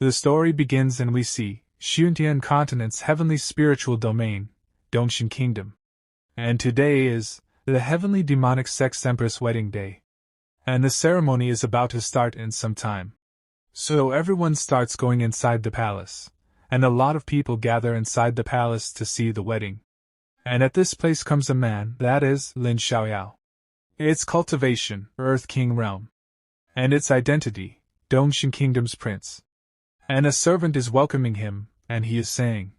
The story begins and we see Tian continent's heavenly spiritual domain, Dongshin Kingdom. And today is the heavenly demonic sex Empress wedding day. And the ceremony is about to start in some time. So everyone starts going inside the palace, and a lot of people gather inside the palace to see the wedding. And at this place comes a man, that is, Lin Xiaoyao. Its cultivation, Earth King Realm. And its identity, Dongshin Kingdom's prince. And a servant is welcoming him, and he is saying,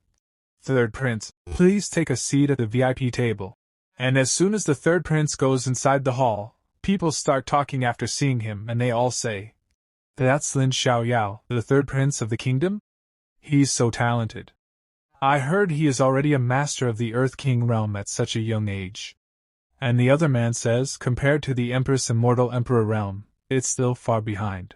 "Third prince, please take a seat at the VIP table." And as soon as the third prince goes inside the hall, people start talking after seeing him, and they all say, "That's Lin Xiaoyao, the third prince of the kingdom? He's so talented. I heard he is already a master of the Earth King realm at such a young age." And the other man says, compared to the Empress Immortal Emperor realm, it's still far behind.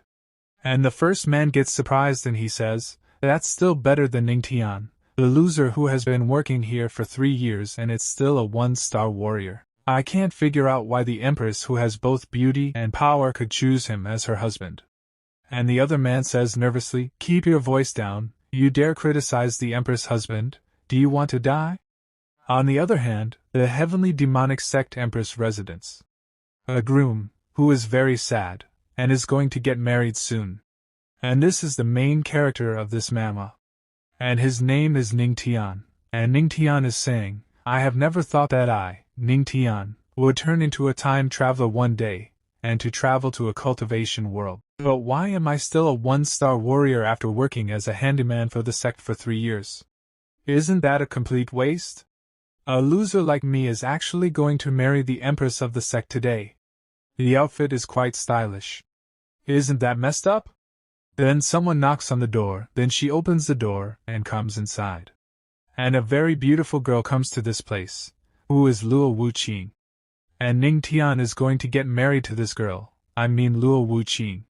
And the first man gets surprised and he says, "That's still better than Ning Tian, the loser who has been working here for 3 years and it's still a 1-star warrior. I can't figure out why the Empress who has both beauty and power could choose him as her husband." And the other man says nervously, "Keep your voice down, you dare criticize the Empress husband, do you want to die?" On the other hand, the heavenly demonic sect Empress residence. A groom, who is very sad, and is going to get married soon. And this is the main character of this manhwa. And his name is Ning Tian, and Ning Tian is saying, "I have never thought that I, Ning Tian, would turn into a time traveler one day, and to travel to a cultivation world. But why am I still a 1-star warrior after working as a handyman for the sect for 3 years? Isn't that a complete waste? A loser like me is actually going to marry the Empress of the sect today. The outfit is quite stylish. Isn't that messed up?" Then someone knocks on the door, then she opens the door and comes inside. And a very beautiful girl comes to this place, who is Luo Wuqing. And Ning Tian is going to get married to this girl, I mean Luo Wuqing.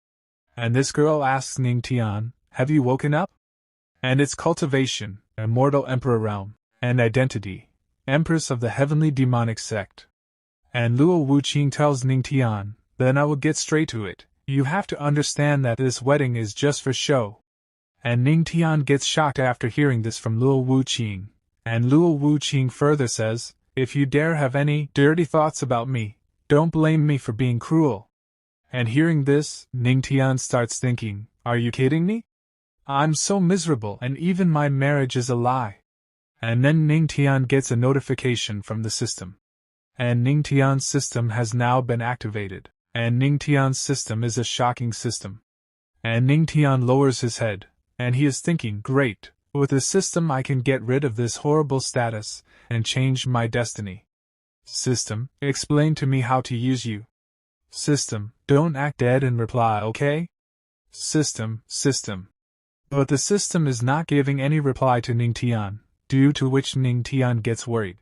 And this girl asks Ning Tian, "Have you woken up?" And its cultivation, Immortal Emperor Realm, and identity, Empress of the Heavenly Demonic Sect. And Luo Wuqing tells Ning Tian, "Then I will get straight to it. You have to understand that this wedding is just for show." And Ning Tian gets shocked after hearing this from Luo Wuqing. And Luo Wuqing further says, "If you dare have any dirty thoughts about me, don't blame me for being cruel." And hearing this, Ning Tian starts thinking, "Are you kidding me? I'm so miserable and even my marriage is a lie." And then Ning Tian gets a notification from the system. And Ning Tian's system has now been activated. And Ning Tian's system is a shocking system. And Ning Tian lowers his head, and he is thinking, "Great, with the system I can get rid of this horrible status, and change my destiny. System, explain to me how to use you. System, don't act dead and reply, okay? System. But the system is not giving any reply to Ning Tian, due to which Ning Tian gets worried.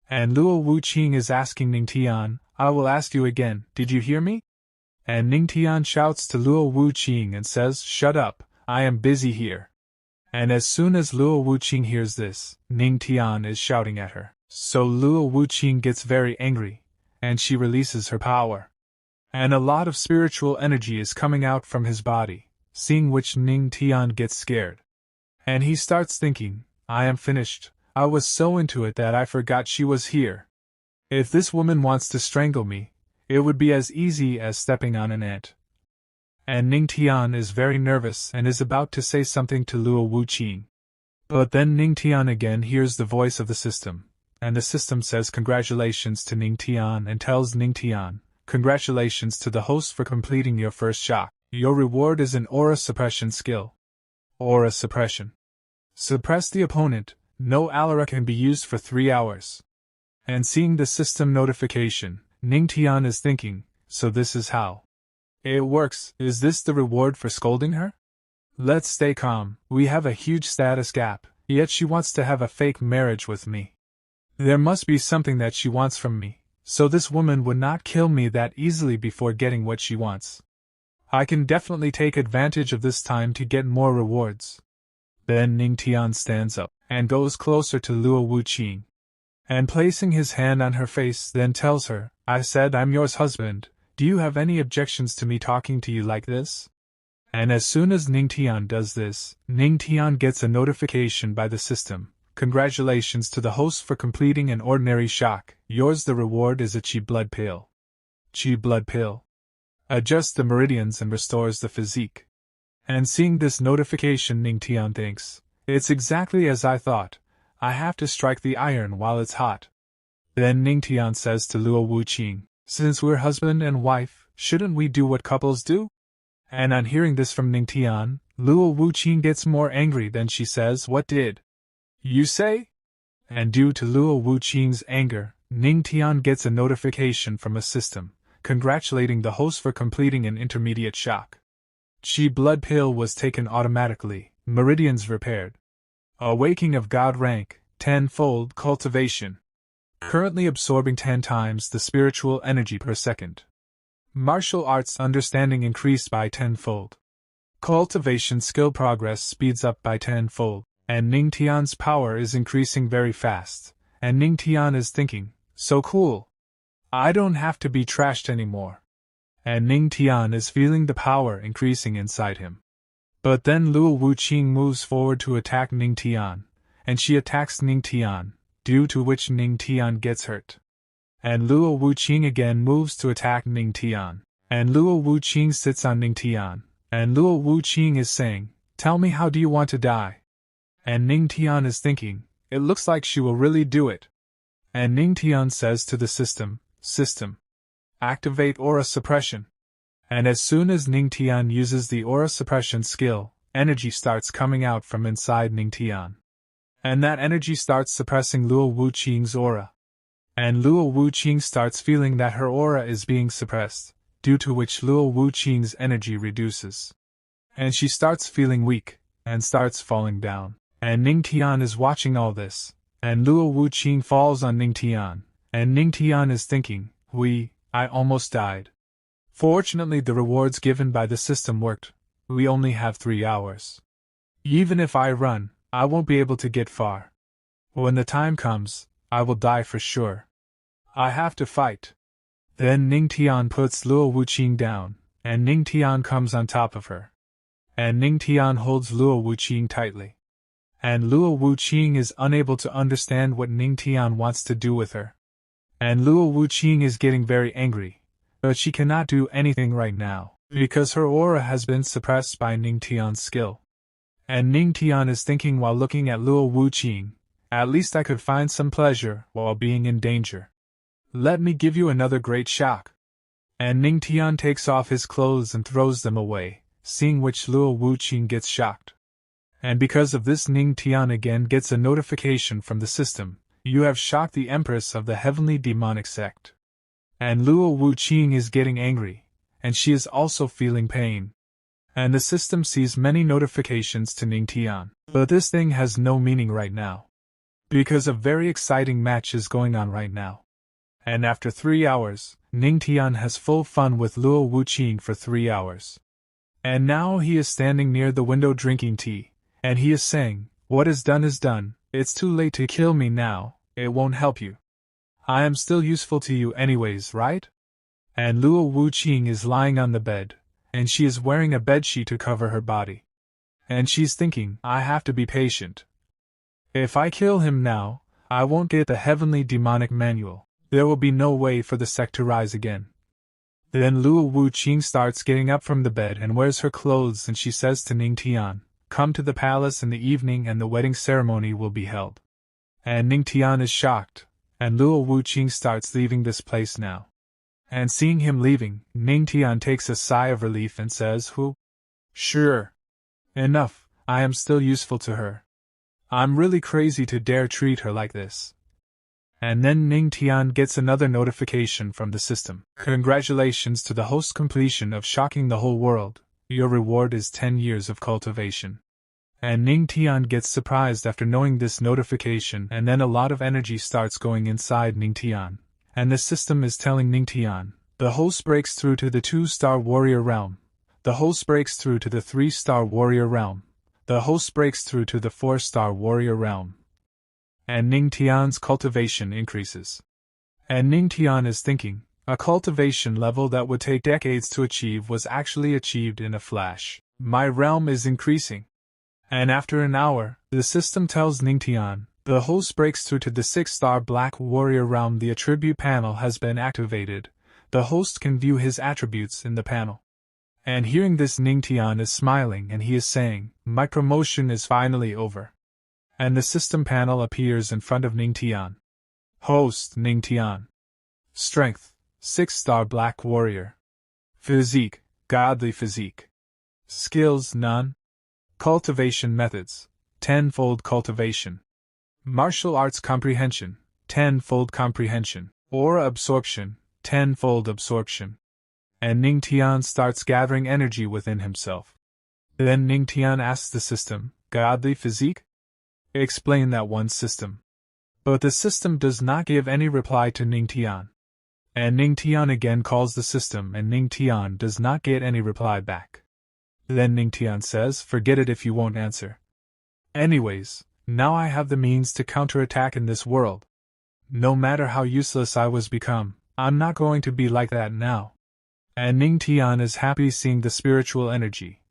And Luo Wuqing is asking Ning Tian, "I will ask you again, did you hear me?" And Ning Tian shouts to Luo Wuqing and says, "Shut up, I am busy here." And as soon as Luo Wuqing hears this, Ning Tian is shouting at her. So Luo Wuqing gets very angry, and she releases her power. And a lot of spiritual energy is coming out from his body, seeing which Ning Tian gets scared. And he starts thinking, "I am finished. I was so into it that I forgot she was here. If this woman wants to strangle me, it would be as easy as stepping on an ant." And Ning Tian is very nervous and is about to say something to Luo Wuqing. But then Ning Tian again hears the voice of the system, and the system says congratulations to Ning Tian and tells Ning Tian, "Congratulations to the host for completing your first shock. Your reward is an aura suppression skill." Aura suppression. Suppress the opponent, no aura can be used for 3 hours. And seeing the system notification, Ning Tian is thinking, so this is how it works. Is this the reward for scolding her? Let's stay calm, we have a huge status gap, yet she wants to have a fake marriage with me. There must be something that she wants from me, so this woman would not kill me that easily before getting what she wants. I can definitely take advantage of this time to get more rewards." Then Ning Tian stands up, and goes closer to Luo Wuqing. And placing his hand on her face then tells her, "I said I'm yours husband, do you have any objections to me talking to you like this?" And as soon as Ning Tian does this, Ning Tian gets a notification by the system. Congratulations to the host for completing an ordinary shock. Yours the reward is a Qi blood pill. Qi blood pill adjusts the meridians and restores the physique. And seeing this notification, Ning Tian thinks, it's exactly as I thought. I have to strike the iron while it's hot. Then Ning Tian says to Luo Wuqing, since we're husband and wife, shouldn't we do what couples do? And on hearing this from Ning Tian, Luo Wuqing gets more angry. Then she says, what did you say? And due to Luo Wuqing's anger, Ning Tian gets a notification from a system, congratulating the host for completing an intermediate shock. Qi blood pill was taken automatically, meridians repaired. Awakening of God rank, 10-fold cultivation. Currently absorbing 10 times the spiritual energy per second. Martial arts understanding increased by 10-fold. Cultivation skill progress speeds up by 10-fold, and Ning Tian's power is increasing very fast, and Ning Tian is thinking, so cool. I don't have to be trashed anymore. And Ning Tian is feeling the power increasing inside him. But then Luo Wuqing moves forward to attack Ning Tian, and she attacks Ning Tian, due to which Ning Tian gets hurt. And Luo Wuqing again moves to attack Ning Tian, and Luo Wuqing sits on Ning Tian, and Luo Wuqing is saying, tell me, how do you want to die? And Ning Tian is thinking, it looks like she will really do it. And Ning Tian says to the system, activate aura suppression. And as soon as Ning Tian uses the aura suppression skill, energy starts coming out from inside Ning Tian. And that energy starts suppressing Luo Wuqing's aura. And Luo Wuqing starts feeling that her aura is being suppressed, due to which Luo Wuqing's energy reduces. And she starts feeling weak, and starts falling down. And Ning Tian is watching all this, and Luo Wuqing falls on Ning Tian, and Ning Tian is thinking, I almost died. Fortunately, the rewards given by the system worked. We only have 3 hours. Even if I run, I won't be able to get far. When the time comes, I will die for sure. I have to fight. Then Ning Tian puts Luo Wuqing down, and Ning Tian comes on top of her. And Ning Tian holds Luo Wuqing tightly. And Luo Wuqing is unable to understand what Ning Tian wants to do with her. And Luo Wuqing is getting very angry, but she cannot do anything right now, because her aura has been suppressed by Ning Tian's skill. And Ning Tian is thinking while looking at Luo Wuqing, at least I could find some pleasure while being in danger. Let me give you another great shock. And Ning Tian takes off his clothes and throws them away, seeing which Luo Wuqing gets shocked. And because of this, Ning Tian again gets a notification from the system. You have shocked the Empress of the Heavenly Demonic Sect. And Luo Wuqing is getting angry, and she is also feeling pain. And the system sees many notifications to Ning Tian, but this thing has no meaning right now. Because a very exciting match is going on right now. And after 3 hours, Ning Tian has full fun with Luo Wuqing for 3 hours. And now he is standing near the window drinking tea, and he is saying, what is done, it's too late to kill me now. It won't help you. I am still useful to you anyways, right? And Luo Wuqing is lying on the bed, and she is wearing a bedsheet to cover her body. And she's thinking, I have to be patient. If I kill him now, I won't get the Heavenly Demonic Manual. There will be no way for the sect to rise again. Then Luo Wuqing starts getting up from the bed and wears her clothes, and she says to Ning Tian, come to the palace in the evening and the wedding ceremony will be held. And Ning Tian is shocked, and Luo Wuqing starts leaving this place now. And seeing him leaving, Ning Tian takes a sigh of relief and says, Sure. Enough, I am still useful to her. I'm really crazy to dare treat her like this. And then Ning Tian gets another notification from the system. Congratulations to the host completion of shocking the whole world. Your reward is 10 years of cultivation. And Ning Tian gets surprised after knowing this notification, and then a lot of energy starts going inside Ning Tian. And the system is telling Ning Tian, the host breaks through to the 2-star warrior realm. The host breaks through to the 3-star warrior realm. The host breaks through to the 4-star warrior realm. And Ning Tian's cultivation increases. And Ning Tian is thinking, a cultivation level that would take decades to achieve was actually achieved in a flash. My realm is increasing. And after an hour, the system tells Ning Tian, the host breaks through to the 6-star Black Warrior realm. The attribute panel has been activated. The host can view his attributes in the panel. And hearing this, Ning Tian is smiling and he is saying, my promotion is finally over. And the system panel appears in front of Ning Tian. Host Ning Tian. Strength, 6-star Black Warrior. Physique, godly physique. Skills, none. Cultivation methods, 10-fold cultivation. Martial arts comprehension, 10-fold comprehension. Aura absorption, 10-fold absorption. And Ning Tian starts gathering energy within himself. Then Ning Tian asks the system, godly physique? Explain that one, system. But the system does not give any reply to Ning Tian. And Ning Tian again calls the system and Ning Tian does not get any reply back. Then Ning Tian says, forget it if you won't answer. Anyways, now I have the means to counterattack in this world. No matter how useless I was become, I'm not going to be like that now. And Ning Tian is happy seeing the spiritual energy.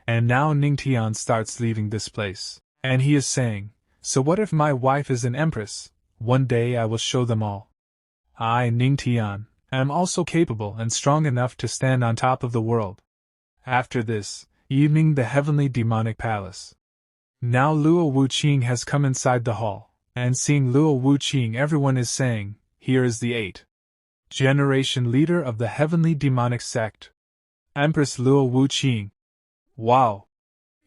And now Ning Tian starts leaving this place. And he is saying, so what if my wife is an empress? One day I will show them all. I, Ning Tian, am also capable and strong enough to stand on top of the world. After this, evening, the heavenly demonic palace. Now Luo Wuqing has come inside the hall, and seeing Luo Wuqing, everyone is saying, here is the 8th generation leader of the heavenly demonic sect. Empress Luo Wuqing. Wow!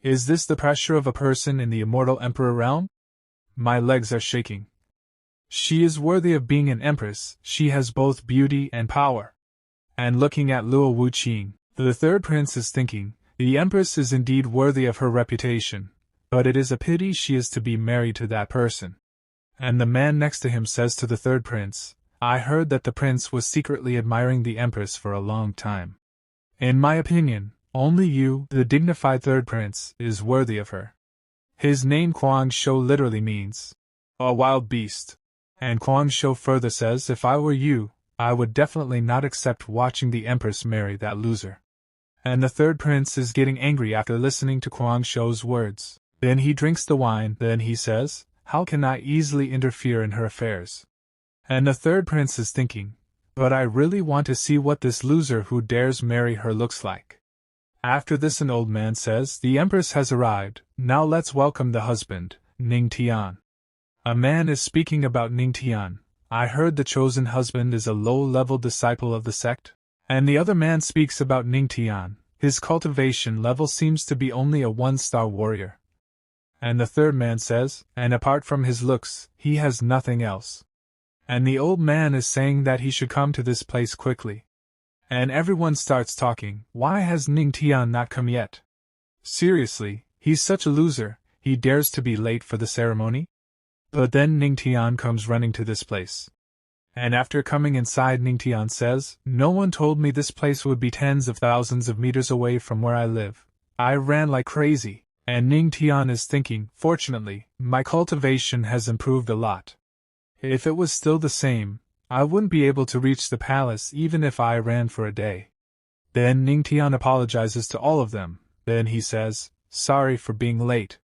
Is this the pressure of a person in the immortal emperor realm? My legs are shaking. She is worthy of being an empress, she has both beauty and power. And looking at Luo Wuqing, the third prince is thinking, the empress is indeed worthy of her reputation, but it is a pity she is to be married to that person. And the man next to him says to the third prince, I heard that the prince was secretly admiring the empress for a long time. In my opinion, only you, the dignified third prince, is worthy of her. His name Kuang Shou literally means, a wild beast. And Kuang Shou further says, if I were you, I would definitely not accept watching the empress marry that loser. And the third prince is getting angry after listening to Kuang Shou's words. Then he drinks the wine, then he says, how can I easily interfere in her affairs? And the third prince is thinking, but I really want to see what this loser who dares marry her looks like. After this, an old man says, the empress has arrived, now let's welcome the husband, Ning Tian. A man is speaking about Ning Tian. I heard the chosen husband is a low-level disciple of the sect. And the other man speaks about Ning Tian. His cultivation level seems to be only a 1-star warrior. And the third man says, and apart from his looks, he has nothing else. And the old man is saying that he should come to this place quickly. And everyone starts talking, why has Ning Tian not come yet? Seriously, he's such a loser, he dares to be late for the ceremony? But then Ning Tian comes running to this place. And after coming inside, Ning Tian says, no one told me this place would be tens of thousands of meters away from where I live. I ran like crazy. And Ning Tian is thinking, fortunately, my cultivation has improved a lot. If it was still the same, I wouldn't be able to reach the palace even if I ran for a day. Then Ning Tian apologizes to all of them. Then he says, sorry for being late.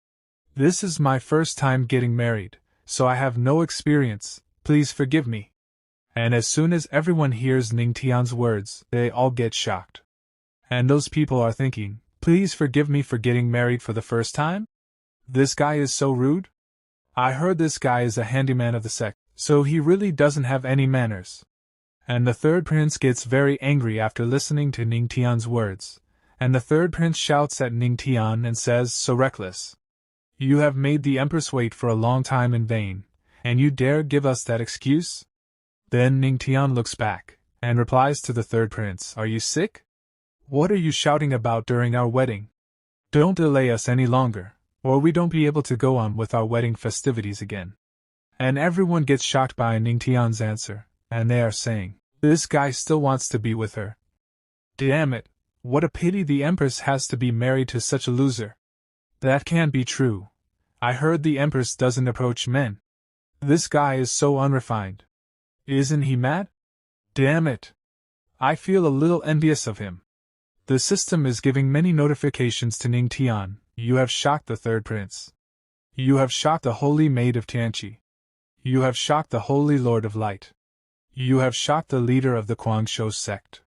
This is my first time getting married, so I have no experience, please forgive me. And as soon as everyone hears Ning Tian's words, they all get shocked. And those people are thinking, please forgive me for getting married for the first time? This guy is so rude? I heard this guy is a handyman of the sect, so he really doesn't have any manners. And the third prince gets very angry after listening to Ning Tian's words, and the third prince shouts at Ning Tian and says, so reckless. You have made the empress wait for a long time in vain, and you dare give us that excuse? Then Ning Tian looks back, and replies to the third prince, are you sick? What are you shouting about during our wedding? Don't delay us any longer, or we don't be able to go on with our wedding festivities again. And everyone gets shocked by Ning Tian's answer, and they are saying, this guy still wants to be with her. Damn it, what a pity the empress has to be married to such a loser. That can't be true. I heard the empress doesn't approach men. This guy is so unrefined. Isn't he mad? Damn it. I feel a little envious of him. The system is giving many notifications to Ning Tian. You have shocked the third prince. You have shocked the holy maid of Tianqi. You have shocked the holy lord of light. You have shocked the leader of the Guangzhou sect.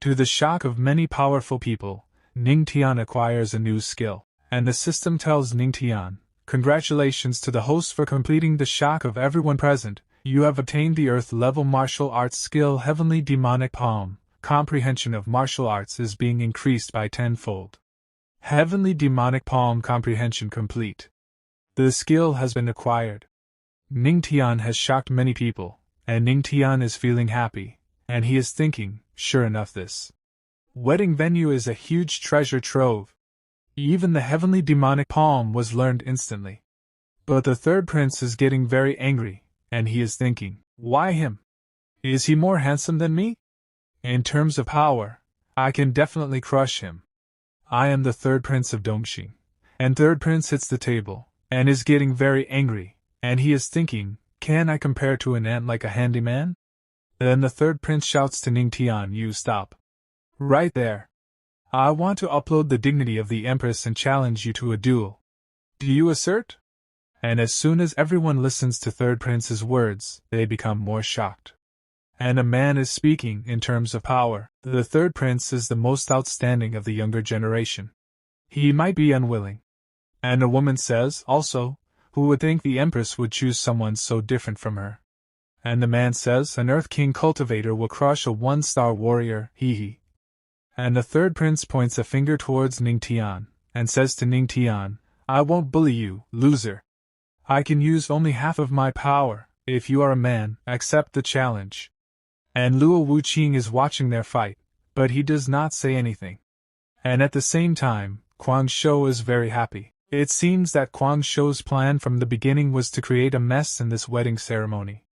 To the shock of many powerful people, Ning Tian acquires a new skill, and the system tells Ning Tian, "Congratulations to the host for completing the shock of everyone present. You have obtained the Earth-level martial arts skill Heavenly Demonic Palm. Comprehension of martial arts is being increased by tenfold. Heavenly Demonic Palm comprehension complete. The skill has been acquired." Ning Tian has shocked many people, and Ning Tian is feeling happy, and he is thinking, sure enough, this wedding venue is a huge treasure trove. Even the Heavenly Demonic Palm was learned instantly. But the third prince is getting very angry, and he is thinking, why him? Is he more handsome than me? In terms of power, I can definitely crush him. I am the third prince of Dongxing. And third prince hits the table, and is getting very angry, and he is thinking, can I compare to an ant like a handyman? Then the third prince shouts to Ning Tian, you stop. Right there. I want to uphold the dignity of the Empress and challenge you to a duel. Do you assert? And as soon as everyone listens to third prince's words, they become more shocked. And a man is speaking in terms of power. The third prince is the most outstanding of the younger generation. He might be unwilling. And a woman says, also, who would think the Empress would choose someone so different from her? And the man says, an Earth King cultivator will crush a one-star warrior, hee. And the third prince points a finger towards Ning Tian, and says to Ning Tian, I won't bully you, loser. I can use only half of my power. If you are a man, accept the challenge. And Luo Wuqing is watching their fight, but he does not say anything. And at the same time, Guangzhou is very happy. It seems that Guangzhou's plan from the beginning was to create a mess in this wedding ceremony.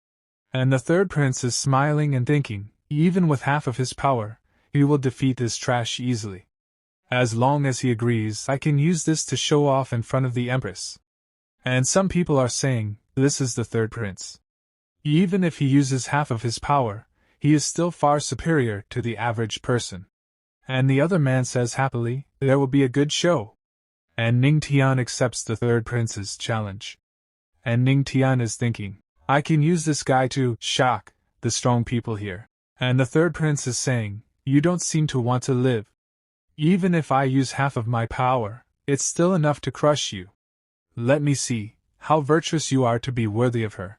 And the third prince is smiling and thinking, even with half of his power, he will defeat this trash easily. As long as he agrees, I can use this to show off in front of the Empress. And some people are saying, this is the third prince. Even if he uses half of his power, he is still far superior to the average person. And the other man says happily, there will be a good show. And Ning Tian accepts the third prince's challenge. And Ning Tian is thinking, I can use this guy to shock the strong people here. And the third prince is saying, you don't seem to want to live. Even if I use half of my power, it's still enough to crush you. Let me see how virtuous you are to be worthy of her.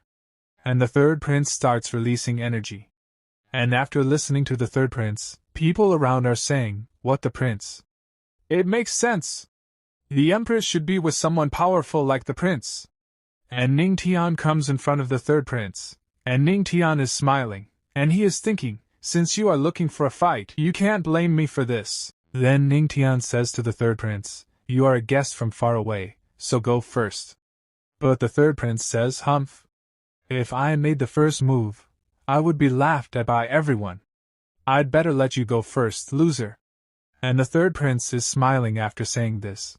And the third prince starts releasing energy. And after listening to the third prince, people around are saying, what the prince? It makes sense. The Empress should be with someone powerful like the prince. And Ning Tian comes in front of the third prince, and Ning Tian is smiling, and he is thinking, since you are looking for a fight, you can't blame me for this. Then Ning Tian says to the third prince, you are a guest from far away, so go first. But the third prince says, humph. If I made the first move, I would be laughed at by everyone. I'd better let you go first, loser. And the third prince is smiling after saying this.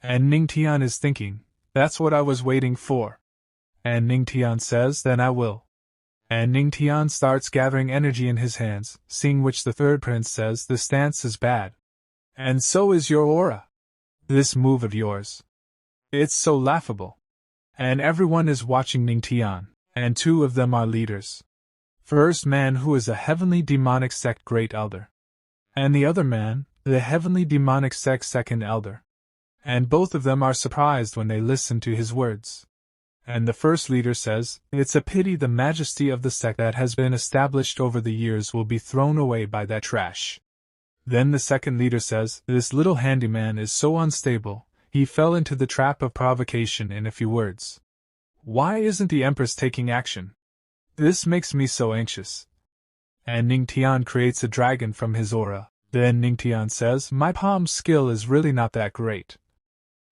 And Ning Tian is thinking, that's what I was waiting for. And Ning Tian says, then I will. And Ning Tian starts gathering energy in his hands, seeing which the third prince says, this stance is bad. And so is your aura. This move of yours. It's so laughable. And everyone is watching Ning Tian, and two of them are leaders. First man who is a heavenly demonic sect great elder. And the other man, the heavenly demonic sect second elder. And both of them are surprised when they listen to his words. And the first leader says, it's a pity the majesty of the sect that has been established over the years will be thrown away by that trash. Then the second leader says, this little handyman is so unstable, he fell into the trap of provocation in a few words. Why isn't the Empress taking action? This makes me so anxious. And Ning Tian creates a dragon from his aura. Then Ning Tian says, my palm skill is really not that great.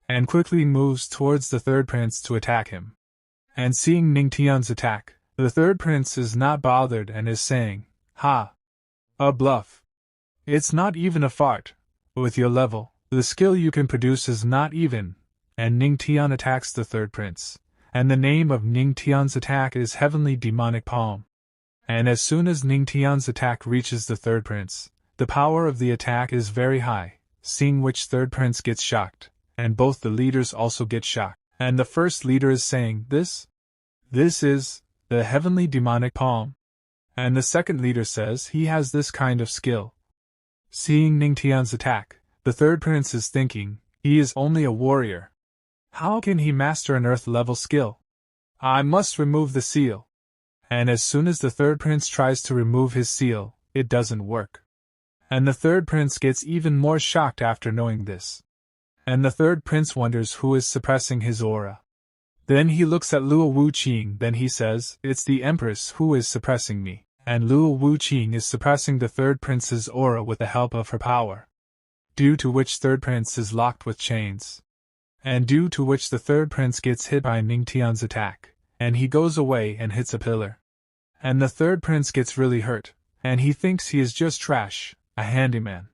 And quickly moves towards the third prince to attack him. And seeing Ning Tian's attack, the third prince is not bothered and is saying, ha! A bluff. It's not even a fart. With your level, the skill you can produce is not even. And Ning Tian attacks the third prince. And the name of Ning Tian's attack is Heavenly Demonic Palm. And as soon as Ning Tian's attack reaches the third prince, the power of the attack is very high, seeing which third prince gets shocked, and both the leaders also get shocked. And the first leader is saying, This is the heavenly demonic palm. And the second leader says he has this kind of skill. Seeing Ning Tian's attack, the third prince is thinking, he is only a warrior. How can he master an earth-level skill? I must remove the seal. And as soon as the third prince tries to remove his seal, it doesn't work. And the third prince gets even more shocked after knowing this. And the third prince wonders who is suppressing his aura. Then he looks at Luo Wuqing, then he says, It's the Empress who is suppressing me. And Luo Wuqing is suppressing the third prince's aura with the help of her power. Due to which third prince is locked with chains. And due to which the third prince gets hit by Ning Tian's attack, and he goes away and hits a pillar. And the third prince gets really hurt, and he thinks he is just trash, a handyman.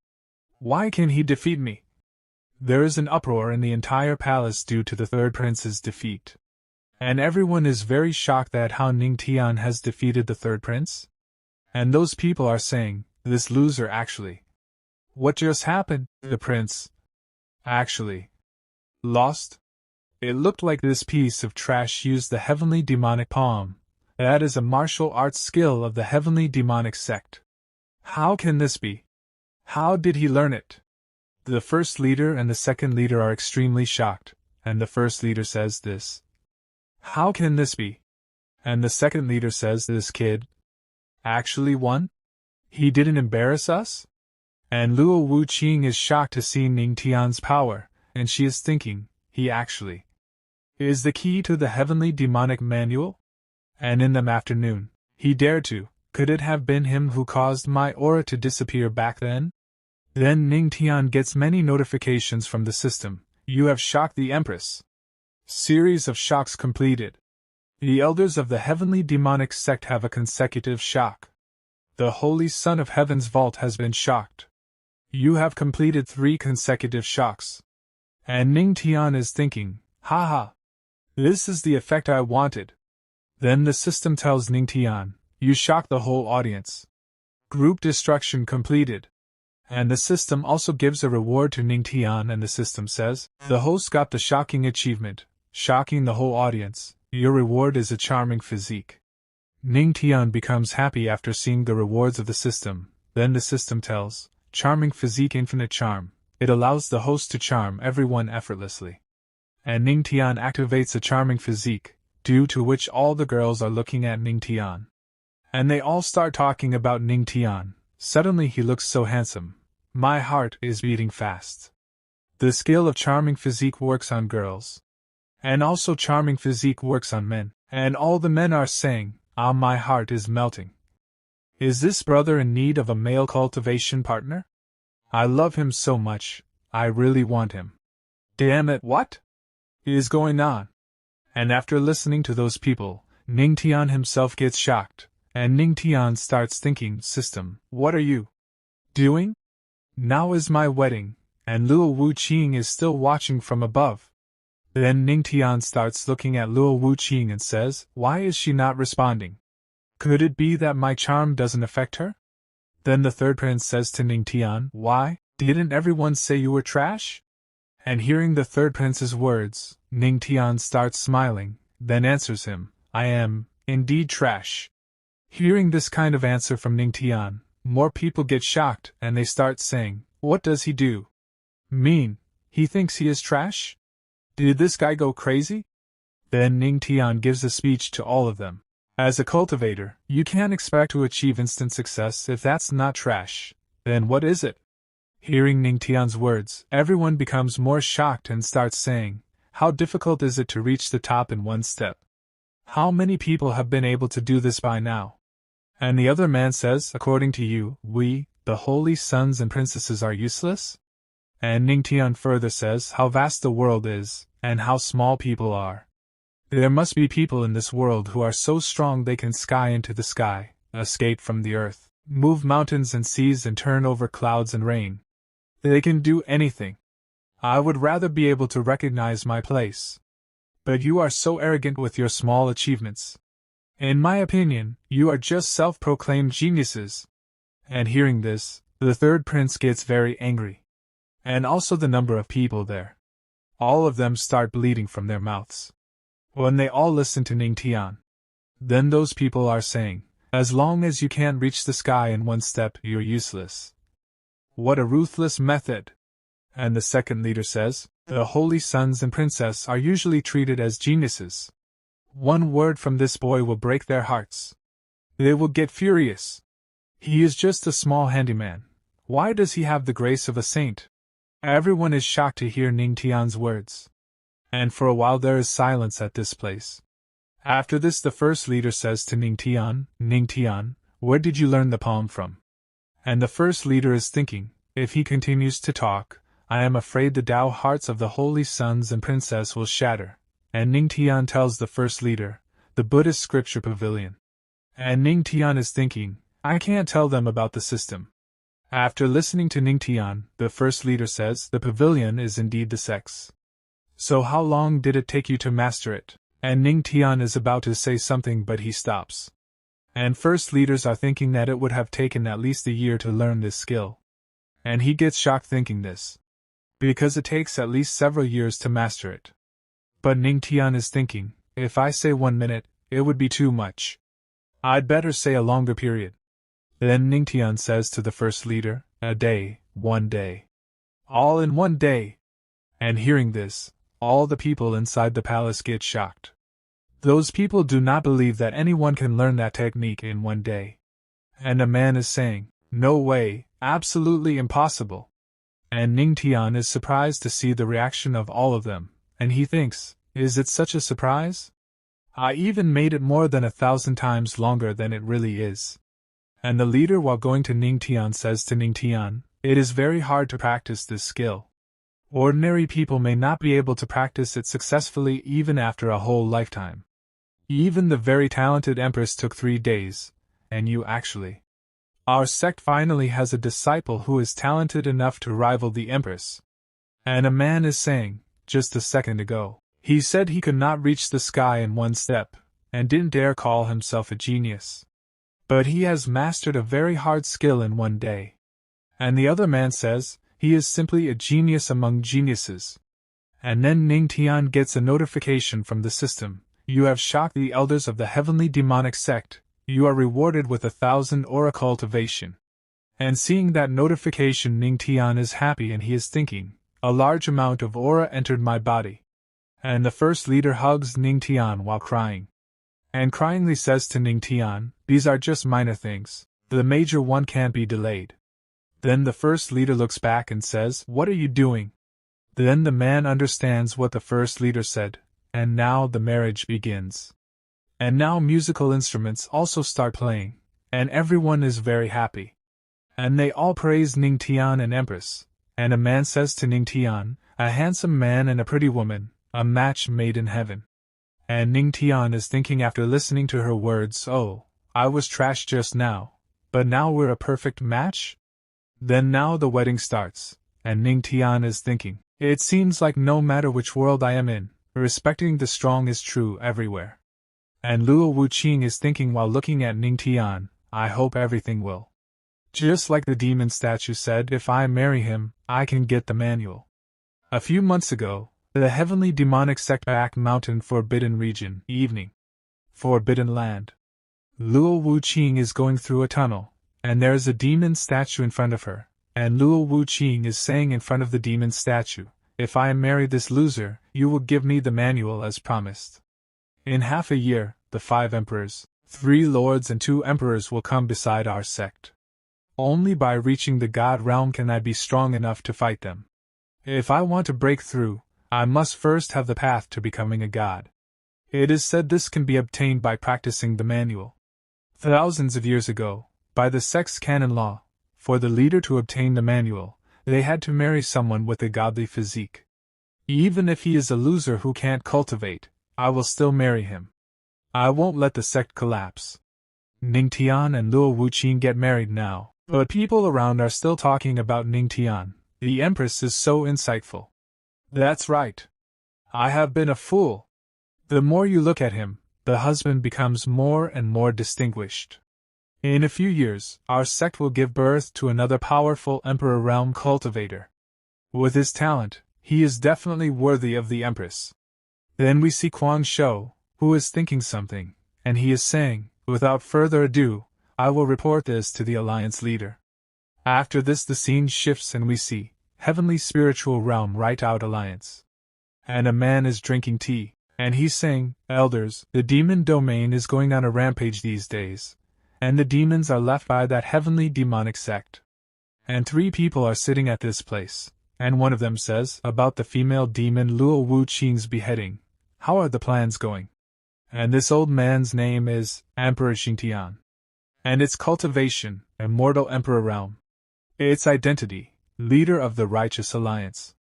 Why can he defeat me? There is an uproar in the entire palace due to the third prince's defeat. And everyone is very shocked at how Ning Tian has defeated the third prince. And those people are saying, this loser actually. What just happened? The prince actually lost? It looked like this piece of trash used the heavenly demonic palm. That is a martial arts skill of the heavenly demonic sect. How can this be? How did he learn it? The first leader and the second leader are extremely shocked, and the first leader says this. How can this be? And the second leader says, This kid actually won? He didn't embarrass us? And Luo Wuqing is shocked to see Ning Tian's power, and she is thinking, he actually is the key to the heavenly demonic manual? And in the afternoon, he dared to, could it have been him who caused my aura to disappear back then? Then Ning Tian gets many notifications from the system, You have shocked the Empress. Series of shocks completed. The elders of the heavenly demonic sect have a consecutive shock. The Holy Son of Heaven's vault has been shocked. You have completed 3 consecutive shocks. And Ning Tian is thinking, Haha. This is the effect I wanted. Then the system tells Ning Tian, You shocked the whole audience. Group destruction completed. And the system also gives a reward to Ning Tian, and the system says, The host got the shocking achievement, shocking the whole audience. Your reward is a charming physique. Ning Tian becomes happy after seeing the rewards of the system. Then the system tells, Charming physique, infinite charm. It allows the host to charm everyone effortlessly. And Ning Tian activates a charming physique, due to which all the girls are looking at Ning Tian. And they all start talking about Ning Tian. Suddenly he looks so handsome. My heart is beating fast. The skill of charming physique works on girls. And also charming physique works on men. And all the men are saying, Ah, my heart is melting. Is this brother in need of a male cultivation partner? I love him so much, I really want him. Damn it, what is going on? And after listening to those people, Ning Tian himself gets shocked, and Ning Tian starts thinking, System, what are you doing? Now is my wedding, and Luo Wuqing is still watching from above. Then Ning Tian starts looking at Luo Wuqing and says, Why is she not responding? Could it be that my charm doesn't affect her? Then the third prince says to Ning Tian, Why, didn't everyone say you were trash? And hearing the third prince's words, Ning Tian starts smiling, then answers him, I am, indeed trash. Hearing this kind of answer from Ning Tian, more people get shocked and they start saying, What does he do? Mean, he thinks he is trash? Did this guy go crazy? Then Ning Tian gives a speech to all of them. As a cultivator, you can't expect to achieve instant success if that's not trash. Then what is it? Hearing Ning Tian's words, everyone becomes more shocked and starts saying, How difficult is it to reach the top in one step? How many people have been able to do this by now? And the other man says, According to you, we, the holy sons and princesses, are useless? And Ning Tian further says how vast the world is, and how small people are. There must be people in this world who are so strong they can sky into the sky, escape from the earth, move mountains and seas and turn over clouds and rain. They can do anything. I would rather be able to recognize my place. But you are so arrogant with your small achievements. In my opinion, you are just self-proclaimed geniuses. And hearing this, The third prince gets very angry. And also the number of people there. All of them start bleeding from their mouths. When they all listen to Ning Tian. Then those people are saying, as long as you can't reach the sky in one step, you're useless. What a ruthless method! And the second leader says, the holy sons and princess are usually treated as geniuses. One word from this boy will break their hearts. They will get furious. He is just a small handyman. Why does he have the grace of a saint? Everyone is shocked to hear Ning Tian's words. And for a while there is silence at this place. After this the first leader says to Ning Tian, where did you learn the poem from? And the first leader is thinking, if he continues to talk, I am afraid the Tao hearts of the holy sons and princess will shatter. And Ning Tian tells the first leader, the Buddhist scripture pavilion. And Ning Tian is thinking, I can't tell them about the system. After listening to Ning Tian, the first leader says, the pavilion is indeed the sex. So how long did it take you to master it? And Ning Tian is about to say something but he stops. And first leaders are thinking that it would have taken at least a year to learn this skill. And he gets shocked thinking this. Because it takes at least several years to master it. But Ning Tian is thinking, if I say 1 minute, it would be too much. I'd better say a longer period. Then Ning Tian says to the first leader, a day, 1 day. All in 1 day. And hearing this, all the people inside the palace get shocked. Those people do not believe that anyone can learn that technique in 1 day. And a man is saying, no way, absolutely impossible. And Ning Tian is surprised to see the reaction of all of them, and he thinks, is it such a surprise? I even made it more than 1,000 times longer than it really is. And the leader while going to Ning Tian says to Ning Tian, it is very hard to practice this skill. Ordinary people may not be able to practice it successfully even after a whole lifetime. Even the very talented Empress took 3 days, and you actually. Our sect finally has a disciple who is talented enough to rival the Empress. And a man is saying, just a second ago, he said he could not reach the sky in 1 step, and didn't dare call himself a genius. But he has mastered a very hard skill in 1 day. And the other man says, he is simply a genius among geniuses. And then Ning Tian gets a notification from the system, you have shocked the elders of the heavenly demonic sect, you are rewarded with 1,000 aura cultivation. And seeing that notification Ning Tian is happy and he is thinking, a large amount of aura entered my body. And the first leader hugs Ning Tian while crying. And cryingly says to Ning Tian, these are just minor things, the major one can't be delayed. Then the first leader looks back and says, what are you doing? Then the man understands what the first leader said, and now the marriage begins. And now musical instruments also start playing, and everyone is very happy. And they all praise Ning Tian and Empress, and a man says to Ning Tian, a handsome man and a pretty woman, a match made in heaven. And Ning Tian is thinking after listening to her words, oh, I was trash just now, but now we're a perfect match? Then now the wedding starts, and Ning Tian is thinking, it seems like no matter which world I am in, respecting the strong is true everywhere. And Luo Wuqing is thinking while looking at Ning Tian, I hope everything will. Just like the demon statue said, if I marry him, I can get the manual. A few months ago, the heavenly demonic sect back mountain Forbidden region, evening. Forbidden land. Luo Wuqing is going through a tunnel, and there is a demon statue in front of her, and Luo Wuqing is saying in front of the demon statue, if I marry this loser, you will give me the manual as promised. In half a year, the 5 emperors, 3 lords and 2 emperors will come beside our sect. Only by reaching the god realm can I be strong enough to fight them. If I want to break through, I must first have the path to becoming a god. It is said this can be obtained by practicing the manual. Thousands of years ago, by the sect's canon law, for the leader to obtain the manual, they had to marry someone with a godly physique. Even if he is a loser who can't cultivate, I will still marry him. I won't let the sect collapse. Ning Tian and Luo Wuqing get married now, but people around are still talking about Ning Tian. The Empress is so insightful. That's right. I have been a fool. The more you look at him, the husband becomes more and more distinguished. In a few years, our sect will give birth to another powerful Emperor Realm cultivator. With his talent, he is definitely worthy of the Empress. Then we see Quang Shou, who is thinking something, and he is saying, without further ado, I will report this to the Alliance leader. After this the scene shifts and we see Heavenly Spiritual Realm right out Alliance. And a man is drinking tea, and he's saying, Elders, the demon domain is going on a rampage these days, and the demons are left by that heavenly demonic sect. And 3 people are sitting at this place, and one of them says about the female demon Luo Wuqing's beheading. How are the plans going? And this old man's name is Emperor Ning Tian. And its cultivation, Immortal Emperor Realm. Its identity, Leader of the Righteous Alliance.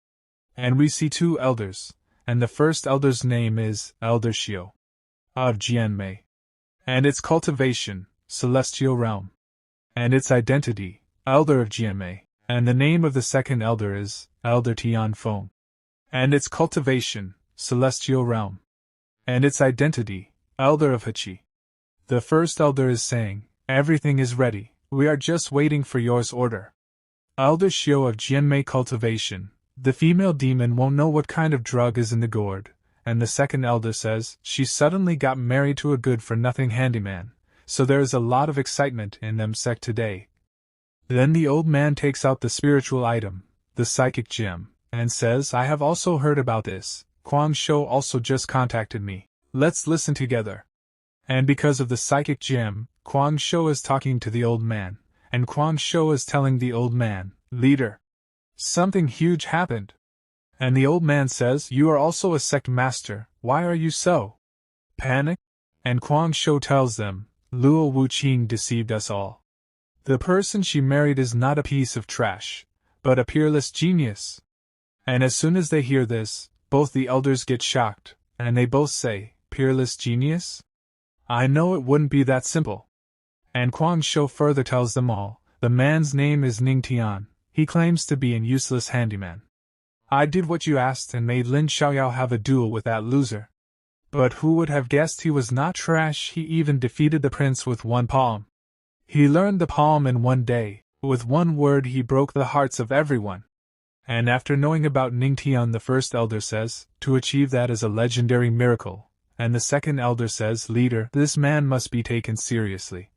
And we see 2 elders, and the first elder's name is Elder Xiu of Jianmei. And its cultivation, Celestial Realm. And its identity, Elder of Jianmei. And the name of the second elder is Elder Tianfeng. And its cultivation, Celestial Realm. And its identity, Elder of Heqi. The first elder is saying, everything is ready, we are just waiting for yours order. Elder Xiu of Jianmei cultivation, the female demon won't know what kind of drug is in the gourd, and the second elder says, she suddenly got married to a good-for-nothing handyman, so there is a lot of excitement in them sect today. Then the old man takes out the spiritual item, the psychic gem, and says, I have also heard about this. Quang Shou also just contacted me. Let's listen together. And because of the psychic gem, Quang Shou is talking to the old man, and Quang Shou is telling the old man, Leader, something huge happened. And the old man says, you are also a sect master, why are you so panicked? And Quang Shou tells them, Luo Wuqing deceived us all. The person she married is not a piece of trash, but a peerless genius. And as soon as they hear this, both the elders get shocked, and they both say, peerless genius? I know it wouldn't be that simple. And Quang Shou further tells them all, the man's name is Ning Tian, he claims to be an useless handyman. I did what you asked and made Lin Xiaoyao have a duel with that loser. But who would have guessed he was not trash? He even defeated the prince with 1 palm. He learned the palm in 1 day, with 1 word he broke the hearts of everyone. And after knowing about Ning Tian, the first elder says, to achieve that is a legendary miracle, and the second elder says, Leader, this man must be taken seriously.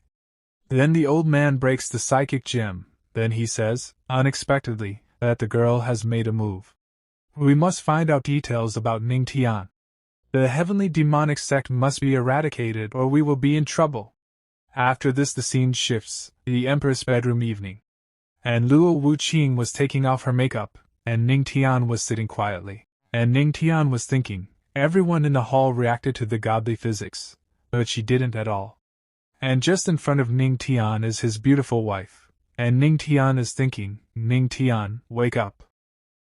Then the old man breaks the psychic gem, then he says, unexpectedly, that the girl has made a move. We must find out details about Ning Tian. The heavenly demonic sect must be eradicated or we will be in trouble. After this the scene shifts, the Empress' bedroom evening. And Luo Wuqing was taking off her makeup, and Ning Tian was sitting quietly. And Ning Tian was thinking, everyone in the hall reacted to the godly physics, but she didn't at all. And just in front of Ning Tian is his beautiful wife, and Ning Tian is thinking, Ning Tian, wake up.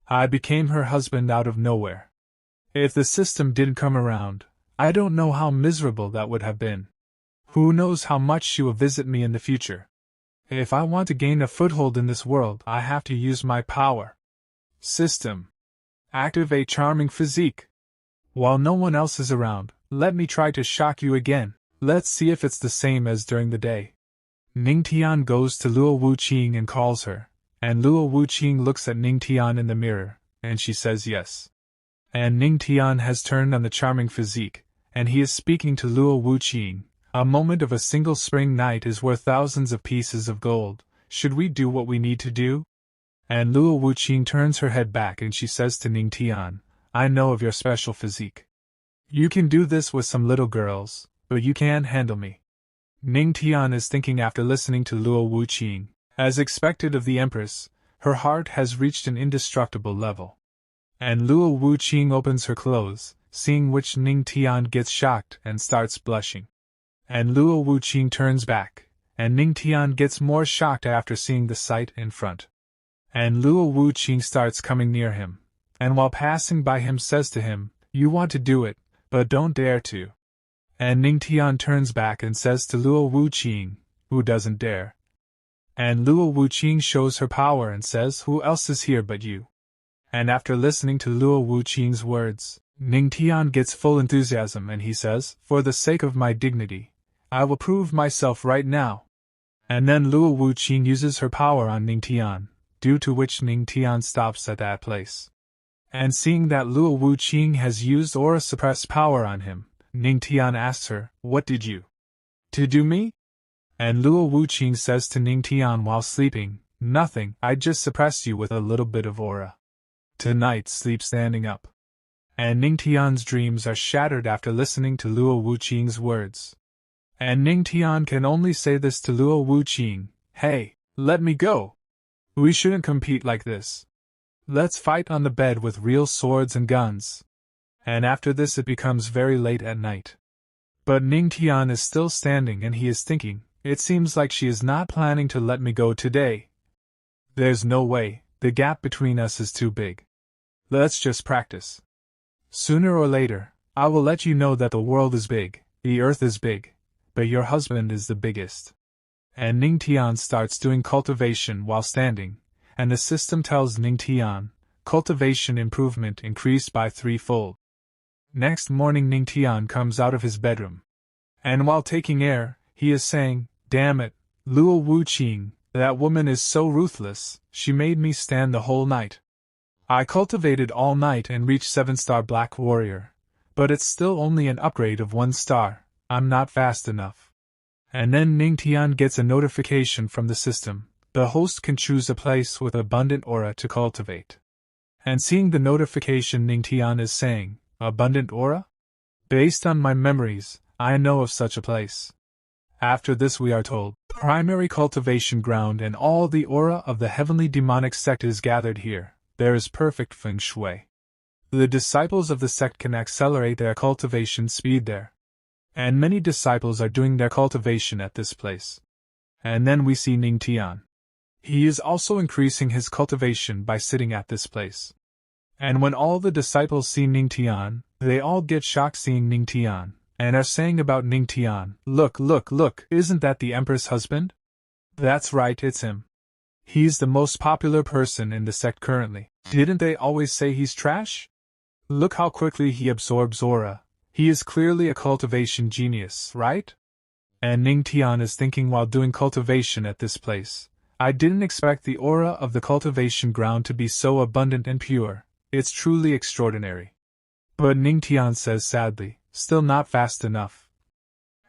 I became her husband out of nowhere. If the system didn't come around, I don't know how miserable that would have been. Who knows how much she will visit me in the future. If I want to gain a foothold in this world, I have to use my power. System. Activate charming physique. While no one else is around, let me try to shock you again. Let's see if it's the same as during the day. Ning Tian goes to Luo Wuqing and calls her, and Luo Wuqing looks at Ning Tian in the mirror, and she says yes. And Ning Tian has turned on the charming physique, and he is speaking to Luo Wuqing. A moment of a single spring night is worth thousands of pieces of gold. Should we do what we need to do? And Luo Wuqing turns her head back and she says to Ning Tian, I know of your special physique. You can do this with some little girls, but you can't handle me. Ning Tian is thinking after listening to Luo Wuqing. As expected of the Empress, her heart has reached an indestructible level. And Luo Wuqing opens her clothes, seeing which Ning Tian gets shocked and starts blushing. And Luo Wuqing turns back, and Ning Tian gets more shocked after seeing the sight in front. And Luo Wuqing starts coming near him, and while passing by him says to him, you want to do it, but don't dare to. And Ning Tian turns back and says to Luo Wuqing, who doesn't dare. And Luo Wuqing shows her power and says, who else is here but you? And after listening to Luo Wuqing's words, Ning Tian gets full enthusiasm and he says, for the sake of my dignity, I will prove myself right now. And then Luo Wuqing uses her power on Ning Tian, due to which Ning Tian stops at that place. And seeing that Luo Wuqing has used aura suppressed power on him, Ning Tian asks her, "What did you do me?" And Luo Wuqing says to Ning Tian while sleeping, "Nothing, I just suppressed you with a little bit of aura. Tonight sleep standing up." And Ning Tian's dreams are shattered after listening to Luo Wuqing's words. And Ning Tian can only say this to Luo Wuqing, "Hey, let me go. We shouldn't compete like this. Let's fight on the bed with real swords and guns." And after this it becomes very late at night. But Ning Tian is still standing and he is thinking, "It seems like she is not planning to let me go today. There's no way, the gap between us is too big. Let's just practice. Sooner or later, I will let you know that the world is big, the earth is big, but your husband is the biggest." And Ning Tian starts doing cultivation while standing, and the system tells Ning Tian, cultivation improvement increased by 3-fold. Next morning Ning Tian comes out of his bedroom. And while taking air, he is saying, "Damn it, Luo Wuqing, that woman is so ruthless, she made me stand the whole night. I cultivated all night and reached 7-star Black Warrior, but it's still only an upgrade of 1 star, I'm not fast enough." And then Ning Tian gets a notification from the system, the host can choose a place with abundant aura to cultivate. And seeing the notification Ning Tian is saying, "Abundant aura? Based on my memories, I know of such a place." After this we are told, primary cultivation ground and all the aura of the heavenly demonic sect is gathered here. There is perfect feng shui. The disciples of the sect can accelerate their cultivation speed there. And many disciples are doing their cultivation at this place. And then we see Ning Tian. He is also increasing his cultivation by sitting at this place. And when all the disciples see Ning Tian, they all get shocked seeing Ning Tian, and are saying about Ning Tian, "Look, look, look, isn't that the Empress' husband? That's right, it's him. He's the most popular person in the sect currently. Didn't they always say he's trash? Look how quickly he absorbs aura. He is clearly a cultivation genius, right?" And Ning Tian is thinking while doing cultivation at this place, "I didn't expect the aura of the cultivation ground to be so abundant and pure. It's truly extraordinary." But Ning Tian says sadly, "Still not fast enough."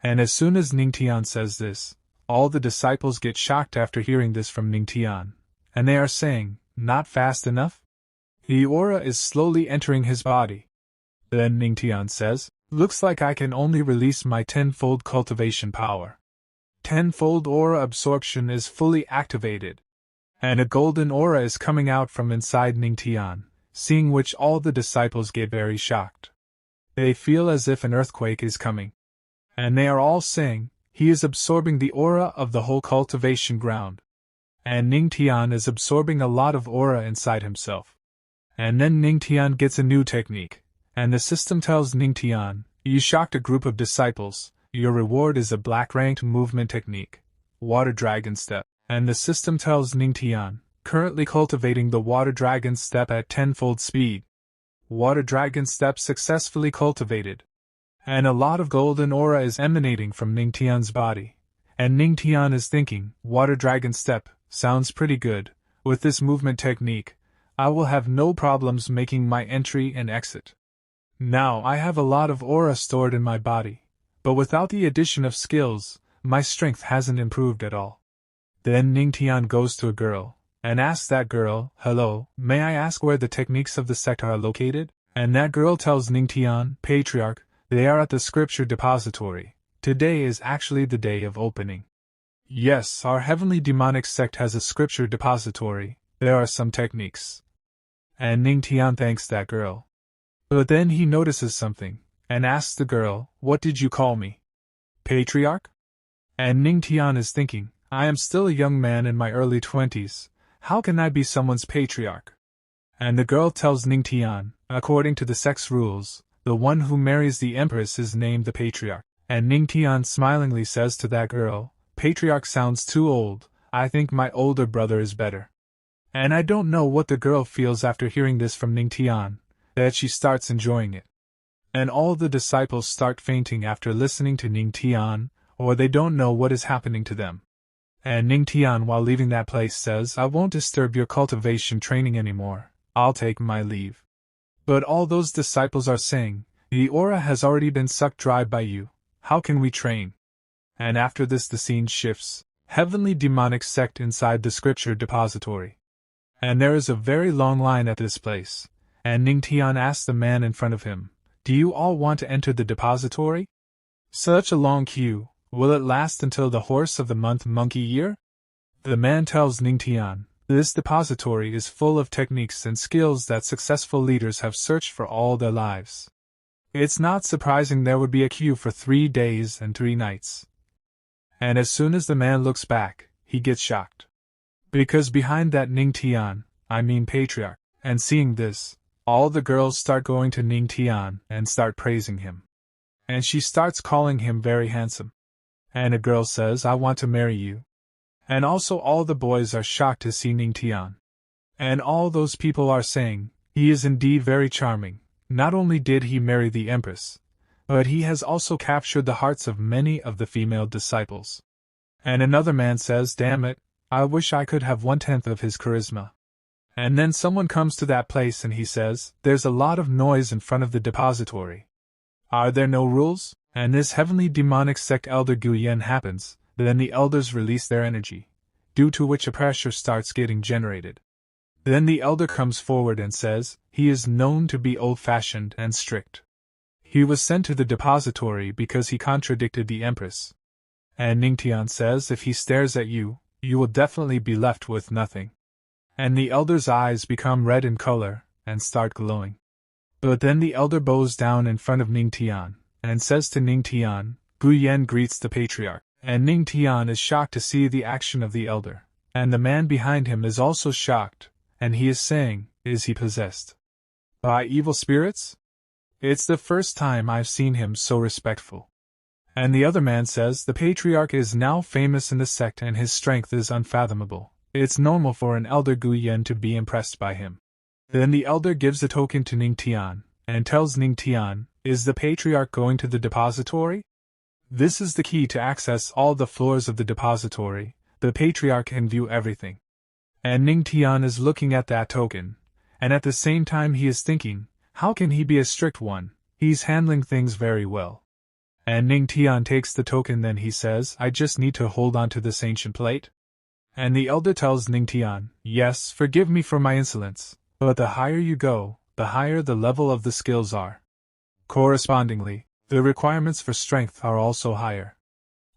And as soon as Ning Tian says this, all the disciples get shocked after hearing this from Ning Tian, and they are saying, "Not fast enough?" The aura is slowly entering his body. Then Ning Tian says, "Looks like I can only release my 10-fold cultivation power. 10-fold aura absorption is fully activated." And a golden aura is coming out from inside Ning Tian, seeing which all the disciples get very shocked. They feel as if an earthquake is coming. And they are all saying, "He is absorbing the aura of the whole cultivation ground." And Ning Tian is absorbing a lot of aura inside himself. And then Ning Tian gets a new technique, and the system tells Ning Tian, "You shocked a group of disciples, your reward is a black-ranked movement technique, Water Dragon Step." And the system tells Ning Tian, currently cultivating the Water Dragon Step at 10-fold speed. Water Dragon Step successfully cultivated. And a lot of golden aura is emanating from Ning Tian's body. And Ning Tian is thinking, Water Dragon Step, sounds pretty good. With this movement technique, I will have no problems making my entry and exit. Now I have a lot of aura stored in my body, but without the addition of skills, my strength hasn't improved at all. Then Ning Tian goes to a girl, and asks that girl, "Hello, may I ask where the techniques of the sect are located?" And that girl tells Ning Tian, "Patriarch, they are at the scripture depository. Today is actually the day of opening." Yes, our heavenly demonic sect has a scripture depository. There are some techniques. And Ning Tian thanks that girl. But then he notices something, and asks the girl, "What did you call me? Patriarch?" And Ning Tian is thinking, I am still a young man in my early 20s, how can I be someone's patriarch? And the girl tells Ning Tian, according to the sect's rules, the one who marries the empress is named the patriarch. And Ning Tian smilingly says to that girl, "Patriarch sounds too old, I think my older brother is better." And I don't know what the girl feels after hearing this from Ning Tian, that she starts enjoying it. And all the disciples start fainting after listening to Ning Tian, or they don't know what is happening to them. And Ning Tian, while leaving that place, says, I won't disturb your cultivation training anymore, I'll take my leave. But all those disciples are saying, the aura has already been sucked dry by you, how can we train? And after this the scene shifts, heavenly demonic sect inside the scripture depository. And there is a very long line at this place, and Ning Tian asks the man in front of him, do you all want to enter the depository? Such a long queue, will it last until the horse of the month monkey year? The man tells Ning Tian, this depository is full of techniques and skills that successful leaders have searched for all their lives. It's not surprising there would be a queue for 3 days and 3 nights. And as soon as the man looks back, he gets shocked. Because behind that Ning Tian, I mean patriarch, and seeing this, all the girls start going to Ning Tian and start praising him. And she starts calling him very handsome. And a girl says, I want to marry you. And also all the boys are shocked to see Ning Tian. And all those people are saying, he is indeed very charming. Not only did he marry the Empress, but he has also captured the hearts of many of the female disciples. And another man says, damn it, I wish I could have 1/10 of his charisma. And then someone comes to that place and he says, there's a lot of noise in front of the depository. Are there no rules? And this heavenly demonic sect Elder Guyen happens, then the elders release their energy, due to which a pressure starts getting generated. Then the elder comes forward and says, he is known to be old-fashioned and strict. He was sent to the depository because he contradicted the Empress. And Ning Tian says, if he stares at you, you will definitely be left with nothing. And the elder's eyes become red in color, and start glowing. But then the elder bows down in front of Ning Tian, and says to Ning Tian, Guyen greets the patriarch, and Ning Tian is shocked to see the action of the elder, and the man behind him is also shocked, and he is saying, is he possessed by evil spirits? It's the first time I've seen him so respectful. And the other man says, the patriarch is now famous in the sect and his strength is unfathomable. It's normal for an elder Guyen to be impressed by him. Then the elder gives a token to Ning Tian, and tells Ning Tian, is the patriarch going to the depository? This is the key to access all the floors of the depository. The patriarch can view everything. And Ning Tian is looking at that token, and at the same time he is thinking, how can he be a strict one? He's handling things very well. And Ning Tian takes the token, then he says, I just need to hold on to this ancient plate. And the elder tells Ning Tian, yes, forgive me for my insolence, but the higher you go, the higher the level of the skills are. Correspondingly, the requirements for strength are also higher.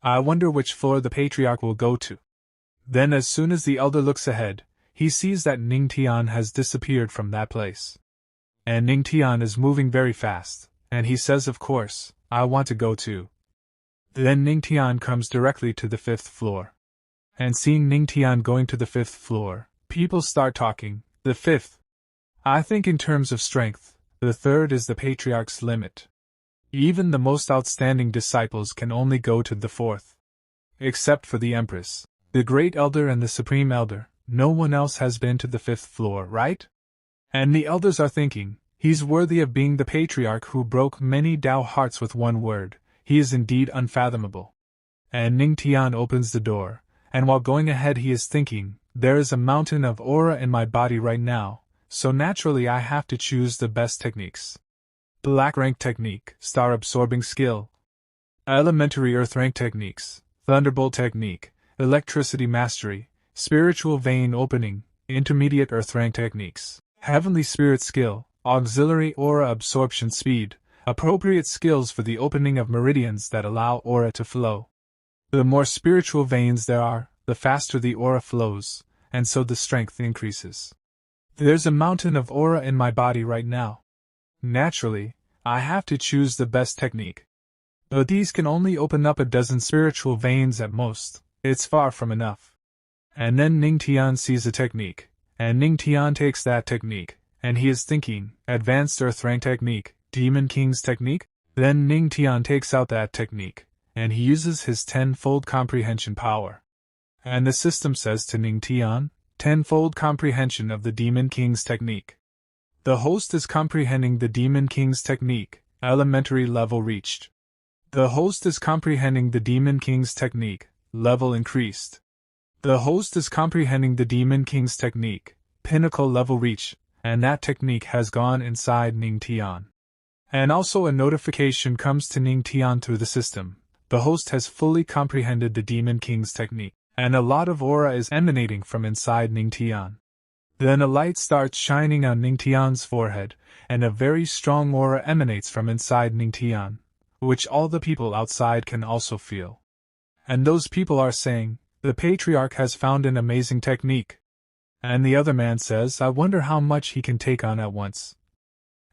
I wonder which floor the patriarch will go to. Then as soon as the elder looks ahead, he sees that Ning Tian has disappeared from that place. And Ning Tian is moving very fast, and he says, of course, I want to go too. Then Ning Tian comes directly to the 5th floor. And seeing Ning Tian going to the 5th floor, people start talking, the 5th. I think in terms of strength, the 3rd is the patriarch's limit. Even the most outstanding disciples can only go to the 4th. Except for the Empress, the Great Elder and the Supreme Elder, no one else has been to the 5th floor, right? And the elders are thinking, he's worthy of being the patriarch who broke many Tao hearts with one word, he is indeed unfathomable. And Ning Tian opens the door, and while going ahead he is thinking, there is a mountain of aura in my body right now, so naturally I have to choose the best techniques. Black rank technique, star absorbing skill. Elementary earth rank techniques, thunderbolt technique, electricity mastery, spiritual vein opening, intermediate earth rank techniques, heavenly spirit skill, auxiliary aura absorption speed, appropriate skills for the opening of meridians that allow aura to flow. The more spiritual veins there are, the faster the aura flows, and so the strength increases. There's a mountain of aura in my body right now. Naturally, I have to choose the best technique. But these can only open up a dozen spiritual veins at most, it's far from enough. And then Ning Tian sees a technique, and Ning Tian takes that technique, and he is thinking, advanced earth rank technique, Demon King's technique? Then Ning Tian takes out that technique, and he uses his 10-fold comprehension power. And the system says to Ning Tian, 10-fold comprehension of the Demon King's technique. The host is comprehending the Demon King's technique, elementary level reached. The host is comprehending the Demon King's technique, level increased. The host is comprehending the Demon King's technique, pinnacle level reach, and that technique has gone inside Ning Tian. And also a notification comes to Ning Tian through the system. The host has fully comprehended the Demon King's technique, and a lot of aura is emanating from inside Ning Tian. Then a light starts shining on Ning Tian's forehead, and a very strong aura emanates from inside Ning Tian, which all the people outside can also feel. And those people are saying, the patriarch has found an amazing technique. And the other man says, I wonder how much he can take on at once.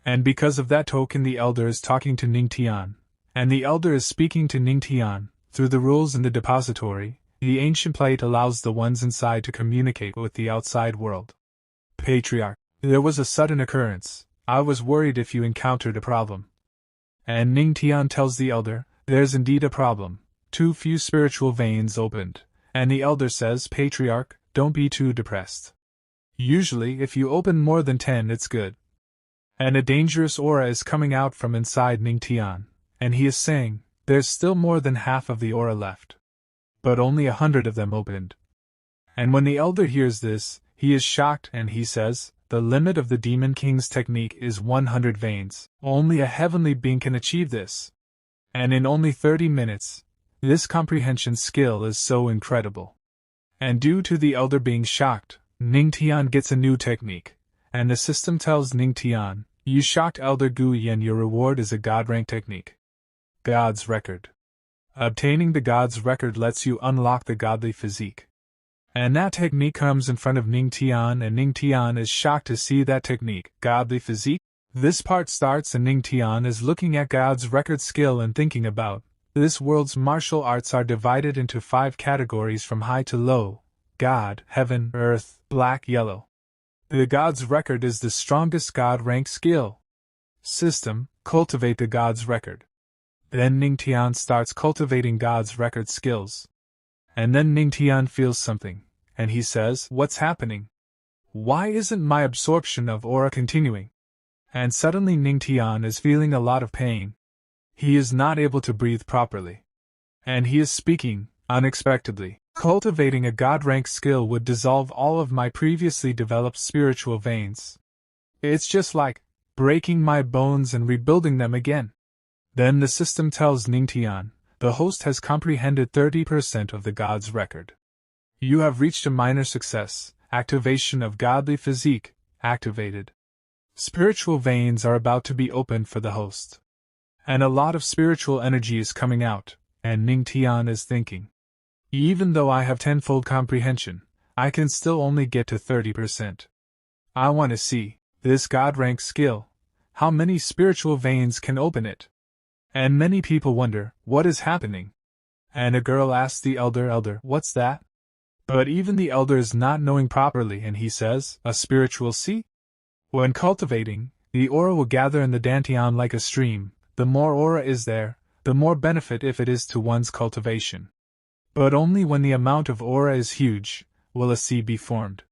And because of that token, the elder is talking to Ning Tian, and the elder is speaking to Ning Tian. Through the rules in the depository, the ancient plate allows the ones inside to communicate with the outside world. Patriarch, there was a sudden occurrence. I was worried if you encountered a problem. And Ning Tian tells the elder, there's indeed a problem. Too few spiritual veins opened. And the elder says, Patriarch, don't be too depressed. Usually, if you open more than 10, it's good. And a dangerous aura is coming out from inside Ning Tian, and he is saying, there's still more than half of the aura left. But only 100 of them opened. And when the elder hears this, he is shocked and he says, the limit of the Demon King's technique is 100 veins. Only a heavenly being can achieve this. And in only 30 minutes, this comprehension skill is so incredible. And due to the elder being shocked, Ning Tian gets a new technique, and the system tells Ning Tian, you shocked Elder Gu Yen, your reward is a God rank technique. God's Record. Obtaining the God's Record lets you unlock the godly physique. And that technique comes in front of Ning Tian, and Ning Tian is shocked to see that technique, godly physique. This part starts and Ning Tian is looking at God's Record skill and thinking about, this world's martial arts are divided into 5 categories from high to low: God, heaven, earth, black, yellow. The God's Record is the strongest God rank skill. System, cultivate the God's Record. Then Ning Tian starts cultivating God's Record skills. And then Ning Tian feels something, and he says, what's happening? Why isn't my absorption of aura continuing? And suddenly Ning Tian is feeling a lot of pain. He is not able to breathe properly. And he is speaking, unexpectedly. Cultivating a God-rank skill would dissolve all of my previously developed spiritual veins. It's just like breaking my bones and rebuilding them again. Then the system tells Ning Tian, the host has comprehended 30% of the God's Record. You have reached a minor success. Activation of godly physique, activated. Spiritual veins are about to be opened for the host. And a lot of spiritual energy is coming out, and Ning Tian is thinking, even though I have tenfold comprehension, I can still only get to 30%. I want to see this God-rank skill. How many spiritual veins can open it? And many people wonder, what is happening? And a girl asks the elder, what's that? But even the elder is not knowing properly, and he says, a spiritual sea? When cultivating, the aura will gather in the dantian like a stream. The more aura is there, the more benefit if it is to one's cultivation. But only when the amount of aura is huge, will a sea be formed.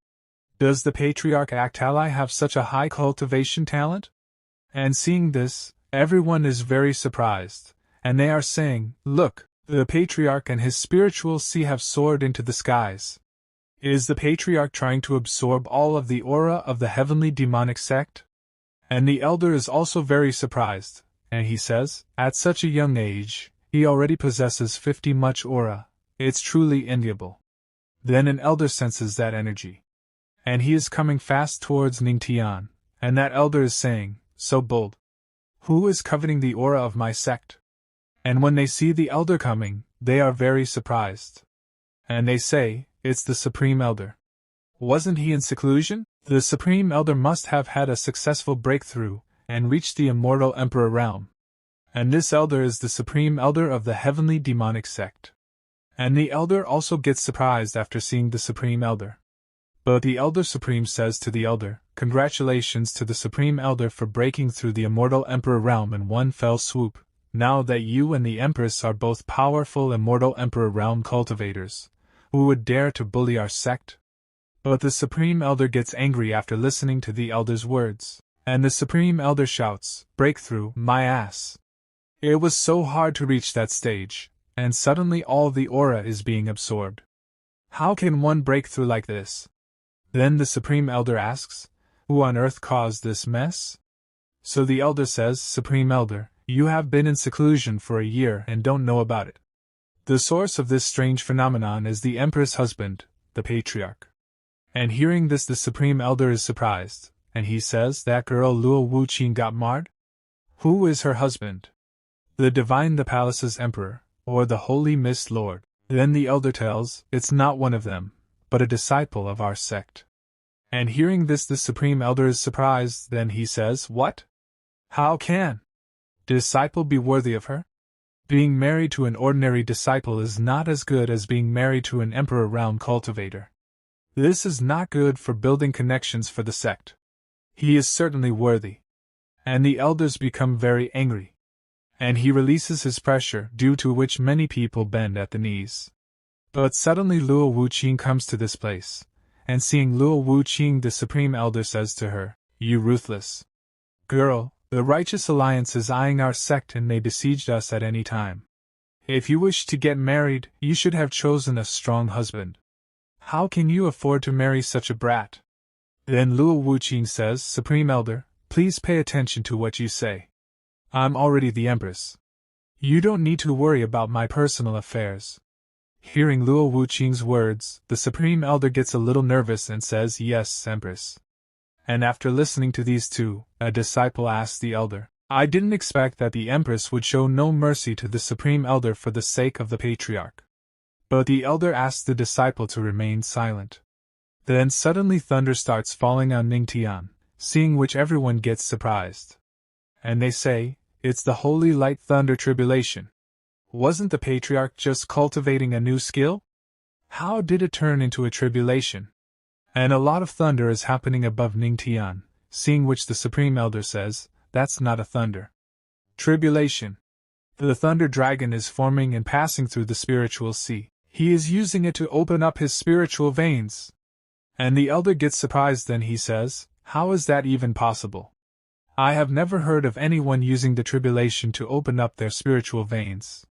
Does the Patriarch Actali have such a high cultivation talent? And seeing this, everyone is very surprised, and they are saying, look, the Patriarch and his spiritual sea have soared into the skies. Is the Patriarch trying to absorb all of the aura of the heavenly demonic sect? And the elder is also very surprised, and he says, at such a young age, he already possesses 50 much aura. It's truly enviable. Then an elder senses that energy. And he is coming fast towards Ning Tian, and that elder is saying, so bold. Who is coveting the aura of my sect? And when they see the elder coming, they are very surprised. And they say, it's the Supreme Elder. Wasn't he in seclusion? The Supreme Elder must have had a successful breakthrough, and reached the immortal Emperor realm. And this elder is the Supreme Elder of the heavenly demonic sect. And the elder also gets surprised after seeing the Supreme Elder. But the Elder Supreme says to the elder, congratulations to the Supreme Elder for breaking through the immortal Emperor realm in one fell swoop. Now that you and the Empress are both powerful immortal Emperor realm cultivators, who would dare to bully our sect? But the Supreme Elder gets angry after listening to the elder's words, and the Supreme Elder shouts, breakthrough, my ass. It was so hard to reach that stage, and suddenly all the aura is being absorbed. How can one break through like this? Then the Supreme Elder asks, who on earth caused this mess? So the Elder says, Supreme Elder, you have been in seclusion for a year and don't know about it. The source of this strange phenomenon is the Empress' husband, the Patriarch. And hearing this, the Supreme Elder is surprised, and he says, that girl Luo Wuqing got marred? Who is her husband? The Divine, the Palace's Emperor, or the Holy Mist Lord. Then the Elder tells, it's not one of them, but a disciple of our sect. And hearing this, the Supreme Elder is surprised. Then he says, what? How can disciple be worthy of her? Being married to an ordinary disciple is not as good as being married to an emperor realm cultivator. This is not good for building connections for the sect. He is certainly worthy. And the elders become very angry. And he releases his pressure, due to which many people bend at the knees. But suddenly Luo Wuqing comes to this place, and seeing Luo Wuqing, the Supreme Elder says to her, you ruthless girl, the Righteous Alliance is eyeing our sect and may besiege us at any time. If you wish to get married, you should have chosen a strong husband. How can you afford to marry such a brat? Then Luo Wuqing says, Supreme Elder, please pay attention to what you say. I'm already the Empress. You don't need to worry about my personal affairs. Hearing Luo Wuqing's words, the Supreme Elder gets a little nervous and says, yes, Empress. And after listening to these two, a disciple asks the Elder, I didn't expect that the Empress would show no mercy to the Supreme Elder for the sake of the Patriarch. But the Elder asks the disciple to remain silent. Then suddenly thunder starts falling on Ning Tian, seeing which everyone gets surprised. And they say, it's the Holy Light Thunder Tribulation. Wasn't the Patriarch just cultivating a new skill? How did it turn into a tribulation? And a lot of thunder is happening above Ning Tian, seeing which the Supreme Elder says, that's not a thunder tribulation. The Thunder Dragon is forming and passing through the spiritual sea. He is using it to open up his spiritual veins. And the Elder gets surprised. Then he says, how is that even possible? I have never heard of anyone using the tribulation to open up their spiritual veins.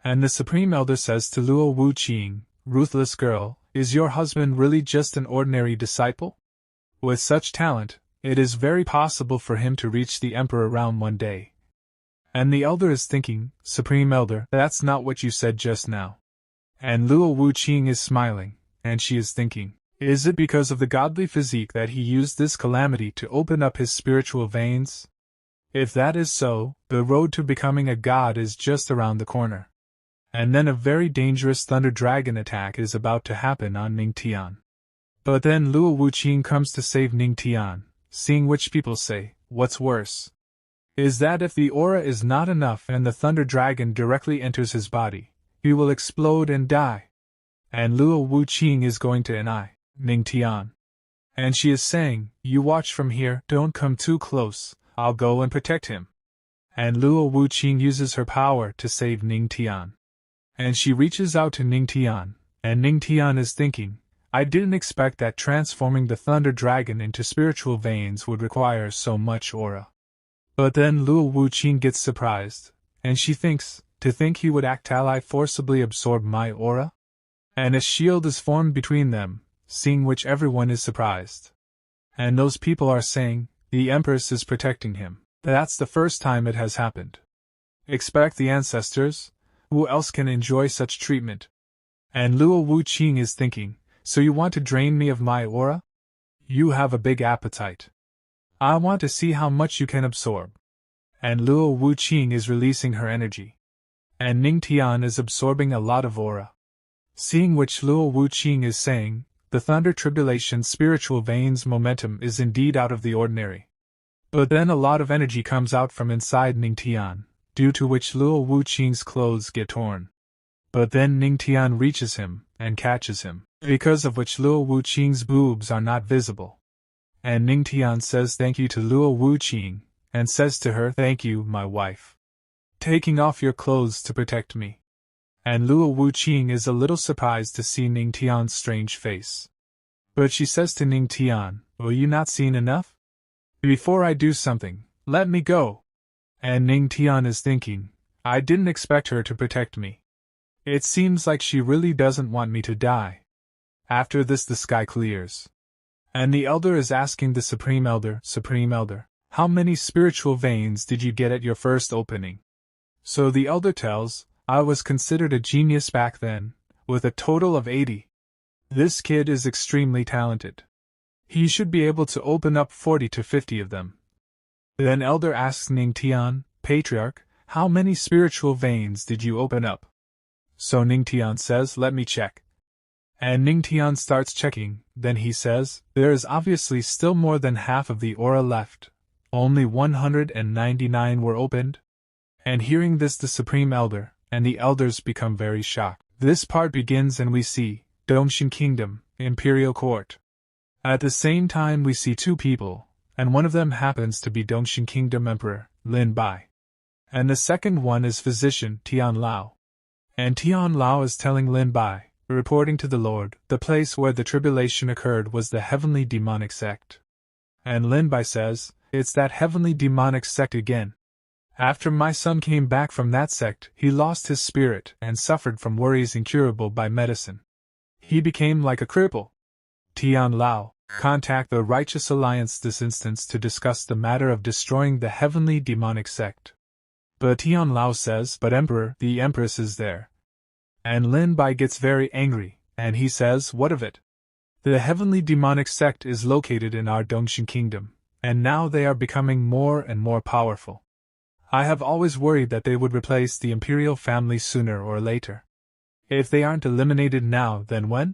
And the Supreme Elder says to Luo Wuqing, ruthless girl, is your husband really just an ordinary disciple? With such talent, it is very possible for him to reach the Emperor realm one day. And the Elder is thinking, Supreme Elder, that's not what you said just now. And Luo Wuqing is smiling, and she is thinking, is it because of the godly physique that he used this calamity to open up his spiritual veins? If that is so, the road to becoming a god is just around the corner. And then a very dangerous Thunder Dragon attack is about to happen on Ning Tian. But then Luo Wuqing comes to save Ning Tian, seeing which people say, what's worse is that if the aura is not enough and the Thunder Dragon directly enters his body, he will explode and die. And Luo Wuqing is going to annihilate Ning Tian. And she is saying, you watch from here, don't come too close, I'll go and protect him. And Luo Wuqing uses her power to save Ning Tian. And she reaches out to Ning Tian, and Ning Tian is thinking, I didn't expect that transforming the Thunder Dragon into spiritual veins would require so much aura. But then Luo Wuqing gets surprised, and she thinks, to think he would actually forcibly absorb my aura? And a shield is formed between them, seeing which everyone is surprised. And those people are saying, the Empress is protecting him. That's the first time it has happened. Expect the ancestors? Who else can enjoy such treatment? And Luo Wuqing is thinking, so you want to drain me of my aura? You have a big appetite. I want to see how much you can absorb. And Luo Wuqing is releasing her energy. And Ning Tian is absorbing a lot of aura. Seeing which Luo Wuqing is saying, the Thunder Tribulation spiritual veins momentum is indeed out of the ordinary. But then a lot of energy comes out from inside Ning Tian, due to which Luo Wuqing's clothes get torn. But then Ning Tian reaches him, and catches him, because of which Luo Wuqing's boobs are not visible. And Ning Tian says thank you to Luo Wuqing, and says to her, thank you, my wife. Taking off your clothes to protect me. And Luo Wuqing is a little surprised to see Ning Tian's strange face. But she says to Ning Tian, will you not seen enough? Before I do something, let me go. And Ning Tian is thinking, I didn't expect her to protect me. It seems like she really doesn't want me to die. After this the sky clears. And the elder is asking the Supreme Elder, how many spiritual veins did you get at your first opening? So the elder tells, I was considered a genius back then, with a total of 80. This kid is extremely talented. He should be able to open up 40 to 50 of them. Then elder asks Ning Tian, Patriarch, how many spiritual veins did you open up? So Ning Tian says, let me check. And Ning Tian starts checking, then he says, there is obviously still more than half of the aura left. Only 199 were opened. And hearing this the Supreme Elder, and the elders become very shocked. This part begins and we see, Dongshin Kingdom, Imperial Court. At the same time we see two people, and one of them happens to be Dongshin Kingdom Emperor, Lin Bai. And the second one is physician, Tian Lao. And Tian Lao is telling Lin Bai, reporting to the Lord, the place where the tribulation occurred was the heavenly demonic sect. And Lin Bai says, it's that heavenly demonic sect again. After my son came back from that sect, he lost his spirit and suffered from worries incurable by medicine. He became like a cripple. Tian Lao, contact the Righteous Alliance this instance to discuss the matter of destroying the heavenly demonic sect. But Tian Lao says, but Emperor, the Empress is there. And Lin Bai gets very angry, and he says, what of it? The heavenly demonic sect is located in our Dongshin Kingdom, and now they are becoming more and more powerful. I have always worried that they would replace the imperial family sooner or later. If they aren't eliminated now, then when?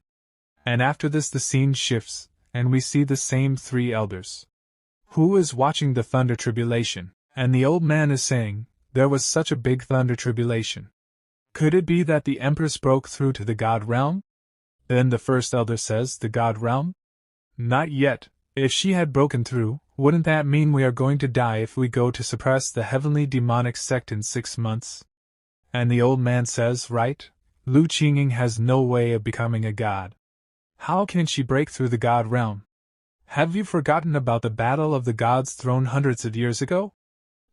And after this the scene shifts, and we see the same three elders. Who is watching the thunder tribulation? And the old man is saying, there was such a big thunder tribulation. Could it be that the Empress broke through to the God realm? Then the first elder says, the God realm? Not yet. If she had broken through, wouldn't that mean we are going to die if we go to suppress the heavenly demonic sect in 6 months? And the old man says, right, Lu Qingying has no way of becoming a god. How can she break through the god realm? Have you forgotten about the battle of the gods thrown hundreds of years ago?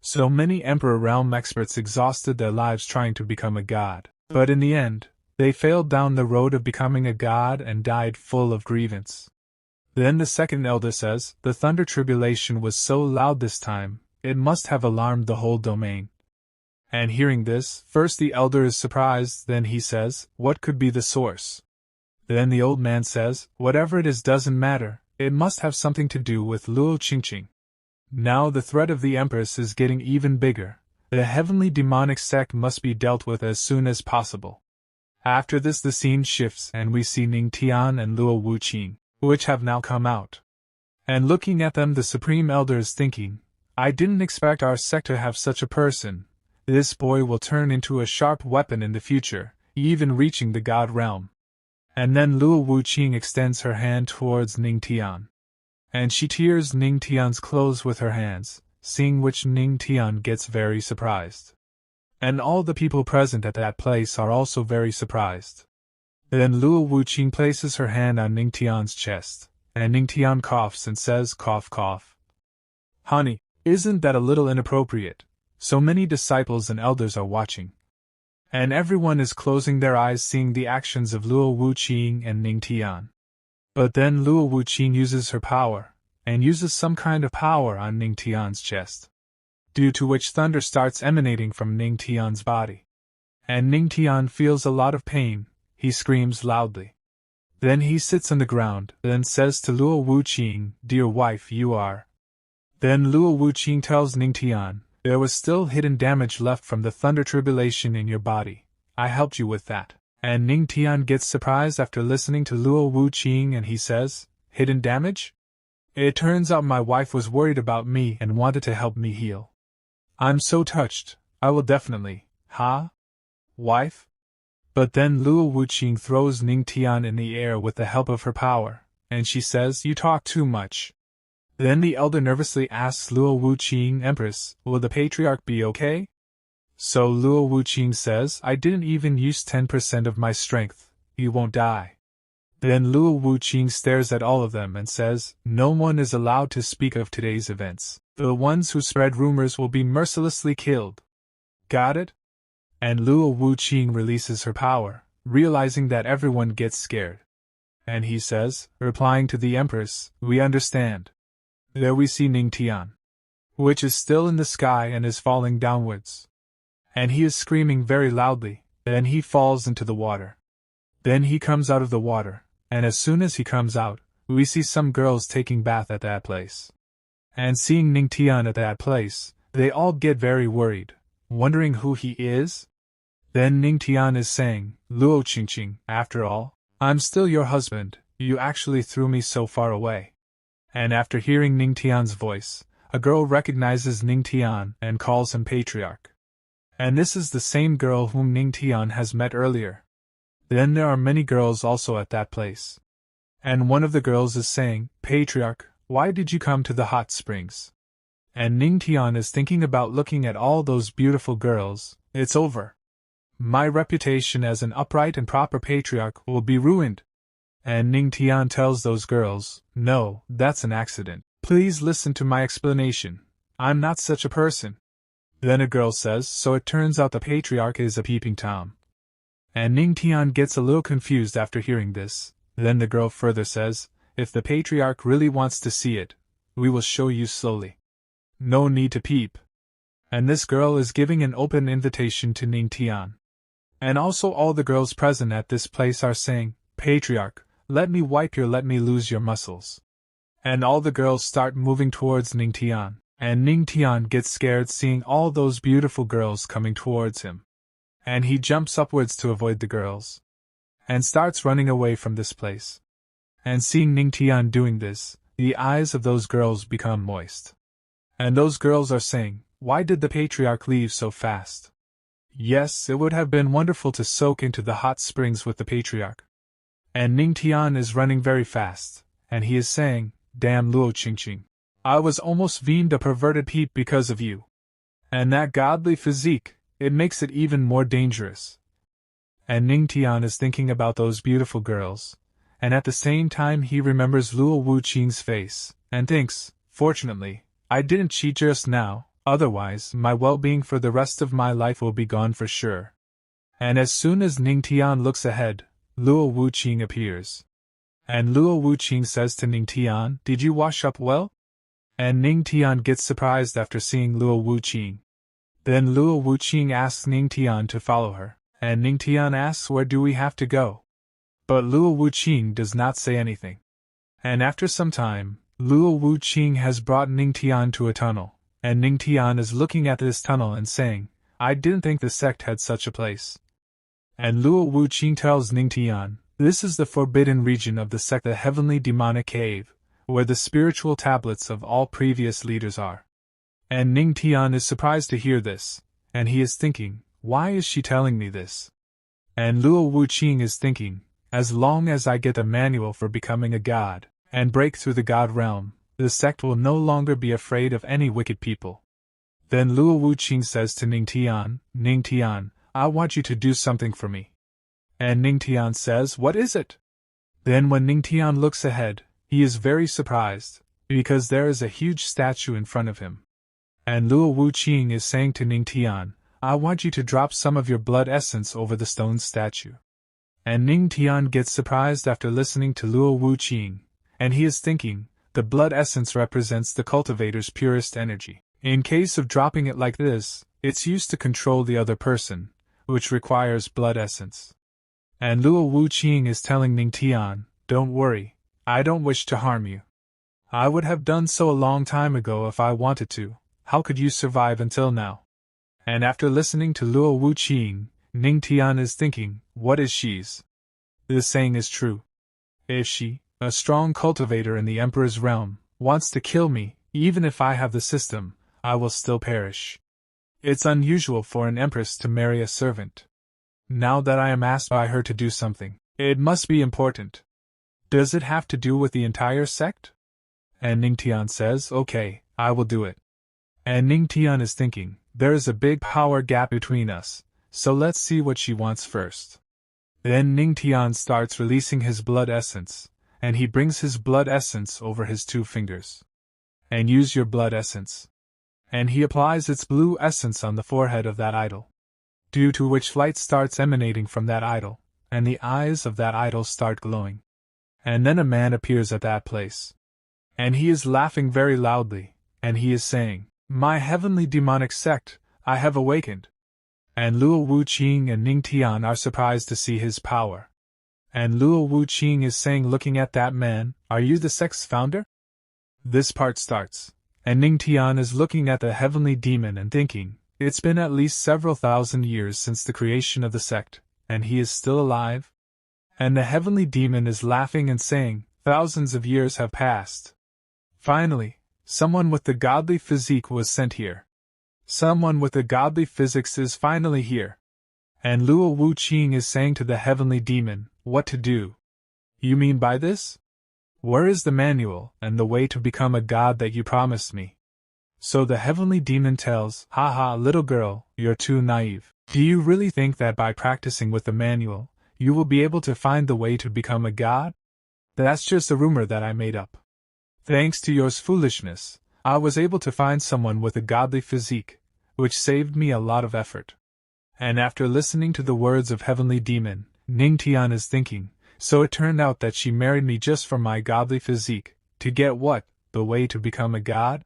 So many Emperor Realm experts exhausted their lives trying to become a god, but in the end, they failed down the road of becoming a god and died full of grievance. Then the second elder says, the thunder tribulation was so loud this time, it must have alarmed the whole domain. And hearing this, first the elder is surprised, then he says, what could be the source? Then the old man says, whatever it is doesn't matter, it must have something to do with Luo Qingqing. Now the threat of the Empress is getting even bigger. The heavenly demonic sect must be dealt with as soon as possible. After this the scene shifts and we see Ning Tian and Luo Wuqing, which have now come out. And looking at them the Supreme Elder is thinking, I didn't expect our sect to have such a person. This boy will turn into a sharp weapon in the future, even reaching the God realm. And then Luo Wuqing extends her hand towards Ning Tian. And she tears Ning Tian's clothes with her hands, seeing which Ning Tian gets very surprised. And all the people present at that place are also very surprised. Then Luo Wuqing places her hand on Ning Tian's chest, and Ning Tian coughs and says, cough cough. Honey, isn't that a little inappropriate? So many disciples and elders are watching. And everyone is closing their eyes seeing the actions of Luo Wuqing and Ning Tian. But then Luo Wuqing uses her power, and uses some kind of power on Ning Tian's chest, due to which thunder starts emanating from Ning Tian's body. And Ning Tian feels a lot of pain, he screams loudly. Then he sits on the ground, then says to Luo Wuqing, dear wife you are. Then Luo Wuqing tells Ning Tian, there was still hidden damage left from the thunder tribulation in your body, I helped you with that. And Ning Tian gets surprised after listening to Luo Wuqing and he says, hidden damage? It turns out my wife was worried about me and wanted to help me heal. I'm so touched, I will definitely, wife? But then Luo Wuqing throws Ning Tian in the air with the help of her power, and she says, you talk too much. Then the elder nervously asks Luo Wuqing, Empress, will the patriarch be okay? So Luo Wuqing says, I didn't even use 10% of my strength, he won't die. Then Luo Wuqing stares at all of them and says, no one is allowed to speak of today's events. The ones who spread rumors will be mercilessly killed. Got it? And Luo Wuqing releases her power, realizing that everyone gets scared. And he says, replying to the Empress, we understand. There we see Ning Tian, which is still in the sky and is falling downwards. And he is screaming very loudly, then he falls into the water. Then he comes out of the water, and as soon as he comes out, we see some girls taking bath at that place. And seeing Ning Tian at that place, they all get very worried, wondering who he is. Then Ning Tian is saying, Luo Qingqing, after all, I'm still your husband, you actually threw me so far away. And after hearing Ning Tian's voice, a girl recognizes Ning Tian and calls him Patriarch. And this is the same girl whom Ning Tian has met earlier. Then there are many girls also at that place. And one of the girls is saying, Patriarch, why did you come to the hot springs? And Ning Tian is thinking about looking at all those beautiful girls. It's over. My reputation as an upright and proper patriarch will be ruined. And Ning Tian tells those girls, no, that's an accident. Please listen to my explanation. I'm not such a person. Then a girl says, so it turns out the patriarch is a peeping Tom. And Ning Tian gets a little confused after hearing this. Then the girl further says, if the patriarch really wants to see it, we will show you slowly. No need to peep. And this girl is giving an open invitation to Ning Tian. And also all the girls present at this place are saying, Patriarch, let me lose your muscles. And all the girls start moving towards Ning Tian, and Ning Tian gets scared seeing all those beautiful girls coming towards him. And he jumps upwards to avoid the girls, and starts running away from this place. And seeing Ning Tian doing this, the eyes of those girls become moist. And those girls are saying, why did the patriarch leave so fast? Yes, it would have been wonderful to soak into the hot springs with the patriarch. And Ning Tian is running very fast, and he is saying, damn Luo Qingqing, I was almost deemed a perverted peep because of you. And that godly physique, it makes it even more dangerous. And Ning Tian is thinking about those beautiful girls, and at the same time he remembers Luo Wuqing's face, and thinks, fortunately, I didn't cheat just now, otherwise my well-being for the rest of my life will be gone for sure. And as soon as Ning Tian looks ahead, Luo Wuqing appears. And Luo Wuqing says to Ning Tian, did you wash up well? And Ning Tian gets surprised after seeing Luo Wuqing. Then Luo Wuqing asks Ning Tian to follow her, and Ning Tian asks where do we have to go? But Luo Wuqing does not say anything. And after some time, Luo Wuqing has brought Ning Tian to a tunnel, and Ning Tian is looking at this tunnel and saying, I didn't think the sect had such a place. And Luo Wuqing tells Ning Tian, this is the forbidden region of the sect, the heavenly demonic cave, where the spiritual tablets of all previous leaders are. And Ning Tian is surprised to hear this, and he is thinking, why is she telling me this? And Luo Wuqing is thinking, as long as I get a manual for becoming a god, and break through the god realm, the sect will no longer be afraid of any wicked people. Then Luo Wuqing says to Ning Tian, I want you to do something for me. And Ning Tian says, what is it? Then when Ning Tian looks ahead, he is very surprised, because there is a huge statue in front of him. And Luo Wuqing is saying to Ning Tian, I want you to drop some of your blood essence over the stone statue. And Ning Tian gets surprised after listening to Luo Wuqing, and he is thinking, the blood essence represents the cultivator's purest energy. In case of dropping it like this, it's used to control the other person, which requires blood essence. And Luo Wuqing is telling Ning Tian, don't worry, I don't wish to harm you. I would have done so a long time ago if I wanted to. How could you survive until now? And after listening to Luo Wuqing, Ning Tian is thinking, what is she's? This saying is true. If she, a strong cultivator in the Emperor's realm, wants to kill me, even if I have the system, I will still perish. It's unusual for an empress to marry a servant. Now that I am asked by her to do something, it must be important. Does it have to do with the entire sect? And Ning Tian says, okay, I will do it. And Ning Tian is thinking, there is a big power gap between us, so let's see what she wants first. Then Ning Tian starts releasing his blood essence, and he brings his blood essence over his 2 fingers. And use your blood essence. And he applies its blue essence on the forehead of that idol, due to which light starts emanating from that idol, and the eyes of that idol start glowing. And then a man appears at that place. And he is laughing very loudly, and he is saying, "My heavenly demonic sect, I have awakened." And Luo Wuqing and Ning Tian are surprised to see his power. And Luo Wuqing is saying, looking at that man, "Are you the sect's founder?" This part starts, and Ning Tian is looking at the heavenly demon and thinking, it's been at least several thousand years since the creation of the sect, and he is still alive? And the heavenly demon is laughing and saying, thousands of years have passed. Finally, someone with the godly physique was sent here. Someone with the godly physics is finally here. And Luo Wuqing is saying to the heavenly demon, what to do? You mean by this? Where is the manual and the way to become a god that you promised me? So the heavenly demon tells, haha, little girl, you're too naive. Do you really think that by practicing with the manual, you will be able to find the way to become a god? That's just a rumor that I made up. Thanks to your foolishness, I was able to find someone with a godly physique, which saved me a lot of effort. And after listening to the words of heavenly demon, Ning Tian is thinking, so it turned out that she married me just for my godly physique, to get what? The way to become a god?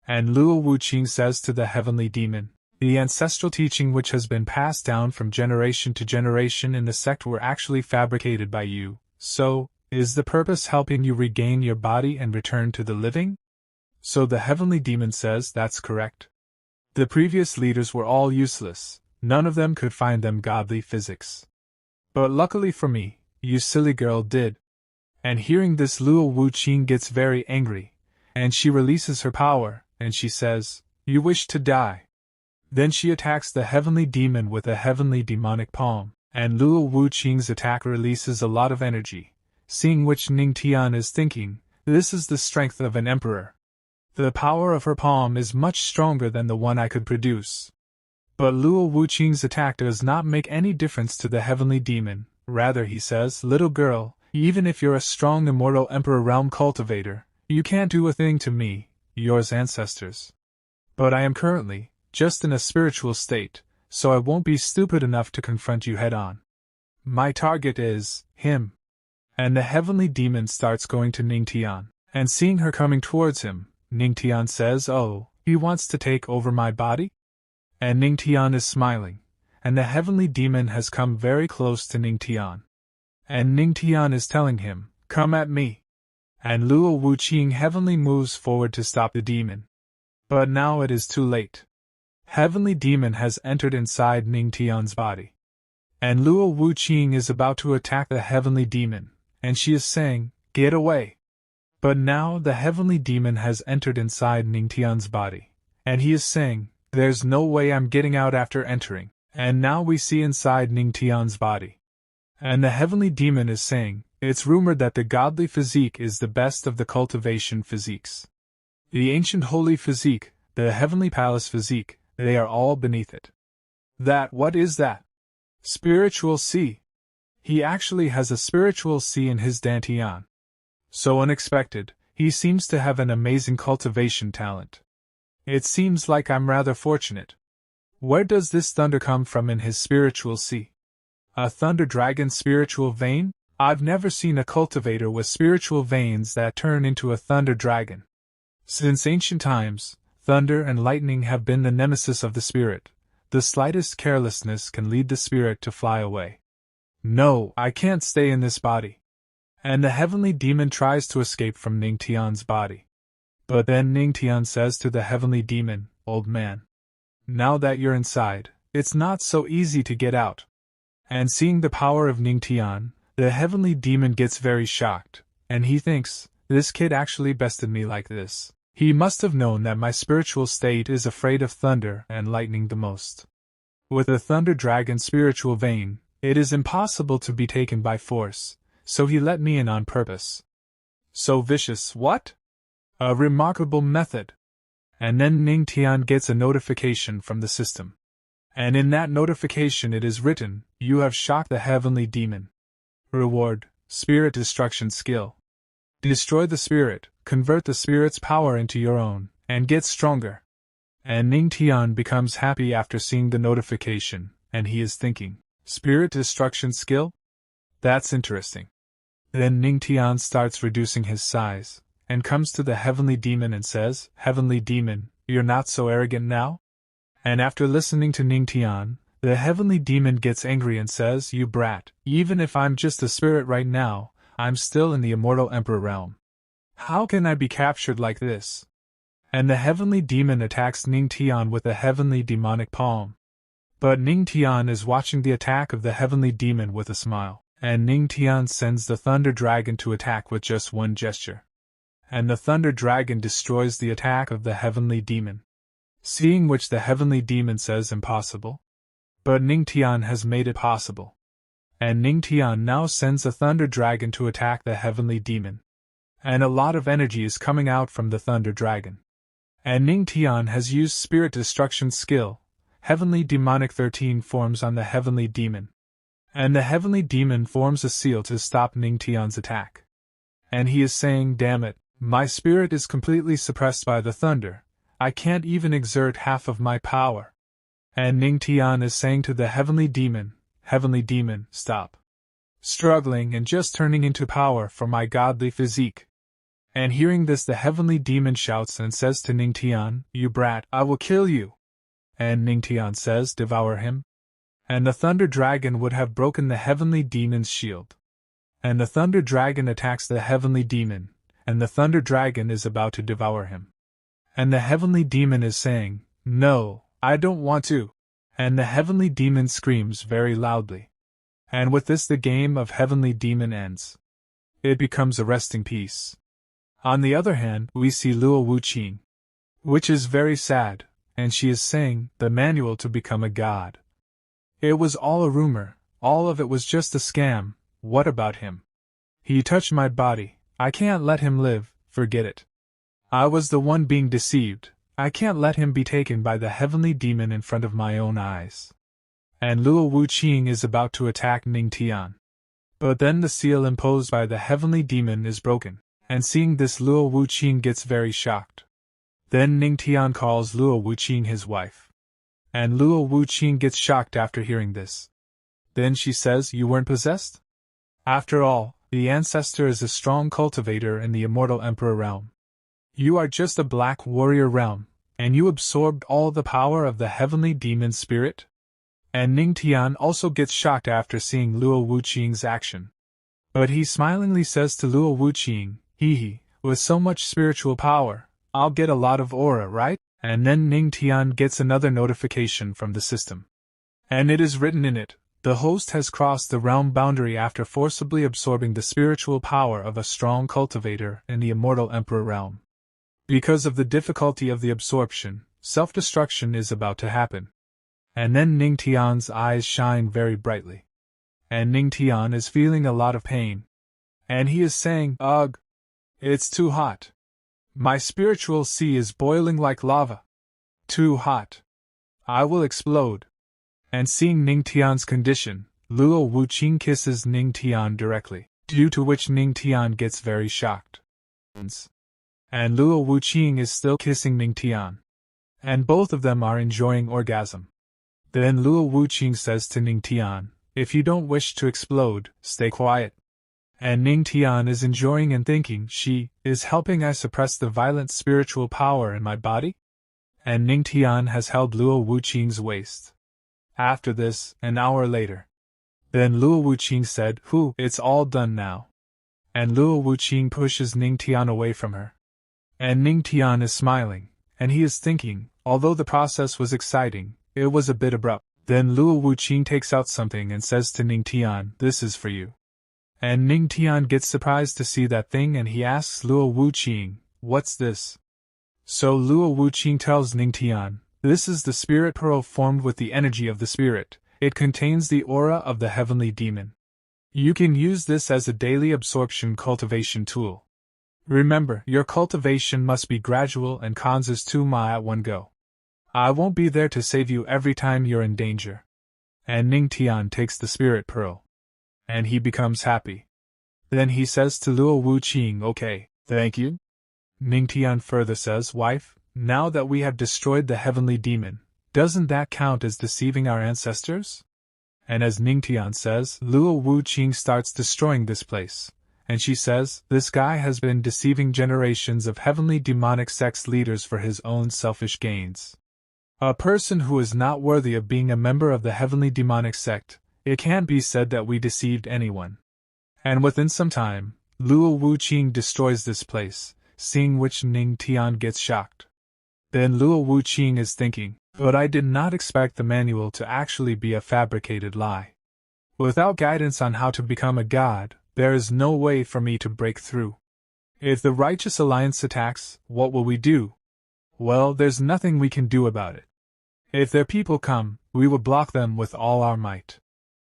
And Luo Wuqing says to the heavenly demon, the ancestral teaching which has been passed down from generation to generation in the sect were actually fabricated by you, so, is the purpose helping you regain your body and return to the living? So the heavenly demon says that's correct. The previous leaders were all useless, none of them could find them godly physics. But luckily for me, you silly girl did. And hearing this, Luo Wuqing gets very angry, and she releases her power, and she says, you wish to die. Then she attacks the heavenly demon with a heavenly demonic palm, and Luo Wuqing's attack releases a lot of energy, seeing which Ning Tian is thinking, this is the strength of an emperor. The power of her palm is much stronger than the one I could produce. But Luo Wuqing's attack does not make any difference to the heavenly demon, rather he says, little girl, even if you're a strong immortal emperor realm cultivator, you can't do a thing to me, yours ancestors. But I am currently, just in a spiritual state, so I won't be stupid enough to confront you head on. My target is, him. And the heavenly demon starts going to Ning Tian, and seeing her coming towards him, Ning Tian says, oh, he wants to take over my body? And Ning Tian is smiling, and the heavenly demon has come very close to Ning Tian. And Ning Tian is telling him, come at me. And Luo Wuqing heavenly moves forward to stop the demon. But now it is too late. Heavenly demon has entered inside Ning Tian's body. And Luo Wuqing is about to attack the heavenly demon, and she is saying, get away. But now the heavenly demon has entered inside Ning Tian's body, and he is saying, there's no way I'm getting out after entering. And now we see inside Ning Tian's body. And the heavenly demon is saying, it's rumored that the godly physique is the best of the cultivation physiques. The ancient holy physique, the heavenly palace physique, they are all beneath it. What is that? Spiritual C. He actually has a spiritual C in his dantian. So unexpected, he seems to have an amazing cultivation talent. It seems like I'm rather fortunate. Where does this thunder come from in his spiritual C? A thunder dragon spiritual vein? I've never seen a cultivator with spiritual veins that turn into a thunder dragon. Since ancient times, thunder and lightning have been the nemesis of the spirit. The slightest carelessness can lead the spirit to fly away. No, I can't stay in this body. And the heavenly demon tries to escape from Ning Tian's body. But then Ning Tian says to the heavenly demon, old man, now that you're inside, it's not so easy to get out. And seeing the power of Ning Tian, the heavenly demon gets very shocked, and he thinks, this kid actually bested me like this. He must have known that my spiritual state is afraid of thunder and lightning the most. With a thunder dragon spiritual vein, it is impossible to be taken by force, so he let me in on purpose. So vicious, what? A remarkable method. And then Ning Tian gets a notification from the system. And in that notification it is written, you have shocked the heavenly demon. Reward, Spirit Destruction Skill. Destroy the spirit, convert the spirit's power into your own, and get stronger. And Ning Tian becomes happy after seeing the notification, and he is thinking, Spirit Destruction Skill? That's interesting. Then Ning Tian starts reducing his size, and comes to the heavenly demon and says, "Heavenly demon, you're not so arrogant now?" And after listening to Ning Tian, the heavenly demon gets angry and says, "You brat, even if I'm just a spirit right now, I'm still in the immortal emperor realm. How can I be captured like this?" And the heavenly demon attacks Ning Tian with a heavenly demonic palm. But Ning Tian is watching the attack of the heavenly demon with a smile, and Ning Tian sends the thunder dragon to attack with just one gesture. And the thunder dragon destroys the attack of the heavenly demon. Seeing which the heavenly demon says impossible. But Ning Tian has made it possible. And Ning Tian now sends a thunder dragon to attack the heavenly demon. And a lot of energy is coming out from the thunder dragon. And Ning Tian has used spirit destruction skill, heavenly demonic 13 forms on the heavenly demon. And the heavenly demon forms a seal to stop Ning Tian's attack. And he is saying, "Damn it, my spirit is completely suppressed by the thunder. I can't even exert half of my power." And Ning Tian is saying to the heavenly demon, "Stop struggling and just turning into power for my godly physique." And hearing this, the heavenly demon shouts and says to Ning Tian, "You brat, I will kill you." And Ning Tian says, "Devour him." And the thunder dragon would have broken the heavenly demon's shield. And the thunder dragon attacks the heavenly demon, and the thunder dragon is about to devour him. And the heavenly demon is saying, "No, I don't want to." And the heavenly demon screams very loudly. And with this the game of heavenly demon ends. It becomes a resting peace. On the other hand, we see Luo Wuqing, which is very sad, and she is saying, "The manual to become a god. It was all a rumor, all of it was just a scam. What about him? He touched my body, I can't let him live, forget it. I was the one being deceived, I can't let him be taken by the heavenly demon in front of my own eyes." And Luo Wuqing is about to attack Ning Tian. But then the seal imposed by the heavenly demon is broken, and seeing this Luo Wuqing gets very shocked. Then Ning Tian calls Luo Wuqing his wife. And Luo Wuqing gets shocked after hearing this. Then she says, "You weren't possessed? After all, the ancestor is a strong cultivator in the immortal emperor realm. You are just a black warrior realm, and you absorbed all the power of the heavenly demon spirit?" And Ning Tian also gets shocked after seeing Luo Wuqing's action. But he smilingly says to Luo Wuqing, with so much spiritual power, I'll get a lot of aura, right?" And then Ning Tian gets another notification from the system. And it is written in it, "The host has crossed the realm boundary after forcibly absorbing the spiritual power of a strong cultivator in the immortal emperor realm. Because of the difficulty of the absorption, self-destruction is about to happen." And then Ning Tian's eyes shine very brightly. And Ning Tian is feeling a lot of pain. And he is saying, "Ugh! It's too hot. My spiritual sea is boiling like lava. Too hot. I will explode." And seeing Ning Tian's condition, Luo Wuqing kisses Ning Tian directly, due to which Ning Tian gets very shocked. And Luo Wuqing is still kissing Ning Tian. And both of them are enjoying orgasm. Then Luo Wuqing says to Ning Tian, "If you don't wish to explode, stay quiet." And Ning Tian is enjoying and thinking, "She is helping I suppress the violent spiritual power in my body?" And Ning Tian has held Luo Wuqing's waist. After this, an hour later. Then Luo Wuqing said, It's all done now." And Luo Wuqing pushes Ning Tian away from her. And Ning Tian is smiling, and he is thinking, although the process was exciting, it was a bit abrupt. Then Luo Wuqing takes out something and says to Ning Tian, "This is for you." And Ning Tian gets surprised to see that thing and he asks Luo Wuqing, "What's this?" So Luo Wuqing tells Ning Tian, "This is the spirit pearl formed with the energy of the spirit. It contains the aura of the heavenly demon. You can use this as a daily absorption cultivation tool. Remember, your cultivation must be gradual and causes 2 ma at one go. I won't be there to save you every time you're in danger." And Ning Tian takes the spirit pearl. And he becomes happy. Then he says to Luo Wuqing, "Okay, thank you." Ning Tian further says, "Wife, now that we have destroyed the heavenly demon, doesn't that count as deceiving our ancestors?" And as Ning Tian says, Luo Wuqing starts destroying this place, and she says, "This guy has been deceiving generations of heavenly demonic sex leaders for his own selfish gains. A person who is not worthy of being a member of the heavenly demonic sect, it can't be said that we deceived anyone." And within some time, Luo Wuqing destroys this place, seeing which Ning Tian gets shocked. Then Luo Wuqing is thinking, "But I did not expect the manual to actually be a fabricated lie. Without guidance on how to become a god, there is no way for me to break through. If the Righteous Alliance attacks, what will we do? Well, there's nothing we can do about it. If their people come, we will block them with all our might.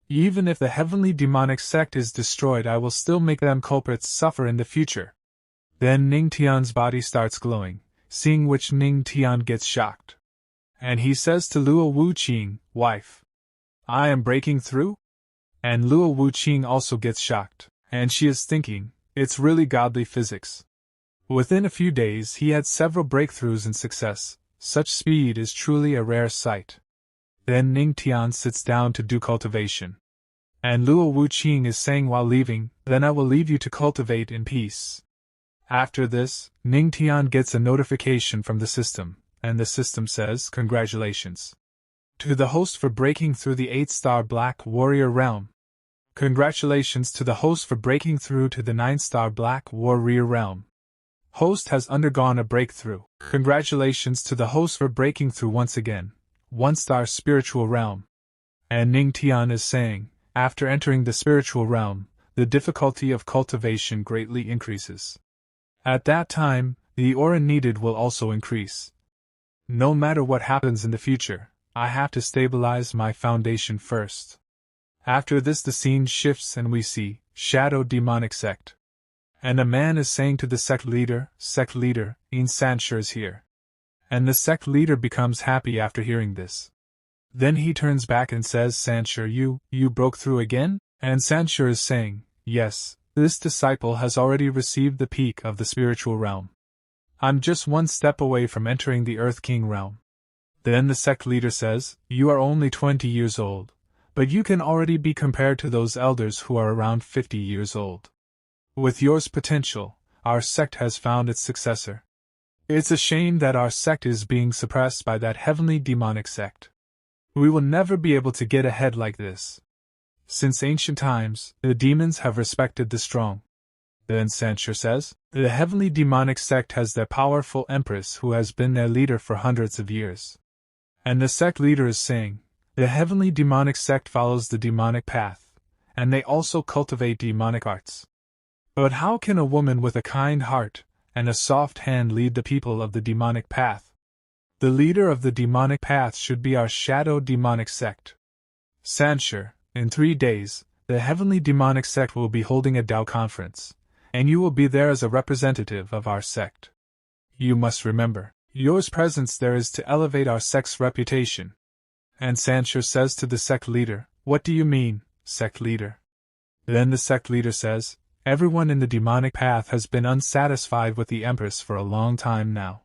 Even if the heavenly demonic sect is destroyed, I will still make them culprits suffer in the future." Then Ning Tian's body starts glowing, seeing which Ning Tian gets shocked. And he says to Luo Wuqing, "Wife, I am breaking through?" And Luo Wuqing also gets shocked, and she is thinking, it's really godly physics. Within a few days he had several breakthroughs and success. Such speed is truly a rare sight. Then Ning Tian sits down to do cultivation. And Luo Wuqing is saying while leaving, "Then I will leave you to cultivate in peace." After this, Ning Tian gets a notification from the system, and the system says, "Congratulations to the host for breaking through the 8-star Black Warrior realm. Congratulations to the host for breaking through to the 9-star Black Warrior realm. Host has undergone a breakthrough. Congratulations to the host for breaking through once again, 1-star spiritual realm." And Ning Tian is saying, after entering the spiritual realm, the difficulty of cultivation greatly increases. At that time, the aura needed will also increase. No matter what happens in the future, I have to stabilize my foundation first. After this the scene shifts and we see Shadow Demonic Sect. And a man is saying to the sect leader, "In Sanshur is here." And the sect leader becomes happy after hearing this. Then he turns back and says, "Sanshur, you broke through again?" And Sanshur is saying, "Yes, this disciple has already received the peak of the spiritual realm. I'm just one step away from entering the Earth King realm." Then the sect leader says, "You are only 20 years old, but you can already be compared to those elders who are around 50 years old. With yours potential, our sect has found its successor. It's a shame that our sect is being suppressed by that heavenly demonic sect. We will never be able to get ahead like this. Since ancient times, the demons have respected the strong." Then Sanshur says, "The heavenly demonic sect has their powerful empress who has been their leader for hundreds of years." And the sect leader is saying, "The heavenly demonic sect follows the demonic path, and they also cultivate demonic arts. But how can a woman with a kind heart and a soft hand lead the people of the demonic path? The leader of the demonic path should be our shadow demonic sect. Sanshur, in 3 days, the heavenly demonic sect will be holding a Tao conference, and you will be there as a representative of our sect. You must remember, your presence there is to elevate our sect's reputation." And Sanshur says to the sect leader, "What do you mean, sect leader?" Then the sect leader says, "Everyone in the demonic path has been unsatisfied with the Empress for a long time now.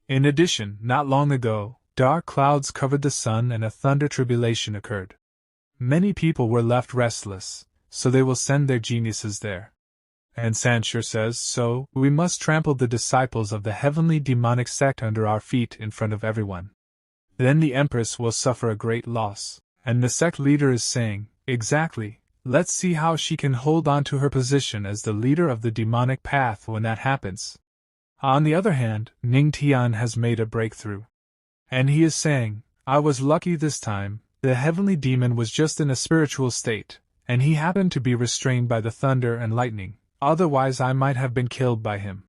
In addition, not long ago, dark clouds covered the sun and a thunder tribulation occurred. Many people were left restless, so they will send their geniuses there." And Sanshur says, "So, we must trample the disciples of the heavenly demonic sect under our feet in front of everyone. Then the Empress will suffer a great loss." And the sect leader is saying, "Exactly. Let's see how she can hold on to her position as the leader of the demonic path when that happens." On the other hand, Ning Tian has made a breakthrough. And he is saying, "I was lucky this time, the heavenly demon was just in a spiritual state, and he happened to be restrained by the thunder and lightning, otherwise I might have been killed by him.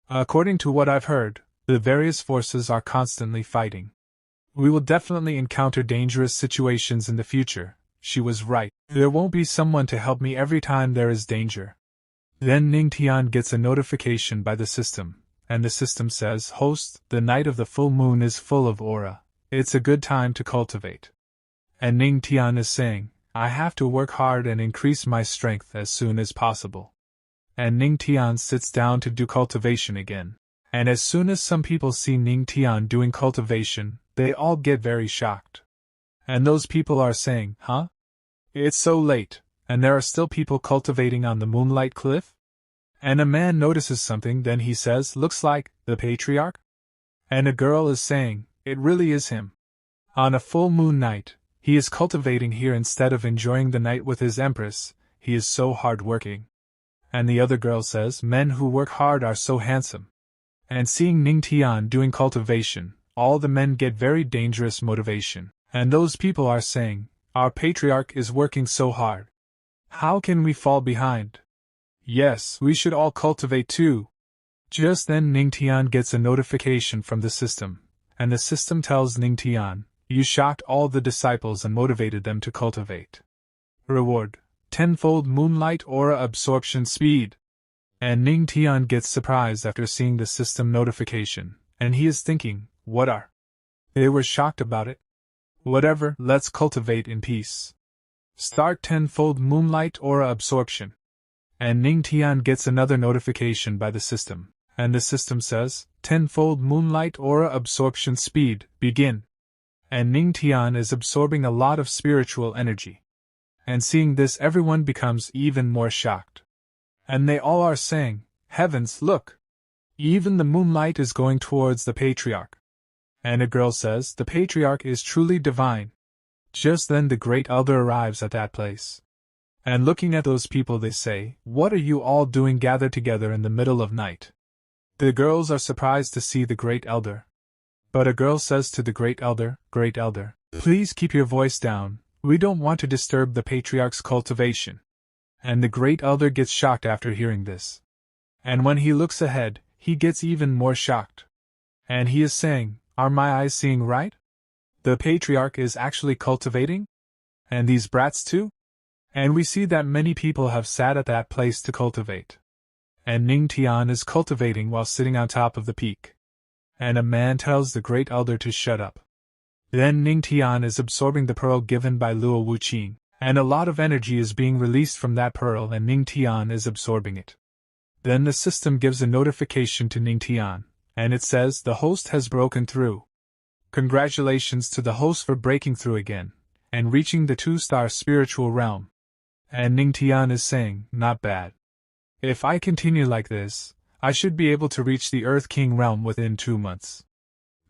According to what I've heard, the various forces are constantly fighting. We will definitely encounter dangerous situations in the future." She was right. There won't be someone to help me every time there is danger. Then Ning Tian gets a notification by the system, and the system says, "Host, the night of the full moon is full of aura. It's a good time to cultivate." And Ning Tian is saying, "I have to work hard and increase my strength as soon as possible." And Ning Tian sits down to do cultivation again. And as soon as some people see Ning Tian doing cultivation, they all get very shocked. And those people are saying, "Huh? It's so late, and there are still people cultivating on the Moonlight Cliff?" And a man notices something, then he says, "Looks like the patriarch?" And a girl is saying, "It really is him. On a full moon night, he is cultivating here instead of enjoying the night with his empress, he is so hard-working." And the other girl says, "Men who work hard are so handsome." And seeing Ning Tian doing cultivation, all the men get very dangerous motivation. And those people are saying, "Our patriarch is working so hard. How can we fall behind? Yes, we should all cultivate too." Just then Ning Tian gets a notification from the system, and the system tells Ning Tian, "You shocked all the disciples and motivated them to cultivate. Reward: tenfold moonlight aura absorption speed." And Ning Tian gets surprised after seeing the system notification, and he is thinking, what are they were shocked about it? Whatever, let's cultivate in peace. Start tenfold moonlight aura absorption. And Ning Tian gets another notification by the system, and the system says, "Tenfold moonlight aura absorption speed, begin." And Ning Tian is absorbing a lot of spiritual energy. And seeing this, everyone becomes even more shocked. And they all are saying, "Heavens, look! Even the moonlight is going towards the patriarch." And a girl says, "The patriarch is truly divine." Just then the great elder arrives at that place. And looking at those people, they say, "What are you all doing gathered together in the middle of night?" The girls are surprised to see the great elder. But a girl says to the great elder, "Great elder, please keep your voice down, we don't want to disturb the patriarch's cultivation." And the great elder gets shocked after hearing this. And when he looks ahead, he gets even more shocked. And he is saying, "Are my eyes seeing right? The patriarch is actually cultivating? And these brats too?" And we see that many people have sat at that place to cultivate. And Ning Tian is cultivating while sitting on top of the peak. And a man tells the great elder to shut up. Then Ning Tian is absorbing the pearl given by Luo Wuqing, and a lot of energy is being released from that pearl, and Ning Tian is absorbing it. Then the system gives a notification to Ning Tian, and it says, "The host has broken through. Congratulations to the host for breaking through again, and reaching the 2-star spiritual realm." And Ning Tian is saying, "Not bad. If I continue like this, I should be able to reach the Earth King realm within 2 months.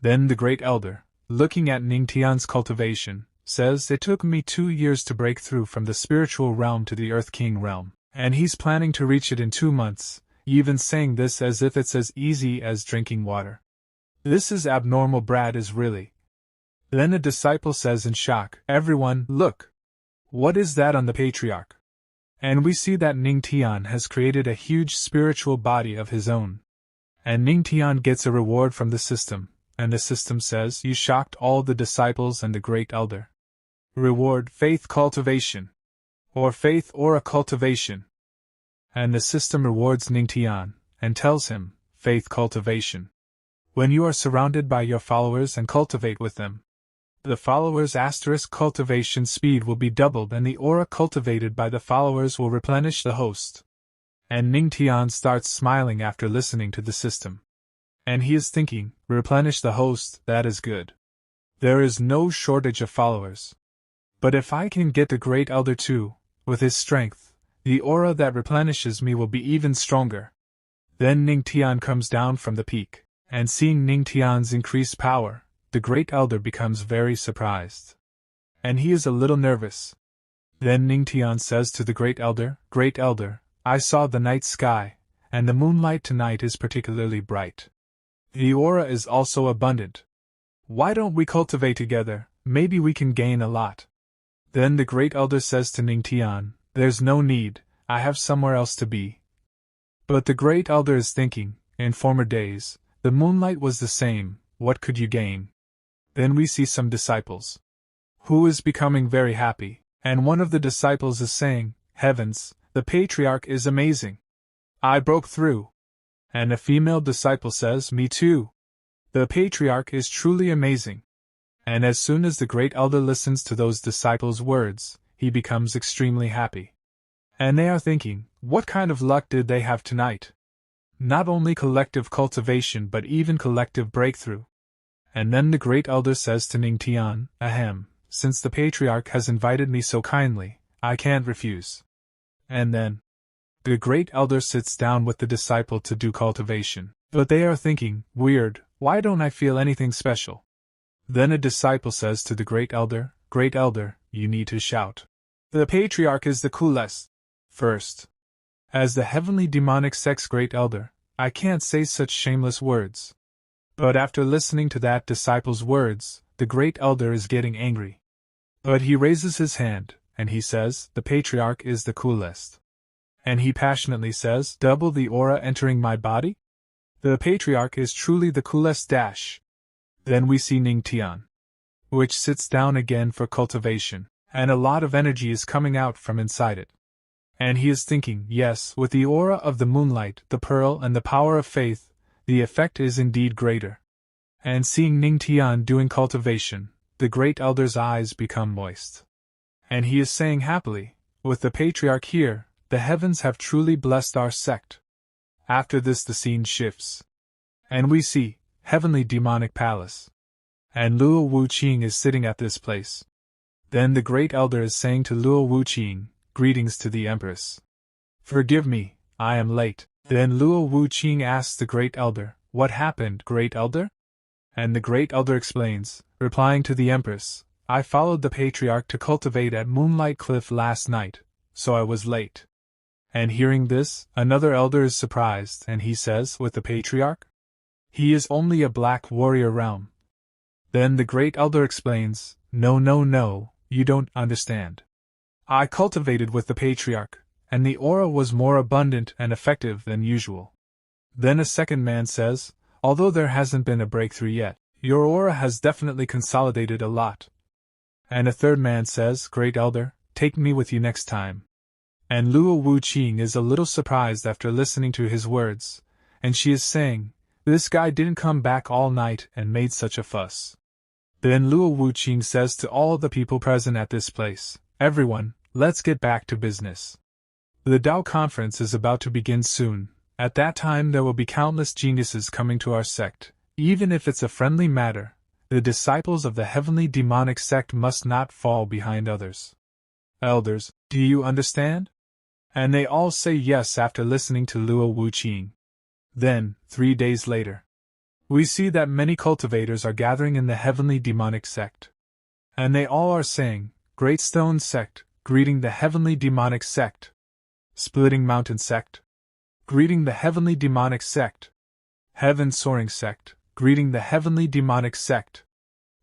Then the great elder, looking at Ning Tian's cultivation, says, "It took me 2 years to break through from the spiritual realm to the Earth King realm, and he's planning to reach it in 2 months, even saying this as if it's as easy as drinking water. This is abnormal, Brad is really." Then a disciple says in shock, "Everyone, look! What is that on the patriarch?" And we see that Ning Tian has created a huge spiritual body of his own. And Ning Tian gets a reward from the system, and the system says, "You shocked all the disciples and the great elder. Reward: faith cultivation. Or faith aura cultivation." And the system rewards Ning Tian, and tells him, "Faith cultivation. When you are surrounded by your followers and cultivate with them, the followers' cultivation speed will be doubled, and the aura cultivated by the followers will replenish the host." And Ning Tian starts smiling after listening to the system. And he is thinking, replenish the host, that is good. There is no shortage of followers. But if I can get the great elder too, with his strength, the aura that replenishes me will be even stronger. Then Ning Tian comes down from the peak, and seeing Ning Tian's increased power, the great elder becomes very surprised. And he is a little nervous. Then Ning Tian says to the great elder, "Great elder, I saw the night sky, and the moonlight tonight is particularly bright. The aura is also abundant. Why don't we cultivate together, maybe we can gain a lot." Then the great elder says to Ning Tian, "There's no need, I have somewhere else to be." But the great elder is thinking, in former days, the moonlight was the same, what could you gain? Then we see some disciples who is becoming very happy, and one of the disciples is saying, "Heavens, the patriarch is amazing. I broke through." And a female disciple says, "Me too. The patriarch is truly amazing." And as soon as the great elder listens to those disciples' words, he becomes extremely happy. And they are thinking, what kind of luck did they have tonight? Not only collective cultivation but even collective breakthrough. And then the great elder says to Ning Tian, "Ahem, since the patriarch has invited me so kindly, I can't refuse." And then the great elder sits down with the disciple to do cultivation. But they are thinking, weird, why don't I feel anything special? Then a disciple says to the great elder, you need to shout. The patriarch is the coolest. First. As the heavenly demonic sex great elder, I can't say such shameless words. But after listening to that disciple's words, the great elder is getting angry. But he raises his hand, and he says, the patriarch is the coolest. And he passionately says, double the aura entering my body? The patriarch is truly the coolest dash. Then we see Ning Tian, which sits down again for cultivation, and a lot of energy is coming out from inside it. And he is thinking, yes, with the aura of the moonlight, the pearl, and the power of faith, the effect is indeed greater. And seeing Ning Tian doing cultivation, the great elder's eyes become moist. And he is saying happily, with the patriarch here, the heavens have truly blessed our sect. After this the scene shifts. And we see, heavenly demonic palace. And Luo Wuqing is sitting at this place. Then the great elder is saying to Luo Wuqing, greetings to the Empress. Forgive me, I am late. Then Luo Wuqing asks the great elder, what happened, great elder? And the great elder explains, replying to the Empress, I followed the patriarch to cultivate at Moonlight Cliff last night, so I was late. And hearing this, another elder is surprised, and he says, with the patriarch? He is only a black warrior realm. Then the great elder explains, no, you don't understand. I cultivated with the patriarch, and the aura was more abundant and effective than usual. Then a second man says, although there hasn't been a breakthrough yet, your aura has definitely consolidated a lot. And a third man says, great elder, take me with you next time. And Luo Wuqing is a little surprised after listening to his words, and she is saying, this guy didn't come back all night and made such a fuss. Then Luo Wuqing says to all the people present at this place, everyone, let's get back to business. The Tao conference is about to begin soon. At that time there will be countless geniuses coming to our sect. Even if it's a friendly matter, the disciples of the heavenly demonic sect must not fall behind others. Elders, do you understand? And they all say yes after listening to Luo Wuqing. Then, 3 days later, we see that many cultivators are gathering in the heavenly demonic sect. And they all are saying, Great Stone Sect, greeting the heavenly demonic sect. Splitting Mountain Sect, greeting the heavenly demonic sect. Heaven Soaring Sect, greeting the heavenly demonic sect.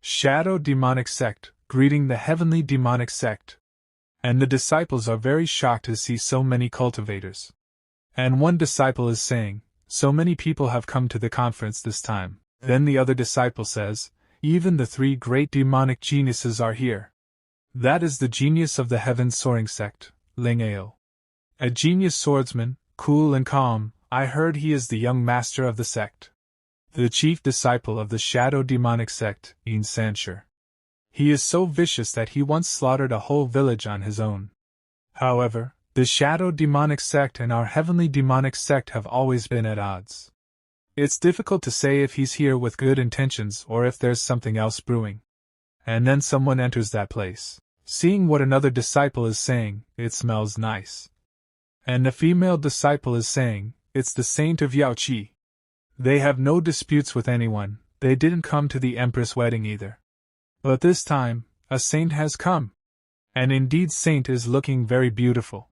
Shadow Demonic Sect, greeting the heavenly demonic sect. And the disciples are very shocked to see so many cultivators. And one disciple is saying, so many people have come to the conference this time. Then the other disciple says, even the 3 great demonic geniuses are here. That is the genius of the Heaven Soaring Sect, Ling Ao. A genius swordsman, cool and calm, I heard he is the young master of the sect. The chief disciple of the Shadow Demonic Sect, Yin Sanshur. He is so vicious that he once slaughtered a whole village on his own. However, the Shadow Demonic Sect and our Heavenly Demonic Sect have always been at odds. It's difficult to say if he's here with good intentions or if there's something else brewing. And then someone enters that place. Seeing what another disciple is saying, it smells nice. And the female disciple is saying, it's the saint of Yaoqi. They have no disputes with anyone, they didn't come to the Empress wedding either. But this time, a saint has come. And indeed saint is looking very beautiful.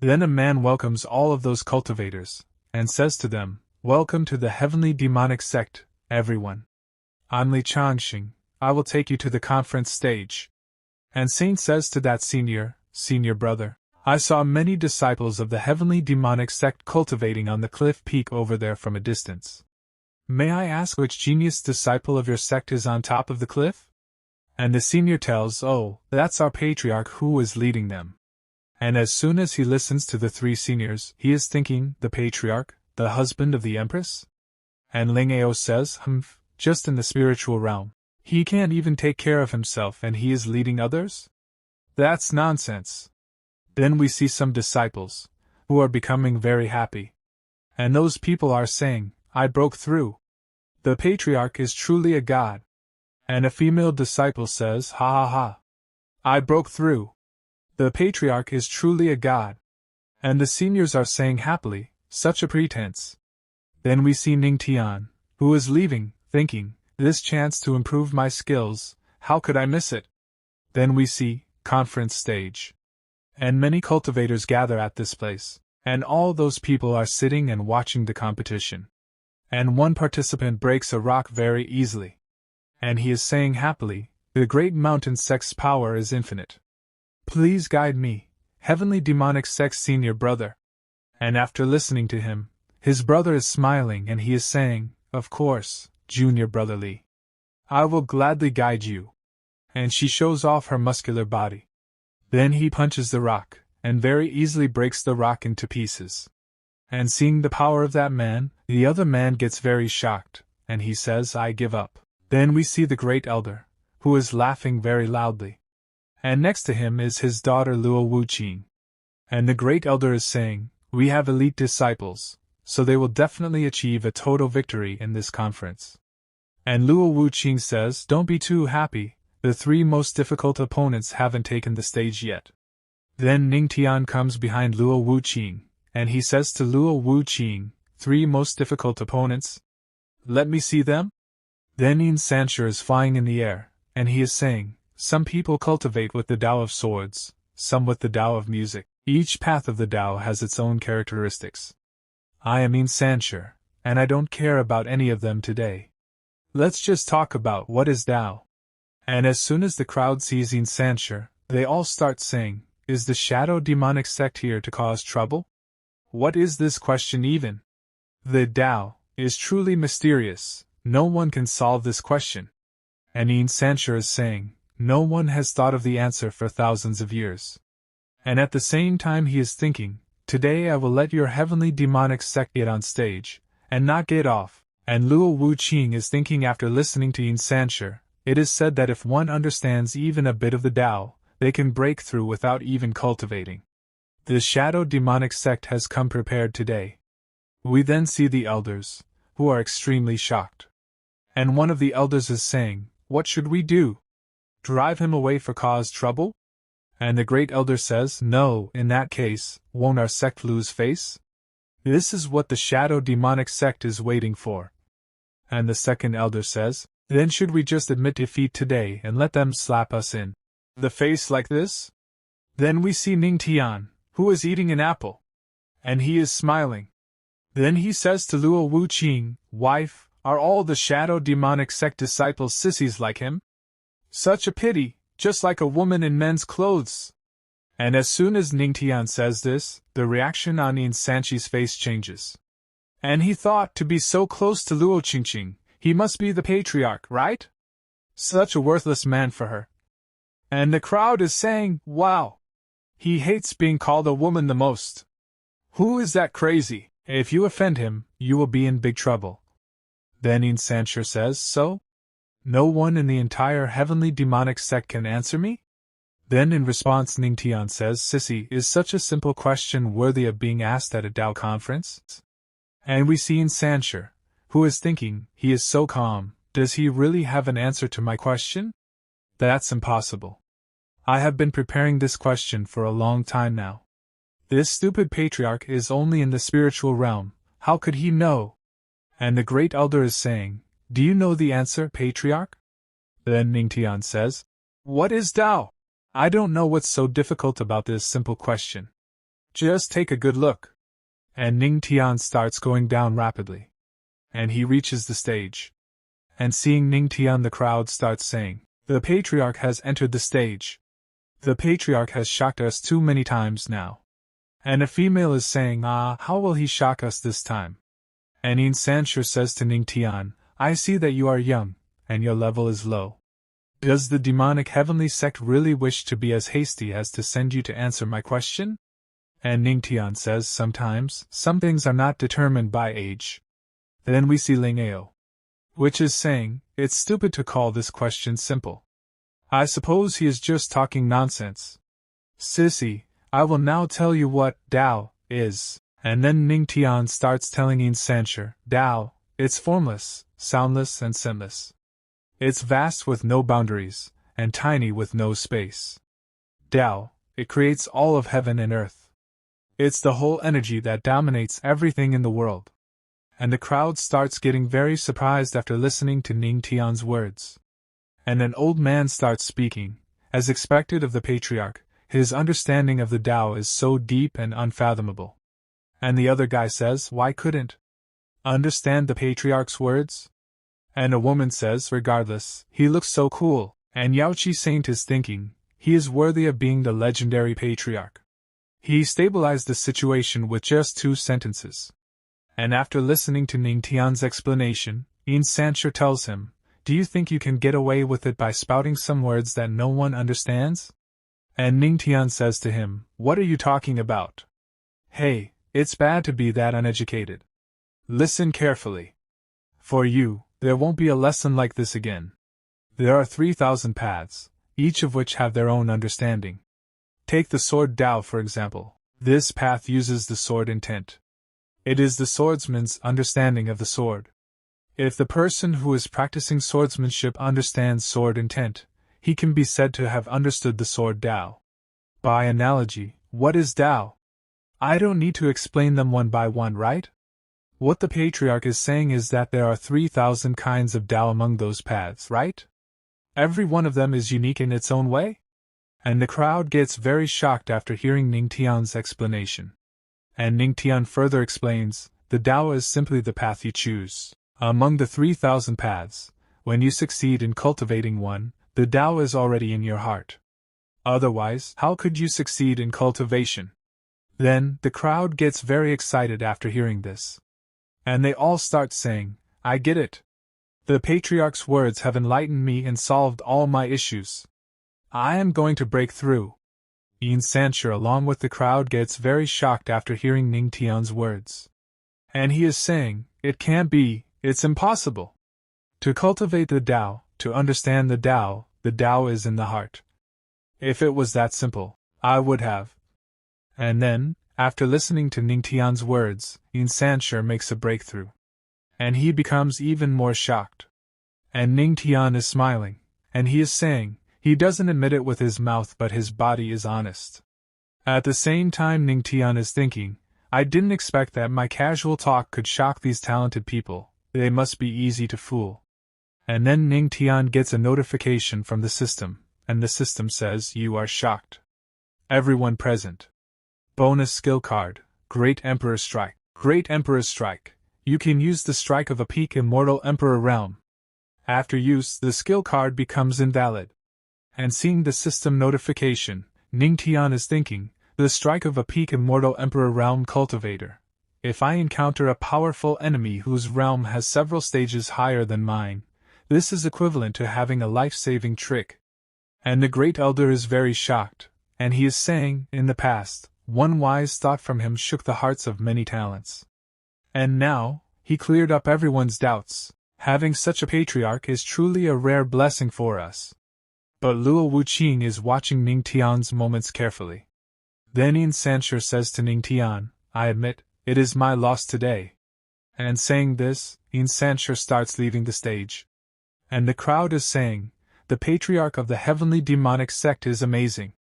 Then a man welcomes all of those cultivators, and says to them, welcome to the heavenly demonic sect, everyone. I'm Li Changxing, I will take you to the conference stage. And saint says to that senior brother, I saw many disciples of the heavenly demonic sect cultivating on the cliff peak over there from a distance. May I ask which genius disciple of your sect is on top of the cliff? And the senior tells, oh, that's our patriarch who is leading them. And as soon as he listens to the 3 seniors, he is thinking, the patriarch, the husband of the Empress? And Ling Ao says, just in the spiritual realm. He can't even take care of himself and he is leading others? That's nonsense. Then we see some disciples, who are becoming very happy. And those people are saying, I broke through. The patriarch is truly a god. And a female disciple says, ha ha ha. I broke through. The patriarch is truly a god. And the seniors are saying happily, such a pretense. Then we see Ning Tian, who is leaving, thinking, this chance to improve my skills, how could I miss it? Then we see, conference stage. And many cultivators gather at this place, and all those people are sitting and watching the competition. And one participant breaks a rock very easily. And he is saying happily, the great mountain sect's power is infinite. Please guide me, heavenly demonic sect's senior brother. And after listening to him, his brother is smiling and he is saying, of course, junior brotherly. I will gladly guide you. And she shows off her muscular body. Then he punches the rock, and very easily breaks the rock into pieces. And seeing the power of that man, the other man gets very shocked, and he says, I give up. Then we see the great elder, who is laughing very loudly. And next to him is his daughter Luo Wuqing. And the great elder is saying, we have elite disciples, so they will definitely achieve a total victory in this conference. And Luo Wuqing says, don't be too happy, the 3 most difficult opponents haven't taken the stage yet. Then Ning Tian comes behind Luo Wuqing, and he says to Luo Wuqing, 3 most difficult opponents? Let me see them? Then Yin Sancher is flying in the air, and he is saying, some people cultivate with the Tao of swords, some with the Tao of music. Each path of the Tao has its own characteristics. I am Yin Sancher, and I don't care about any of them today. Let's just talk about what is Tao. And as soon as the crowd sees Yin Sancher, they all start saying, is the shadow demonic sect here to cause trouble? What is this question even? The Tao is truly mysterious, no one can solve this question. And Yin Sancher is saying, no one has thought of the answer for thousands of years. And at the same time he is thinking, today I will let your heavenly demonic sect get on stage, and not get off. And Luo Wuqing is thinking after listening to Yin Sancher, it is said that if one understands even a bit of the Tao, they can break through without even cultivating. The shadow demonic sect has come prepared today. We then see the elders, who are extremely shocked. And one of the elders is saying, what should we do? Drive him away for cause trouble? And the great elder says, no, in that case, won't our sect lose face? This is what the shadow demonic sect is waiting for. And the second elder says, then should we just admit defeat today and let them slap us in the face like this? Then we see Ning Tian, who is eating an apple. And he is smiling. Then he says to Luo Wuqing, wife, are all the shadow demonic sect disciples sissies like him? Such a pity, just like a woman in men's clothes. And as soon as Ning Tian says this, the reaction on Yin Sanchi's face changes. And he thought to be so close to Luo Qingqing, he must be the patriarch, right? Such a worthless man for her. And the crowd is saying, wow. He hates being called a woman the most. Who is that crazy? If you offend him, you will be in big trouble. Then Yin Sancher says, so? No one in the entire heavenly demonic sect can answer me? Then in response Ning Tian says, sissy, is such a simple question worthy of being asked at a Tao conference? And we see Yin Sancher, who is thinking, he is so calm, does he really have an answer to my question? That's impossible. I have been preparing this question for a long time now. This stupid patriarch is only in the spiritual realm, how could he know? And the great elder is saying, do you know the answer, patriarch? Then Ning Tian says, what is Tao? I don't know what's so difficult about this simple question. Just take a good look. And Ning Tian starts going down rapidly. And he reaches the stage. And seeing Ning Tian, the crowd starts saying, the patriarch has entered the stage. The patriarch has shocked us too many times now. And a female is saying, how will he shock us this time? And Yin Sancher says to Ning Tian, I see that you are young, and your level is low. Does the demonic heavenly sect really wish to be as hasty as to send you to answer my question? And Ning Tian says, sometimes, some things are not determined by age. Then we see Ling Ao, which is saying, it's stupid to call this question simple. I suppose he is just talking nonsense. Sissy, I will now tell you what Tao is. And then Ning Tian starts telling Yin Sancher, Tao, it's formless, soundless and scentless. It's vast with no boundaries, and tiny with no space. Tao, it creates all of heaven and earth. It's the whole energy that dominates everything in the world. And the crowd starts getting very surprised after listening to Ning Tian's words. And an old man starts speaking. As expected of the patriarch, his understanding of the Tao is so deep and unfathomable. And the other guy says, why couldn't understand the patriarch's words? And a woman says, regardless, he looks so cool, and Yaoqi Saint is thinking, he is worthy of being the legendary patriarch. He stabilized the situation with just 2 sentences. And after listening to Ning Tian's explanation, Invincible tells him, do you think you can get away with it by spouting some words that no one understands? And Ning Tian says to him, what are you talking about? Hey, it's bad to be that uneducated. Listen carefully. For you, there won't be a lesson like this again. There are 3,000 paths, each of which have their own understanding. Take the sword Tao for example. This path uses the sword intent. It is the swordsman's understanding of the sword. If the person who is practicing swordsmanship understands sword intent, he can be said to have understood the sword Tao. By analogy, what is Tao? I don't need to explain them one by one, right? What the patriarch is saying is that there are 3,000 kinds of Tao among those paths, right? Every one of them is unique in its own way? And the crowd gets very shocked after hearing Ning Tian's explanation. And Ning Tian further explains, the Tao is simply the path you choose. Among the 3,000 paths, when you succeed in cultivating one, the Tao is already in your heart. Otherwise, how could you succeed in cultivation? Then, the crowd gets very excited after hearing this. And they all start saying, I get it. The patriarch's words have enlightened me and solved all my issues. I am going to break through. Invincible along with the crowd gets very shocked after hearing Ning Tian's words. And he is saying, it can't be, it's impossible. To cultivate the Tao, to understand the Tao is in the heart. If it was that simple, I would have. And then, after listening to Ning Tian's words, Invincible makes a breakthrough. And he becomes even more shocked. And Ning Tian is smiling, and he is saying, he doesn't admit it with his mouth but his body is honest. At the same time Ning Tian is thinking, I didn't expect that my casual talk could shock these talented people, they must be easy to fool. And then Ning Tian gets a notification from the system, and the system says, you are shocked. Everyone present. Bonus skill card, Great Emperor Strike. Great Emperor Strike. You can use the strike of a peak immortal Emperor realm. After use, the skill card becomes invalid. And seeing the system notification, Ning Tian is thinking, the strike of a peak immortal Emperor realm cultivator. If I encounter a powerful enemy whose realm has several stages higher than mine, this is equivalent to having a life-saving trick. And the Great Elder is very shocked, and he is saying, in the past, one wise thought from him shook the hearts of many talents. And now, he cleared up everyone's doubts. Having such a patriarch is truly a rare blessing for us. But Luo Wuqing is watching Ning Tian's moments carefully. Then Invincible says to Ning Tian, I admit, it is my loss today. And saying this, Invincible starts leaving the stage. And the crowd is saying, the patriarch of the heavenly demonic sect is amazing.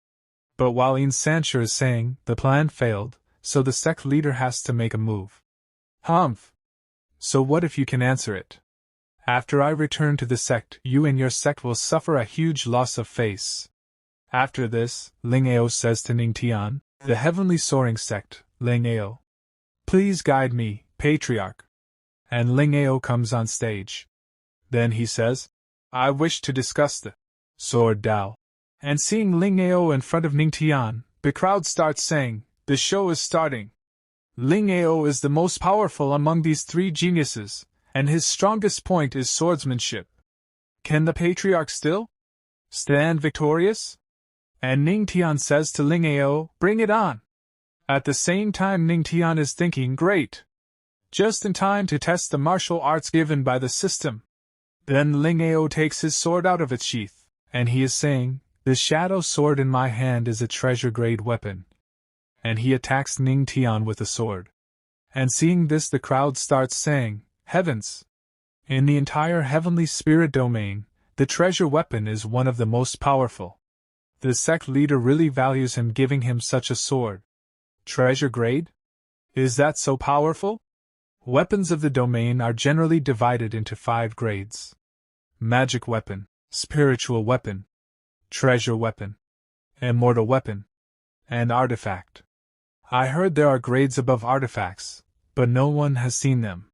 But while Invincible is saying, the plan failed, so the sect leader has to make a move. Humph! So what if you can answer it? After I return to the sect, you and your sect will suffer a huge loss of face. After this, Ling Ao says to Ning Tian, the heavenly soaring sect, Ling Ao. Please guide me, patriarch. And Ling Ao comes on stage. Then he says, I wish to discuss the sword Tao. And seeing Ling Ao in front of Ning Tian, the crowd starts saying, the show is starting. Ling Ao is the most powerful among these 3 geniuses, and his strongest point is swordsmanship. Can the patriarch still stand victorious? And Ning Tian says to Ling Ao, bring it on. At the same time Ning Tian is thinking, great. Just in time to test the martial arts given by the system. Then Ling Ao takes his sword out of its sheath, and he is saying, the shadow sword in my hand is a treasure-grade weapon. And he attacks Ning Tian with the sword. And seeing this the crowd starts saying, heavens! In the entire heavenly spirit domain, the treasure weapon is one of the most powerful. The sect leader really values him giving him such a sword. Treasure grade? Is that so powerful? Weapons of the domain are generally divided into 5 grades: magic weapon, spiritual weapon, treasure weapon, immortal weapon, and artifact. I heard there are grades above artifacts, but no one has seen them.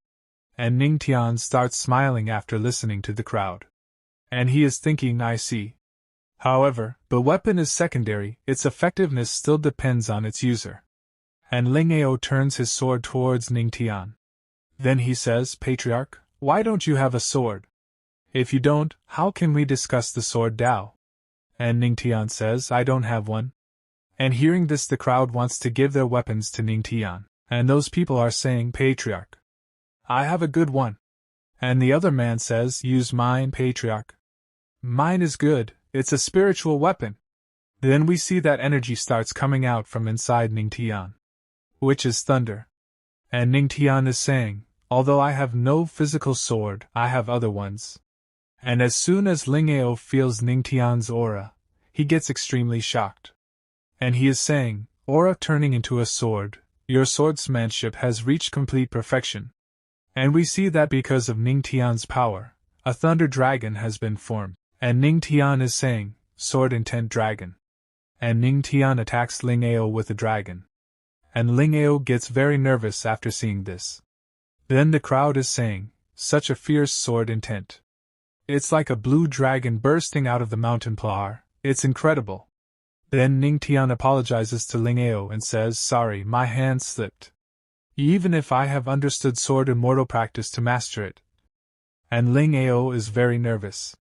And Ning Tian starts smiling after listening to the crowd. And he is thinking, I see. However, the weapon is secondary, its effectiveness still depends on its user. And Ling Ao turns his sword towards Ning Tian. Then he says, Patriarch, why don't you have a sword? If you don't, how can we discuss the sword Dao? And Ning Tian says, I don't have one. And hearing this, the crowd wants to give their weapons to Ning Tian, and those people are saying, Patriarch, I have a good one. And the other man says, use mine, Patriarch. Mine is good, it's a spiritual weapon. Then we see that energy starts coming out from inside Ning Tian, which is thunder. And Ning Tian is saying, although I have no physical sword, I have other ones. And as soon as Ling Ao feels Ning Tian's aura, he gets extremely shocked. And he is saying, aura turning into a sword, your swordsmanship has reached complete perfection. And we see that because of Ning Tian's power, a thunder dragon has been formed. And Ning Tian is saying, sword intent dragon. And Ning Tian attacks Ling Ao with the dragon. And Ling Ao gets very nervous after seeing this. Then the crowd is saying, such a fierce sword intent. It's like a blue dragon bursting out of the mountain Plahar, it's incredible. Then Ning Tian apologizes to Ling Ao and says, sorry, my hand slipped. Even if I have understood sword immortal practice to master it. And Ling Ao is very nervous.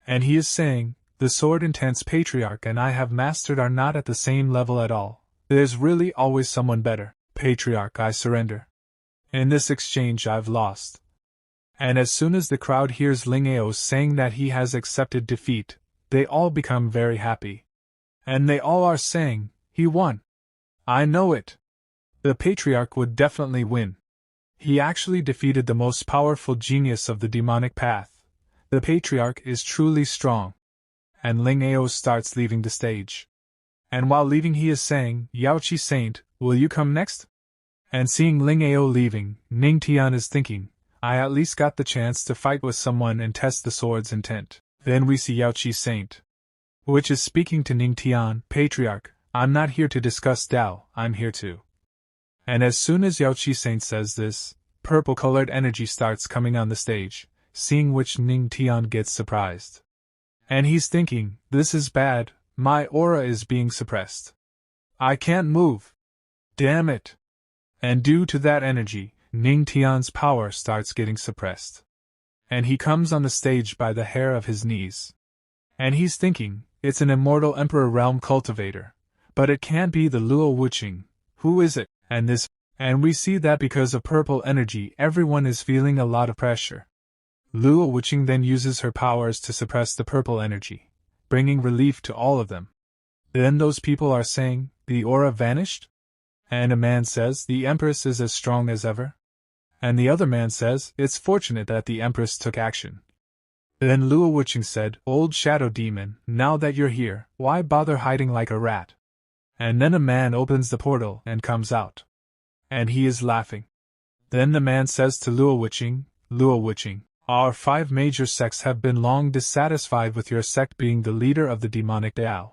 And he is saying, the sword intense Patriarch and I have mastered are not at the same level at all. There's really always someone better. Patriarch, I surrender. In this exchange I've lost. And as soon as the crowd hears Ling Ao saying that he has accepted defeat, they all become very happy. And they all are saying, he won. I know it. The Patriarch would definitely win. He actually defeated the most powerful genius of the demonic path. The Patriarch is truly strong. And Ling Ao starts leaving the stage. And while leaving he is saying, Yaoqi Saint, will you come next? And seeing Ling Ao leaving, Ning Tian is thinking, I at least got the chance to fight with someone and test the sword's intent. Then we see Yaoqi Saint, which is speaking to Ning Tian, Patriarch, I'm not here to discuss Dao, I'm here to. And as soon as Yaoqi Saint says this, purple-colored energy starts coming on the stage, seeing which Ning Tian gets surprised. And he's thinking, this is bad, my aura is being suppressed. I can't move. Damn it. And due to that energy, Ning Tian's power starts getting suppressed. And he comes on the stage by the hair of his knees. And he's thinking, it's an immortal Emperor Realm cultivator. But it can't be the Luo Wuqing. Who is it? And we see that because of purple energy everyone is feeling a lot of pressure. Luo Wuqing then uses her powers to suppress the purple energy, bringing relief to all of them. Then those people are saying, the aura vanished? And a man says, the Empress is as strong as ever? And the other man says, it's fortunate that the Empress took action. Then Luo Wuqing said, old shadow demon, now that you're here, why bother hiding like a rat? And then a man opens the portal and comes out. And he is laughing. Then the man says to Luo Wuqing, our 5 major sects have been long dissatisfied with your sect being the leader of the demonic Dao.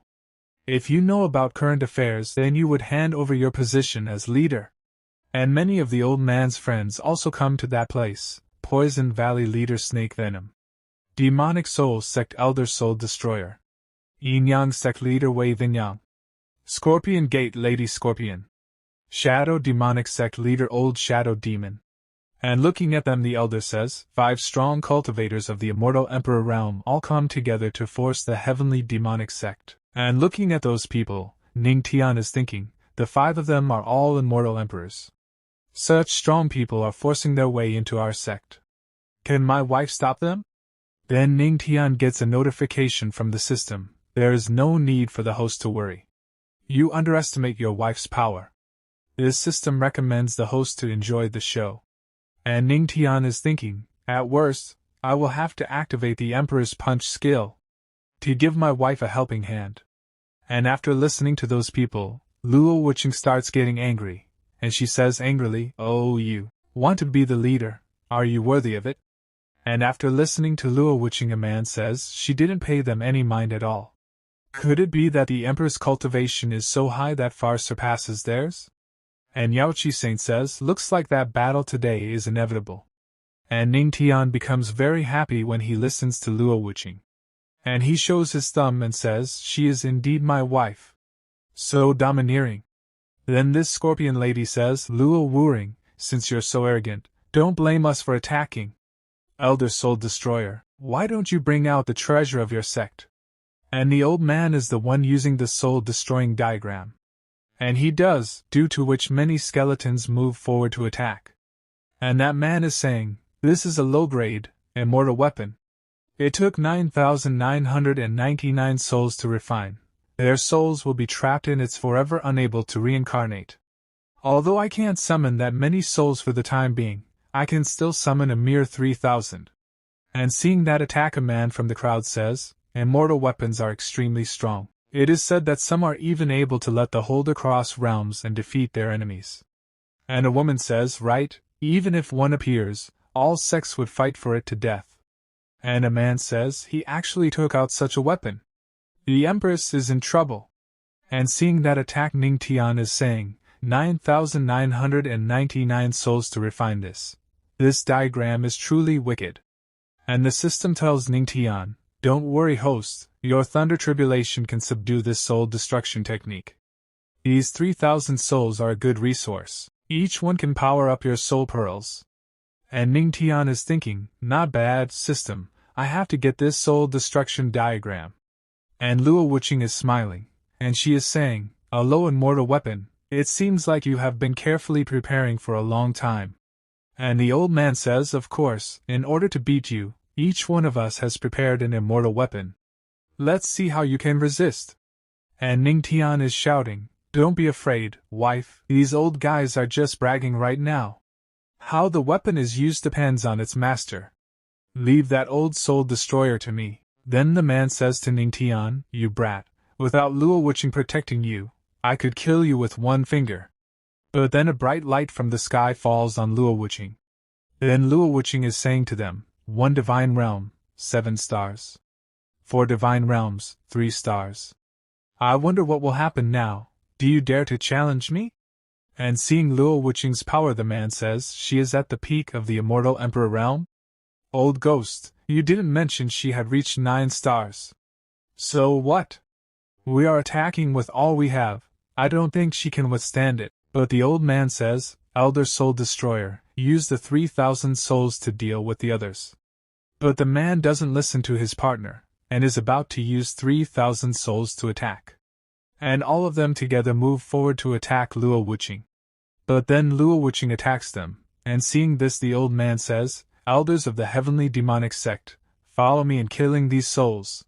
If you know about current affairs, then you would hand over your position as leader. And many of the old man's friends also come to that place, Poison Valley leader Snake Venom, Demonic Soul sect Elder Soul Destroyer, Yin Yang sect leader Wei Vinyang, Scorpion Gate Lady Scorpion, Shadow Demonic sect leader Old Shadow Demon. And looking at them the elder says, 5 strong cultivators of the immortal Emperor realm all come together to force the heavenly demonic sect. And looking at those people, Ning Tian is thinking, the 5 of them are all immortal emperors. Such strong people are forcing their way into our sect. Can my wife stop them? Then Ning Tian gets a notification from the system, there is no need for the host to worry. You underestimate your wife's power. This system recommends the host to enjoy the show. And Ning Tian is thinking, at worst, I will have to activate the Emperor's punch skill to give my wife a helping hand. And after listening to those people, Luo Wuching starts getting angry, and she says angrily, "Oh, you want to be the leader, are you worthy of it?" And after listening to Luo Wuching, a man says she didn't pay them any mind at all. Could it be that the Emperor's cultivation is so high that far surpasses theirs? And Yao Qi Saint says, "Looks like that battle today is inevitable." And Ning Tian becomes very happy when he listens to Luo Wuching. And he shows his thumb and says, "She is indeed my wife. So domineering." Then this scorpion lady says, "Luo Wuring, since you're so arrogant, don't blame us for attacking. Elder Soul Destroyer, why don't you bring out the treasure of your sect?" And the old man is the one using the soul-destroying diagram. And he does, due to which many skeletons move forward to attack. And that man is saying, "This is a low-grade, immortal weapon. It took 9,999 souls to refine. Their souls will be trapped in it forever, unable to reincarnate. Although I can't summon that many souls for the time being, I can still summon a mere 3,000. And seeing that attack, a man from the crowd says, "Immortal weapons are extremely strong. It is said that some are even able to let the holder cross realms and defeat their enemies." And a woman says, "Right, even if one appears, all sects would fight for it to death." And a man says he actually took out such a weapon. The Empress is in trouble. And seeing that attack, Ning Tian is saying, 9,999 souls to refine this. This diagram is truly wicked. And the system tells Ning Tian, "Don't worry, host, your thunder tribulation can subdue this soul destruction technique. These 3,000 souls are a good resource. Each one can power up your soul pearls." And Ning Tian is thinking, "Not bad, system, I have to get this soul destruction diagram." And Luo Wuching is smiling, and she is saying, "A low immortal weapon, it seems like you have been carefully preparing for a long time." And the old man says, "Of course, in order to beat you, each one of us has prepared an immortal weapon. Let's see how you can resist." And Ning Tian is shouting, "Don't be afraid, wife, these old guys are just bragging right now. How the weapon is used depends on its master. Leave that old soul destroyer to me." Then the man says to Ning Tian, "You brat, without Luo Wuching protecting you, I could kill you with one finger." But then a bright light from the sky falls on Luo Wuching. Then Luo Wuching is saying to them, "1 divine realm, 7 stars. 4 divine realms, 3 stars. I wonder what will happen now. Do you dare to challenge me?" And seeing Luo Wuching's power, the man says, "She is at the peak of the immortal emperor realm? Old ghost, you didn't mention she had reached 9 stars. So what? We are attacking with all we have. I don't think she can withstand it." But the old man says, "Elder Soul Destroyer, use the 3,000 souls to deal with the others." But the man doesn't listen to his partner, and is about to use 3,000 souls to attack. And all of them together move forward to attack Luo Wuching. But then Luo Wuching attacks them, and seeing this, the old man says, "Elders of the heavenly demonic sect, follow me in killing these souls."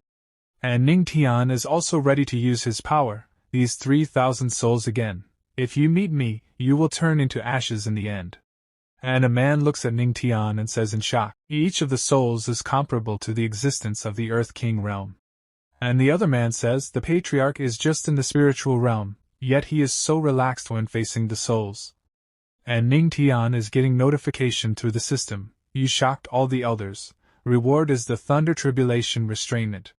And Ning Tian is also ready to use his power, these 3,000 souls again. "If you meet me, you will turn into ashes in the end." And a man looks at Ning Tian and says in shock, "Each of the souls is comparable to the existence of the Earth King realm." And the other man says, "The Patriarch is just in the spiritual realm, yet he is so relaxed when facing the souls." And Ning Tian is getting notification through the system, "You shocked all the elders. Reward is the Thunder Tribulation Restrainment.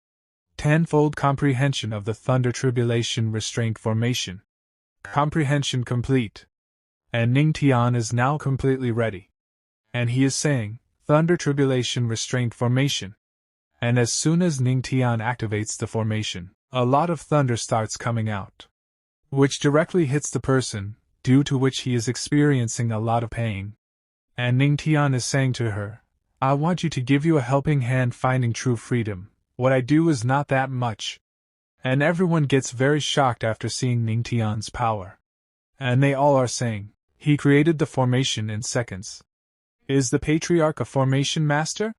10-fold comprehension of the Thunder Tribulation Restraint Formation. Comprehension complete." And Ning Tian is now completely ready. And he is saying, "Thunder Tribulation Restraint Formation." And as soon as Ning Tian activates the formation, a lot of thunder starts coming out, which directly hits the person, due to which he is experiencing a lot of pain. And Ning Tian is saying to her, "I want you to give you a helping hand finding true freedom. What I do is not that much." And everyone gets very shocked after seeing Ning Tian's power. And they all are saying, "He created the formation in seconds. Is the Patriarch a formation master?"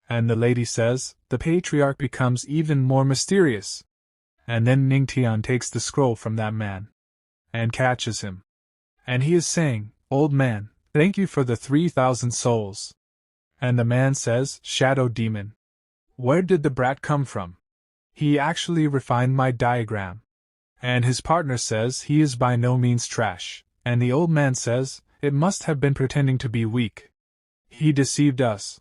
And the lady says, "The Patriarch becomes even more mysterious." And then Ning Tian takes the scroll from that man and catches him. And he is saying, "Old man, thank you for the 3,000 souls." And the man says, "Shadow Demon, where did the brat come from? He actually refined my diagram." And his partner says he is by no means trash, and the old man says, it must have been pretending to be weak. He deceived us.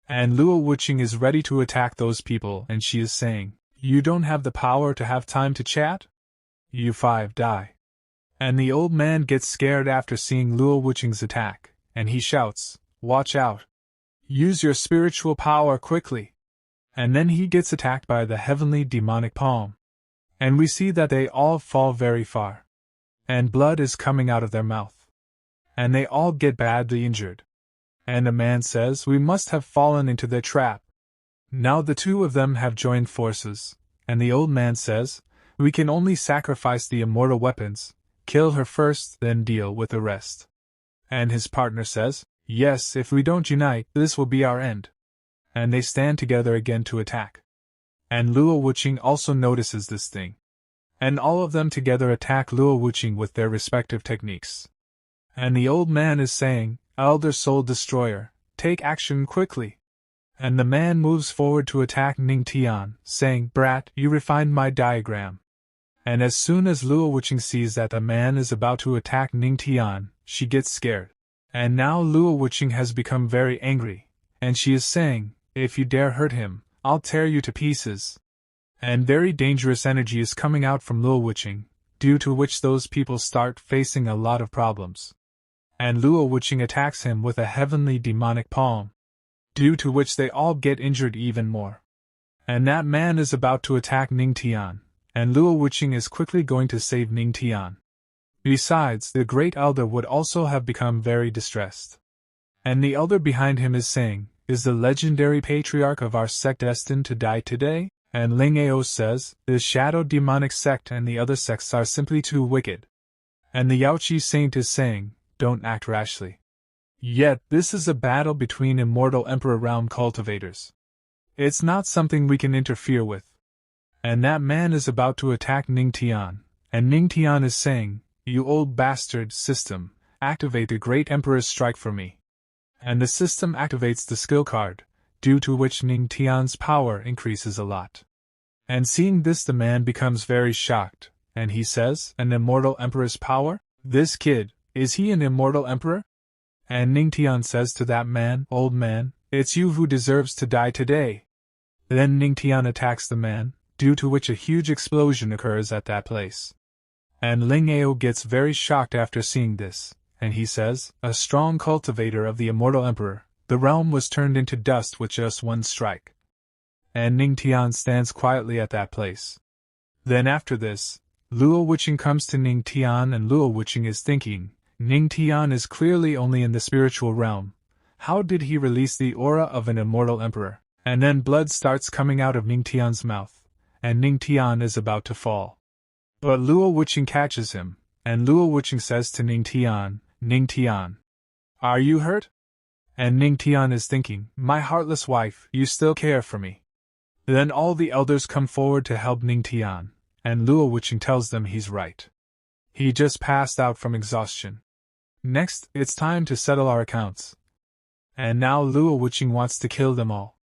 And Luo Wuqing is ready to attack those people, and she is saying, you don't have the power to have time to chat? You 5 die. And the old man gets scared after seeing Luo Wuqing's attack, and he shouts, watch out. Use your spiritual power quickly. And then he gets attacked by the heavenly demonic palm. And we see that they all fall very far. And blood is coming out of their mouth. And they all get badly injured. And the man says we must have fallen into their trap. Now the two of them have joined forces, and the old man says, we can only sacrifice the immortal weapons, kill her first, then deal with the rest. And his partner says, yes, if we don't unite, this will be our end. And they stand together again to attack. And Luo Wuqing also notices this thing. And all of them together attack Luo Wuqing with their respective techniques. And the old man is saying, Elder Soul Destroyer, take action quickly. And the man moves forward to attack Ning Tian, saying, brat, you refined my diagram. And as soon as Luo Wuqing sees that the man is about to attack Ning Tian, she gets scared. And now Luo Wuqing has become very angry, and she is saying, if you dare hurt him, I'll tear you to pieces. And very dangerous energy is coming out from Luo Wuqing, due to which those people start facing a lot of problems. And Luo Wuqing attacks him with a heavenly demonic palm, due to which they all get injured even more. And that man is about to attack Ning Tian, and Luo Wuqing is quickly going to save Ning Tian. Besides, the great elder would also have become very distressed. And the elder behind him is saying, is the legendary patriarch of our sect destined to die today? And Ling Ao says, the shadow demonic sect and the other sects are simply too wicked. And the Yaoqi saint is saying, don't act rashly. Yet, this is a battle between immortal emperor realm cultivators. It's not something we can interfere with. And that man is about to attack Ning Tian, and Ning Tian is saying, you old bastard system, activate the great emperor's strike for me. And the system activates the skill card, due to which Ning Tian's power increases a lot. And seeing this, the man becomes very shocked, and he says, an immortal emperor's power? This kid, is he an immortal emperor? And Ning Tian says to that man, old man, it's you who deserves to die today. Then Ning Tian attacks the man, due to which a huge explosion occurs at that place. And Ling Ao gets very shocked after seeing this, and he says, a strong cultivator of the immortal emperor, the realm was turned into dust with just one strike. And Ning Tian stands quietly at that place. Then after this, Luo Wuqing comes to Ning Tian, and Luo Wuqing is thinking, Ning Tian is clearly only in the spiritual realm. How did he release the aura of an immortal emperor? And then blood starts coming out of Ning Tian's mouth, and Ning Tian is about to fall. But Luo Wuqing catches him, and Luo Wuqing says to Ning Tian, are you hurt? And Ning Tian is thinking, my heartless wife, you still care for me. Then all the elders come forward to help Ning Tian, and Luo Wuqing tells them he's right. He just passed out from exhaustion. Next, it's time to settle our accounts. And now Luo Wuqing wants to kill them all.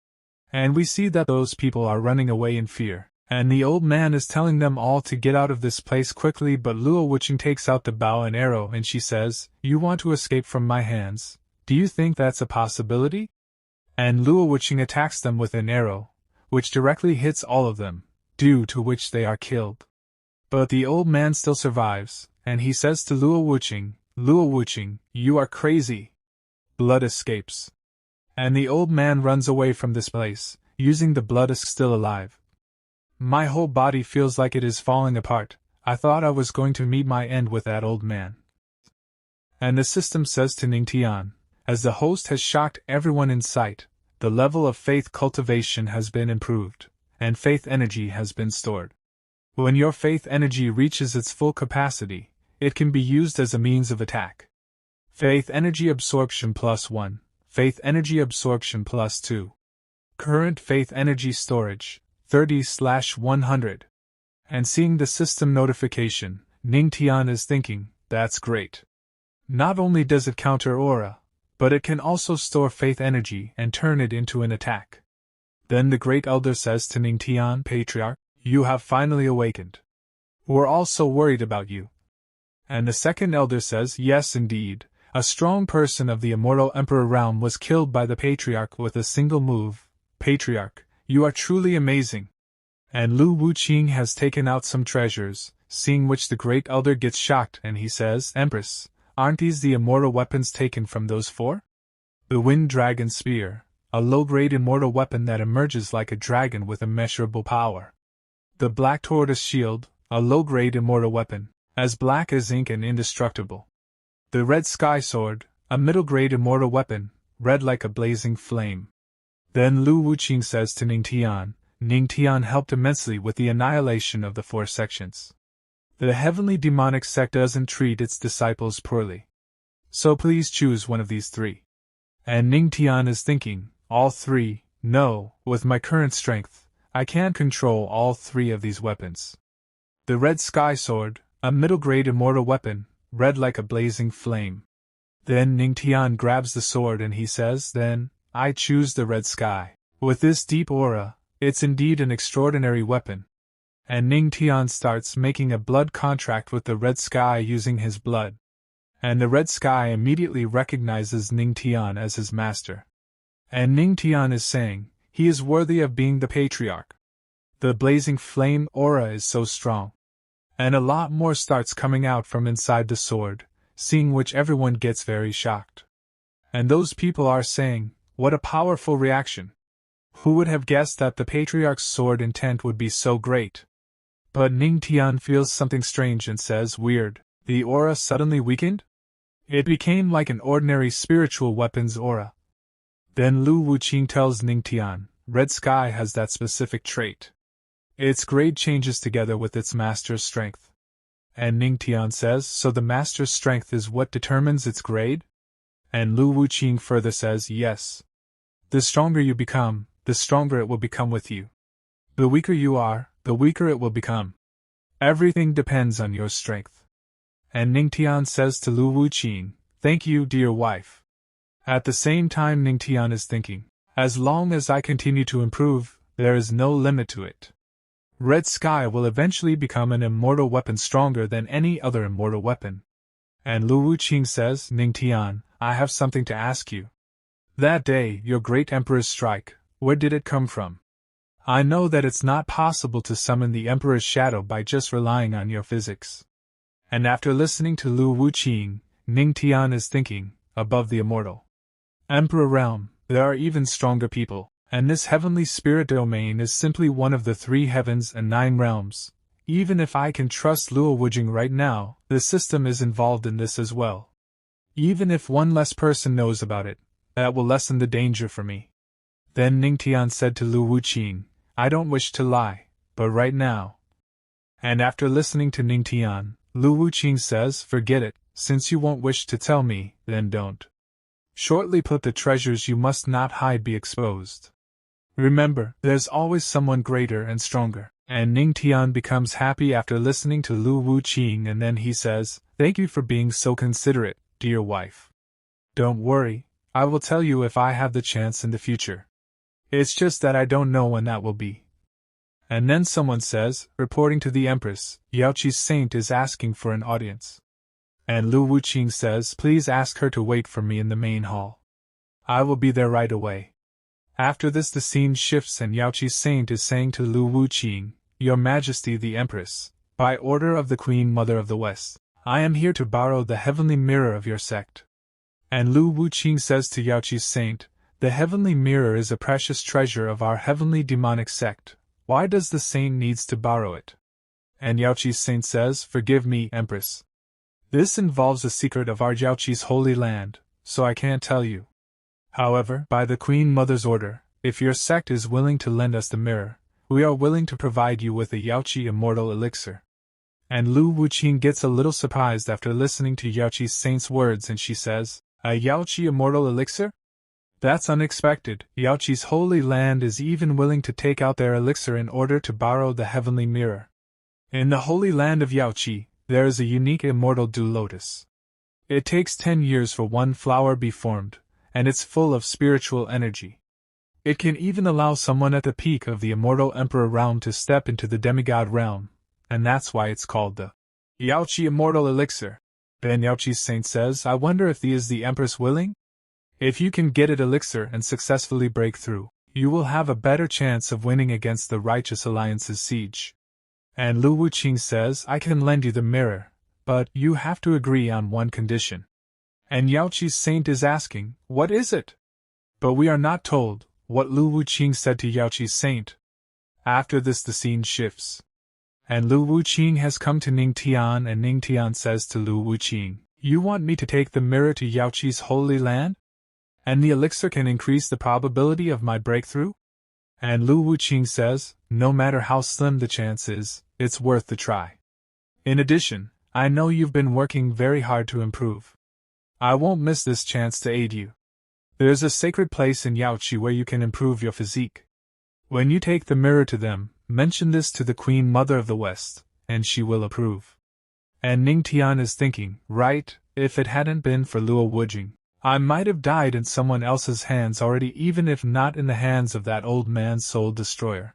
And we see that those people are running away in fear, and the old man is telling them all to get out of this place quickly, but Luo Wuqing takes out the bow and arrow and she says, you want to escape from my hands? Do you think that's a possibility? And Luo Wuqing attacks them with an arrow, which directly hits all of them, due to which they are killed. But the old man still survives, and he says to Luo Wuqing, you are crazy. Blood escapes. And the old man runs away from this place, using the blood still alive. My whole body feels like it is falling apart. I thought I was going to meet my end with that old man. And the system says to Ning Tian, as the host has shocked everyone in sight, the level of faith cultivation has been improved, and faith energy has been stored. When your faith energy reaches its full capacity, it can be used as a means of attack. Faith energy absorption +1, faith energy absorption +2. Current faith energy storage, 30/100. And seeing the system notification, Ning Tian is thinking, that's great. Not only does it counter aura, but it can also store faith energy and turn it into an attack. Then the great elder says to Ning Tian, Patriarch, you have finally awakened. We're all so worried about you. And the second elder says, yes indeed, a strong person of the immortal emperor realm was killed by the patriarch with a single move. Patriarch, you are truly amazing. And Lu Wuqing has taken out some treasures, seeing which the great elder gets shocked and he says, Empress, aren't these the immortal weapons taken from those four? The Wind Dragon Spear, a low-grade immortal weapon that emerges like a dragon with immeasurable power. The Black Tortoise Shield, a low-grade immortal weapon, as black as ink and indestructible. The Red Sky Sword, a middle-grade immortal weapon, red like a blazing flame. Then Lu Wuqing says to Ning Tian, Ning Tian helped immensely with the annihilation of the four sections. The heavenly demonic sect doesn't treat its disciples poorly. So please choose one of these three. And Ning Tian is thinking, all three? No, with my current strength, I can't control all three of these weapons. The Red Sky Sword, a middle-grade immortal weapon, red like a blazing flame. Then Ning Tian grabs the sword and he says, then, I choose the Red Sky. With this deep aura, it's indeed an extraordinary weapon. And Ning Tian starts making a blood contract with the Red Sky using his blood. And the Red Sky immediately recognizes Ning Tian as his master. And Ning Tian is saying, he is worthy of being the patriarch. The blazing flame aura is so strong. And a lot more starts coming out from inside the sword, seeing which everyone gets very shocked. And those people are saying, what a powerful reaction. Who would have guessed that the patriarch's sword intent would be so great? But Ning Tian feels something strange and says, weird, the aura suddenly weakened? It became like an ordinary spiritual weapon's aura. Then Lu Wuqing tells Ning Tian, Red Sky has that specific trait. Its grade changes together with its master's strength. And Ning Tian says, so the master's strength is what determines its grade? And Lu Wuqing further says, yes. The stronger you become, the stronger it will become with you. The weaker you are, the weaker it will become. Everything depends on your strength. And Ning Tian says to Lu Wuqing, thank you, dear wife. At the same time Ning Tian is thinking, as long as I continue to improve, there is no limit to it. Red Sky will eventually become an immortal weapon stronger than any other immortal weapon. And Lu Wuqing says, Ning Tian, I have something to ask you. That day, your great emperor's strike, where did it come from? I know that it's not possible to summon the emperor's shadow by just relying on your physics. And after listening to Lu Wuqing, Ning Tian is thinking, above the immortal emperor realm, there are even stronger people. And this heavenly spirit domain is simply one of the 3 heavens and 9 realms. Even if I can trust Luo Wujing right now, the system is involved in this as well. Even if one less person knows about it, that will lessen the danger for me. Then Ning Tian said to Lu Wuqing, I don't wish to lie, but right now. And after listening to Ning Tian, Lu Wuqing says, forget it, since you won't wish to tell me, then don't. Shortly put the treasures you must not hide be exposed. Remember, there's always someone greater and stronger. And Ning Tian becomes happy after listening to Lu Wuqing and then he says, thank you for being so considerate, dear wife. Don't worry, I will tell you if I have the chance in the future. It's just that I don't know when that will be. And then someone says, reporting to the Empress, Yaoqi's saint is asking for an audience. And Lu Wuqing says, please ask her to wait for me in the main hall. I will be there right away. After this the scene shifts and Yaoqi's saint is saying to Lu Wuqing, Your Majesty the Empress, by order of the Queen Mother of the West, I am here to borrow the heavenly mirror of your sect. And Lu Wuqing says to Yaoqi's saint, the heavenly mirror is a precious treasure of our heavenly demonic sect. Why does the saint needs to borrow it? And Yaoqi's saint says, forgive me, Empress. This involves a secret of our Yaoqi's holy land, so I can't tell you. However, by the Queen Mother's order, if your sect is willing to lend us the mirror, we are willing to provide you with a Yaoqi immortal elixir. And Lu Wuqing gets a little surprised after listening to Yaoqi's saint's words and she says, a Yaoqi immortal elixir? That's unexpected. Yaoqi's holy land is even willing to take out their elixir in order to borrow the heavenly mirror. In the holy land of Yaoqi, there is a unique immortal dew lotus. It takes 10 years for one flower be formed, and it's full of spiritual energy. It can even allow someone at the peak of the immortal emperor realm to step into the demigod realm. and that's why it's called the Yaoqi Immortal Elixir. Then Yaoqi's saint says, I wonder if is the Empress willing? If you can get it elixir and successfully break through, you will have a better chance of winning against the Righteous Alliance's siege. And Lu Wuqing says, I can lend you the mirror, but you have to agree on one condition. And Yaoqi's saint is asking, what is it? But we are not told what Lu Wuqing said to Yaoqi's saint. After this the scene shifts. And Lu Wuqing has come to Ning Tian, and Ning Tian says to Lu Wuqing, you want me to take the mirror to Yaoqi's holy land? And the elixir can increase the probability of my breakthrough? And Lu Wuqing says, no matter how slim the chance is, it's worth the try. In addition, I know you've been working very hard to improve. I won't miss this chance to aid you. There's a sacred place in Yaoqi where you can improve your physique. When you take the mirror to them, mention this to the Queen Mother of the West, and she will approve. And Ning Tian is thinking, right, if it hadn't been for Luo Wujing, I might have died in someone else's hands already, even if not in the hands of that old man's soul destroyer.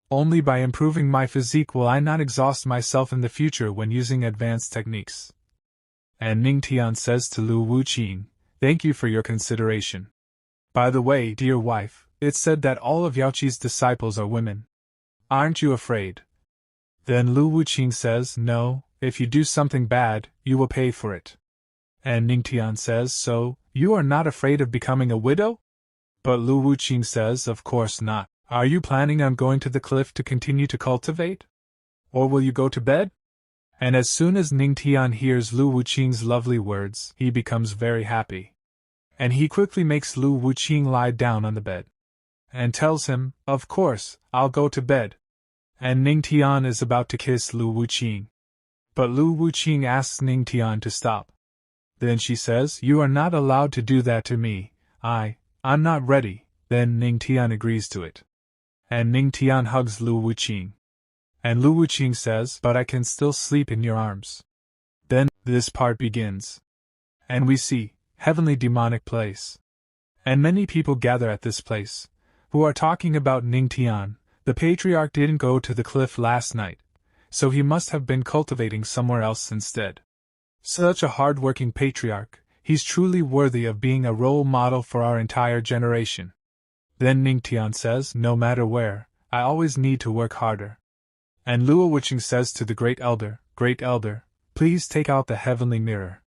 Only by improving my physique will I not exhaust myself in the future when using advanced techniques. And Ning Tian says to Lu Wuqing, thank you for your consideration. By the way, dear wife, it's said that all of Yaoqi's disciples are women. Aren't you afraid? Then Lu Wuqing says, no, if you do something bad, you will pay for it. And Ning Tian says, so, you are not afraid of becoming a widow? But Lu Wuqing says, of course not. Are you planning on going to the cliff to continue to cultivate? Or will you go to bed? And as soon as Ning Tian hears Lu Wuqing's lovely words, he becomes very happy. And he quickly makes Lu Wuqing lie down on the bed. And tells him, of course, I'll go to bed. And Ning Tian is about to kiss Lu Wuqing. But Lu Wuqing asks Ning Tian to stop. Then she says, you are not allowed to do that to me, I'm not ready. Then Ning Tian agrees to it. And Ning Tian hugs Lu Wuqing. And Lu Wuqing says, but I can still sleep in your arms. Then, this part begins. And we see, heavenly demonic place. And many people gather at this place, who are talking about Ning Tian. The patriarch didn't go to the cliff last night, so he must have been cultivating somewhere else instead. Such a hard-working patriarch, he's truly worthy of being a role model for our entire generation. Then Ning Tian says, no matter where, I always need to work harder. And Luo Wuqing says to the Great Elder, please take out the heavenly mirror.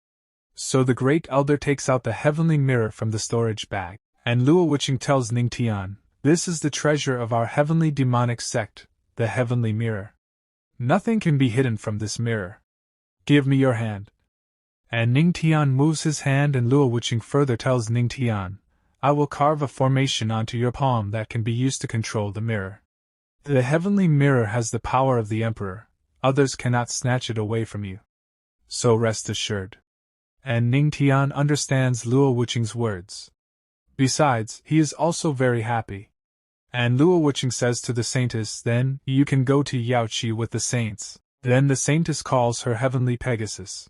So the Great Elder takes out the heavenly mirror from the storage bag, and Luo Wuqing tells Ning Tian, this is the treasure of our heavenly demonic sect, the heavenly mirror. Nothing can be hidden from this mirror. Give me your hand. And Ning Tian moves his hand, and Luo Wuqing further tells Ning Tian, I will carve a formation onto your palm that can be used to control the mirror. The heavenly mirror has the power of the Emperor, others cannot snatch it away from you. So rest assured. And Ning Tian understands Luo Wuqing's words. Besides, he is also very happy. And Luo Wuqing says to the saintess, then, you can go to Yaoqi with the saints. Then the saintess calls her heavenly Pegasus.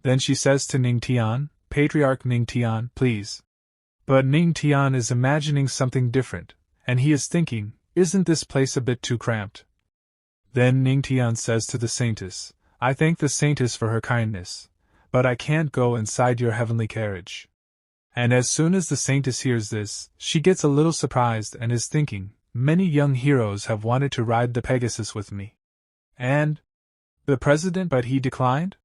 Then she says to Ning Tian, Patriarch Ning Tian, please. But Ning Tian is imagining something different, and he is thinking, isn't this place a bit too cramped? Then Ning Tian says to the saintess, I thank the saintess for her kindness, but I can't go inside your heavenly carriage. And as soon as the saintess hears this, she gets a little surprised and is thinking, many young heroes have wanted to ride the Pegasus with me. And the president, but he declined?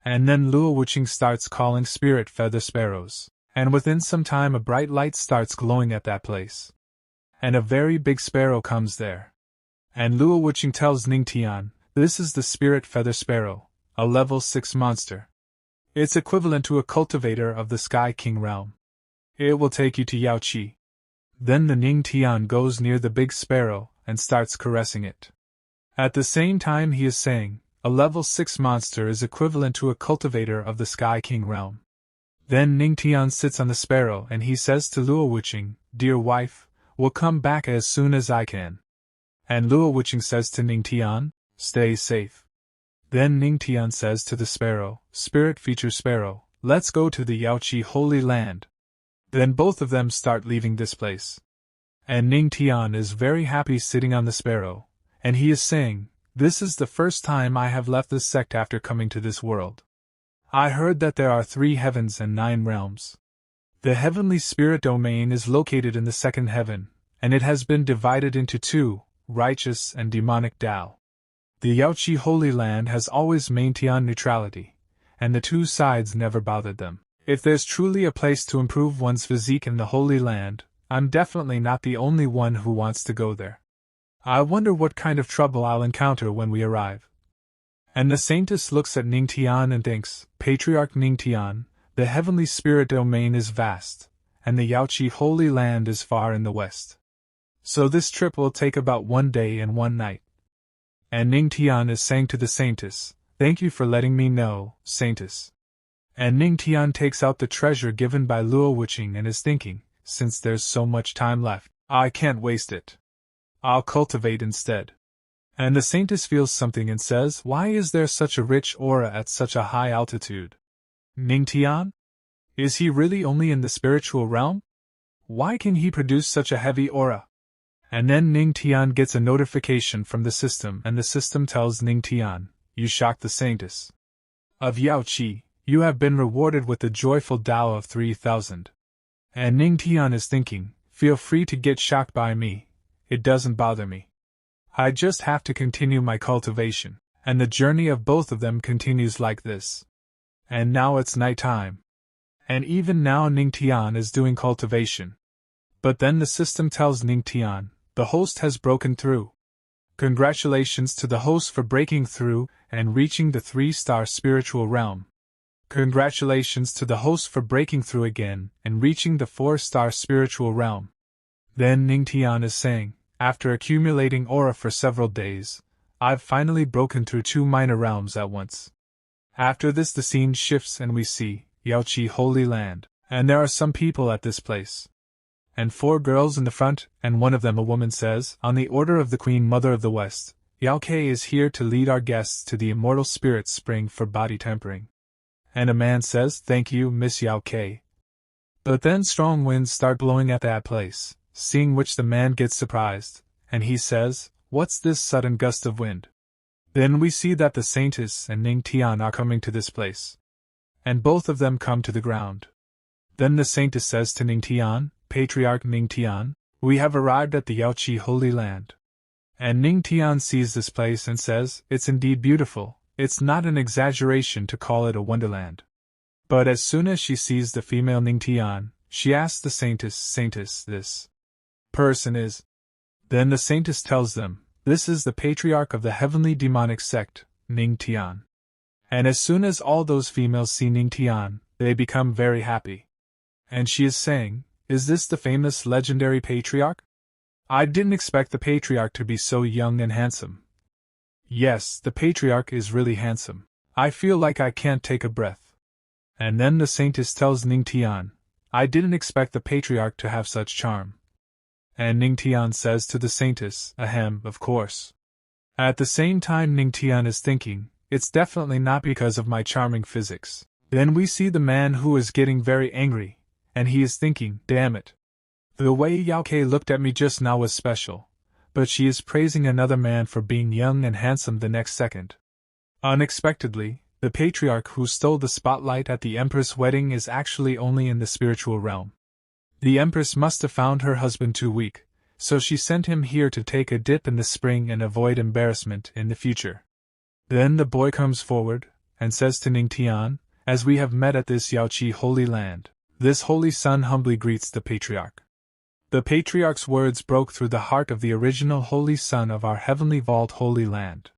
And then Luo Wuqing starts calling spirit feather sparrows, and within some time a bright light starts glowing at that place. And a very big sparrow comes there. And Luo Wuqing tells Ning Tian, this is the spirit feather sparrow, a level 6 monster. It's equivalent to a cultivator of the Sky King realm. It will take you to Yaoqi. Then the Ning Tian goes near the big sparrow and starts caressing it. At the same time he is saying, a level 6 monster is equivalent to a cultivator of the Sky King realm. Then Ning Tian sits on the sparrow and he says to Luo Wuqing, dear wife, we'll come back as soon as I can. And Luo Wuqing says to Ning Tian, stay safe. Then Ning Tian says to the sparrow, spirit feature sparrow, let's go to the Yaoqi Holy Land. Then both of them start leaving this place. And Ning Tian is very happy sitting on the sparrow, and he is saying, This is the first time I have left this sect after coming to this world. I heard that there are 3 heavens and 9 realms. The heavenly spirit domain is located in the 2nd heaven, and it has been divided into 2, righteous and demonic Tao. The Yaoqi Holy Land has always maintained neutrality, and the 2 sides never bothered them. If there's truly a place to improve one's physique in the Holy Land, I'm definitely not the only one who wants to go there. I wonder what kind of trouble I'll encounter when we arrive. And the Saintess looks at Ning Tian and thinks, Patriarch Ning Tian, the heavenly spirit domain is vast, and the Yaoqi Holy Land is far in the west. So this trip will take about 1 day and 1 night. And Ning Tian is saying to the Saintess, thank you for letting me know, Saintess. And Ning Tian takes out the treasure given by Luo Wuqing and is thinking, since there's so much time left, I can't waste it. I'll cultivate instead. And the Saintess feels something and says, why is there such a rich aura at such a high altitude? Ning Tian? Is he really only in the spiritual realm? Why can he produce such a heavy aura? And then Ning Tian gets a notification from the system, and the system tells Ning Tian, you shocked the Saintess of Yaoqi, you have been rewarded with the joyful Tao of 3,000. And Ning Tian is thinking, feel free to get shocked by me, it doesn't bother me. I just have to continue my cultivation, and the journey of both of them continues like this. And now it's night time. And even now Ning Tian is doing cultivation. But then the system tells Ning Tian, the host has broken through. Congratulations to the host for breaking through and reaching the 3-star spiritual realm. Congratulations to the host for breaking through again and reaching the 4-star spiritual realm. Then Ning Tian is saying, after accumulating aura for several days, I've finally broken through 2 minor realms at once. After this the scene shifts and we see Yaoqi Holy Land, and there are some people at this place. And 4 girls in the front, and one of them a woman says, on the order of the Queen Mother of the West, Yao Ke is here to lead our guests to the immortal spirit spring for body tempering. And a man says, thank you, Miss Yao Ke. But then strong winds start blowing at that place, seeing which the man gets surprised, and he says, what's this sudden gust of wind? Then we see that the Saintess and Ning Tian are coming to this place. And both of them come to the ground. Then the Saintess says to Ning Tian, Patriarch Ning Tian, we have arrived at the Yaoqi Holy Land. And Ning Tian sees this place and says, it's indeed beautiful, it's not an exaggeration to call it a wonderland. But as soon as she sees the female Ning Tian, she asks the Saintess, this person is. Then the Saintess tells them, this is the Patriarch of the heavenly demonic sect, Ning Tian. And as soon as all those females see Ning Tian, they become very happy. And she is saying, is this the famous legendary Patriarch? I didn't expect the Patriarch to be so young and handsome. Yes, the Patriarch is really handsome. I feel like I can't take a breath. And then the Saintess tells Ning Tian, I didn't expect the Patriarch to have such charm. And Ning Tian says to the Saintess, ahem, of course. At the same time Ning Tian is thinking, it's definitely not because of my charming physics. Then we see the man who is getting very angry, and he is thinking, damn it. The way Yao Ke looked at me just now was special, but she is praising another man for being young and handsome the next second. Unexpectedly, the Patriarch who stole the spotlight at the Empress wedding is actually only in the spiritual realm. The Empress must have found her husband too weak, so she sent him here to take a dip in the spring and avoid embarrassment in the future. Then the boy comes forward, and says to Ning Tian, as we have met at this Yaoqi Holy Land, this holy son humbly greets the Patriarch. The Patriarch's words broke through the heart of the original holy son of our heavenly vault Holy Land.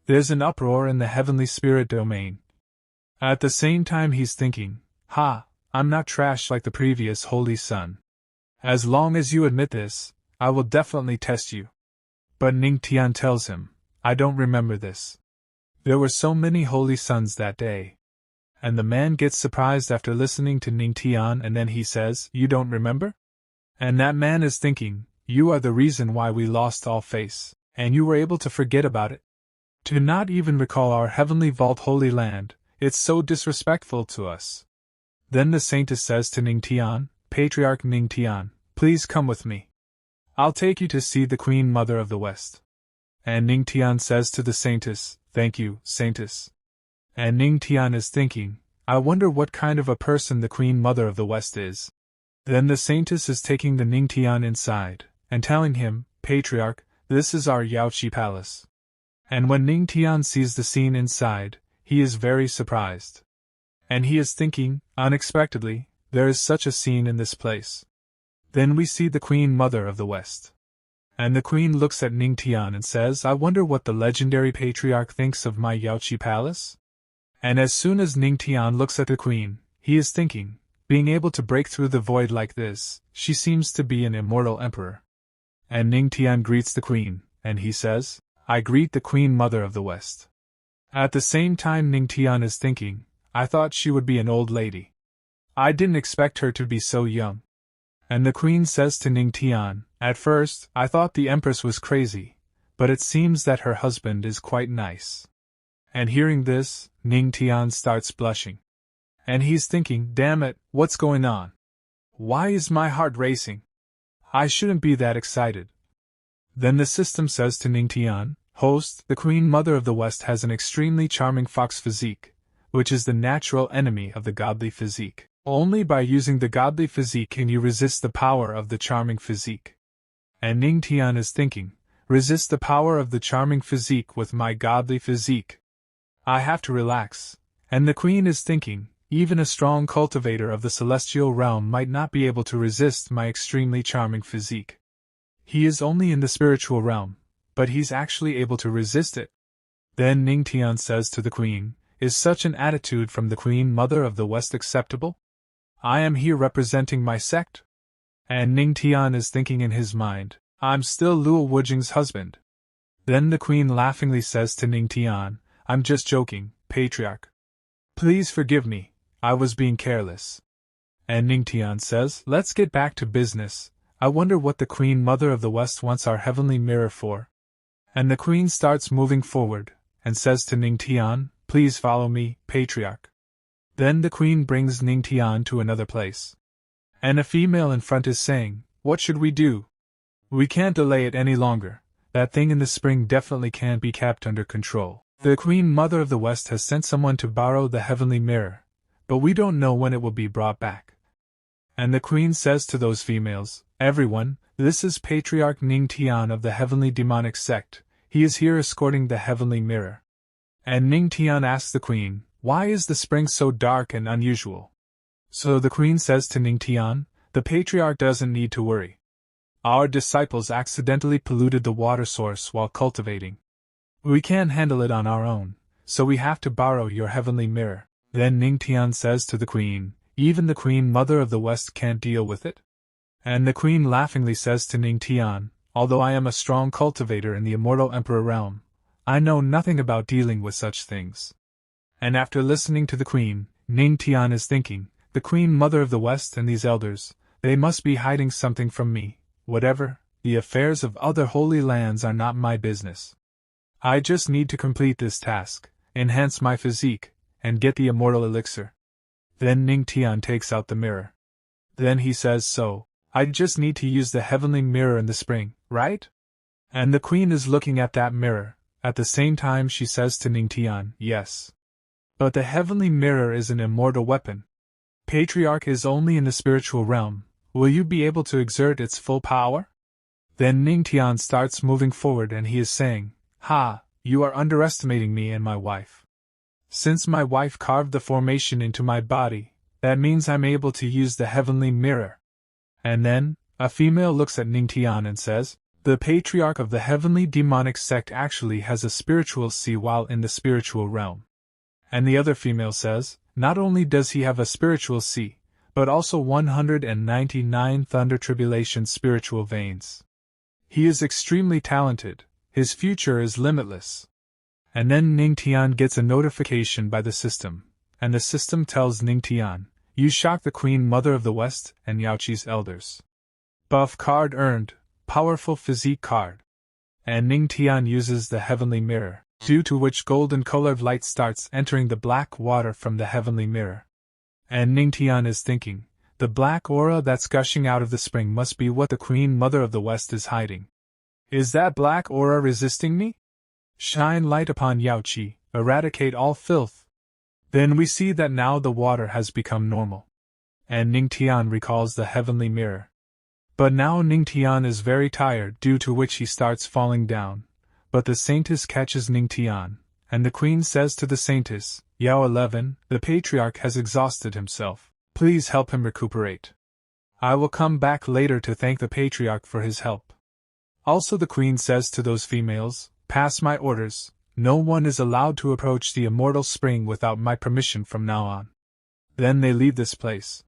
There's an uproar in the heavenly spirit domain. At the same time he's thinking, I'm not trash like the previous holy son. As long as you admit this, I will definitely test you. But Ning Tian tells him, I don't remember this. There were so many holy sons that day. And the man gets surprised after listening to Ning Tian, and then he says, you don't remember? And that man is thinking, you are the reason why we lost all face, and you were able to forget about it. To not even recall our heavenly vault Holy Land, it's so disrespectful to us. Then the Saintess says to Ning Tian, Patriarch Ning Tian, please come with me. I'll take you to see the Queen Mother of the West. And Ning Tian says to the Saintess, "Thank you, Saintess." And Ning Tian is thinking, I wonder what kind of a person the Queen Mother of the West is. Then the Saintess is taking the Ning Tian inside, and telling him, "Patriarch, this is our Yaoqi palace." And when Ning Tian sees the scene inside, he is very surprised. And he is thinking, unexpectedly, there is such a scene in this place. Then we see the Queen Mother of the West. And the Queen looks at Ning Tian and says, "I wonder what the legendary Patriarch thinks of my Yaoqi palace?" And as soon as Ning Tian looks at the Queen, he is thinking, being able to break through the void like this, she seems to be an immortal emperor. And Ning Tian greets the Queen, and he says, "I greet the Queen Mother of the West." At the same time Ning Tian is thinking, I thought she would be an old lady. I didn't expect her to be so young. And the Queen says to Ning Tian, "At first, I thought the Empress was crazy, but it seems that her husband is quite nice." And hearing this, Ning Tian starts blushing. And he's thinking, damn it, what's going on? Why is my heart racing? I shouldn't be that excited. Then the system says to Ning Tian, "Host, the Queen Mother of the West has an extremely charming fox physique, which is the natural enemy of the godly physique. Only by using the godly physique can you resist the power of the charming physique." And Ning Tian is thinking, resist the power of the charming physique with my godly physique. I have to relax. And the Queen is thinking, even a strong cultivator of the celestial realm might not be able to resist my extremely charming physique. He is only in the spiritual realm, but he's actually able to resist it. Then Ning Tian says to the Queen, "Is such an attitude from the Queen Mother of the West acceptable? I am here representing my sect." And Ning Tian is thinking in his mind, I'm still Luo Wujing's husband. Then the Queen laughingly says to Ning Tian, "I'm just joking, Patriarch. Please forgive me, I was being careless." And Ning Tian says, "Let's get back to business. I wonder what the Queen Mother of the West wants our heavenly mirror for." And the Queen starts moving forward, and says to Ning Tian, "Please follow me, Patriarch." Then the Queen brings Ning Tian to another place. And a female in front is saying, "What should we do? We can't delay it any longer. That thing in the spring definitely can't be kept under control. The Queen Mother of the West has sent someone to borrow the heavenly mirror, but we don't know when it will be brought back." And the Queen says to those females, "Everyone, this is Patriarch Ning Tian of the Heavenly Demonic Sect. He is here escorting the heavenly mirror." And Ning Tian asks the Queen, "Why is the spring so dark and unusual?" So the Queen says to Ning Tian, "The Patriarch doesn't need to worry. Our disciples accidentally polluted the water source while cultivating. We can't handle it on our own, so we have to borrow your heavenly mirror." Then Ning Tian says to the Queen, "Even the Queen Mother of the West can't deal with it?" And the Queen laughingly says to Ning Tian, "Although I am a strong cultivator in the immortal Emperor realm, I know nothing about dealing with such things." And after listening to the Queen, Ning Tian is thinking, the Queen Mother of the West and these elders, they must be hiding something from me. Whatever, the affairs of other holy lands are not my business. I just need to complete this task, enhance my physique, and get the immortal elixir. Then Ning Tian takes out the mirror. Then he says, "So, I just need to use the heavenly mirror in the spring, right?" And the Queen is looking at that mirror. At the same time she says to Ning Tian, "Yes. But the heavenly mirror is an immortal weapon. Patriarch is only in the spiritual realm. Will you be able to exert its full power?" Then Ning Tian starts moving forward and he is saying, "Ha, you are underestimating me and my wife. Since my wife carved the formation into my body, that means I'm able to use the heavenly mirror." And then, a female looks at Ning Tian and says, "The Patriarch of the Heavenly Demonic Sect actually has a spiritual sea while in the spiritual realm." And the other female says, "Not only does he have a spiritual sea, but also 199 thunder tribulation spiritual veins. He is extremely talented, his future is limitless." And then Ning Tian gets a notification by the system, and the system tells Ning Tian, "You shock the Queen Mother of the West and Yaoqi's elders. Buff card earned, powerful physique card." And Ning Tian uses the heavenly mirror, due to which golden-colored light starts entering the black water from the heavenly mirror. And Ning Tian is thinking, the black aura that's gushing out of the spring must be what the Queen Mother of the West is hiding. Is that black aura resisting me? Shine light upon Yaoqi, eradicate all filth. Then we see that now the water has become normal. And Ning Tian recalls the heavenly mirror. But now Ning Tian is very tired, due to which he starts falling down. But the saintess catches Ning Tian, and the queen says to the saintess, Yao 11, the patriarch has exhausted himself. Please help him recuperate. I will come back later to thank the patriarch for his help. Also the queen says to those females, pass my orders, no one is allowed to approach the immortal spring without my permission from now on. Then they leave this place.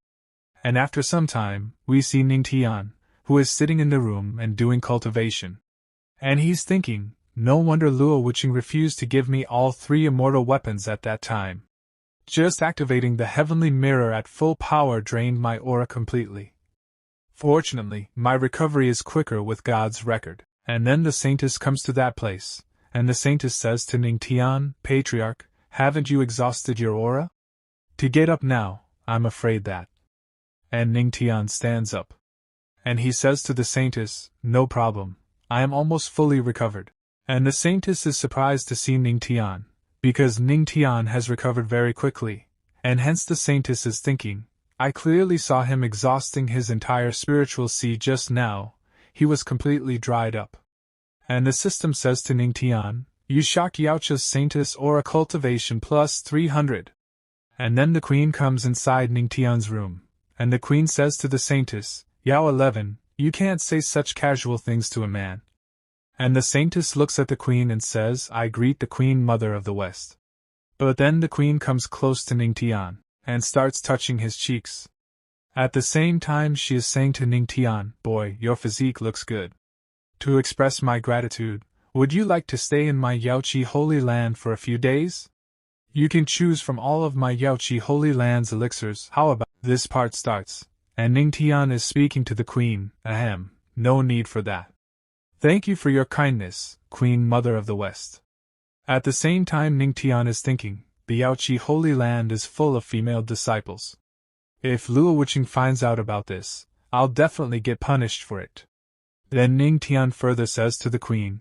And after some time, we see Ning Tian, who is sitting in the room and doing cultivation. And he's thinking, no wonder Luo Wuqing refused to give me all 3 immortal weapons at that time. Just activating the heavenly mirror at full power drained my aura completely. Fortunately, my recovery is quicker with God's record. And then the saintess comes to that place, and the saintess says to Ning Tian, Patriarch, haven't you exhausted your aura? To get up now, I'm afraid that. And Ning Tian stands up. And he says to the saintess, no problem, I am almost fully recovered. And the saintess is surprised to see Ning Tian, because Ning Tian has recovered very quickly, and hence the saintess is thinking, I clearly saw him exhausting his entire spiritual sea just now. He was completely dried up. And the system says to Ning Tian, you shock Yaoqi's saintess aura cultivation plus 300. And then the queen comes inside Ning Tian's room, and the queen says to the saintess, Yao 11, you can't say such casual things to a man. And the saintess looks at the queen and says, I greet the Queen Mother of the West. But then the queen comes close to Ning Tian, and starts touching his cheeks. At the same time she is saying to Ning Tian, boy, your physique looks good. To express my gratitude, would you like to stay in my Yaoqi Holy Land for a few days? You can choose from all of my Yaoqi Holy Land's elixirs. How about this part starts, and Ning Tian is speaking to the queen, ahem, no need for that. Thank you for your kindness, Queen Mother of the West. At the same time Ning Tian is thinking, the Yaoqi Holy Land is full of female disciples. If Luo Wuqing finds out about this, I'll definitely get punished for it. Then Ning Tian further says to the Queen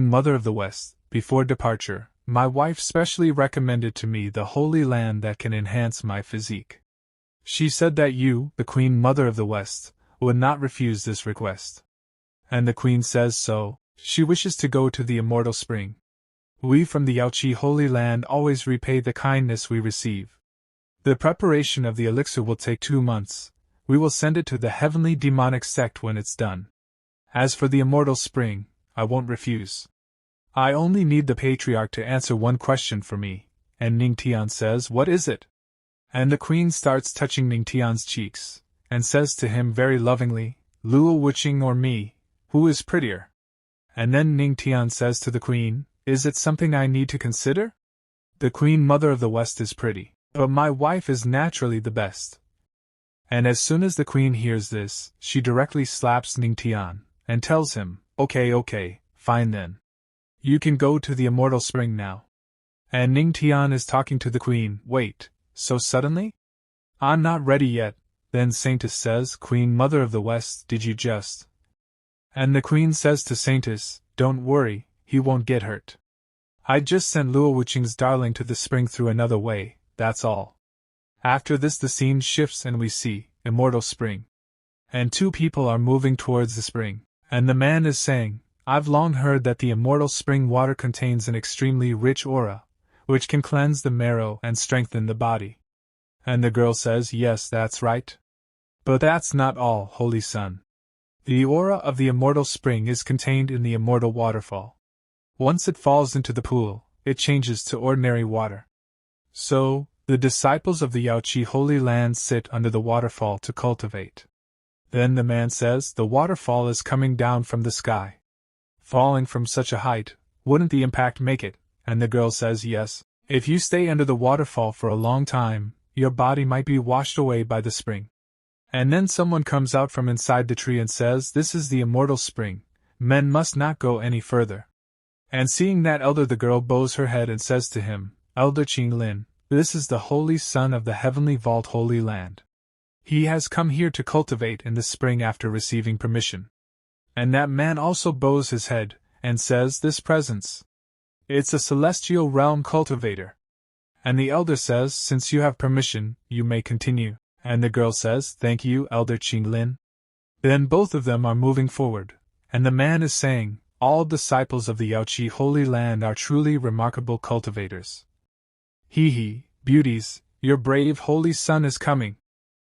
Mother of the West, before departure, my wife specially recommended to me the Holy Land that can enhance my physique. She said that you, the Queen Mother of the West, would not refuse this request. And the Queen says so, she wishes to go to the immortal spring. We from the Yaoqi Holy Land always repay the kindness we receive. The preparation of the elixir will take 2 months. We will send it to the heavenly demonic sect when it's done. As for the immortal spring, I won't refuse. I only need the patriarch to answer one question for me. And Ning Tian says, what is it? And the queen starts touching Ning Tian's cheeks, and says to him very lovingly, Luo Wuqing or me, who is prettier? And then Ning Tian says to the queen, is it something I need to consider? The Queen Mother of the West is pretty, but my wife is naturally the best. And as soon as the queen hears this, she directly slaps Ning Tian, and tells him, okay, fine then. You can go to the immortal spring now. And Ning Tian is talking to the queen, wait, so suddenly? I'm not ready yet. Then Saintess says, Queen Mother of the West, did you just? And the queen says to Saintess, don't worry, he won't get hurt. I just sent Luo Wuqing's darling to the spring through another way, that's all. After this the scene shifts and we see, immortal spring. And 2 people are moving towards the spring, and the man is saying, I've long heard that the immortal spring water contains an extremely rich aura, which can cleanse the marrow and strengthen the body. And the girl says, yes, that's right. But that's not all, Holy Son. The aura of the immortal spring is contained in the immortal waterfall. Once it falls into the pool, it changes to ordinary water. So, the disciples of the Yaoqi Holy Land sit under the waterfall to cultivate. Then the man says, the waterfall is coming down from the sky. Falling from such a height, wouldn't the impact make it? And the girl says, yes. If you stay under the waterfall for a long time, your body might be washed away by the spring. And then someone comes out from inside the tree and says, this is the immortal spring, men must not go any further. And seeing that elder, the girl bows her head and says to him, Elder Qing Lin, this is the Holy Son of the Heavenly Vault Holy Land. He has come here to cultivate in the spring after receiving permission. And that man also bows his head, and says, "This presence. It's a celestial realm cultivator." And the elder says, "Since you have permission, you may continue." And the girl says, "Thank you, Elder Qinglin." Then both of them are moving forward, and the man is saying, "All disciples of the Yaoqi Holy Land are truly remarkable cultivators. Hee, beauties, your brave holy son is coming."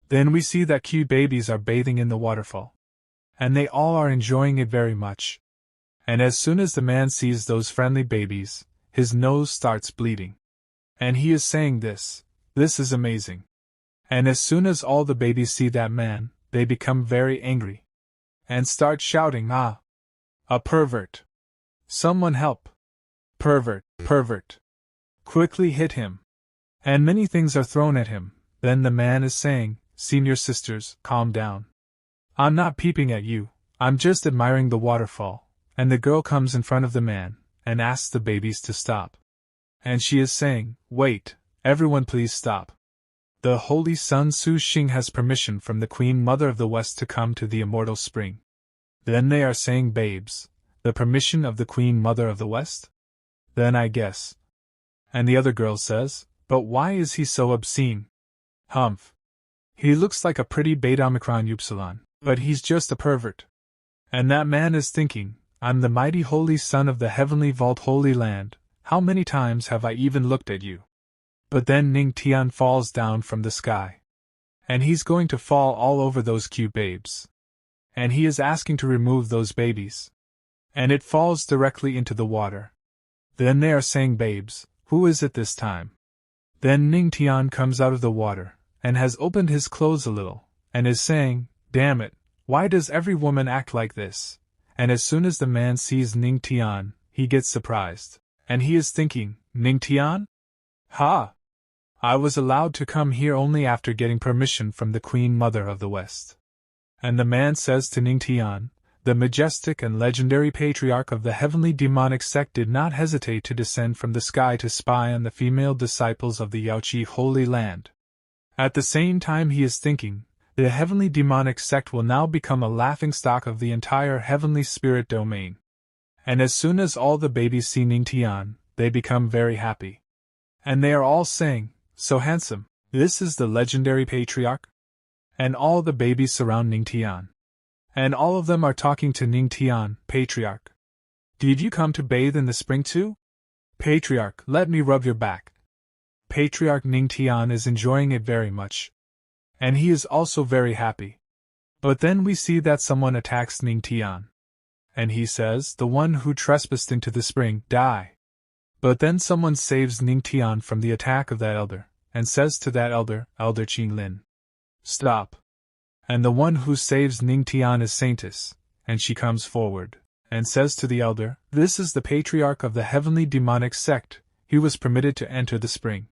Then we see that cute babies are bathing in the waterfall. And they all are enjoying it very much. And as soon as the man sees those friendly babies, his nose starts bleeding. And he is saying this is amazing. And as soon as all the babies see that man, they become very angry. And start shouting, "Ah! A pervert! Someone help! Pervert, pervert! Quickly hit him!" And many things are thrown at him. Then the man is saying, "Senior sisters, calm down. I'm not peeping at you, I'm just admiring the waterfall." And the girl comes in front of the man, and asks the babies to stop. And she is saying, "Wait, everyone please stop. The Holy Sun Su Xing has permission from the Queen Mother of the West to come to the immortal spring." Then they are saying, "Babes, the permission of the Queen Mother of the West? Then I guess." And the other girl says, "But why is he so obscene? Humph. He looks like a pretty beta Omicron Upsilon, but he's just a pervert." And that man is thinking, "I'm the mighty holy son of the heavenly vault Holy Land, how many times have I even looked at you?" But then Ning Tian falls down from the sky. And he's going to fall all over those cute babes. And he is asking to remove those babies. And it falls directly into the water. Then they are saying, "Babes, who is it this time?" Then Ning Tian comes out of the water, and has opened his clothes a little, and is saying, "Damn it, why does every woman act like this?" And as soon as the man sees Ning Tian, he gets surprised, and he is thinking, "Ning Tian? Ha! I was allowed to come here only after getting permission from the Queen Mother of the West." And the man says to Ning Tian, "The majestic and legendary patriarch of the heavenly demonic sect did not hesitate to descend from the sky to spy on the female disciples of the Yaoqi Holy Land." At the same time he is thinking, the heavenly demonic sect will now become a laughingstock of the entire heavenly spirit domain. And as soon as all the babies see Ning Tian, they become very happy. And they are all saying, "So handsome, this is the legendary patriarch?" And all the babies surround Ning Tian. And all of them are talking to Ning Tian, "Patriarch, did you come to bathe in the spring too? Patriarch, let me rub your back." Patriarch Ning Tian is enjoying it very much. And he is also very happy. But then we see that someone attacks Ning Tian. And he says, "The one who trespassed into the spring, die." But then someone saves Ning Tian from the attack of that elder, and says to that elder, "Elder Qinglin, stop." And the one who saves Ning Tian is Saintess, and she comes forward, and says to the elder, "This is the patriarch of the heavenly demonic sect, he was permitted to enter the spring."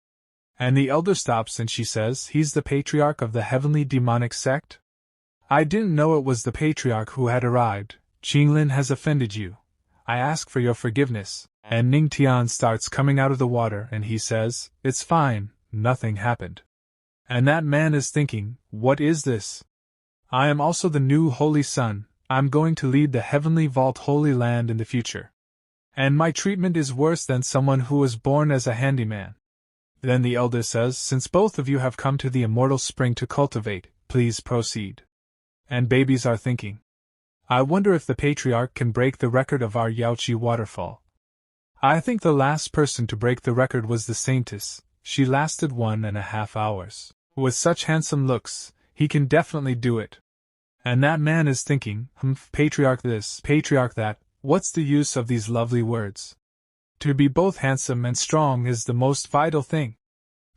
And the elder stops and she says, "He's the patriarch of the heavenly demonic sect? I didn't know it was the patriarch who had arrived. Qinglin has offended you. I ask for your forgiveness." And Ning Tian starts coming out of the water and he says, "It's fine, nothing happened." And that man is thinking, "What is this? I am also the new Holy Son, I'm going to lead the heavenly vault Holy Land in the future. And my treatment is worse than someone who was born as a handyman." Then the elder says, "Since both of you have come to the immortal spring to cultivate, please proceed." And babies are thinking, "I wonder if the patriarch can break the record of our Yaoqi waterfall. I think the last person to break the record was the Saintess, she lasted 1.5 hours. With such handsome looks, he can definitely do it." And that man is thinking, "Patriarch this, patriarch that, what's the use of these lovely words? To be both handsome and strong is the most vital thing."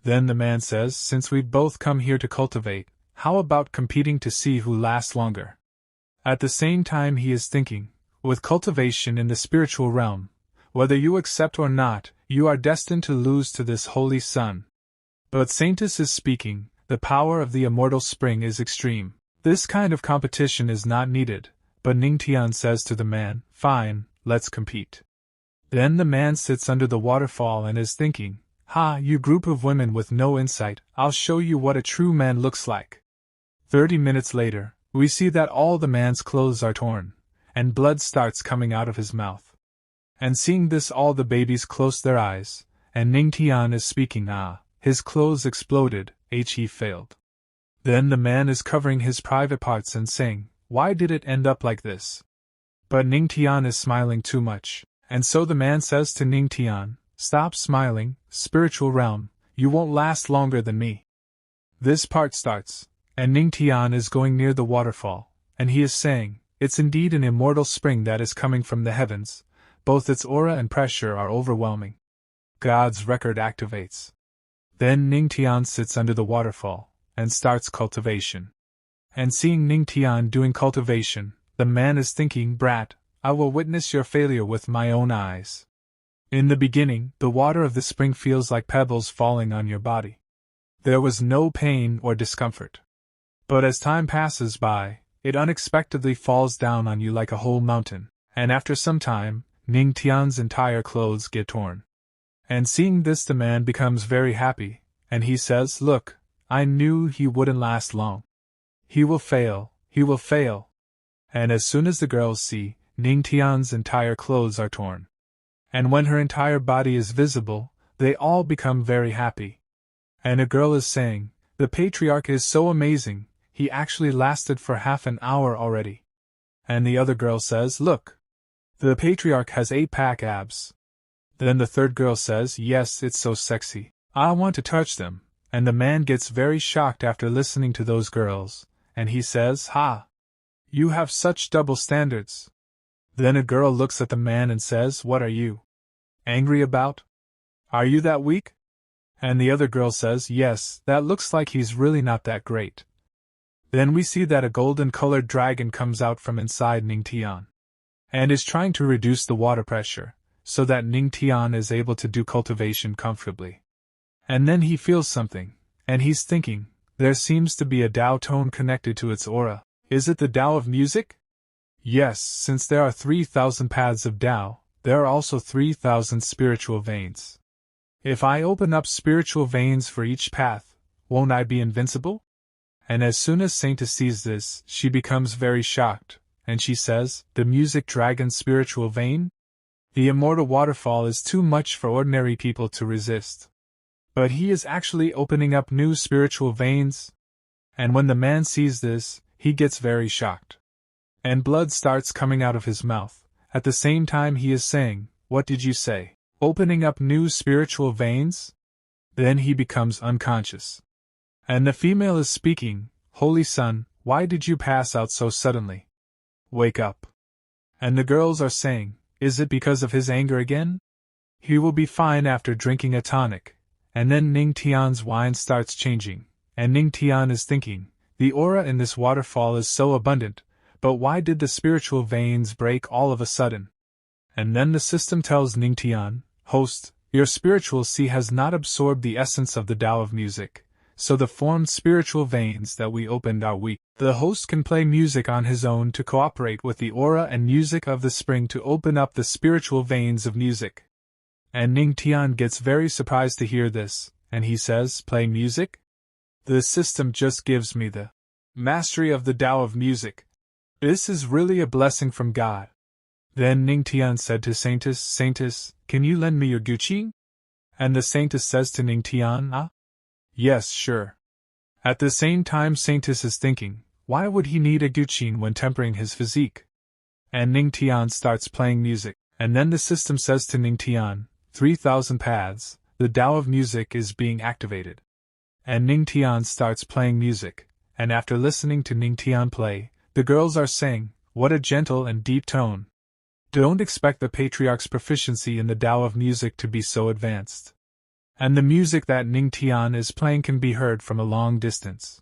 Then the man says, "Since we've both come here to cultivate, how about competing to see who lasts longer?" At the same time he is thinking, with cultivation in the spiritual realm, whether you accept or not, you are destined to lose to this holy sun. But Saintess is speaking, the power of the immortal spring is extreme. This kind of competition is not needed, but Ning Tian says to the man, "Fine, let's compete." Then the man sits under the waterfall and is thinking, "Ha, you group of women with no insight, I'll show you what a true man looks like." 30 minutes later, we see that all the man's clothes are torn, and blood starts coming out of his mouth. And seeing this, all the babies close their eyes, and Ning Tian is speaking. His clothes exploded, he failed. Then the man is covering his private parts and saying, why did it end up like this? But Ning Tian is smiling too much, and so the man says to Ning Tian, stop smiling, spiritual realm, you won't last longer than me. This part starts, and Ning Tian is going near the waterfall, and he is saying, it's indeed an immortal spring that is coming from the heavens, both its aura and pressure are overwhelming. God's record activates. Then Ning Tian sits under the waterfall, and starts cultivation. And seeing Ning Tian doing cultivation, the man is thinking, brat, I will witness your failure with my own eyes. In the beginning, the water of the spring feels like pebbles falling on your body. There was no pain or discomfort. But as time passes by, it unexpectedly falls down on you like a whole mountain, and after some time, Ning Tian's entire clothes get torn. And seeing this, the man becomes very happy, and he says, look, I knew he wouldn't last long. He will fail, he will fail. And as soon as the girls see, Ning Tian's entire clothes are torn. And when her entire body is visible, they all become very happy. And a girl is saying, the patriarch is so amazing, he actually lasted for half an hour already. And the other girl says, look, the patriarch has 8-pack abs. Then the third girl says, yes, it's so sexy, I want to touch them. And the man gets very shocked after listening to those girls, and he says, ha! You have such double standards. Then a girl looks at the man and says, what are you angry about? Are you that weak? And the other girl says, yes, that looks like he's really not that great. Then we see that a golden-colored dragon comes out from inside Ning Tian, and is trying to reduce the water pressure, so that Ning Tian is able to do cultivation comfortably. And then he feels something, and he's thinking, there seems to be a Tao tone connected to its aura. Is it the Tao of music? Yes, since there are 3,000 paths of Tao, there are also 3,000 spiritual veins. If I open up spiritual veins for each path, won't I be invincible? And as soon as Saintess sees this, she becomes very shocked, and she says, the music dragon's spiritual vein? The immortal waterfall is too much for ordinary people to resist. But he is actually opening up new spiritual veins? And when the man sees this, he gets very shocked. And blood starts coming out of his mouth. At the same time he is saying, what did you say? Opening up new spiritual veins? Then he becomes unconscious. And the female is speaking, Holy Son, why did you pass out so suddenly? Wake up. And the girls are saying, is it because of his anger again? He will be fine after drinking a tonic. And then Ning Tian's wine starts changing, and Ning Tian is thinking, the aura in this waterfall is so abundant, but why did the spiritual veins break all of a sudden? And then the system tells Ning Tian, host, your spiritual sea has not absorbed the essence of the Tao of music, so the formed spiritual veins that we opened are weak. The host can play music on his own to cooperate with the aura and music of the spring to open up the spiritual veins of music. And Ning Tian gets very surprised to hear this, and he says, play music? The system just gives me the mastery of the Tao of music. This is really a blessing from God. Then Ning Tian said to Saintess, Saintess, can you lend me your guqing? And the Saintess says to Ning Tian, yes, sure. At the same time Saintess is thinking, why would he need a guqing when tempering his physique? And Ning Tian starts playing music, and then the system says to Ning Tian, 3,000 paths, the Tao of music is being activated. And Ning Tian starts playing music, and after listening to Ning Tian play, the girls are saying, what a gentle and deep tone. Don't expect the patriarch's proficiency in the Tao of music to be so advanced. And the music that Ning Tian is playing can be heard from a long distance.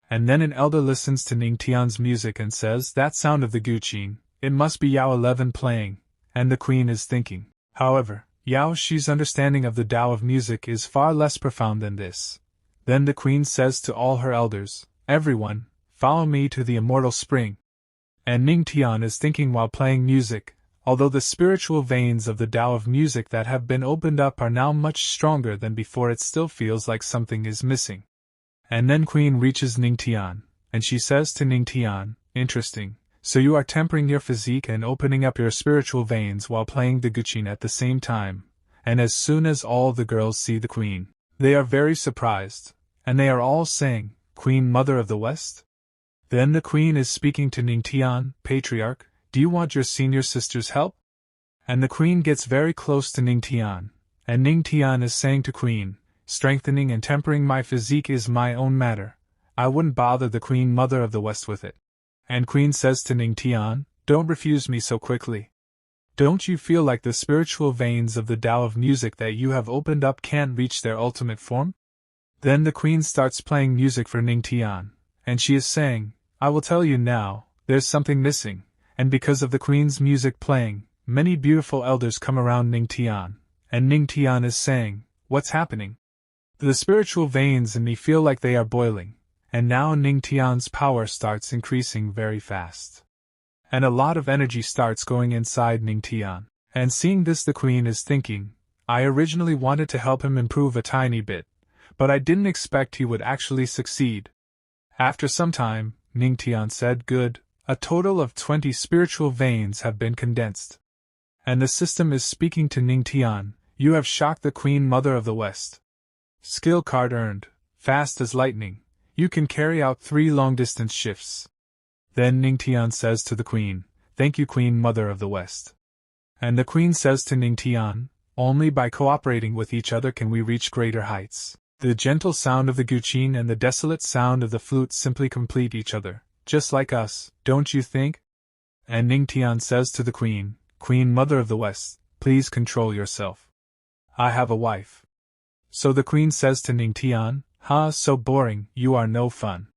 And then an elder listens to Ning Tian's music and says, that sound of the guqing, it must be Yao 11 playing, and the queen is thinking, however, Yao Shi's understanding of the Tao of music is far less profound than this. Then the queen says to all her elders, everyone, follow me to the immortal spring. And Ning Tian is thinking while playing music, although the spiritual veins of the Tao of music that have been opened up are now much stronger than before, it still feels like something is missing. And then Queen reaches Ning Tian, and she says to Ning Tian, interesting, So you are tempering your physique and opening up your spiritual veins while playing the guqin at the same time, and as soon as all the girls see the queen, they are very surprised, and they are all saying, "Queen Mother of the West?" Then the queen is speaking to Ning Tian, "Patriarch, do you want your senior sister's help?" And the queen gets very close to Ning Tian, and Ning Tian is saying to queen, "Strengthening and tempering my physique is my own matter. I wouldn't bother the Queen Mother of the West with it." And queen says to Ning Tian, "Don't refuse me so quickly. Don't you feel like the spiritual veins of the Tao of music that you have opened up can't reach their ultimate form?" Then the queen starts playing music for Ning Tian, and she is saying, "I will tell you now, there's something missing," and because of the queen's music playing, many beautiful elders come around Ning Tian, and Ning Tian is saying, "What's happening? The spiritual veins in me feel like they are boiling," and now Ning Tian's power starts increasing very fast. And a lot of energy starts going inside Ning Tian, and seeing this the queen is thinking, "I originally wanted to help him improve a tiny bit, but I didn't expect he would actually succeed." After some time, Ning Tian said, "Good, a total of 20 spiritual veins have been condensed." And the system is speaking to Ning Tian, "You have shocked the Queen Mother of the West. Skill card earned, fast as lightning. You can carry out 3 long-distance shifts." Then Ning Tian says to the queen, "Thank you, Queen Mother of the West." And the queen says to Ning Tian, "Only by cooperating with each other can we reach greater heights. The gentle sound of the guqin and the desolate sound of the flute simply complete each other, just like us, don't you think?" And Ning Tian says to the queen, "Queen Mother of the West, please control yourself. I have a wife." So the queen says to Ning Tian, "Ha, so boring, you are no fun."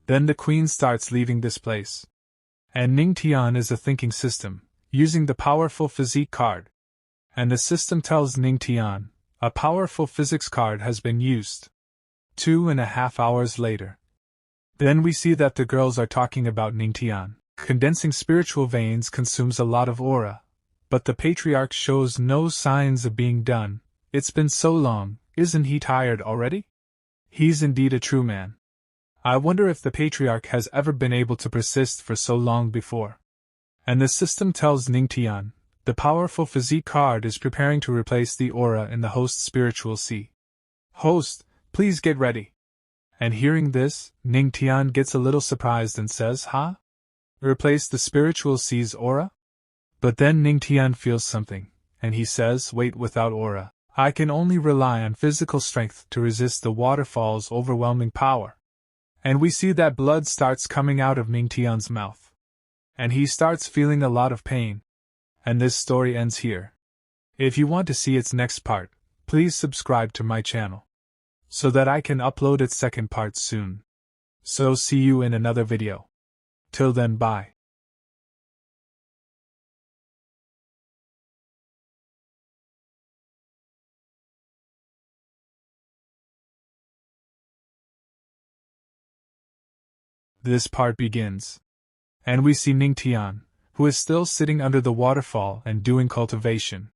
Then the queen starts leaving this place. And Ning Tian is a thinking system, using the powerful physique card. And the system tells Ning Tian, "A powerful physics card has been used." 2.5 hours later. Then we see that the girls are talking about Ning Tian. Condensing spiritual veins consumes a lot of aura, but the patriarch shows no signs of being done. It's been so long, isn't he tired already? He's indeed a true man. I wonder if the patriarch has ever been able to persist for so long before. And the system tells Ning Tian, the powerful physique card is preparing to replace the aura in the host's spiritual sea. "Host, please get ready." And hearing this, Ning Tian gets a little surprised and says, "Huh? Replace the spiritual sea's aura?" But then Ning Tian feels something, and he says, "Wait, without aura, I can only rely on physical strength to resist the waterfall's overwhelming power." And we see that blood starts coming out of Ning Tian's mouth. And he starts feeling a lot of pain. And this story ends here. If you want to see its next part, please subscribe to my channel, so that I can upload its second part soon. So see you in another video. Till then, bye. This part begins. And we see Ning Tian, who is still sitting under the waterfall and doing cultivation.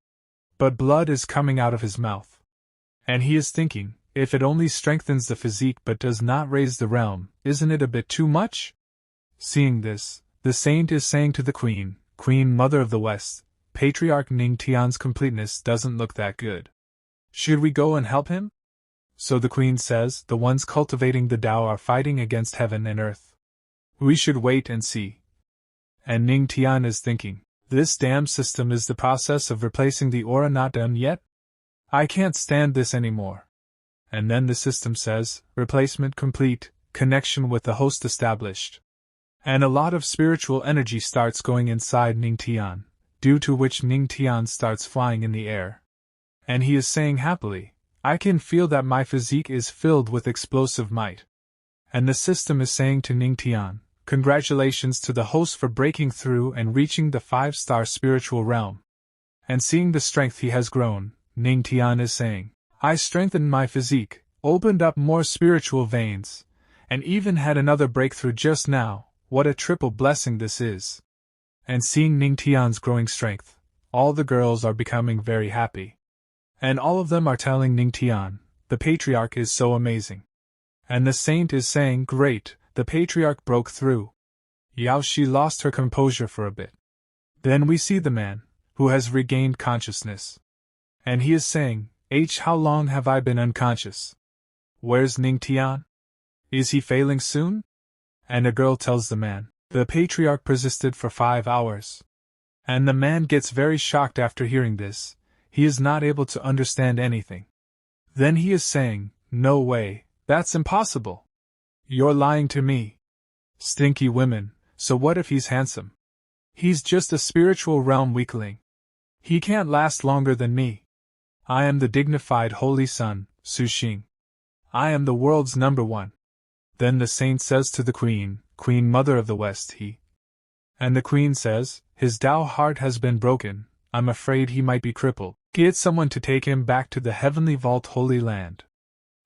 But blood is coming out of his mouth. And he is thinking, if it only strengthens the physique but does not raise the realm, isn't it a bit too much? Seeing this, the saint is saying to the queen, "Queen Mother of the West, Patriarch Ning Tian's completeness doesn't look that good. Should we go and help him?" So the queen says, "The ones cultivating the Tao are fighting against heaven and earth. We should wait and see." And Ning Tian is thinking, this damn system is the process of replacing the aura not done yet? I can't stand this anymore. And then the system says, replacement complete, connection with the host established. And a lot of spiritual energy starts going inside Ning Tian, due to which Ning Tian starts flying in the air. And he is saying happily, "I can feel that my physique is filled with explosive might." And the system is saying to Ning Tian, "Congratulations to the host for breaking through and reaching the 5-star spiritual realm." And seeing the strength he has grown, Ning Tian is saying, "I strengthened my physique, opened up more spiritual veins, and even had another breakthrough just now. What a triple blessing this is." And seeing Ning Tian's growing strength, all the girls are becoming very happy. And all of them are telling Ning Tian, "The patriarch is so amazing." And the saint is saying, "Great, the patriarch broke through. Yao Shi lost her composure for a bit. Then we see the man, who has regained consciousness. And he is saying, how long have I been unconscious? Where's Ning Tian? Is he failing soon? And a girl tells the man, the patriarch persisted for 5 hours. And the man gets very shocked after hearing this. He is not able to understand anything. Then he is saying, no way, that's impossible. You're lying to me. Stinky women, so what if he's handsome? He's just a spiritual realm weakling. He can't last longer than me. I am the dignified holy son, Su Xing. I am the world's #1. Then the saint says to the queen, Queen Mother of the West, And the queen says, his Tao heart has been broken, I'm afraid he might be crippled. Get someone to take him back to the heavenly vault Holy Land.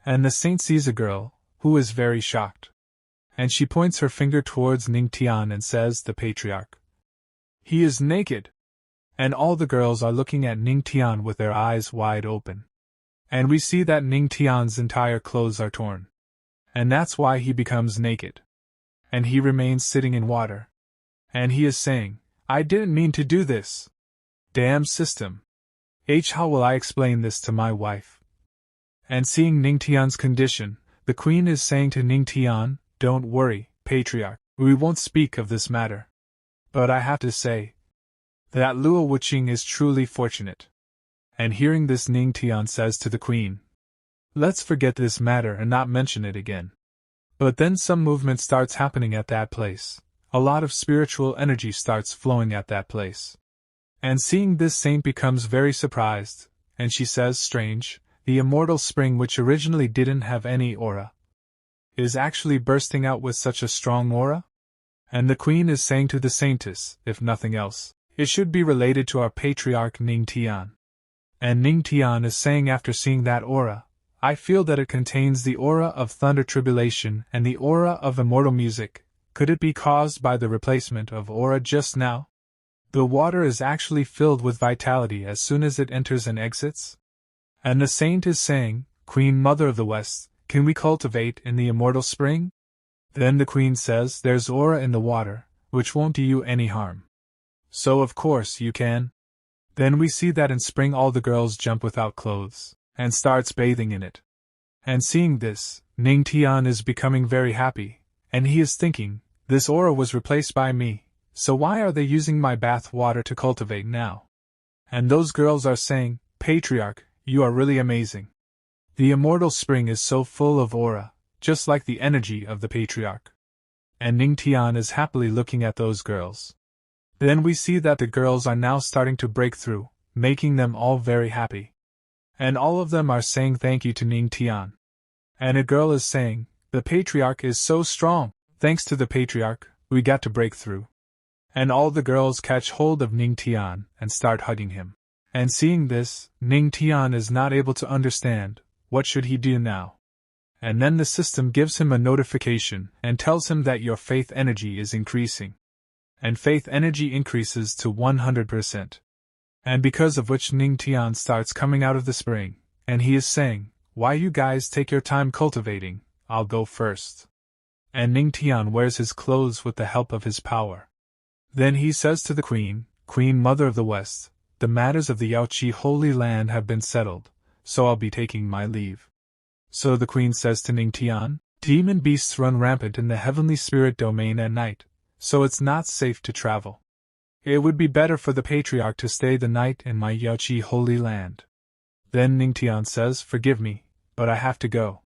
And the saint sees a girl, who is very shocked. And she points her finger towards Ning Tian and says, the patriarch. He is naked. And all the girls are looking at Ning Tian with their eyes wide open. And we see that Ning Tian's entire clothes are torn. And that's why he becomes naked. And he remains sitting in water. And he is saying, I didn't mean to do this. Damn system. How will I explain this to my wife? And seeing Ning Tian's condition, the queen is saying to Ning Tian, don't worry, patriarch, we won't speak of this matter. But I have to say, that Luo Wuqing is truly fortunate. And hearing this, Ning Tian says to the queen, let's forget this matter and not mention it again. But then some movement starts happening at that place. A lot of spiritual energy starts flowing at that place. And seeing this, saint becomes very surprised, and she says, strange, the immortal spring which originally didn't have any aura is actually bursting out with such a strong aura? And the queen is saying to the saintess, if nothing else, it should be related to our patriarch Ning Tian. And Ning Tian is saying after seeing that aura, I feel that it contains the aura of thunder tribulation and the aura of immortal music. Could it be caused by the replacement of aura just now? The water is actually filled with vitality as soon as it enters and exits? And the saint is saying, Queen Mother of the West, can we cultivate in the immortal spring? Then the queen says, there's aura in the water, which won't do you any harm. So of course you can. Then we see that in spring all the girls jump without clothes, and starts bathing in it. And seeing this, Ning Tian is becoming very happy, and he is thinking, this aura was replaced by me, so why are they using my bath water to cultivate now? And those girls are saying, patriarch, you are really amazing. The immortal spring is so full of aura, just like the energy of the patriarch. And Ning Tian is happily looking at those girls. Then we see that the girls are now starting to break through, making them all very happy. And all of them are saying thank you to Ning Tian. And a girl is saying, the patriarch is so strong, thanks to the patriarch, we got to break through. And all the girls catch hold of Ning Tian and start hugging him. And seeing this, Ning Tian is not able to understand, what should he do now? And then the system gives him a notification and tells him that your faith energy is increasing. And faith energy increases to 100%. And because of which Ning Tian starts coming out of the spring, and he is saying, why you guys take your time cultivating, I'll go first. And Ning Tian wears his clothes with the help of his power. Then he says to the queen, Queen Mother of the West, the matters of the Yaoqi Holy Land have been settled, so I'll be taking my leave. So the queen says to Ning Tian, demon beasts run rampant in the heavenly spirit domain at night, so it's not safe to travel. It would be better for the patriarch to stay the night in my Yaoqi Holy Land. Then Ning Tian says, forgive me, but I have to go.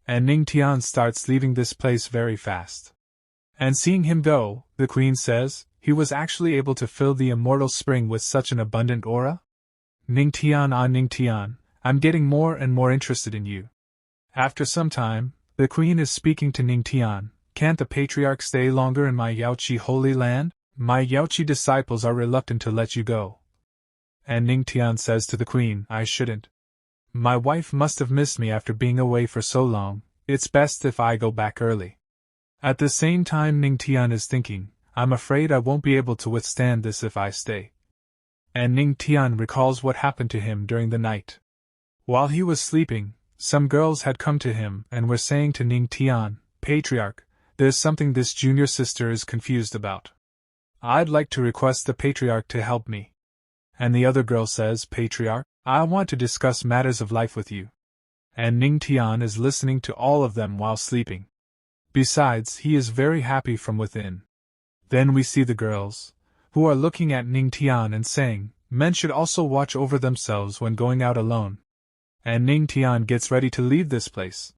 And Ning Tian starts leaving this place very fast. And seeing him go, the queen says, he was actually able to fill the immortal spring with such an abundant aura? Ning Tian, I'm getting more and more interested in you. After some time, the queen is speaking to Ning Tian, can't the patriarch stay longer in my Yaoqi Holy Land? My Yaoqi disciples are reluctant to let you go. And Ning Tian says to the queen, I shouldn't. My wife must have missed me after being away for so long, it's best if I go back early. At the same time Ning Tian is thinking, I'm afraid I won't be able to withstand this if I stay. And Ning Tian recalls what happened to him during the night. While he was sleeping, some girls had come to him and were saying to Ning Tian, Patriarch, There's something this junior sister is confused about. I'd like to request the patriarch to help me. And the other girl says, Patriarch, I want to discuss matters of life with you. And Ning Tian is listening to all of them while sleeping. Besides, he is very happy from within. Then we see the girls, who are looking at Ning Tian and saying, men should also watch over themselves when going out alone. And Ning Tian gets ready to leave this place.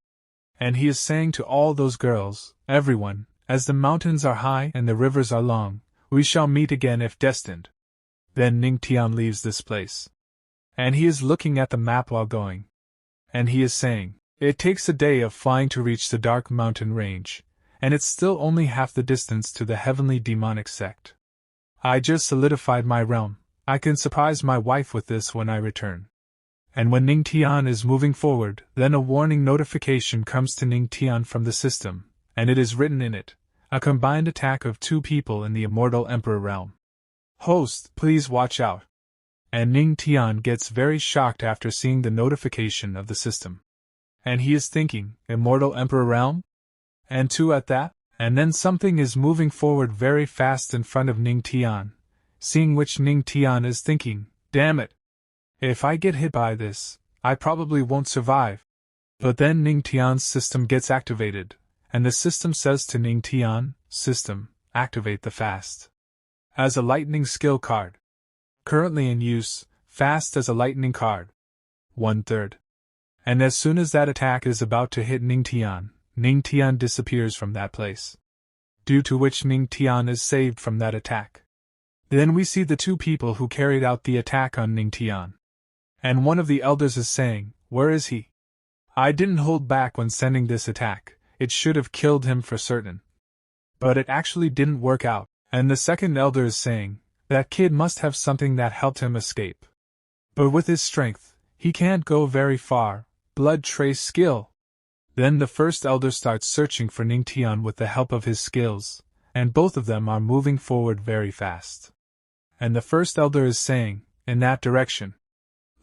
And he is saying to all those girls, everyone, as the mountains are high and the rivers are long, we shall meet again if destined. Then Ning Tian leaves this place. And he is looking at the map while going. And he is saying, it takes a day of flying to reach the dark mountain range, and it's still only half the distance to the heavenly demonic sect. I just solidified my realm. I can surprise my wife with this when I return. And when Ning Tian is moving forward, then a warning notification comes to Ning Tian from the system, and it is written in it, a combined attack of 2 people in the Immortal Emperor realm. Host, please watch out. And Ning Tian gets very shocked after seeing the notification of the system. And he is thinking, Immortal Emperor realm? And 2 at that? And then something is moving forward very fast in front of Ning Tian, seeing which Ning Tian is thinking, damn it. If I get hit by this, I probably won't survive. But then Ning Tian's system gets activated, and the system says to Ning Tian, System, activate the fast. As a lightning skill card. Currently in use, fast as a lightning card. 1/3. And as soon as that attack is about to hit Ning Tian disappears from that place. Due to which Ning Tian is saved from that attack. Then we see the 2 people who carried out the attack on Ning Tian. And one of the elders is saying, where is he? I didn't hold back when sending this attack, it should have killed him for certain. But it actually didn't work out, and the second elder is saying, that kid must have something that helped him escape. But with his strength, he can't go very far, blood trace skill. Then the first elder starts searching for Ning Tian with the help of his skills, and both of them are moving forward very fast. And the first elder is saying, in that direction.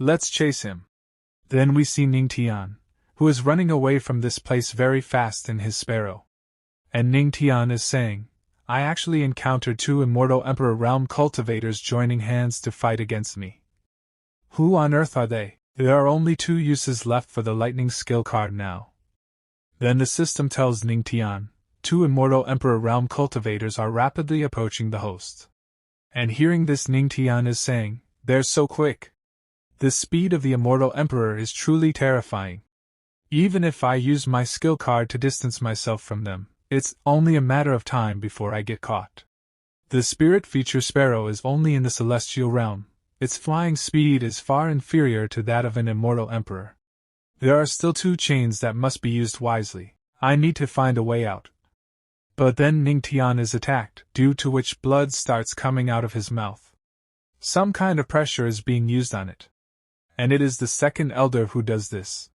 Let's chase him. Then we see Ning Tian, who is running away from this place very fast in his sparrow. And Ning Tian is saying, I actually encountered 2 Immortal Emperor Realm cultivators joining hands to fight against me. Who on earth are they? There are only 2 uses left for the lightning skill card now. Then the system tells Ning Tian, 2 Immortal Emperor Realm cultivators are rapidly approaching the host. And hearing this, Ning Tian is saying, they're so quick. The speed of the Immortal Emperor is truly terrifying. Even if I use my skill card to distance myself from them, it's only a matter of time before I get caught. The spirit feature sparrow is only in the celestial realm. Its flying speed is far inferior to that of an Immortal Emperor. There are still 2 chains that must be used wisely. I need to find a way out. But then Ning Tian is attacked, due to which blood starts coming out of his mouth. Some kind of pressure is being used on it. And it is the second elder who does this.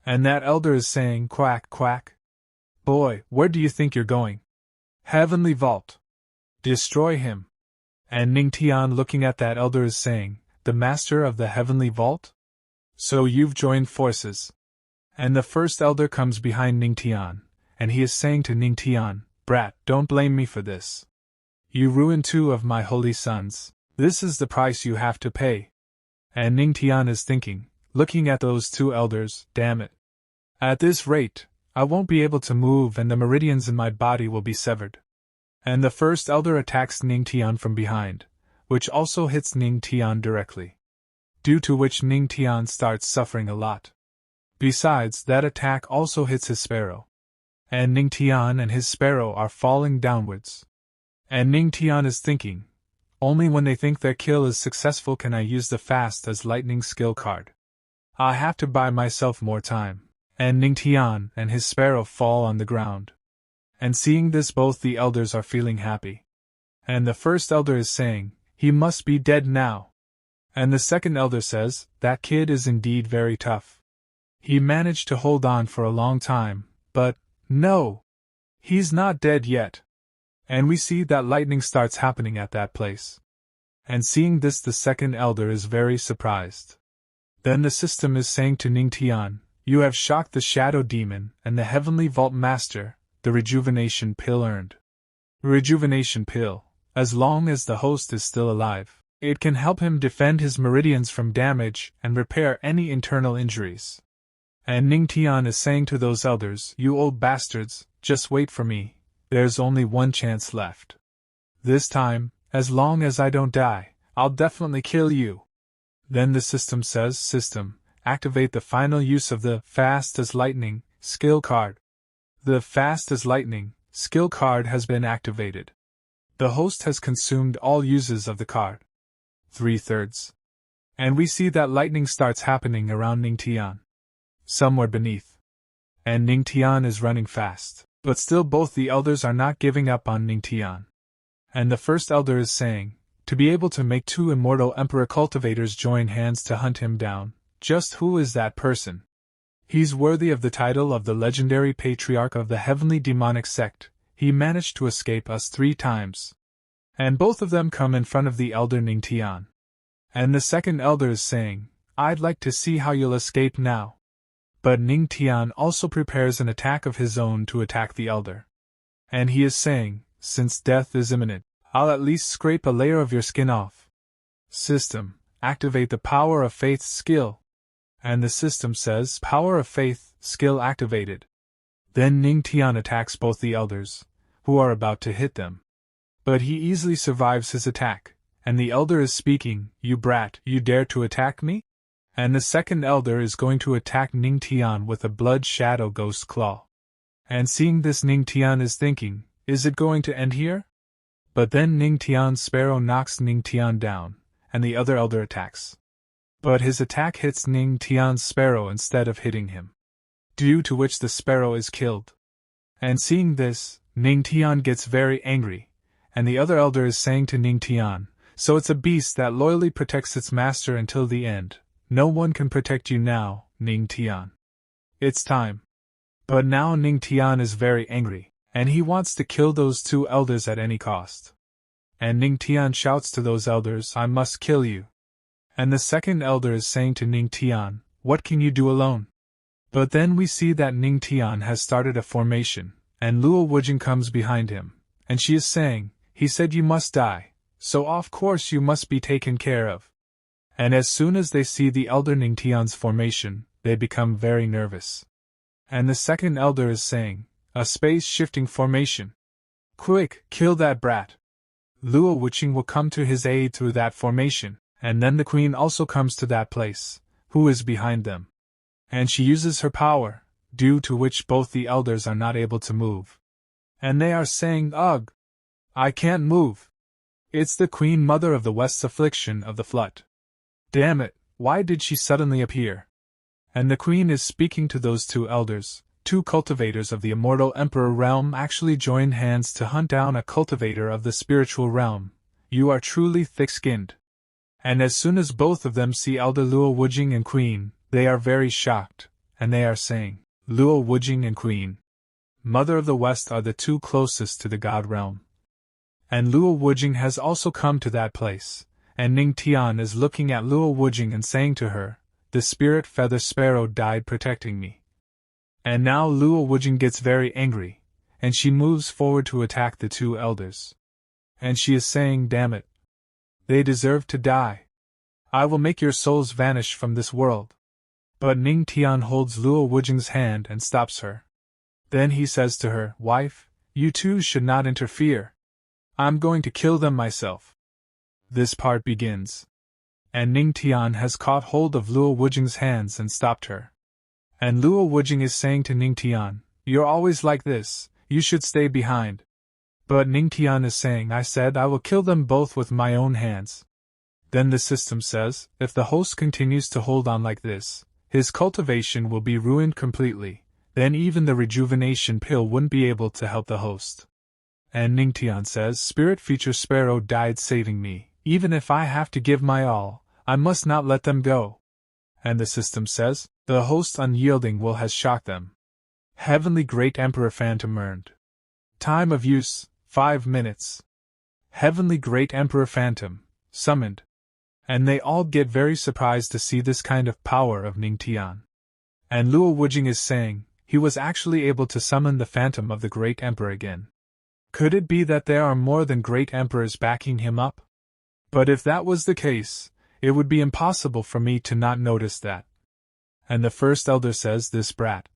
And that elder is saying, quack, quack. Boy, where do you think you're going? Heavenly Vault. Destroy him. And Ning Tian looking at that elder is saying, the master of the Heavenly Vault? So you've joined forces. And the first elder comes behind Ning Tian, and he is saying to Ning Tian, brat, don't blame me for this. You ruined 2 of my holy sons. This is the price you have to pay. And Ning Tian is thinking, looking at those 2 elders, damn it. At this rate, I won't be able to move and the meridians in my body will be severed. And the first elder attacks Ning Tian from behind, which also hits Ning Tian directly. Due to which Ning Tian starts suffering a lot. Besides, that attack also hits his sparrow. And Ning Tian and his sparrow are falling downwards. And Ning Tian is thinking, only when they think their kill is successful can I use the fast as lightning skill card. I have to buy myself more time. And Ning Tian and his sparrow fall on the ground. And seeing this, both the elders are feeling happy. And the first elder is saying, he must be dead now. And the second elder says, that kid is indeed very tough. He managed to hold on for a long time, but, no! He's not dead yet. And we see that lightning starts happening at that place. And seeing this, the second elder is very surprised. Then the system is saying to Ning Tian, you have shocked the Shadow Demon and the Heavenly Vault Master, the rejuvenation pill earned. Rejuvenation pill, as long as the host is still alive, it can help him defend his meridians from damage and repair any internal injuries. And Ning Tian is saying to those elders, "You old bastards, just wait for me, there's only one chance left. This time, as long as I don't die, I'll definitely kill you." Then the system says, "System, activate the final use of the Fast as Lightning skill card." The Fast as Lightning skill card has been activated. The host has consumed all uses of the card. 3/3. And we see that lightning starts happening around Ning Tian, somewhere beneath. And Ning Tian is running fast, but still both the elders are not giving up on Ning Tian. And the first elder is saying, to be able to make 2 immortal emperor cultivators join hands to hunt him down, just who is that person? He's worthy of the title of the legendary patriarch of the heavenly demonic sect. He managed to escape us 3 times. And both of them come in front of the elder Ning Tian. And the second elder is saying, "I'd like to see how you'll escape now." But Ning Tian also prepares an attack of his own to attack the elder. And he is saying, "Since death is imminent, I'll at least scrape a layer of your skin off." System, activate the Power of Faith skill. And the system says, "Power of Faith skill activated." Then Ning Tian attacks both the elders, who are about to hit them. But he easily survives his attack, and the elder is speaking, "You brat, you dare to attack me?" And the second elder is going to attack Ning Tian with a blood shadow ghost claw. And seeing this, Ning Tian is thinking, is it going to end here? But then Ning Tian's sparrow knocks Ning Tian down, and the other elder attacks. But his attack hits Ning Tian's sparrow instead of hitting him, due to which the sparrow is killed. And seeing this, Ning Tian gets very angry, and the other elder is saying to Ning Tian, "So it's a beast that loyally protects its master until the end. No one can protect you now, Ning Tian. It's time." But now Ning Tian is very angry, and he wants to kill those 2 elders at any cost. And Ning Tian shouts to those elders, "I must kill you." And the second elder is saying to Ning Tian, "What can you do alone?" But then we see that Ning Tian has started a formation, and Luo Wujing comes behind him, and she is saying, "He said you must die, so of course you must be taken care of." And as soon as they see the elder Ning Tian's formation, they become very nervous. And the second elder is saying, "A space-shifting formation. Quick, kill that brat." Luo Wujing will come to his aid through that formation, and then the queen also comes to that place, who is behind them. And she uses her power, due to which both the elders are not able to move. And they are saying, "Ugh! I can't move. It's the Queen Mother of the West's affliction of the flood. Damn it, why did she suddenly appear?" And the queen is speaking to those 2 elders, 2 cultivators of the immortal emperor realm actually join hands to hunt down a cultivator of the spiritual realm. You are truly thick-skinned. And as soon as both of them see elder Luo Wujing and queen, they are very shocked, and they are saying, "Luo Wujing and Queen Mother of the West are the 2 closest to the god realm." And Luo Wujing has also come to that place, and Ning Tian is looking at Luo Wujing and saying to her, "The spirit feather sparrow died protecting me." And now Luo Wujing gets very angry, and she moves forward to attack the 2 elders. And she is saying, "Damn it! They deserve to die. I will make your souls vanish from this world." But Ning Tian holds Luo Wujing's hand and stops her. Then he says to her, "Wife, you 2 should not interfere. I'm going to kill them myself." This part begins. And Ning Tian has caught hold of Luo Wujing's hands and stopped her. And Luo Wujing is saying to Ning Tian, "You're always like this, you should stay behind." But Ning Tian is saying, "I said I will kill them both with my own hands." Then the system says, if the host continues to hold on like this, his cultivation will be ruined completely, then even the rejuvenation pill wouldn't be able to help the host. And Ning Tian says, "Spirit feature sparrow died saving me, even if I have to give my all, I must not let them go." And the system says, "The host unyielding will has shocked them." Heavenly Great Emperor Phantom earned. Time of use, 5 minutes. Heavenly Great Emperor Phantom, summoned. And they all get very surprised to see this kind of power of Ning Tian. And Luo Wujing is saying, he was actually able to summon the phantom of the great emperor again. Could it be that there are more than great emperors backing him up? But if that was the case, it would be impossible for me to not notice that. And the first elder says, "This brat.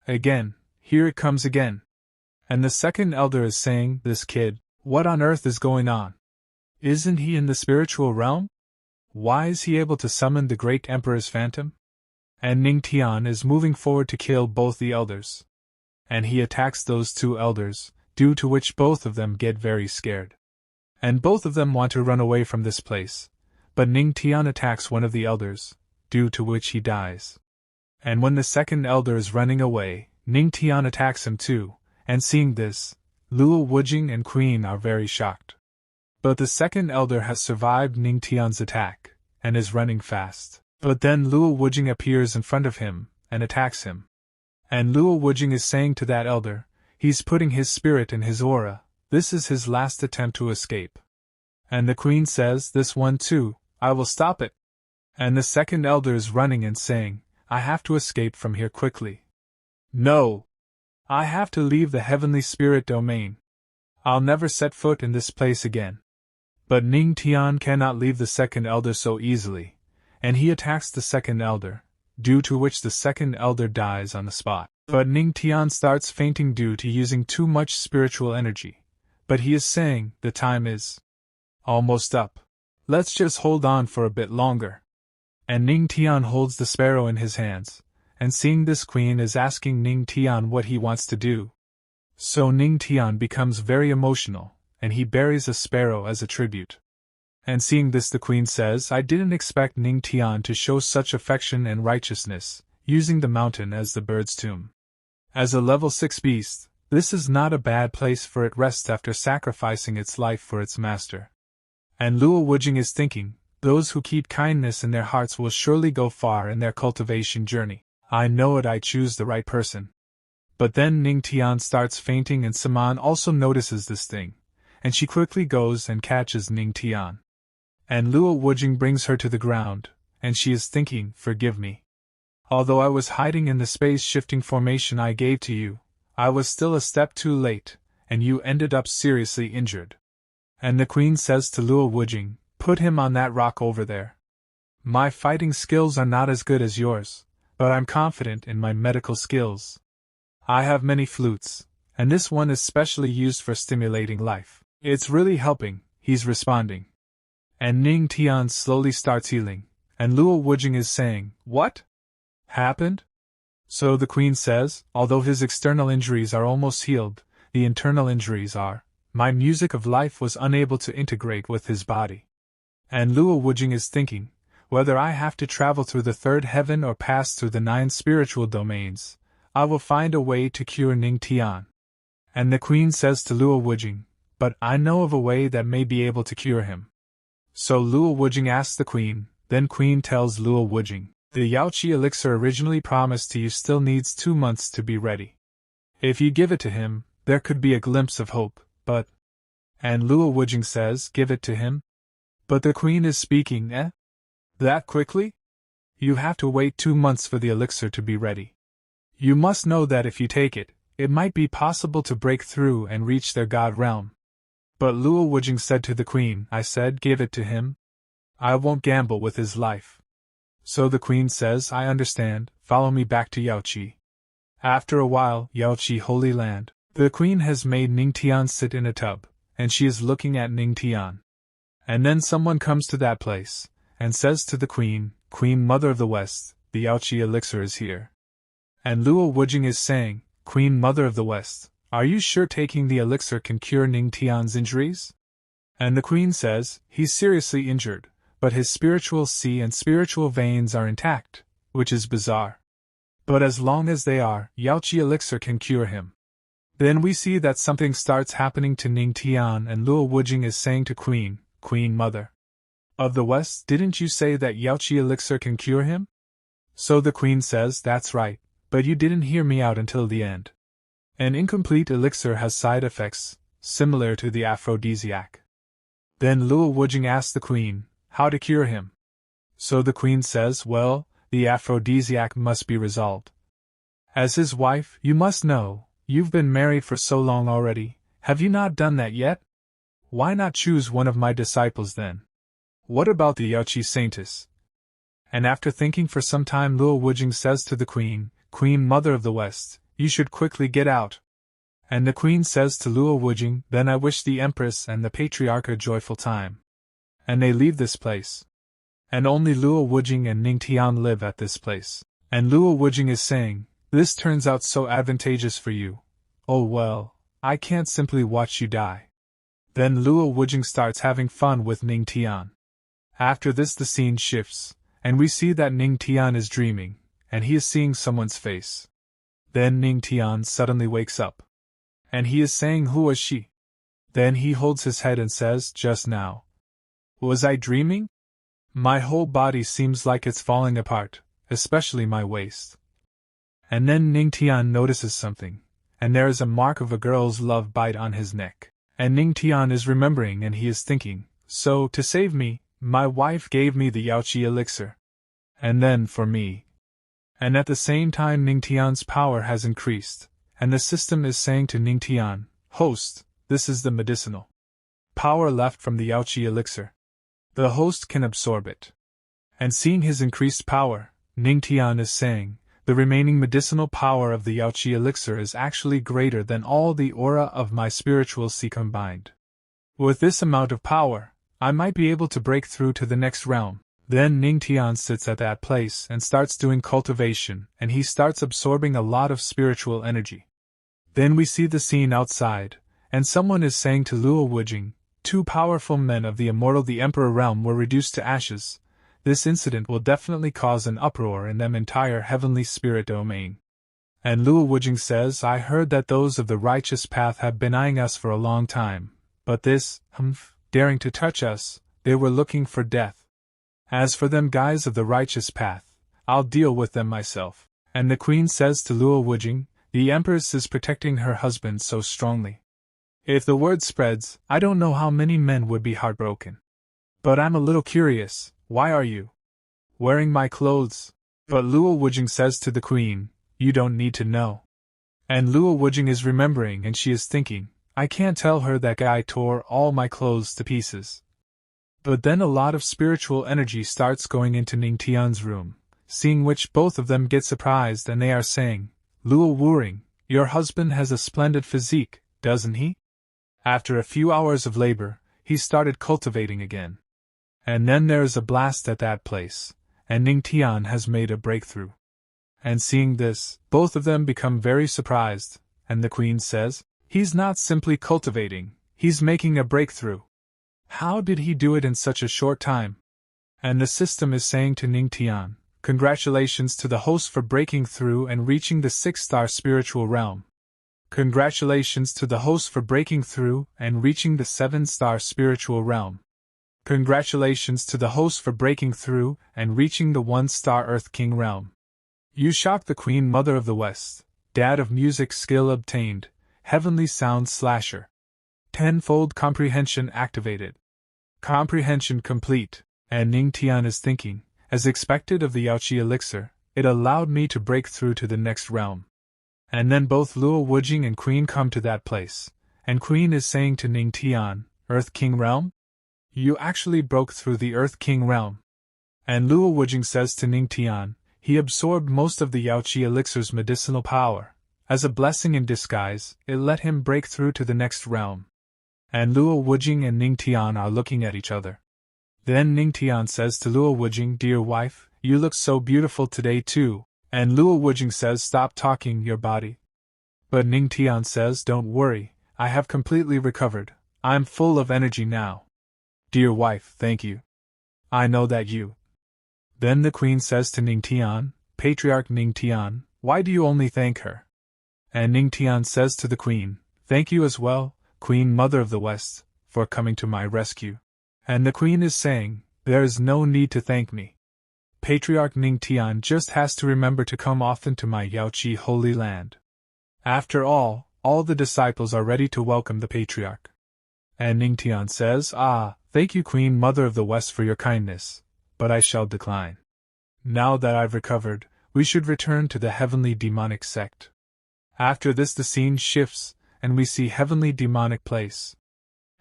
Again, here it comes again." And the second elder is saying, "This kid, what on earth is going on? Isn't he in the spiritual realm? Why is he able to summon the great emperor's phantom?" And Ning Tian is moving forward to kill both the elders. And he attacks those two elders, due to which both of them get very scared. And both of them want to run away from this place, but Ning Tian attacks one of the elders, due to which he dies. And when the second elder is running away, Ning Tian attacks him too, and seeing this, Luo Wujing and Queen are very shocked. But the second elder has survived Ning Tian's attack, and is running fast. But then Luo Wujing appears in front of him, and attacks him. And Luo Wujing is saying to that elder, he's putting his spirit in his aura, this is his last attempt to escape. And the queen says, "This one too, I will stop it." And the second elder is running and saying, "I have to escape from here quickly. No! I have to leave the heavenly spirit domain. I'll never set foot in this place again." But Ning Tian cannot leave the second elder so easily, and he attacks the second elder, due to which the second elder dies on the spot. But Ning Tian starts fainting due to using too much spiritual energy. But he is saying, "The time is almost up. Let's just hold on for a bit longer." And Ning Tian holds the sparrow in his hands, and seeing this, Queen is asking Ning Tian what he wants to do. So Ning Tian becomes very emotional, and he buries a sparrow as a tribute. And seeing this, the queen says, "I didn't expect Ning Tian to show such affection and righteousness, using the mountain as the bird's tomb. As a level 6 beast, this is not a bad place for it rest after sacrificing its life for its master." And Luo Wujing is thinking, those who keep kindness in their hearts will surely go far in their cultivation journey. I know it, I choose the right person. But then Ning Tian starts fainting, and Saman also notices this thing, and she quickly goes and catches Ning Tian. And Luo Wujing brings her to the ground, and she is thinking, "Forgive me. Although I was hiding in the space-shifting formation I gave to you, I was still a step too late, and you ended up seriously injured." And the queen says to Luo Wujing, "Put him on that rock over there. My fighting skills are not as good as yours, but I'm confident in my medical skills. I have many flutes, and this one is specially used for stimulating life. It's really helping," he's responding. And Ning Tian slowly starts healing, and Luo Wujing is saying, "What happened?" So the queen says, "Although his external injuries are almost healed, the internal injuries are. My music of life was unable to integrate with his body." And Luo Wujing is thinking, whether I have to travel through the third heaven or pass through the 9 spiritual domains, I will find a way to cure Ning Tian. And the queen says to Luo Wujing, "But I know of a way that may be able to cure him." So Luo Wujing asks the queen, then queen tells Luo Wujing, "The Yaoqi elixir originally promised to you still needs 2 months to be ready. If you give it to him, there could be a glimpse of hope, but..." And Luo Wujing says, "Give it to him?" But the queen is speaking, That quickly? You have to wait 2 months for the elixir to be ready. You must know that if you take it, it might be possible to break through and reach their god realm." But Luo Wujing said to the queen, "I said give it to him. I won't gamble with his life." So the queen says, "I understand, follow me back to Yaoqi." After a while, Yaoqi Holy Land, the queen has made Ning Tian sit in a tub, and she is looking at Ning Tian. And then someone comes to that place, and says to the queen, "Queen Mother of the West, the Yaoqi elixir is here." And Luo Wujing is saying, "Queen Mother of the West, are you sure taking the elixir can cure Ning Tian's injuries?" And the queen says, "He's seriously injured, but his spiritual sea and spiritual veins are intact, which is bizarre. But as long as they are, Yaoqi elixir can cure him." Then we see that something starts happening to Ning Tian, and Luo Wujing is saying to Queen Mother of the West, "Didn't you say that Yaoqi elixir can cure him?" So the queen says, "That's right, but you didn't hear me out until the end. An incomplete elixir has side effects, similar to the aphrodisiac." Then Luo Wujing asks the queen, how to cure him. So the queen says, "Well, the aphrodisiac must be resolved." As his wife, you must know, you've been married for so long already, have you not done that yet? Why not choose one of my disciples then? What about the Yaoqi saintess? And after thinking for some time, Luo Wujing says to the queen, Queen Mother of the West, you should quickly get out. And the queen says to Luo Wujing, then I wish the empress and the patriarch a joyful time. And they leave this place. And only Luo Wujing and Ning Tian live at this place. And Luo Wujing is saying, this turns out so advantageous for you. Oh well, I can't simply watch you die. Then Luo Wujing starts having fun with Ning Tian. After this the scene shifts, and we see that Ning Tian is dreaming, and he is seeing someone's face. Then Ning Tian suddenly wakes up. And he is saying, who was she? Then he holds his head and says, just now. Was I dreaming? My whole body seems like it's falling apart, especially my waist. And then Ning Tian notices something, and there is a mark of a girl's love bite on his neck. And Ning Tian is remembering and he is thinking, so, to save me, my wife gave me the Yaoqi elixir. And then for me. And at the same time Ning Tian's power has increased, and the system is saying to Ning Tian, host, this is the medicinal power left from the Yaoqi elixir. The host can absorb it. And seeing his increased power, Ning Tian is saying, the remaining medicinal power of the Yaoqi elixir is actually greater than all the aura of my spiritual sea combined. With this amount of power, I might be able to break through to the next realm. Then Ning Tian sits at that place and starts doing cultivation, and he starts absorbing a lot of spiritual energy. Then we see the scene outside, and someone is saying to Luo Wujing, two powerful men of the immortal the Emperor realm were reduced to ashes. This incident will definitely cause an uproar in them entire heavenly spirit domain. And Luo Wujing says, I heard that those of the righteous path have been eyeing us for a long time, but this, daring to touch us, they were looking for death. As for them guys of the righteous path, I'll deal with them myself. And the queen says to Luo Wujing, the empress is protecting her husband so strongly. If the word spreads, I don't know how many men would be heartbroken. But I'm a little curious, why are you wearing my clothes? But Luo Wujing says to the queen, you don't need to know. And Luo Wujing is remembering and she is thinking, I can't tell her that guy tore all my clothes to pieces. But then a lot of spiritual energy starts going into Ning Tian's room, seeing which both of them get surprised and they are saying, Luo Wujing, your husband has a splendid physique, doesn't he? After a few hours of labor, he started cultivating again. And then there is a blast at that place, and Ning Tian has made a breakthrough. And seeing this, both of them become very surprised, and the queen says, he's not simply cultivating, he's making a breakthrough. How did he do it in such a short time? And the system is saying to Ning Tian, congratulations to the host for breaking through and reaching the 6-star spiritual realm. Congratulations to the host for breaking through and reaching the 7-star spiritual realm. Congratulations to the host for breaking through and reaching the 1-star Earth King realm. You shocked the Queen Mother of the West, Dad of music skill obtained, heavenly sound slasher. Tenfold comprehension activated. Comprehension complete. And Ning Tian is thinking, as expected of the Yaoqi elixir, it allowed me to break through to the next realm. And then both Luo Wujing and Queen come to that place, and Queen is saying to Ning Tian, Earth King realm? You actually broke through the Earth King realm. And Luo Wujing says to Ning Tian, he absorbed most of the Yaoqi elixir's medicinal power. As a blessing in disguise, it let him break through to the next realm. And Luo Wujing and Ning Tian are looking at each other. Then Ning Tian says to Luo Wujing, dear wife, you look so beautiful today too. And Luo Wujing says, stop talking your body. But Ning Tian says, don't worry, I have completely recovered, I'm full of energy now. Dear wife, thank you. I know that you. Then the queen says to Ning Tian, Patriarch Ning Tian, why do you only thank her? And Ning Tian says to the queen, thank you as well, Queen Mother of the West, for coming to my rescue. And the queen is saying, there is no need to thank me. Patriarch Ning Tian just has to remember to come often to my Yaoqi holy land. After all the disciples are ready to welcome the patriarch. And Ning Tian says, thank you Queen Mother of the West for your kindness, but I shall decline. Now that I've recovered, we should return to the heavenly demonic sect. After this the scene shifts, and we see heavenly demonic place.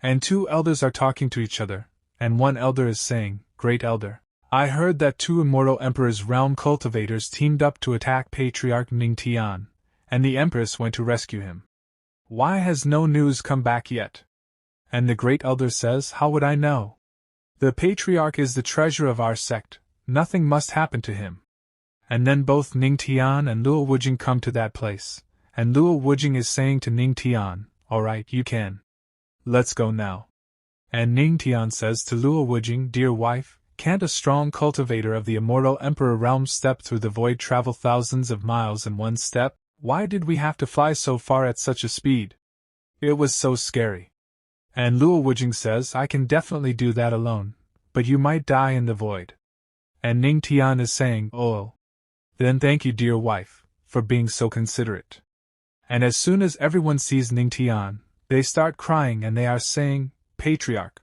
And two elders are talking to each other, and one elder is saying, "Great elder, I heard that two immortal Emperor's realm cultivators teamed up to attack Patriarch Ning Tian, and the Empress went to rescue him. Why has no news come back yet?" And the great elder says, "How would I know? The Patriarch is the treasure of our sect, nothing must happen to him." And then both Ning Tian and Luo Wujing come to that place, and Luo Wujing is saying to Ning Tian, "Alright, you can. Let's go now." And Ning Tian says to Luo Wujing, "Dear wife, can't a strong cultivator of the immortal Emperor realm step through the void, travel thousands of miles in one step? Why did we have to fly so far at such a speed? It was so scary." And Luo Wujing says, "I can definitely do that alone, but you might die in the void." And Ning Tian is saying, "Oh. Then thank you, dear wife, for being so considerate." And as soon as everyone sees Ning Tian, they start crying and they are saying, "Patriarch,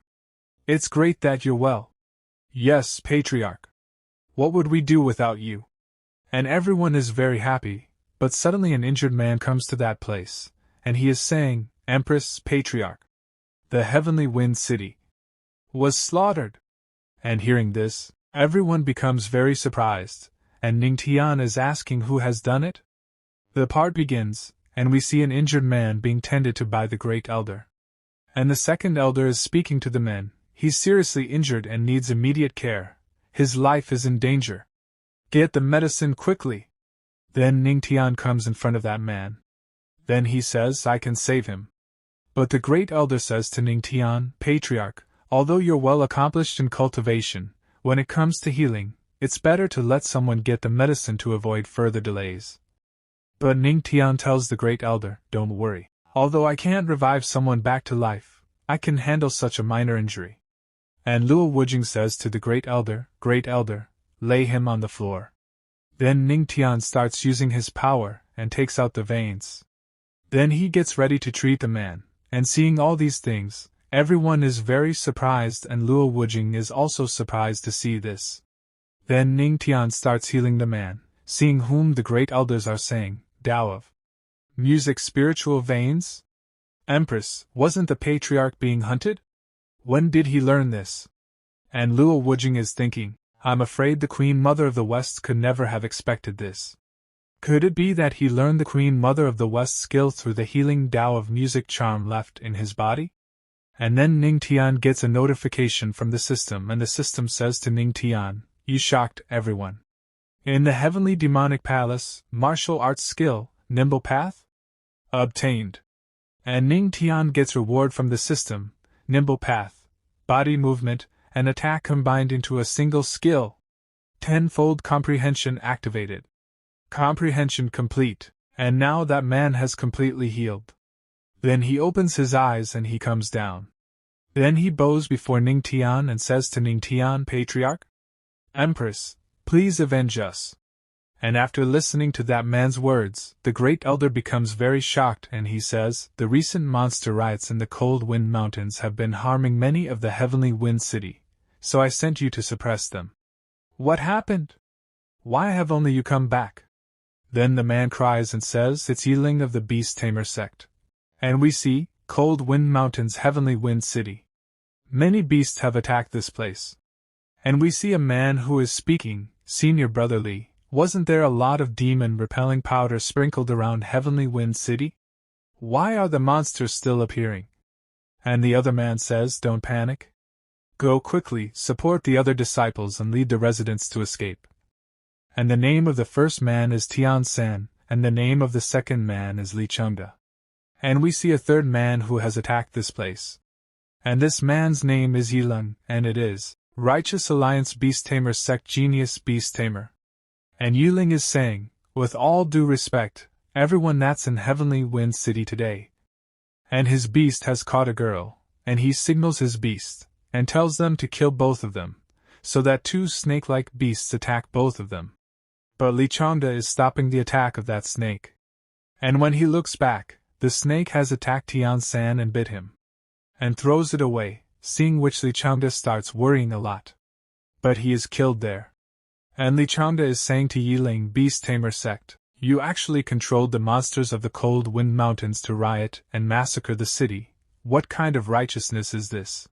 it's great that you're well." "Yes, Patriarch. What would we do without you?" And everyone is very happy, but suddenly an injured man comes to that place, and he is saying, "Empress, Patriarch, the heavenly wind city was slaughtered." And hearing this, everyone becomes very surprised, and Ning Tian is asking who has done it. The part begins, and we see an injured man being tended to by the great elder. And the second elder is speaking to the men. "He's seriously injured and needs immediate care. His life is in danger. Get the medicine quickly." Then Ning Tian comes in front of that man. Then he says, "I can save him." But the great elder says to Ning Tian, "Patriarch, although you're well accomplished in cultivation, when it comes to healing, it's better to let someone get the medicine to avoid further delays." But Ning Tian tells the great elder, "Don't worry. Although I can't revive someone back to life, I can handle such a minor injury." And Luo Wujing says to the great elder, "Great elder, lay him on the floor." Then Ning Tian starts using his power and takes out the veins. Then he gets ready to treat the man, and seeing all these things, everyone is very surprised, and Luo Wujing is also surprised to see this. Then Ning Tian starts healing the man, seeing whom the great elders are saying, "Tao of music, spiritual veins? Empress, wasn't the Patriarch being hunted? When did he learn this?" And Luo Wujing is thinking, "I'm afraid the Queen Mother of the West could never have expected this. Could it be that he learned the Queen Mother of the West skill through the healing Tao of music charm left in his body?" And then Ning Tian gets a notification from the system, and the system says to Ning Tian, "You shocked everyone. In the heavenly demonic palace, martial arts skill, nimble path? Obtained." And Ning Tian gets reward from the system, nimble path, body movement, and attack combined into a single skill. Tenfold comprehension activated. Comprehension complete, and now that man has completely healed. Then he opens his eyes and he comes down. Then he bows before Ning Tian and says to Ning Tian, "Patriarch? Empress, please avenge us." And after listening to that man's words, the great elder becomes very shocked and he says, "The recent monster riots in the cold wind mountains have been harming many of the heavenly wind city, so I sent you to suppress them. What happened? Why have only you come back?" Then the man cries and says, "It's Yiling of the Beast Tamer sect." And we see, Cold Wind Mountains, Heavenly Wind City. Many beasts have attacked this place. And we see a man who is speaking, "Senior Brother Li, wasn't there a lot of demon-repelling powder sprinkled around Heavenly Wind City? Why are the monsters still appearing?" And the other man says, "Don't panic. Go quickly, support the other disciples and lead the residents to escape." And the name of the first man is Tianxuan, and the name of the second man is Li Chengde. And we see a third man who has attacked this place. And this man's name is Yiling, and it is Righteous Alliance Beast Tamer Sect Genius Beast Tamer. And Yiling is saying, "With all due respect, everyone that's in Heavenly Wind City today." And his beast has caught a girl, and he signals his beast, and tells them to kill both of them, so that two snake-like beasts attack both of them. But Li Chengde is stopping the attack of that snake. And when he looks back, the snake has attacked Tianxuan and bit him. And throws it away, seeing which Li Chengde starts worrying a lot. But he is killed there. And Li Changde is saying to Yiling Beast Tamer sect, you actually controlled the monsters of the cold wind mountains to riot and massacre the city. What kind of righteousness is this?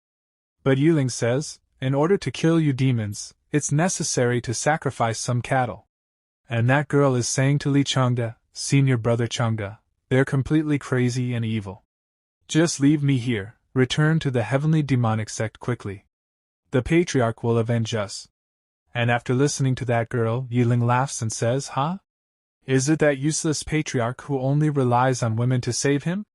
But Yiling says, in order to kill you demons, it's necessary to sacrifice some cattle. And that girl is saying to Li Changde, senior brother Changde, they're completely crazy and evil. Just leave me here, return to the heavenly demonic sect quickly. The patriarch will avenge us. And after listening to that girl, Yiling laughs and says, huh? Is it that useless patriarch who only relies on women to save him?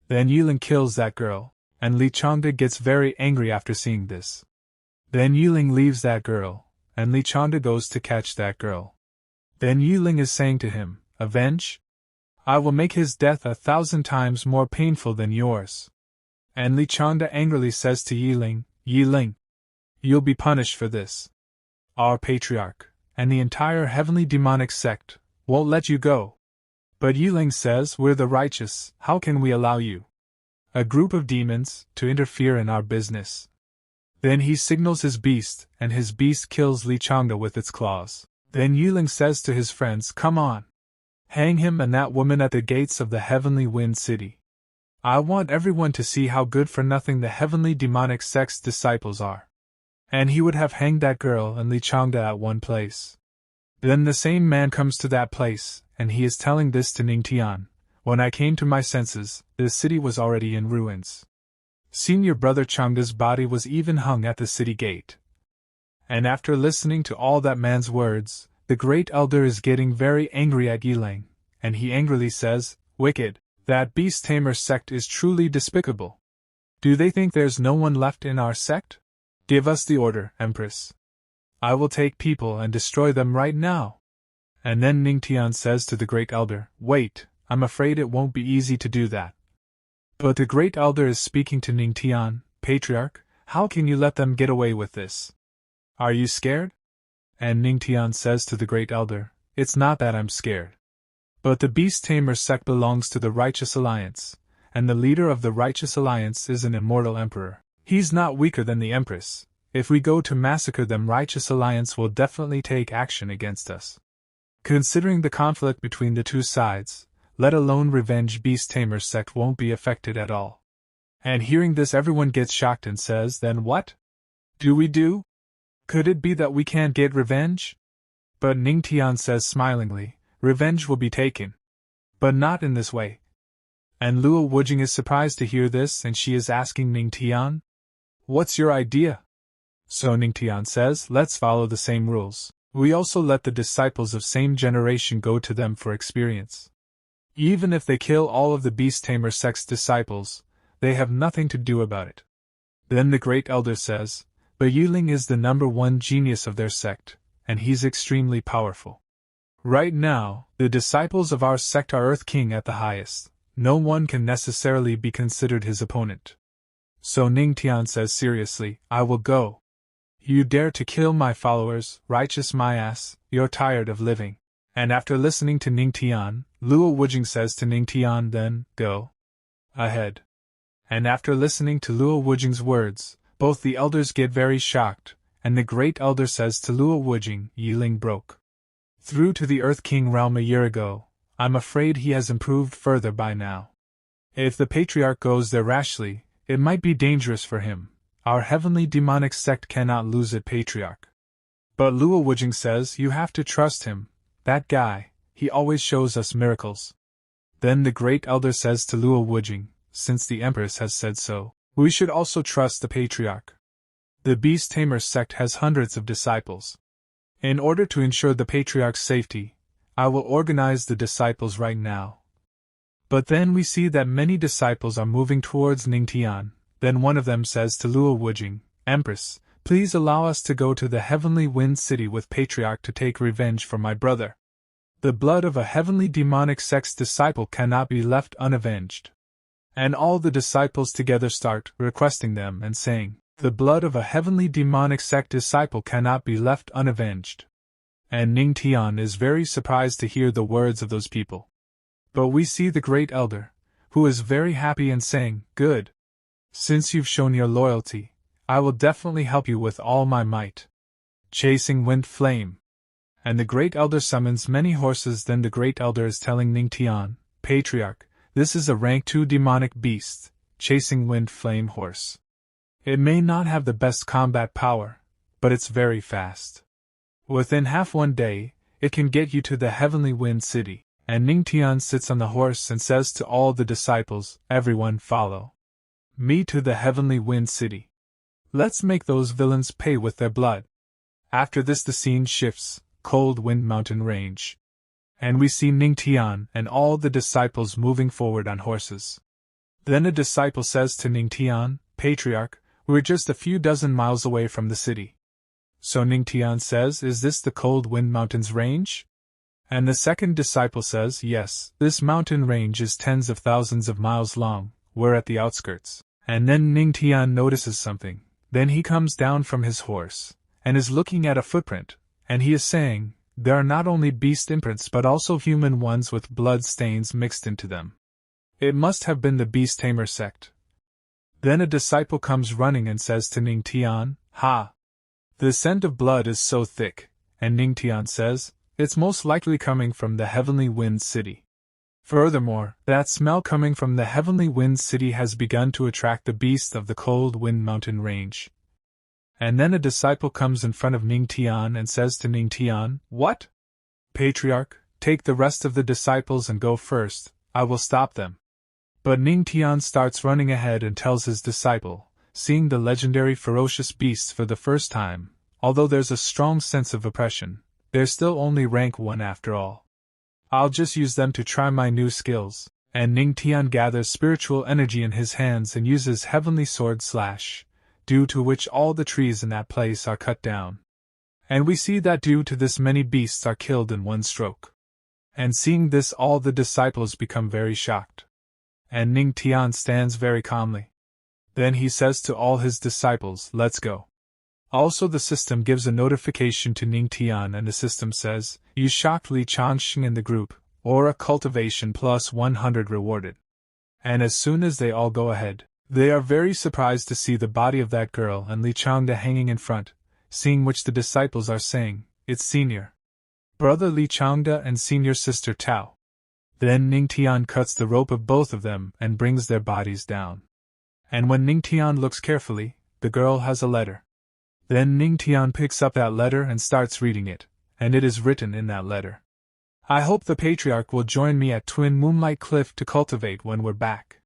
Then Yiling kills that girl, and Li Changde gets very angry after seeing this. Then Yiling leaves that girl, and Li Changde goes to catch that girl. Then Yiling is saying to him, avenge? I will make his death 1,000 times more painful than yours. And Li Changde angrily says to Yiling, Yiling, you'll be punished for this. Our patriarch, and the entire heavenly demonic sect, won't let you go. But Yiling says, we're the righteous, how can we allow you, a group of demons, to interfere in our business? Then he signals his beast, and his beast kills Li Changde with its claws. Then Yiling says to his friends, come on. Hang him and that woman at the gates of the heavenly wind city. I want everyone to see how good for nothing the heavenly demonic sect's disciples are. And he would have hanged that girl and Li Changde at one place. Then the same man comes to that place, and he is telling this to Ning Tian. When I came to my senses, the city was already in ruins. Senior brother Changde's body was even hung at the city gate. And after listening to all that man's words, the great elder is getting very angry at Yiling, and he angrily says, wicked, that beast tamer sect is truly despicable. Do they think there's no one left in our sect? Give us the order, Empress. I will take people and destroy them right now. And then Ning Tian says to the great elder, wait, I'm afraid it won't be easy to do that. But the great elder is speaking to Ning Tian, patriarch, how can you let them get away with this? Are you scared? And Ning Tian says to the great elder, it's not that I'm scared. But the beast tamer sect belongs to the Righteous Alliance, and the leader of the Righteous Alliance is an immortal emperor. He's not weaker than the Empress. If we go to massacre them, Righteous Alliance will definitely take action against us. Considering the conflict between the two sides, let alone revenge, beast tamer sect won't be affected at all. And hearing this, everyone gets shocked and says, then what do we do? Could it be that we can't get revenge? But Ning Tian says smilingly, revenge will be taken. But not in this way. And Luo Wujing is surprised to hear this, and she is asking Ning Tian, what's your idea? So Ning Tian says, let's follow the same rules. We also let the disciples of same generation go to them for experience. Even if they kill all of the beast tamer sect's disciples, they have nothing to do about it. Then the great elder says, but Yiling is the #1 genius of their sect, and he's extremely powerful. Right now, the disciples of our sect are Earth King at the highest. No one can necessarily be considered his opponent. So Ning Tian says seriously, I will go. You dare to kill my followers, righteous my ass, you're tired of living. And after listening to Ning Tian, Luo Wujing says to Ning Tian, then, go ahead. And after listening to Luo Wujing's words, both the elders get very shocked, and the great elder says to Luo Wujing, Yiling broke through to the Earth King realm a year ago. I'm afraid he has improved further by now. If the patriarch goes there rashly, it might be dangerous for him. Our heavenly demonic sect cannot lose it, patriarch. But Luo Wujing says, you have to trust him. That guy, he always shows us miracles. Then the great elder says to Luo Wujing, since the Empress has said so, we should also trust the patriarch. The beast tamer sect has hundreds of disciples. In order to ensure the patriarch's safety, I will organize the disciples right now. But then we see that many disciples are moving towards Ning Tian. Then one of them says to Luo Wujing, Empress, please allow us to go to the heavenly wind city with patriarch to take revenge for my brother. The blood of a heavenly demonic sect's disciple cannot be left unavenged. And all the disciples together start requesting them and saying, the blood of a heavenly demonic sect disciple cannot be left unavenged. And Ning Tian is very surprised to hear the words of those people. But we see the great elder, who is very happy and saying, good. Since you've shown your loyalty, I will definitely help you with all my might. Chasing wind flame. And the Great Elder summons many horses. Then the Great Elder is telling Ning Tian, Patriarch, this is a rank 2 demonic beast, chasing wind flame horse. It may not have the best combat power, but it's very fast. Within half one day, it can get you to the Heavenly Wind City. And Ning Tian sits on the horse and says to all the disciples, everyone follow me to the Heavenly Wind City. Let's make those villains pay with their blood. After this the scene shifts, Cold Wind Mountain Range. And we see Ning Tian and all the disciples moving forward on horses. Then a disciple says to Ning Tian, Patriarch, we're just a few dozen miles away from the city. So Ning Tian says, is this the Cold Wind Mountains range? And the second disciple says, yes, this mountain range is tens of thousands of miles long, we're at the outskirts. And then Ning Tian notices something. Then he comes down from his horse, and is looking at a footprint, and he is saying, there are not only beast imprints but also human ones with blood stains mixed into them. It must have been the beast tamer sect. Then a disciple comes running and says to Ning Tian, ha! The scent of blood is so thick, and Ning Tian says, it's most likely coming from the Heavenly Wind City. Furthermore, that smell coming from the Heavenly Wind City has begun to attract the beasts of the Cold Wind Mountain Range. And then a disciple comes in front of Ning Tian and says to Ning Tian, what? Patriarch, take the rest of the disciples and go first, I will stop them. But Ning Tian starts running ahead and tells his disciple, seeing the legendary ferocious beasts for the first time, although there's a strong sense of oppression, they're still only rank 1 after all. I'll just use them to try my new skills. And Ning Tian gathers spiritual energy in his hands and uses Heavenly Sword Slash, due to which all the trees in that place are cut down. And we see that due to this many beasts are killed in one stroke. And seeing this all the disciples become very shocked. And Ning Tian stands very calmly. Then he says to all his disciples, let's go. Also the system gives a notification to Ning Tian and the system says, you shocked Li Changxing in the group, or a cultivation plus 100 rewarded. And as soon as they all go ahead, they are very surprised to see the body of that girl and Li Changda hanging in front, seeing which the disciples are saying, it's senior brother Li Changda and senior sister Tao. Then Ning Tian cuts the rope of both of them and brings their bodies down. And when Ning Tian looks carefully, the girl has a letter. Then Ning Tian picks up that letter and starts reading it, and it is written in that letter. I hope the Patriarch will join me at Twin Moonlight Cliff to cultivate when we're back.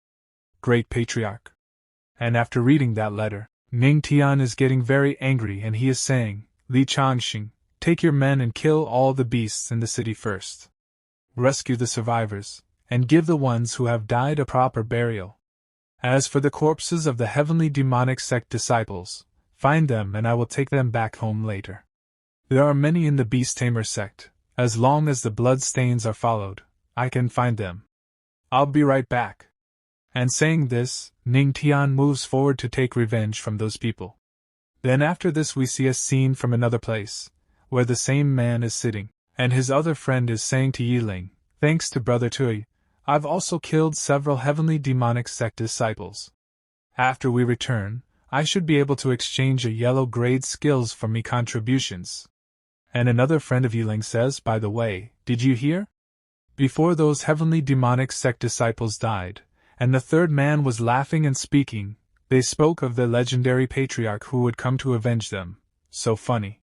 Great Patriarch. And after reading that letter, Ning Tian is getting very angry and he is saying, Li Changxing, take your men and kill all the beasts in the city first. Rescue the survivors, and give the ones who have died a proper burial. As for the corpses of the Heavenly Demonic Sect disciples, find them and I will take them back home later. There are many in the Beast Tamer sect, as long as the blood stains are followed, I can find them. I'll be right back. And saying this, Ning Tian moves forward to take revenge from those people. Then after this we see a scene from another place, where the same man is sitting, and his other friend is saying to Yiling, thanks to Brother Tui, I've also killed several Heavenly Demonic Sect disciples. After we return, I should be able to exchange a yellow grade skills for me contributions. And another friend of Yiling says, by the way, did you hear? Before those Heavenly Demonic Sect disciples died, and the third man was laughing and speaking, they spoke of the legendary Patriarch who would come to avenge them. So funny.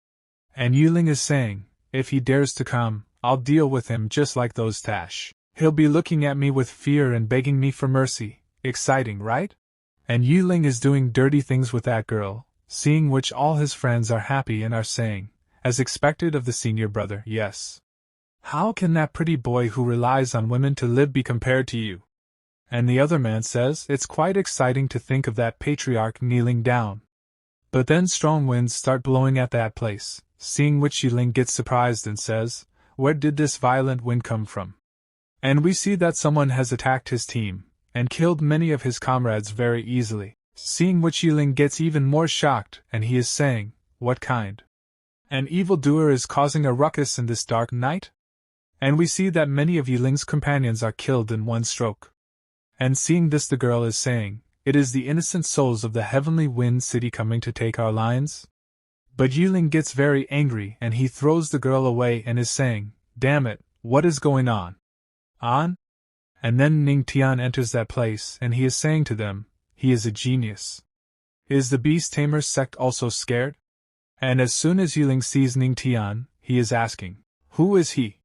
And Yiling is saying, if he dares to come, I'll deal with him just like those Tash. He'll be looking at me with fear and begging me for mercy. Exciting, right? And Yiling is doing dirty things with that girl, seeing which all his friends are happy and are saying, as expected of the senior brother, yes. How can that pretty boy who relies on women to live be compared to you? And the other man says, it's quite exciting to think of that Patriarch kneeling down. But then strong winds start blowing at that place, seeing which Yiling gets surprised and says, where did this violent wind come from? And we see that someone has attacked his team, and killed many of his comrades very easily, seeing which Yiling gets even more shocked, and he is saying, what kind? An evildoer is causing a ruckus in this dark night? And we see that many of Yiling's companions are killed in one stroke. And seeing this the girl is saying, it is the innocent souls of the Heavenly Wind City coming to take our lines? But Yiling gets very angry and he throws the girl away and is saying, "Damn it, what is going on?" And then Ning Tian enters that place and he is saying to them, he is a genius. Is the Beast Tamer sect also scared? And as soon as Yiling sees Ning Tian, he is asking, "Who is he?"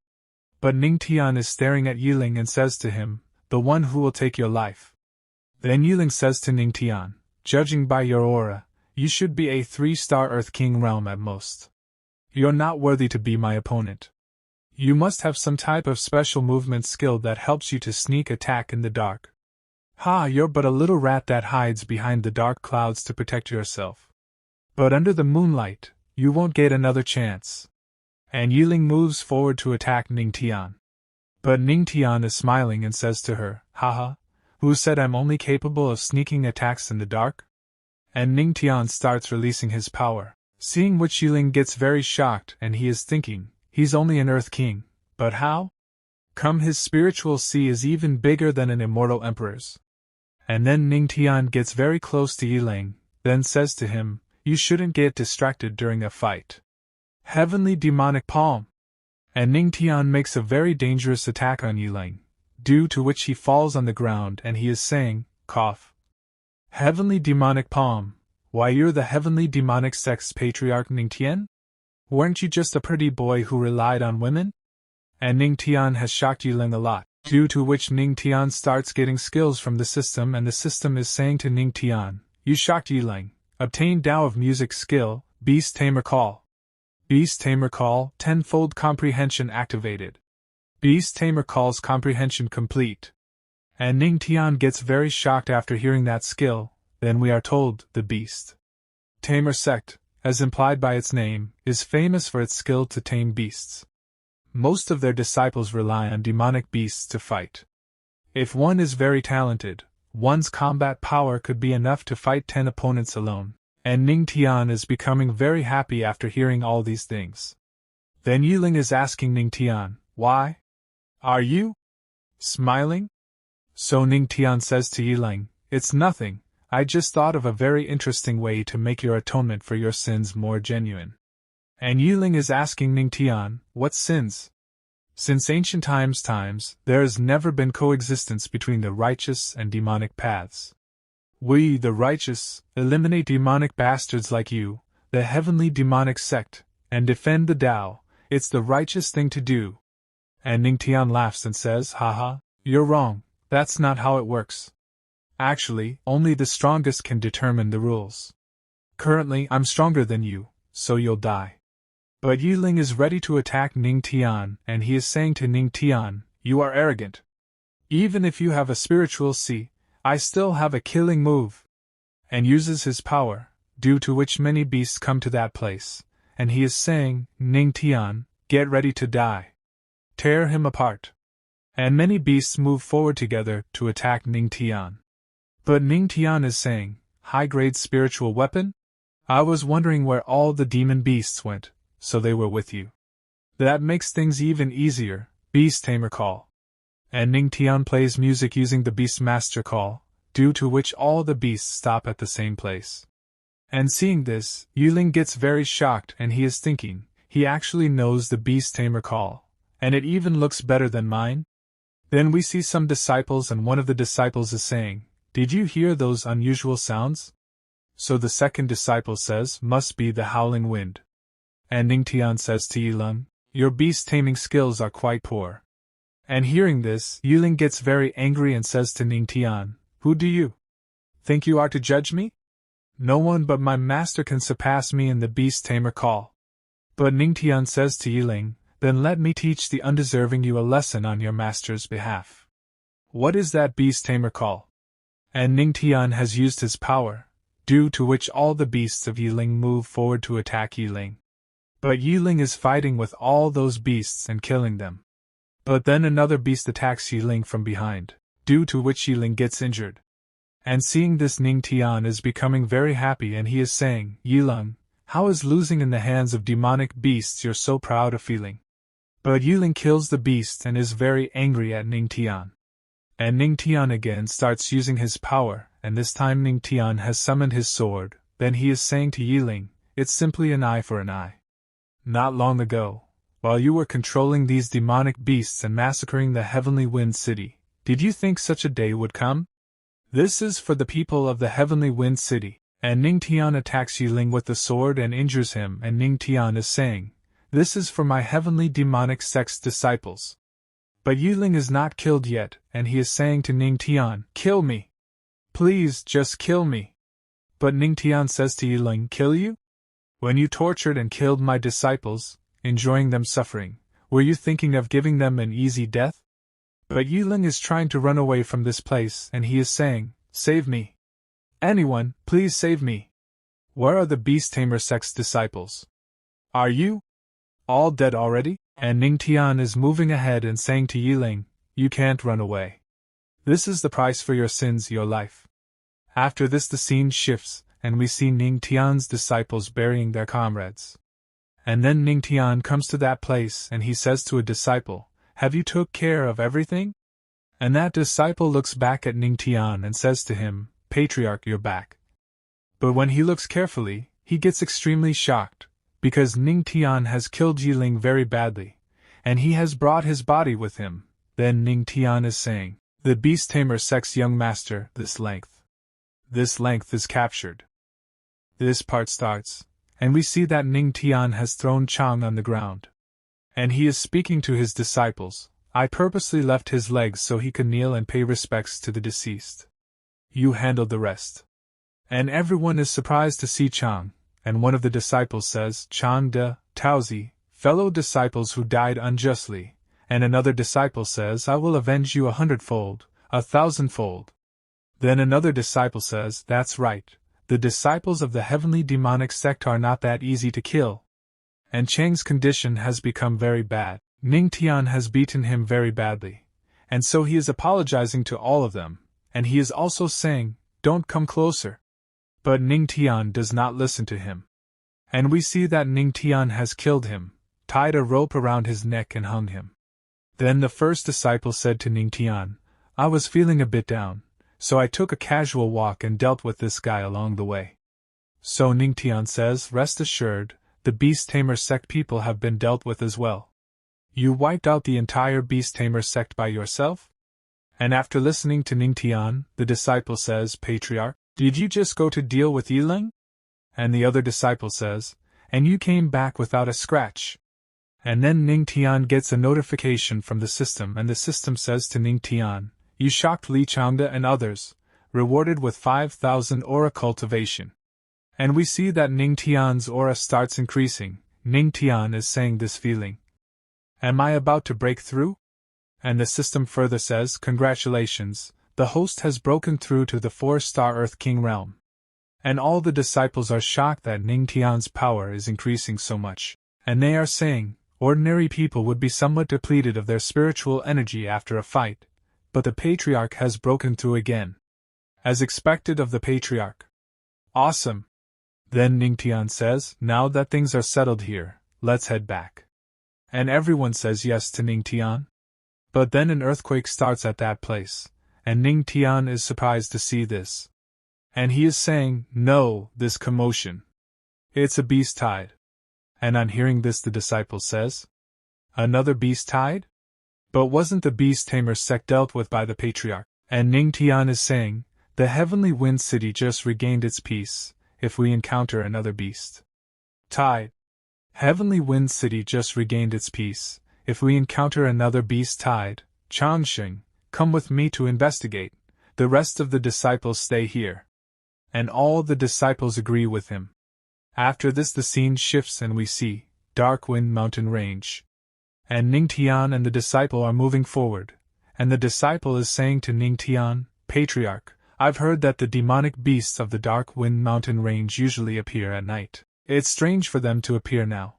But Ning Tian is staring at Yiling and says to him, "The one who will take your life." Then Yiling says to Ning Tian, "Judging by your aura, you should be a 3-star Earth King realm at most. You're not worthy to be my opponent. You must have some type of special movement skill that helps you to sneak attack in the dark. You're but a little rat that hides behind the dark clouds to protect yourself. But under the moonlight, you won't get another chance." And Yiling moves forward to attack Ning Tian. But Ning Tian is smiling and says to her, "Haha, who said I'm only capable of sneaking attacks in the dark?" And Ning Tian starts releasing his power, seeing which Yiling gets very shocked and he is thinking, he's only an Earth King, but how? Come, his spiritual sea is even bigger than an immortal emperor's. And then Ning Tian gets very close to Yiling, then says to him, "You shouldn't get distracted during a fight. Heavenly demonic palm." And Ning Tian makes a very dangerous attack on Yiling, due to which he falls on the ground and he is saying, "Cough. Heavenly demonic palm, why you're the heavenly demonic sect's patriarch Ning Tian? Weren't you just a pretty boy who relied on women?" And Ning Tian has shocked Yiling a lot, due to which Ning Tian starts getting skills from the system and the system is saying to Ning Tian, "You shocked Yiling. Obtain Tao of Music skill, Beast Tamer Call. Beast Tamer Call, 10-fold comprehension activated. Beast Tamer Call's comprehension complete." And Ning Tian gets very shocked after hearing that skill. Then we are told, the Beast Tamer sect, as implied by its name, is famous for its skill to tame beasts. Most of their disciples rely on demonic beasts to fight. If one is very talented, one's combat power could be enough to fight 10 opponents alone, and Ning Tian is becoming very happy after hearing all these things. Then Yiling is asking Ning Tian, "Why are you smiling?" So Ning Tian says to Yiling, "It's nothing, I just thought of a very interesting way to make your atonement for your sins more genuine." And Yiling is asking Ning Tian, "What sins?" Since ancient times, there has never been coexistence between the righteous and demonic paths. We, the righteous, eliminate demonic bastards like you, the heavenly demonic sect, and defend the Tao. It's the righteous thing to do. And Ning Tian laughs and says, "Haha, you're wrong, that's not how it works. Actually, only the strongest can determine the rules. Currently, I'm stronger than you, so you'll die." But Yiling is ready to attack Ning Tian, and he is saying to Ning Tian, "You are arrogant. Even if you have a spiritual sea, I still have a killing move." And uses his power, due to which many beasts come to that place, and he is saying, "Ning Tian, get ready to die. Tear him apart." And many beasts move forward together to attack Ning Tian. But Ning Tian is saying, "High-grade spiritual weapon? I was wondering where all the demon beasts went, so they were with you. That makes things even easier, Beast Tamer Call." And Ning Tian plays music using the Beast Master Call, due to which all the beasts stop at the same place. And seeing this, Yiling gets very shocked and he is thinking, he actually knows the Beast Tamer Call, and it even looks better than mine? Then we see some disciples and one of the disciples is saying, "Did you hear those unusual sounds?" So the second disciple says, "Must be the howling wind." And Ning Tian says to Yiling, "Your beast taming skills are quite poor." And hearing this, Yiling gets very angry and says to Ning Tian, "Who do you think you are to judge me? No one but my master can surpass me in the Beast Tamer Call." But Ning Tian says to Yiling, "Then let me teach the undeserving you a lesson on your master's behalf. What is that Beast Tamer Call?" And Ning Tian has used his power, due to which all the beasts of Yiling move forward to attack Yiling. But Yiling is fighting with all those beasts and killing them. But then another beast attacks Yiling from behind, due to which Yiling gets injured. And seeing this, Ning Tian is becoming very happy and he is saying, "Yiling, how is losing in the hands of demonic beasts you're so proud of feeling?" But Yiling kills the beast and is very angry at Ning Tian. And Ning Tian again starts using his power, and this time Ning Tian has summoned his sword. Then he is saying to Yiling, it's simply an eye for an eye. Not long ago, while you were controlling these demonic beasts and massacring the Heavenly Wind City, did you think such a day would come? This is for the people of the Heavenly Wind City. And Ning Tian attacks Yiling with the sword and injures him, and Ning Tian is saying, "This is for my heavenly demonic sex disciples." But Yiling is not killed yet, and he is saying to Ning Tian, "Kill me. Please, just kill me." But Ning Tian says to Yiling, "Kill you? When you tortured and killed my disciples, enjoying them suffering, were you thinking of giving them an easy death?" But Yiling is trying to run away from this place, and he is saying, "Save me. Anyone, please save me. Where are the Beast Tamer sect's disciples? Are you all dead already?" And Ning Tian is moving ahead and saying to Yiling, "You can't run away. This is the price for your sins, your life." After this the scene shifts, and we see Ning Tian's disciples burying their comrades. And then Ning Tian comes to that place and he says to a disciple, "Have you took care of everything?" And that disciple looks back at Ning Tian and says to him, "Patriarch, you're back." But when he looks carefully, he gets extremely shocked, because Ning Tian has killed Yiling very badly, and he has brought his body with him. Then Ning Tian is saying, "The Beast Tamer sect's young master, this length is captured." This part starts, and we see that Ning Tian has thrown Chang on the ground. And he is speaking to his disciples, "I purposely left his legs so he could kneel and pay respects to the deceased. You handled the rest." And everyone is surprised to see Chang, and one of the disciples says, "Chang de, Taozi, fellow disciples who died unjustly," and another disciple says, "I will avenge you 100-fold, 1,000-fold. Then another disciple says, "That's right, the disciples of the heavenly demonic sect are not that easy to kill." And Chang's condition has become very bad. Ning Tian has beaten him very badly, and so he is apologizing to all of them. And he is also saying, "Don't come closer." But Ning Tian does not listen to him. And we see that Ning Tian has killed him, tied a rope around his neck and hung him. Then the first disciple said to Ning Tian, "I was feeling a bit down, so I took a casual walk and dealt with this guy along the way." So Ning Tian says, "Rest assured, the Beast Tamer sect people have been dealt with as well. You wiped out the entire Beast Tamer sect by yourself?" And after listening to Ning Tian, the disciple says, "Patriarch, did you just go to deal with Yiling?" And the other disciple says, "And you came back without a scratch." And then Ning Tian gets a notification from the system, and the system says to Ning Tian, "You shocked Li Changde and others, rewarded with 5,000 aura cultivation." And we see that Ning Tian's aura starts increasing. Ning Tian is saying this feeling, "Am I about to break through?" And the system further says, "Congratulations, the host has broken through to the 4-star Earth King realm." And all the disciples are shocked that Ning Tian's power is increasing so much, and they are saying, ordinary people would be somewhat depleted of their spiritual energy after a fight, but the Patriarch has broken through again. As expected of the Patriarch. Awesome! Then Ning Tian says, "Now that things are settled here, let's head back." And everyone says yes to Ning Tian. But then an earthquake starts at that place, and Ning Tian is surprised to see this. And he is saying, "No, this commotion. It's a beast tide." And on hearing this the disciple says, "Another beast tide? But wasn't the Beast Tamer sect dealt with by the Patriarch?" And Ning Tian is saying, "The Heavenly Wind City just regained its peace, if we encounter another beast tide. Heavenly Wind City just regained its peace, if we encounter another beast tide. Changxing, come with me to investigate. The rest of the disciples stay here." And all the disciples agree with him. After this the scene shifts and we see Dark Wind Mountain Range. And Ning Tian and the disciple are moving forward, and the disciple is saying to Ning Tian, "Patriarch, I've heard that the demonic beasts of the Dark Wind Mountain Range usually appear at night. It's strange for them to appear now."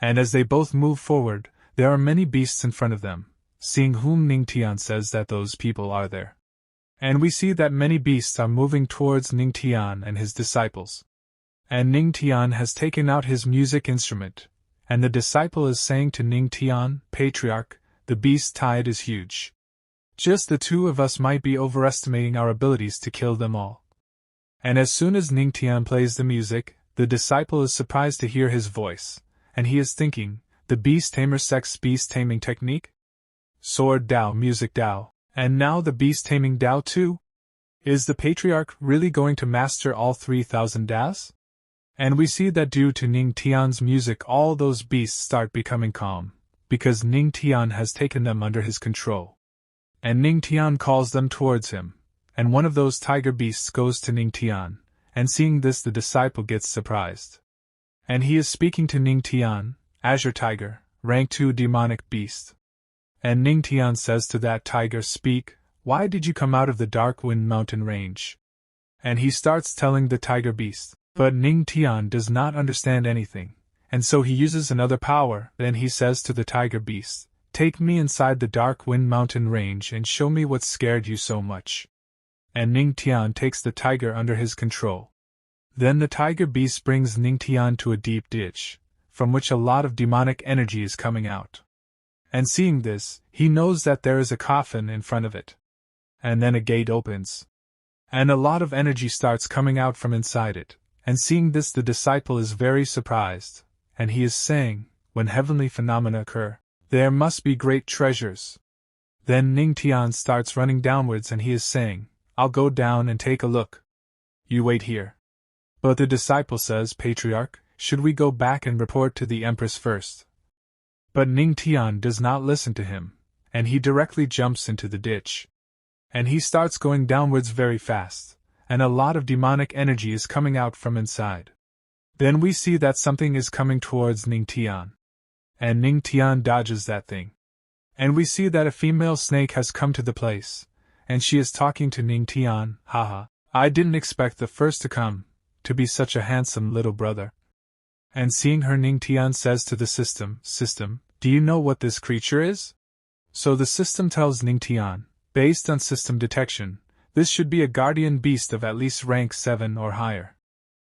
And as they both move forward, there are many beasts in front of them, seeing whom Ning Tian says that those people are there. And we see that many beasts are moving towards Ning Tian and his disciples. And Ning Tian has taken out his music instrument, and the disciple is saying to Ning Tian, "Patriarch, the beast tide is huge. Just the two of us might be overestimating our abilities to kill them all." And as soon as Ning Tian plays the music, the disciple is surprised to hear his voice, and he is thinking, the beast tamer sex beast taming technique? Sword Dao music Dao, and now the beast taming Dao too? Is the patriarch really going to master all 3,000 Daos? And we see that due to Ning Tian's music all those beasts start becoming calm, because Ning Tian has taken them under his control. And Ning Tian calls them towards him, and one of those tiger beasts goes to Ning Tian, and seeing this the disciple gets surprised. And he is speaking to Ning Tian, Azure Tiger, rank 2 demonic beast. And Ning Tian says to that tiger, speak, why did you come out of the Dark Wind Mountain range? And he starts telling the tiger beast, but Ning Tian does not understand anything, and so he uses another power. Then he says to the tiger beast, take me inside the Dark Wind Mountain range and show me what scared you so much. And Ning Tian takes the tiger under his control. Then the tiger beast brings Ning Tian to a deep ditch, from which a lot of demonic energy is coming out. And seeing this, he knows that there is a coffin in front of it. And then a gate opens. And a lot of energy starts coming out from inside it, and seeing this the disciple is very surprised, and he is saying, when heavenly phenomena occur, there must be great treasures. Then Ning Tian starts running downwards and he is saying, I'll go down and take a look. You wait here. But the disciple says, Patriarch, should we go back and report to the Empress first? But Ning Tian does not listen to him, and he directly jumps into the ditch. And he starts going downwards very fast, and a lot of demonic energy is coming out from inside. Then we see that something is coming towards Ning Tian. And Ning Tian dodges that thing. And we see that a female snake has come to the place, and she is talking to Ning Tian, haha, I didn't expect the first to come, to be such a handsome little brother. And seeing her Ning Tian says to the system, do you know what this creature is? So the system tells Ning Tian, based on system detection, this should be a guardian beast of at least rank 7 or higher.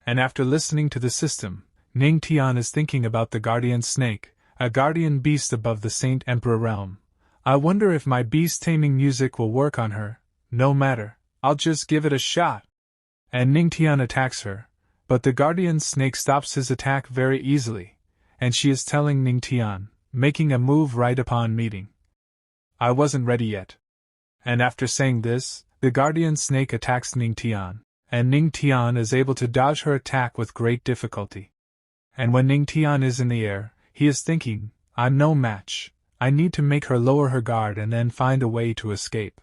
And after listening to the system, Ning Tian is thinking about the guardian snake, a guardian beast above the Saint Emperor realm. I wonder if my beast taming music will work on her. No matter, I'll just give it a shot. And Ning Tian attacks her, but the guardian snake stops his attack very easily, and she is telling Ning Tian, making a move right upon meeting. I wasn't ready yet. And after saying this, the guardian snake attacks Ning Tian, and Ning Tian is able to dodge her attack with great difficulty. And when Ning Tian is in the air, he is thinking, I'm no match, I need to make her lower her guard and then find a way to escape.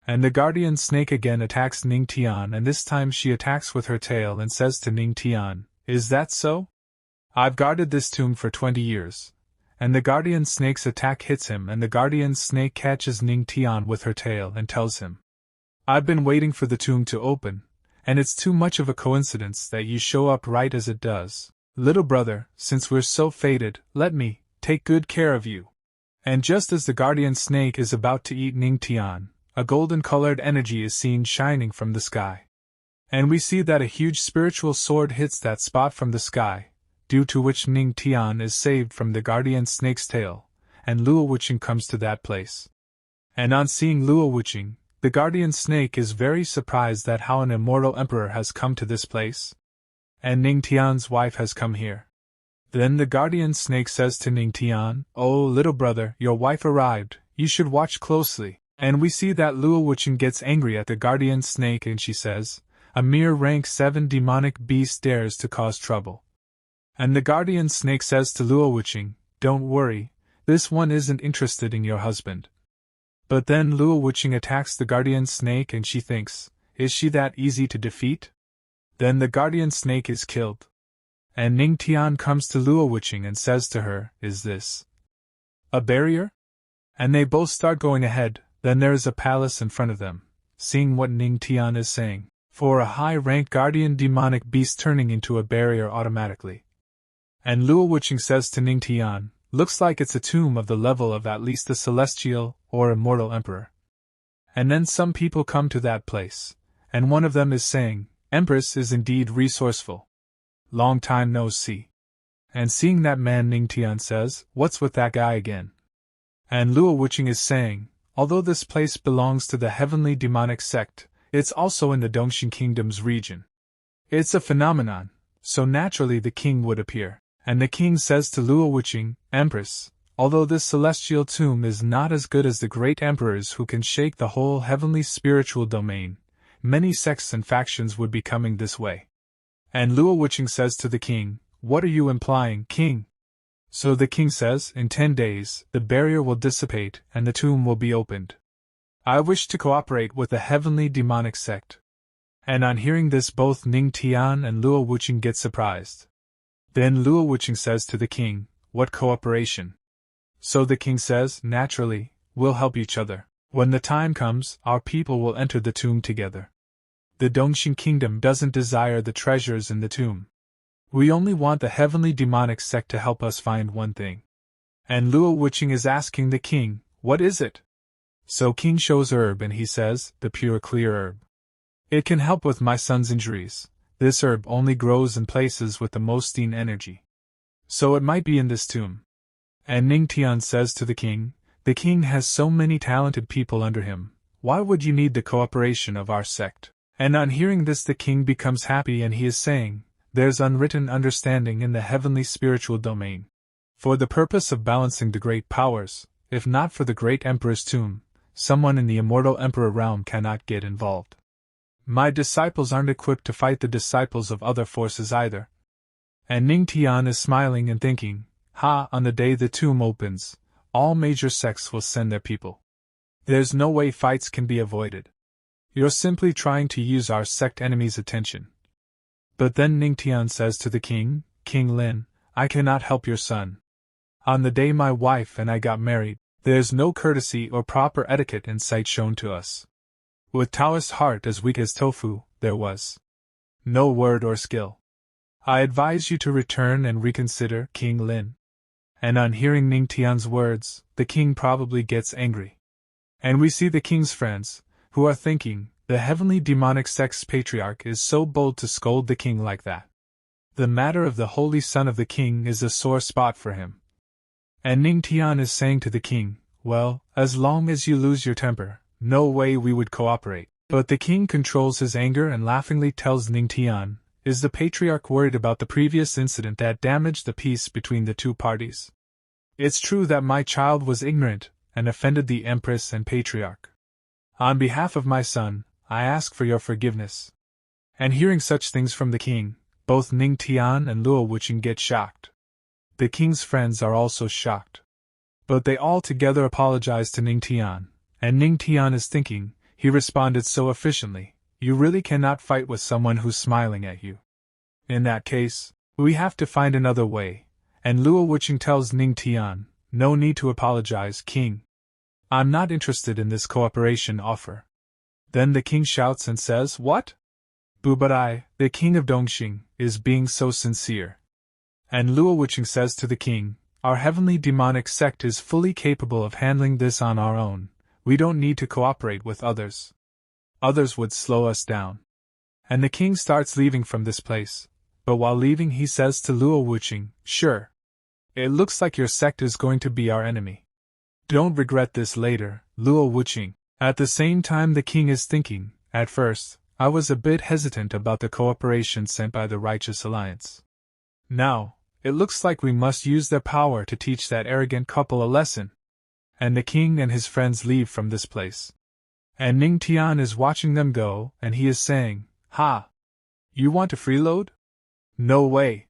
And the guardian snake again attacks Ning Tian, and this time she attacks with her tail and says to Ning Tian, is that so? I've guarded this tomb for 20 years. And the guardian snake's attack hits him, and the guardian snake catches Ning Tian with her tail and tells him, I've been waiting for the tomb to open, and it's too much of a coincidence that you show up right as it does. Little brother, since we're so fated, let me take good care of you. And just as the guardian snake is about to eat Ning Tian, a golden-colored energy is seen shining from the sky. And we see that a huge spiritual sword hits that spot from the sky, due to which Ning Tian is saved from the guardian snake's tail, and Luo Wuching comes to that place. And on seeing Luo Wuching, the guardian snake is very surprised that how an immortal emperor has come to this place. And Ning Tian's wife has come here. Then the guardian snake says to Ning Tian, oh little brother, your wife arrived, you should watch closely. And we see that Luo Wuching gets angry at the guardian snake and she says, a mere rank 7 demonic beast dares to cause trouble. And the guardian snake says to Luo Wuching, don't worry, this one isn't interested in your husband. But then Luo Wuching attacks the guardian snake and she thinks, is she that easy to defeat? Then the guardian snake is killed. And Ning Tian comes to Luo Wuching and says to her, is this a barrier? And they both start going ahead. Then there is a palace in front of them, seeing what Ning Tian is saying, for a high-ranked guardian demonic beast turning into a barrier automatically. And Luo Wuching says to Ning Tian, looks like it's a tomb of the level of at least the celestial or immortal emperor. And then some people come to that place, and one of them is saying, Empress is indeed resourceful. Long time no see. And seeing that man, Ning Tian says, what's with that guy again? And Luo Wuching is saying, although this place belongs to the heavenly demonic sect, it's also in the Dongxing Kingdom's region. It's a phenomenon, So naturally the king would appear. And the king says to Luo Wuqing, Empress, although this celestial tomb is not as good as the great emperors who can shake the whole heavenly spiritual domain, many sects and factions would be coming this way. And Luo Wuqing says to the king, what are you implying, king? So the king says, in 10 days, the barrier will dissipate and the tomb will be opened. I wish to cooperate with the heavenly demonic sect. And on hearing this both Ning Tian and Luo Wuqing get surprised. Then Luo Wuqing says to the king, what cooperation? So the king says, naturally, we'll help each other. When the time comes, our people will enter the tomb together. The Dongxing kingdom doesn't desire the treasures in the tomb. We only want the heavenly demonic sect to help us find one thing. And Luo Wuqing is asking the king, what is it? So king shows herb and he says, the pure clear herb. It can help with my son's injuries. This herb only grows in places with the most energy. So it might be in this tomb. And Ning Tian says to the king has so many talented people under him, why would you need the cooperation of our sect? And on hearing this the king becomes happy and he is saying, there's unwritten understanding in the heavenly spiritual domain. For the purpose of balancing the great powers, if not for the great emperor's tomb, someone in the immortal emperor realm cannot get involved. My disciples aren't equipped to fight the disciples of other forces either. And Ning Tian is smiling and thinking, on the day the tomb opens, all major sects will send their people. There's no way fights can be avoided. You're simply trying to use our sect enemy's attention. But then Ning Tian says to the king, King Lin, I cannot help your son. On the day my wife and I got married, there's no courtesy or proper etiquette in sight shown to us. With Taoist heart as weak as tofu, there was no word or skill. I advise you to return and reconsider, King Lin. And on hearing Ning Tian's words, the king probably gets angry. And we see the king's friends, who are thinking, the heavenly demonic sect's patriarch is so bold to scold the king like that. The matter of the holy son of the king is a sore spot for him. And Ning Tian is saying to the king, well, as long as you lose your temper, no way we would cooperate. But the king controls his anger and laughingly tells Ning Tian, is the patriarch worried about the previous incident that damaged the peace between the two parties? It's true that my child was ignorant and offended the empress and patriarch. On behalf of my son, I ask for your forgiveness. And hearing such things from the king, both Ning Tian and Luo Wuqing get shocked. The king's friends are also shocked. But they all together apologize to Ning Tian. And Ning Tian is thinking, he responded so efficiently, you really cannot fight with someone who's smiling at you. In that case, we have to find another way, and Luo Wuqing tells Ning Tian, no need to apologize, king. I'm not interested in this cooperation offer. Then the king shouts and says, what? But I, the king of Dongxing, is being so sincere. And Luo Wuqing says to the king, our heavenly demonic sect is fully capable of handling this on our own. We don't need to cooperate with others. Others would slow us down. And the king starts leaving from this place, but while leaving he says to Luo Wuqing, sure. It looks like your sect is going to be our enemy. Don't regret this later, Luo Wuqing. At the same time the king is thinking, at first, I was a bit hesitant about the cooperation sent by the Righteous Alliance. Now, it looks like we must use their power to teach that arrogant couple a lesson. And the king and his friends leave from this place. And Ning Tian is watching them go, and he is saying, you want to freeload? No way.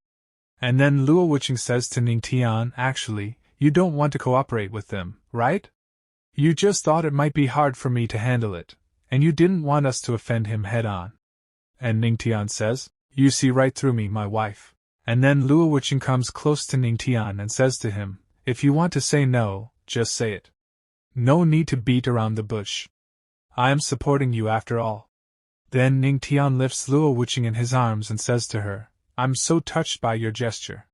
And then Luo Wuqing says to Ning Tian, actually, you don't want to cooperate with them, right? You just thought it might be hard for me to handle it, and you didn't want us to offend him head-on. And Ning Tian says, you see right through me, my wife. And then Luo Wuqing comes close to Ning Tian and says to him, if you want to say no, just say it. No need to beat around the bush. I am supporting you after all. Then Ning Tian lifts Luo Wuqing in his arms and says to her, I'm so touched by your gesture.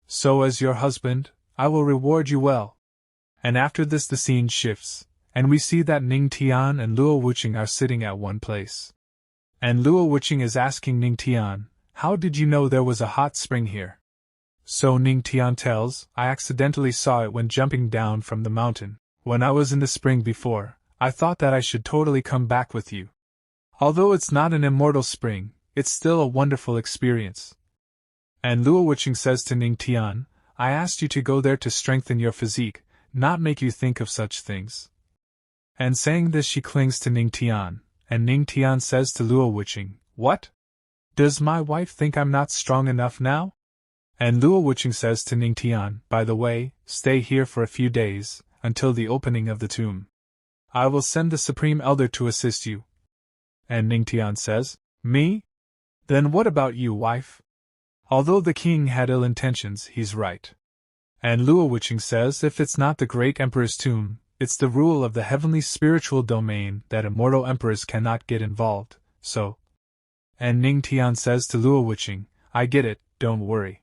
So as your husband, I will reward you well. And after this the scene shifts, and we see that Ning Tian and Luo Wuqing are sitting at one place. And Luo Wuqing is asking Ning Tian, how did you know there was a hot spring here? So Ning Tian tells, I accidentally saw it when jumping down from the mountain. When I was in the spring before, I thought that I should totally come back with you. Although it's not an immortal spring, it's still a wonderful experience. And Luo Wuqing says to Ning Tian, I asked you to go there to strengthen your physique, not make you think of such things. And saying this she clings to Ning Tian, and Ning Tian says to Luo Wuqing, What? Does my wife think I'm not strong enough now? And Luo Wuqing says to Ning Tian, By the way, stay here for a few days, until the opening of the tomb. I will send the Supreme Elder to assist you. And Ning Tian says, Me? Then what about you, wife? Although the king had ill intentions, he's right. And Luo Wuqing says if it's not the great emperor's tomb, it's the rule of the heavenly spiritual domain that immortal emperors cannot get involved, so. And Ning Tian says to Luo Wuqing, I get it, don't worry.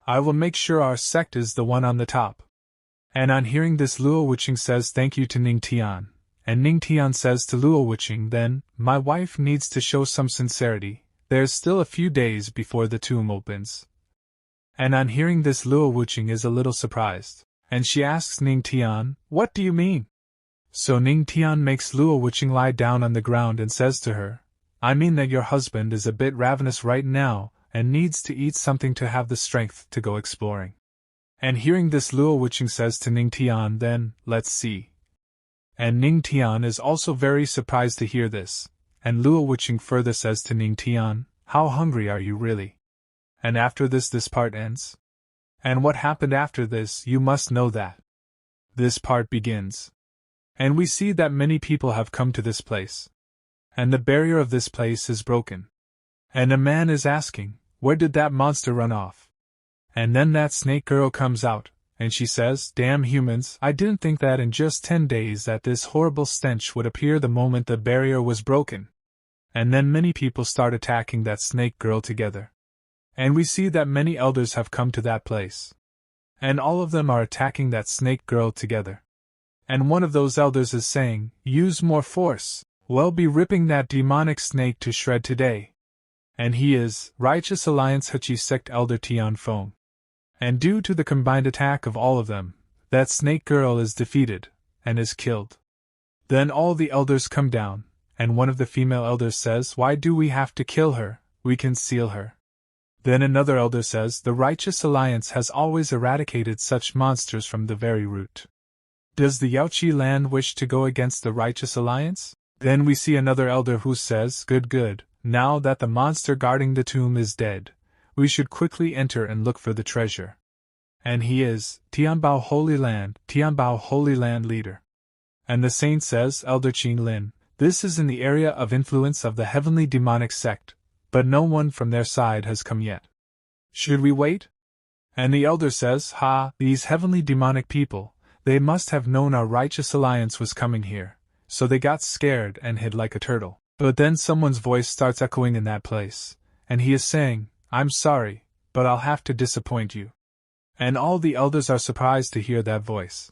I will make sure our sect is the one on the top. And on hearing this Luo Wuqing says thank you to Ning Tian, and Ning Tian says to Luo Wuqing then, my wife needs to show some sincerity, there's still a few days before the tomb opens. And on hearing this Luo Wuqing is a little surprised, and she asks Ning Tian, what do you mean? So Ning Tian makes Luo Wuqing lie down on the ground and says to her, I mean that your husband is a bit ravenous right now, and needs to eat something to have the strength to go exploring. And hearing this Luo Wuqing says to Ning Tian then, let's see. And Ning Tian is also very surprised to hear this, and Luo Wuqing further says to Ning Tian, how hungry are you really? And after this part ends. And what happened after this you must know that. This part begins. And we see that many people have come to this place. And the barrier of this place is broken. And a man is asking, where did that monster run off? And then that snake girl comes out, and she says, damn humans, I didn't think that in just 10 days that this horrible stench would appear the moment the barrier was broken. And then many people start attacking that snake girl together. And we see that many elders have come to that place. And all of them are attacking that snake girl together. And one of those elders is saying, use more force, we'll be ripping that demonic snake to shred today. And he is, Righteous Alliance Hachi Sect Elder Tianfeng. And due to the combined attack of all of them, that snake girl is defeated, and is killed. Then all the elders come down, and one of the female elders says, why do we have to kill her, we can seal her. Then another elder says, the Righteous Alliance has always eradicated such monsters from the very root. Does the Yaoqi land wish to go against the Righteous Alliance? Then we see another elder who says, good, now that the monster guarding the tomb is dead, we should quickly enter and look for the treasure. And he is, Tianbao Holy Land leader. And the saint says, Elder Qin Lin, this is in the area of influence of the heavenly demonic sect, but no one from their side has come yet. Should we wait? And the elder says, these heavenly demonic people, they must have known our Righteous Alliance was coming here, so they got scared and hid like a turtle. But then someone's voice starts echoing in that place, and he is saying, I'm sorry, but I'll have to disappoint you. And all the elders are surprised to hear that voice.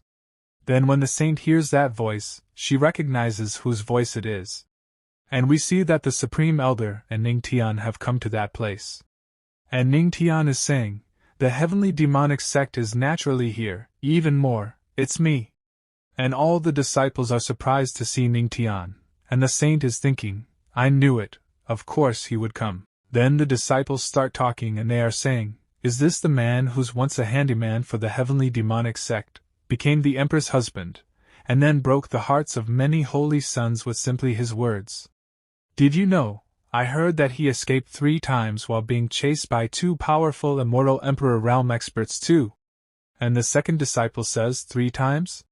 Then when the saint hears that voice, she recognizes whose voice it is. And we see that the Supreme Elder and Ning Tian have come to that place. And Ning Tian is saying, the heavenly demonic sect is naturally here, even more, it's me. And all the disciples are surprised to see Ning Tian, and the saint is thinking, I knew it, of course he would come. Then the disciples start talking and they are saying, is this the man who's once a handyman for the heavenly demonic sect, became the empress husband, and then broke the hearts of many holy sons with simply his words? Did you know, I heard that he escaped 3 times while being chased by 2 powerful immortal emperor realm experts too. And the second disciple says 3 times?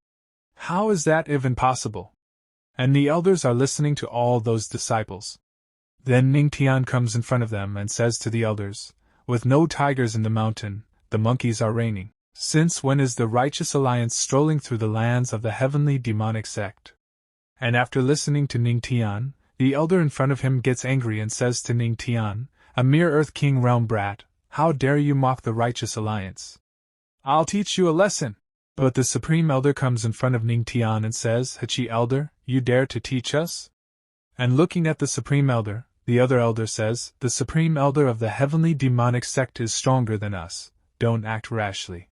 How is that even possible? And the elders are listening to all those disciples. Then Ning Tian comes in front of them and says to the elders, with no tigers in the mountain, the monkeys are reigning. Since when is the Righteous Alliance strolling through the lands of the heavenly demonic sect? And after listening to Ning Tian, the elder in front of him gets angry and says to Ning Tian, a mere Earth King realm brat, how dare you mock the Righteous Alliance? I'll teach you a lesson. But the Supreme Elder comes in front of Ning Tian and says, Hachi Elder, you dare to teach us? And looking at the Supreme Elder, the other elder says, the Supreme Elder of the heavenly demonic sect is stronger than us, don't act rashly.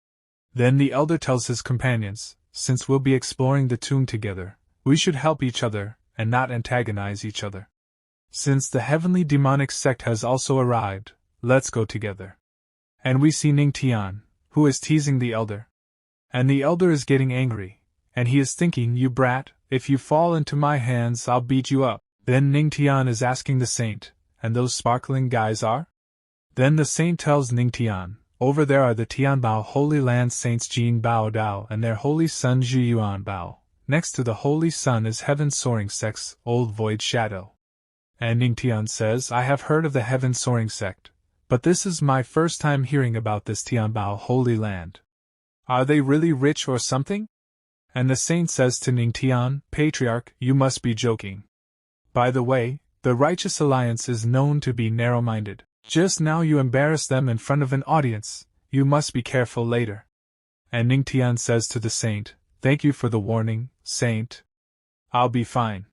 Then the elder tells his companions, since we'll be exploring the tomb together, we should help each other, and not antagonize each other. Since the heavenly demonic sect has also arrived, let's go together. And we see Ning Tian, who is teasing the elder. And the elder is getting angry, and he is thinking, you brat, if you fall into my hands I'll beat you up. Then Ning Tian is asking the saint, and those sparkling guys are? Then the saint tells Ning Tian, over there are the Tianbao Holy Land Saints Jin Bao Dao and their holy son Zhu Yuan Bao. Next to the holy sun is heaven soaring sect's old void shadow. And Ning Tian says, I have heard of the heaven soaring sect, but this is my first time hearing about this Tianbao Holy Land. Are they really rich or something? And the saint says to Ning Tian, Patriarch, you must be joking. By the way, the Righteous Alliance is known to be narrow-minded. Just now you embarrass them in front of an audience, you must be careful later. And Ning Tian says to the saint, thank you for the warning, saint. I'll be fine.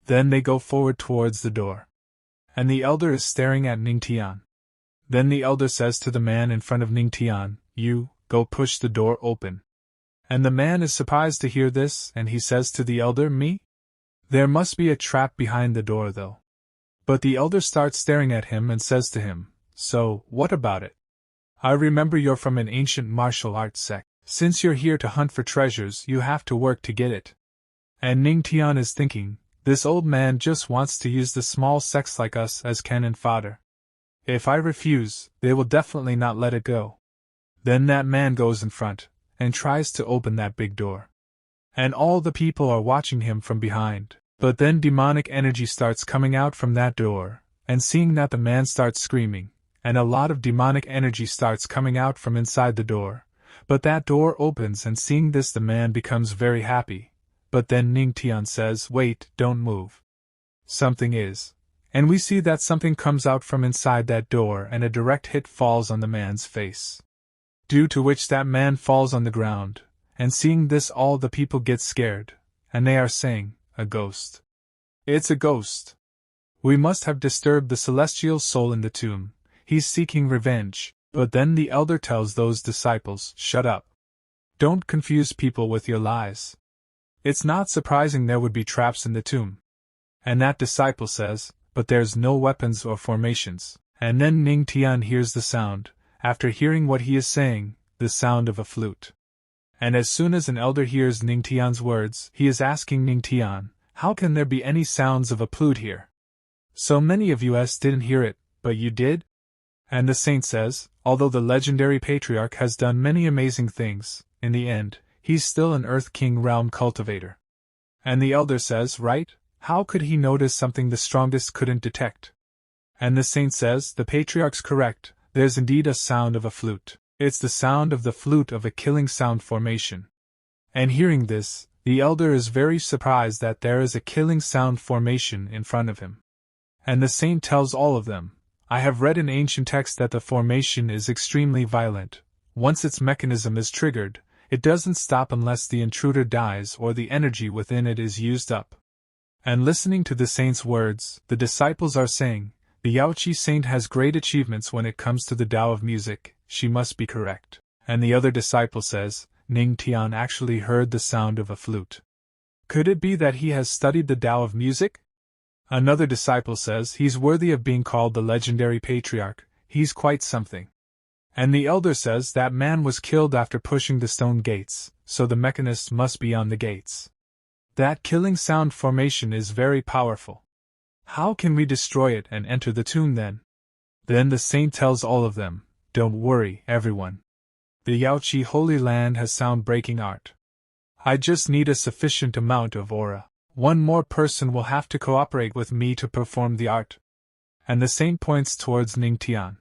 Then they go forward towards the door. And the elder is staring at Ning Tian. Then the elder says to the man in front of Ning Tian, you, go push the door open. And the man is surprised to hear this, and he says to the elder, me? There must be a trap behind the door though. But the elder starts staring at him and says to him, so, what about it? I remember you're from an ancient martial arts sect. Since you're here to hunt for treasures, you have to work to get it. And Ning Tian is thinking, this old man just wants to use the small sects like us as cannon fodder. If I refuse, they will definitely not let it go. Then that man goes in front, and tries to open that big door. And all the people are watching him from behind. But then demonic energy starts coming out from that door, and seeing that the man starts screaming, and a lot of demonic energy starts coming out from inside the door. But that door opens, and seeing this the man becomes very happy. But then Ning Tian says, wait, don't move. Something is. And we see that something comes out from inside that door and a direct hit falls on the man's face. Due to which that man falls on the ground, and seeing this all the people get scared, and they are saying, a ghost. It's a ghost. We must have disturbed the celestial soul in the tomb. He's seeking revenge. But then the elder tells those disciples, shut up. Don't confuse people with your lies. It's not surprising there would be traps in the tomb. And that disciple says, but there's no weapons or formations. And then Ning Tian hears the sound, after hearing what he is saying, the sound of a flute. And as soon as an elder hears Ning Tian's words, he is asking Ning Tian, how can there be any sounds of a flute here? So many of us didn't hear it, but you did? And the saint says, although the legendary patriarch has done many amazing things, in the end, he's still an Earth King realm cultivator. And the elder says, right, how could he notice something the strongest couldn't detect? And the saint says, the patriarch's correct, there's indeed a sound of a flute. It's the sound of the flute of a killing sound formation. And hearing this, the elder is very surprised that there is a killing sound formation in front of him. And the saint tells all of them, I have read in ancient texts that the formation is extremely violent. Once its mechanism is triggered, it doesn't stop unless the intruder dies or the energy within it is used up. And listening to the saint's words, the disciples are saying, the Yaoqi saint has great achievements when it comes to the Tao of music, she must be correct. And the other disciple says, Ning Tian actually heard the sound of a flute. Could it be that he has studied the Tao of music? Another disciple says, he's worthy of being called the legendary patriarch, he's quite something. And the elder says that man was killed after pushing the stone gates, so the mechanist must be on the gates. That killing sound formation is very powerful. How can we destroy it and enter the tomb then? Then the saint tells all of them, don't worry, everyone. The Yaoqi Holy Land has sound-breaking art. I just need a sufficient amount of aura. One more person will have to cooperate with me to perform the art. And the saint points towards Ning Tian.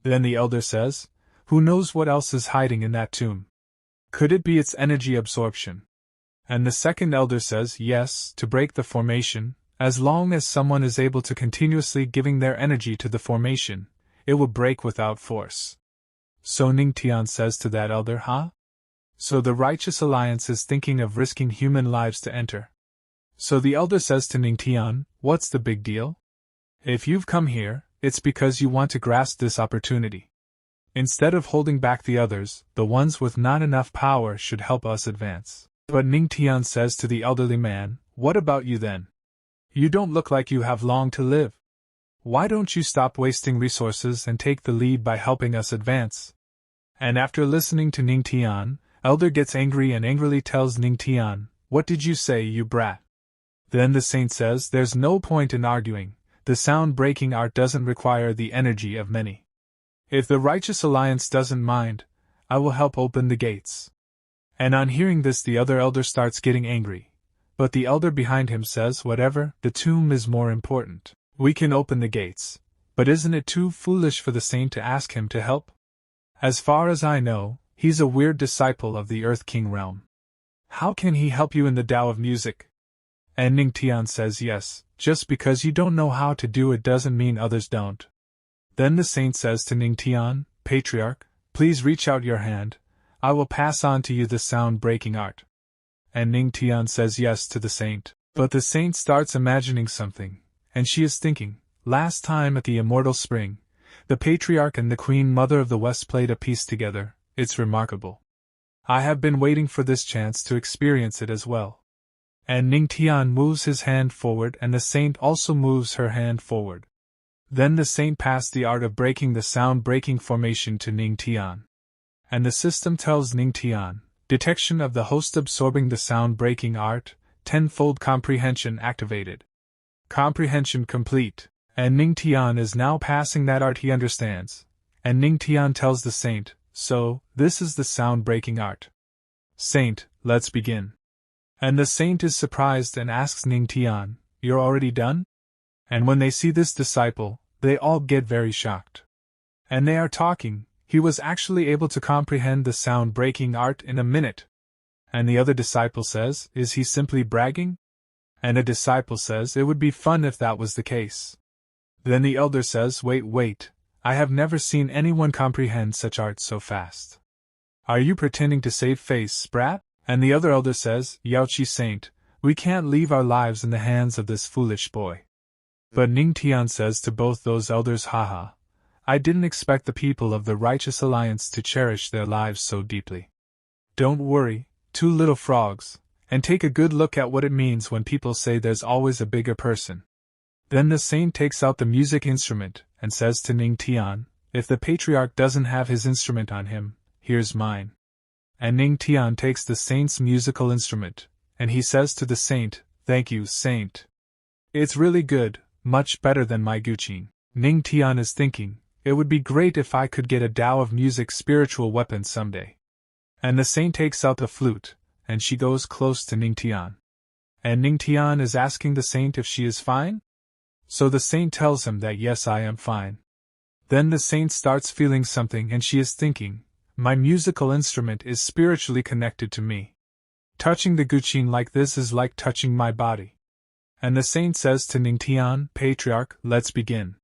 Then the elder says, who knows what else is hiding in that tomb? Could it be its energy absorption? And the second elder says, yes, to break the formation, as long as someone is able to continuously giving their energy to the formation, it will break without force. So Ning Tian says to that elder, huh? So the Righteous Alliance is thinking of risking human lives to enter. So the elder says to Ning Tian, what's the big deal? If you've come here, it's because you want to grasp this opportunity. Instead of holding back the others, the ones with not enough power should help us advance. But Ning Tian says to the elderly man, what about you then? You don't look like you have long to live. Why don't you stop wasting resources and take the lead by helping us advance? And after listening to Ning Tian, Elder gets angry and angrily tells Ning Tian, "What did you say, you brat?" Then the saint says there's no point in arguing, the sound-breaking art doesn't require the energy of many. If the Righteous Alliance doesn't mind, I will help open the gates. And on hearing this the other elder starts getting angry. But the elder behind him says whatever, the tomb is more important. We can open the gates, but isn't it too foolish for the saint to ask him to help? As far as I know, he's a weird disciple of the Earth King realm. How can he help you in the Tao of music? And Ning Tian says yes, just because you don't know how to do it doesn't mean others don't. Then the saint says to Ning Tian, "Patriarch, please reach out your hand, I will pass on to you the sound-breaking art." And Ning Tian says yes to the saint. But the saint starts imagining something, and she is thinking, last time at the Immortal Spring, the Patriarch and the Queen Mother of the West played a piece together, it's remarkable. I have been waiting for this chance to experience it as well. And Ning Tian moves his hand forward and the saint also moves her hand forward. Then the saint passed the art of breaking the sound-breaking formation to Ning Tian. And the system tells Ning Tian, detection of the host absorbing the sound-breaking art, tenfold comprehension activated. Comprehension complete, and Ning Tian is now passing that art he understands. And Ning Tian tells the saint, so, this is the sound-breaking art. Saint, let's begin. And the saint is surprised and asks Ning Tian, you're already done? And when they see this disciple, they all get very shocked. And they are talking, he was actually able to comprehend the sound-breaking art in a minute. And the other disciple says, is he simply bragging? And a disciple says it would be fun if that was the case. Then the elder says, wait, I have never seen anyone comprehend such art so fast. Are you pretending to save face, brat? And the other elder says, Yaoqi saint, we can't leave our lives in the hands of this foolish boy. But Ning Tian says to both those elders, haha, I didn't expect the people of the Righteous Alliance to cherish their lives so deeply. Don't worry, two little frogs, and take a good look at what it means when people say there's always a bigger person. Then the saint takes out the music instrument, and says to Ning Tian, if the Patriarch doesn't have his instrument on him, here's mine. And Ning Tian takes the saint's musical instrument, and he says to the saint, thank you, saint. It's really good, much better than my guqin. Ning Tian is thinking, it would be great if I could get a Tao of music spiritual weapon someday. And the saint takes out the flute, and she goes close to Ning Tian. And Ning Tian is asking the saint if she is fine? So the saint tells him that yes, I am fine. Then the saint starts feeling something and she is thinking, my musical instrument is spiritually connected to me. Touching the guqin like this is like touching my body. And the saint says to Ning Tian, Patriarch, let's begin.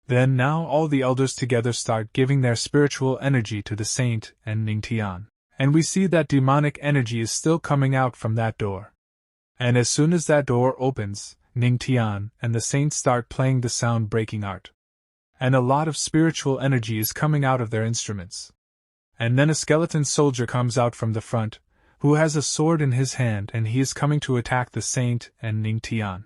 Then now all the elders together start giving their spiritual energy to the saint and Ning Tian. And we see that demonic energy is still coming out from that door. And as soon as that door opens, Ning Tian and the saint start playing the sound-breaking art. And a lot of spiritual energy is coming out of their instruments. And then a skeleton soldier comes out from the front, who has a sword in his hand and he is coming to attack the saint and Ning Tian.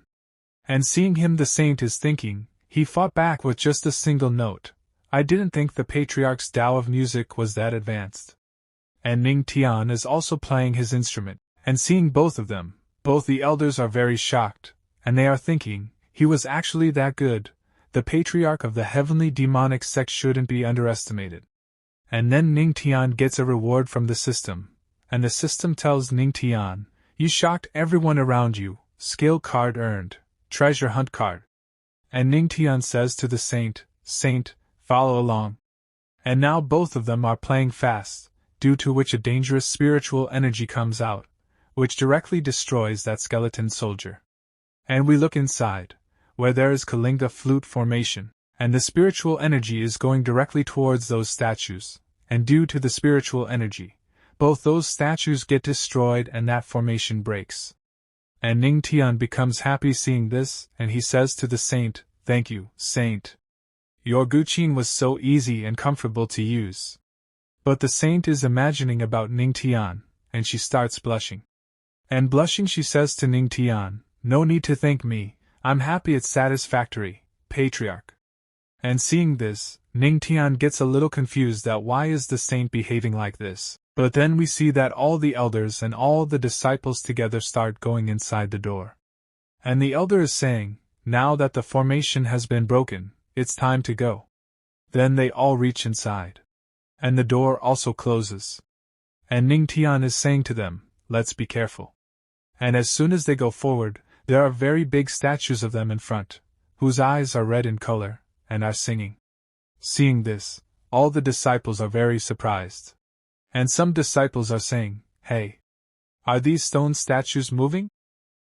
And seeing him the saint is thinking, he fought back with just a single note. I didn't think the Patriarch's Tao of music was that advanced. And Ning Tian is also playing his instrument, and seeing both of them, both the elders are very shocked, and they are thinking, he was actually that good, the Patriarch of the heavenly demonic sect shouldn't be underestimated. And then Ning Tian gets a reward from the system, and the system tells Ning Tian, you shocked everyone around you, skill card earned, treasure hunt card. And Ning Tian says to the saint, Saint, follow along. And now both of them are playing fast, due to which a dangerous spiritual energy comes out, which directly destroys that skeleton soldier. And we look inside, where there is Kalinga flute formation, and the spiritual energy is going directly towards those statues, and due to the spiritual energy, both those statues get destroyed and that formation breaks. And Ning Tian becomes happy seeing this, and he says to the saint, thank you, saint. Your guqin was so easy and comfortable to use. But the saint is imagining about Ning Tian, and she starts blushing. And blushing she says to Ning Tian, no need to thank me, I'm happy it's satisfactory, Patriarch. And seeing this, Ning Tian gets a little confused that why is the saint behaving like this. But then we see that all the elders and all the disciples together start going inside the door. And the elder is saying, now that the formation has been broken, it's time to go. Then they all reach inside. And the door also closes. And Ning Tian is saying to them, let's be careful. And as soon as they go forward, there are very big statues of them in front, whose eyes are red in color, and are singing. Seeing this, all the disciples are very surprised. And some disciples are saying, hey, are these stone statues moving?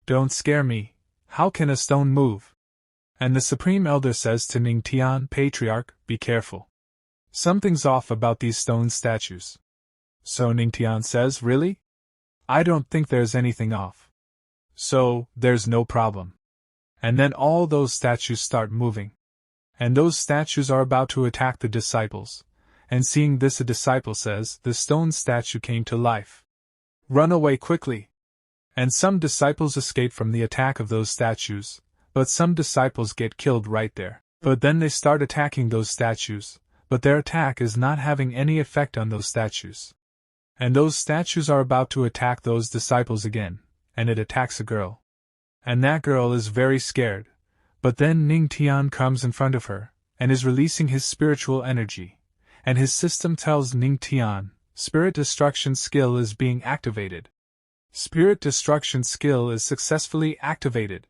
Don't scare me, how can a stone move? And the Supreme Elder says to Ning Tian, Patriarch, be careful. Something's off about these stone statues. So Ning Tian says, really? I don't think there's anything off. So, there's no problem. And then all those statues start moving. And those statues are about to attack the disciples. And seeing this, a disciple says, the stone statue came to life. Run away quickly. And some disciples escape from the attack of those statues, but some disciples get killed right there. But then they start attacking those statues, but their attack is not having any effect on those statues. And those statues are about to attack those disciples again, and it attacks a girl. And that girl is very scared, but then Ning Tian comes in front of her, and is releasing his spiritual energy, and his system tells Ning Tian, Spirit Destruction Skill is being activated. Spirit Destruction Skill is successfully activated.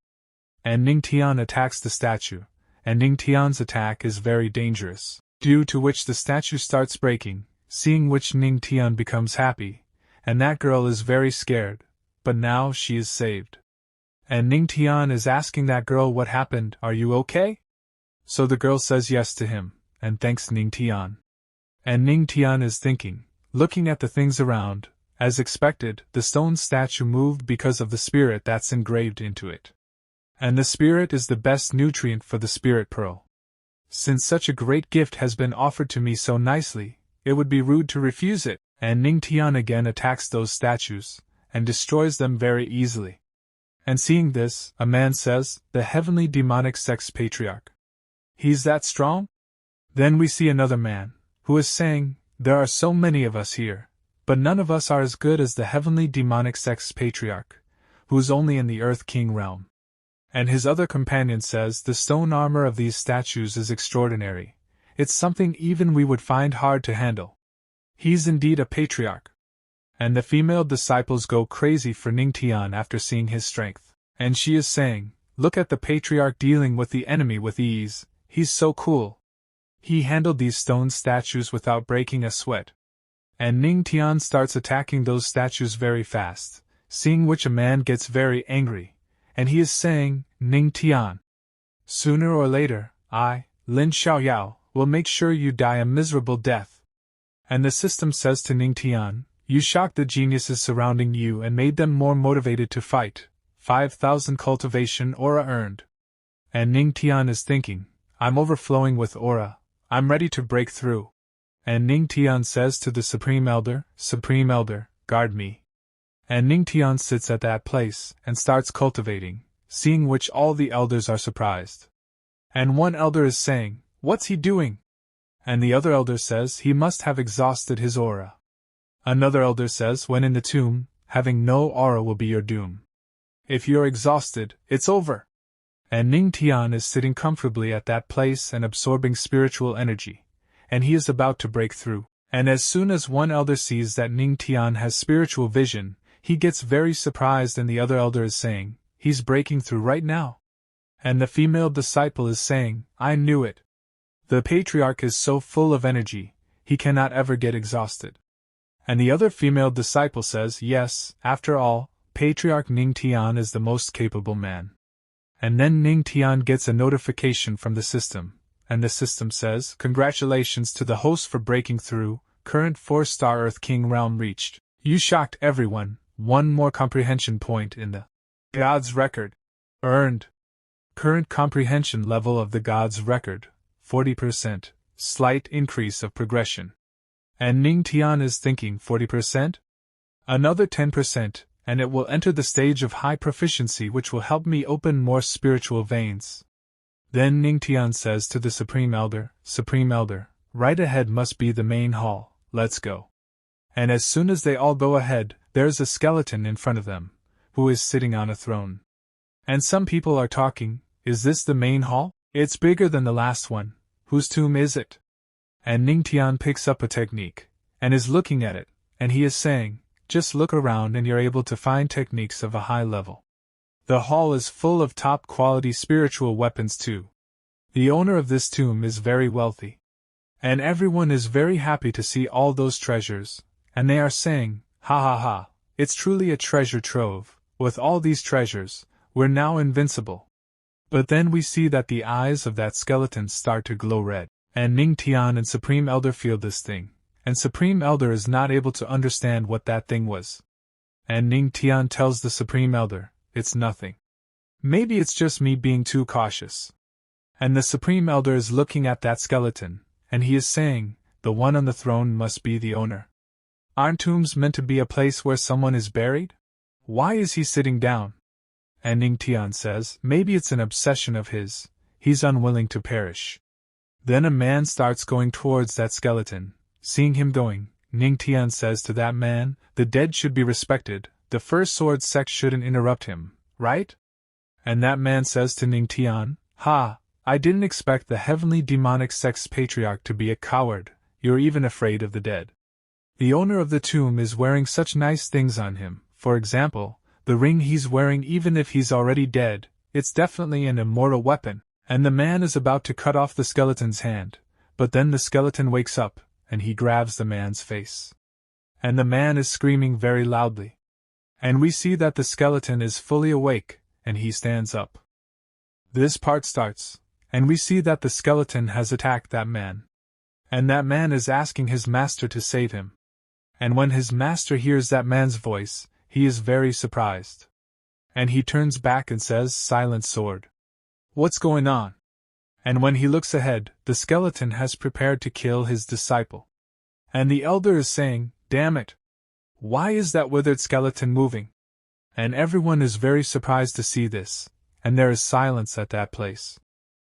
And Ning Tian attacks the statue, and Ning Tian's attack is very dangerous, due to which the statue starts breaking, seeing which Ning Tian becomes happy, and that girl is very scared, but now she is saved. And Ning Tian is asking that girl what happened, are you okay? So the girl says yes to him, and thanks Ning Tian. And Ning Tian is thinking, looking at the things around, as expected, the stone statue moved because of the spirit that's engraved into it. And the spirit is the best nutrient for the spirit pearl. Since such a great gift has been offered to me so nicely, it would be rude to refuse it, and Ning Tian again attacks those statues, and destroys them very easily. And seeing this, a man says, the heavenly demonic sex patriarch. He's that strong? Then we see another man, who is saying, there are so many of us here, but none of us are as good as the heavenly demonic sex patriarch, who's only in the Earth King realm. And his other companion says, the stone armor of these statues is extraordinary. It's something even we would find hard to handle. He's indeed a patriarch. And the female disciples go crazy for Ning Tian after seeing his strength. And she is saying, look at the patriarch dealing with the enemy with ease, he's so cool. He handled these stone statues without breaking a sweat. And Ning Tian starts attacking those statues very fast, seeing which a man gets very angry, and he is saying, Ning Tian, sooner or later, I, Lin Xiaoyao, will make sure you die a miserable death. And the system says to Ning Tian, you shocked the geniuses surrounding you and made them more motivated to fight. 5,000 cultivation aura earned. And Ning Tian is thinking, I'm overflowing with aura, I'm ready to break through. And Ning Tian says to the Supreme Elder, guard me. And Ning Tian sits at that place and starts cultivating, seeing which all the elders are surprised. And one elder is saying, what's he doing? And the other elder says he must have exhausted his aura. Another elder says when in the tomb, having no aura will be your doom. If you're exhausted, it's over. And Ning Tian is sitting comfortably at that place and absorbing spiritual energy, and he is about to break through. And as soon as one elder sees that Ning Tian has spiritual vision, he gets very surprised, and the other elder is saying, he's breaking through right now. And the female disciple is saying, I knew it. The patriarch is so full of energy, he cannot ever get exhausted. And the other female disciple says, yes, after all, Patriarch Ning Tian is the most capable man. And then Ning Tian gets a notification from the system, and the system says, congratulations to the host for breaking through, current 4-star Earth King realm reached. You shocked everyone, one more comprehension point in the God's record. Earned. Current comprehension level of the God's record, 40%, slight increase of progression. And Ning Tian is thinking 40%? Another 10%, and it will enter the stage of high proficiency, which will help me open more spiritual veins. Then Ning Tian says to the Supreme Elder, right ahead must be the main hall, let's go. And as soon as they all go ahead, there's a skeleton in front of them, who is sitting on a throne. And some people are talking, is this the main hall? It's bigger than the last one, whose tomb is it? And Ning Tian picks up a technique, and is looking at it, and he is saying, just look around and you're able to find techniques of a high level. The hall is full of top-quality spiritual weapons too. The owner of this tomb is very wealthy. And everyone is very happy to see all those treasures, and they are saying, ha ha ha, it's truly a treasure trove, with all these treasures, we're now invincible. But then we see that the eyes of that skeleton start to glow red, and Ning Tian and Supreme Elder feel this thing, and Supreme Elder is not able to understand what that thing was. And Ning Tian tells the Supreme Elder, it's nothing. Maybe it's just me being too cautious. And the Supreme Elder is looking at that skeleton, and he is saying, the one on the throne must be the owner. Aren't tombs meant to be a place where someone is buried? Why is he sitting down? And Ning Tian says, maybe it's an obsession of his, he's unwilling to perish. Then a man starts going towards that skeleton. Seeing him going, Ning Tian says to that man, the dead should be respected, the first sword sect shouldn't interrupt him, right? And that man says to Ning Tian, ha, I didn't expect the heavenly demonic sect's patriarch to be a coward, you're even afraid of the dead. The owner of the tomb is wearing such nice things on him, for example, the ring he's wearing even if he's already dead, it's definitely an immortal weapon, and the man is about to cut off the skeleton's hand, but then the skeleton wakes up, and he grabs the man's face. And the man is screaming very loudly. And we see that the skeleton is fully awake, and he stands up. This part starts, and we see that the skeleton has attacked that man. And that man is asking his master to save him. And when his master hears that man's voice, he is very surprised. And he turns back and says, silent sword. What's going on? And when he looks ahead, the skeleton has prepared to kill his disciple. And the elder is saying, damn it! Why is that withered skeleton moving? And everyone is very surprised to see this, and there is silence at that place.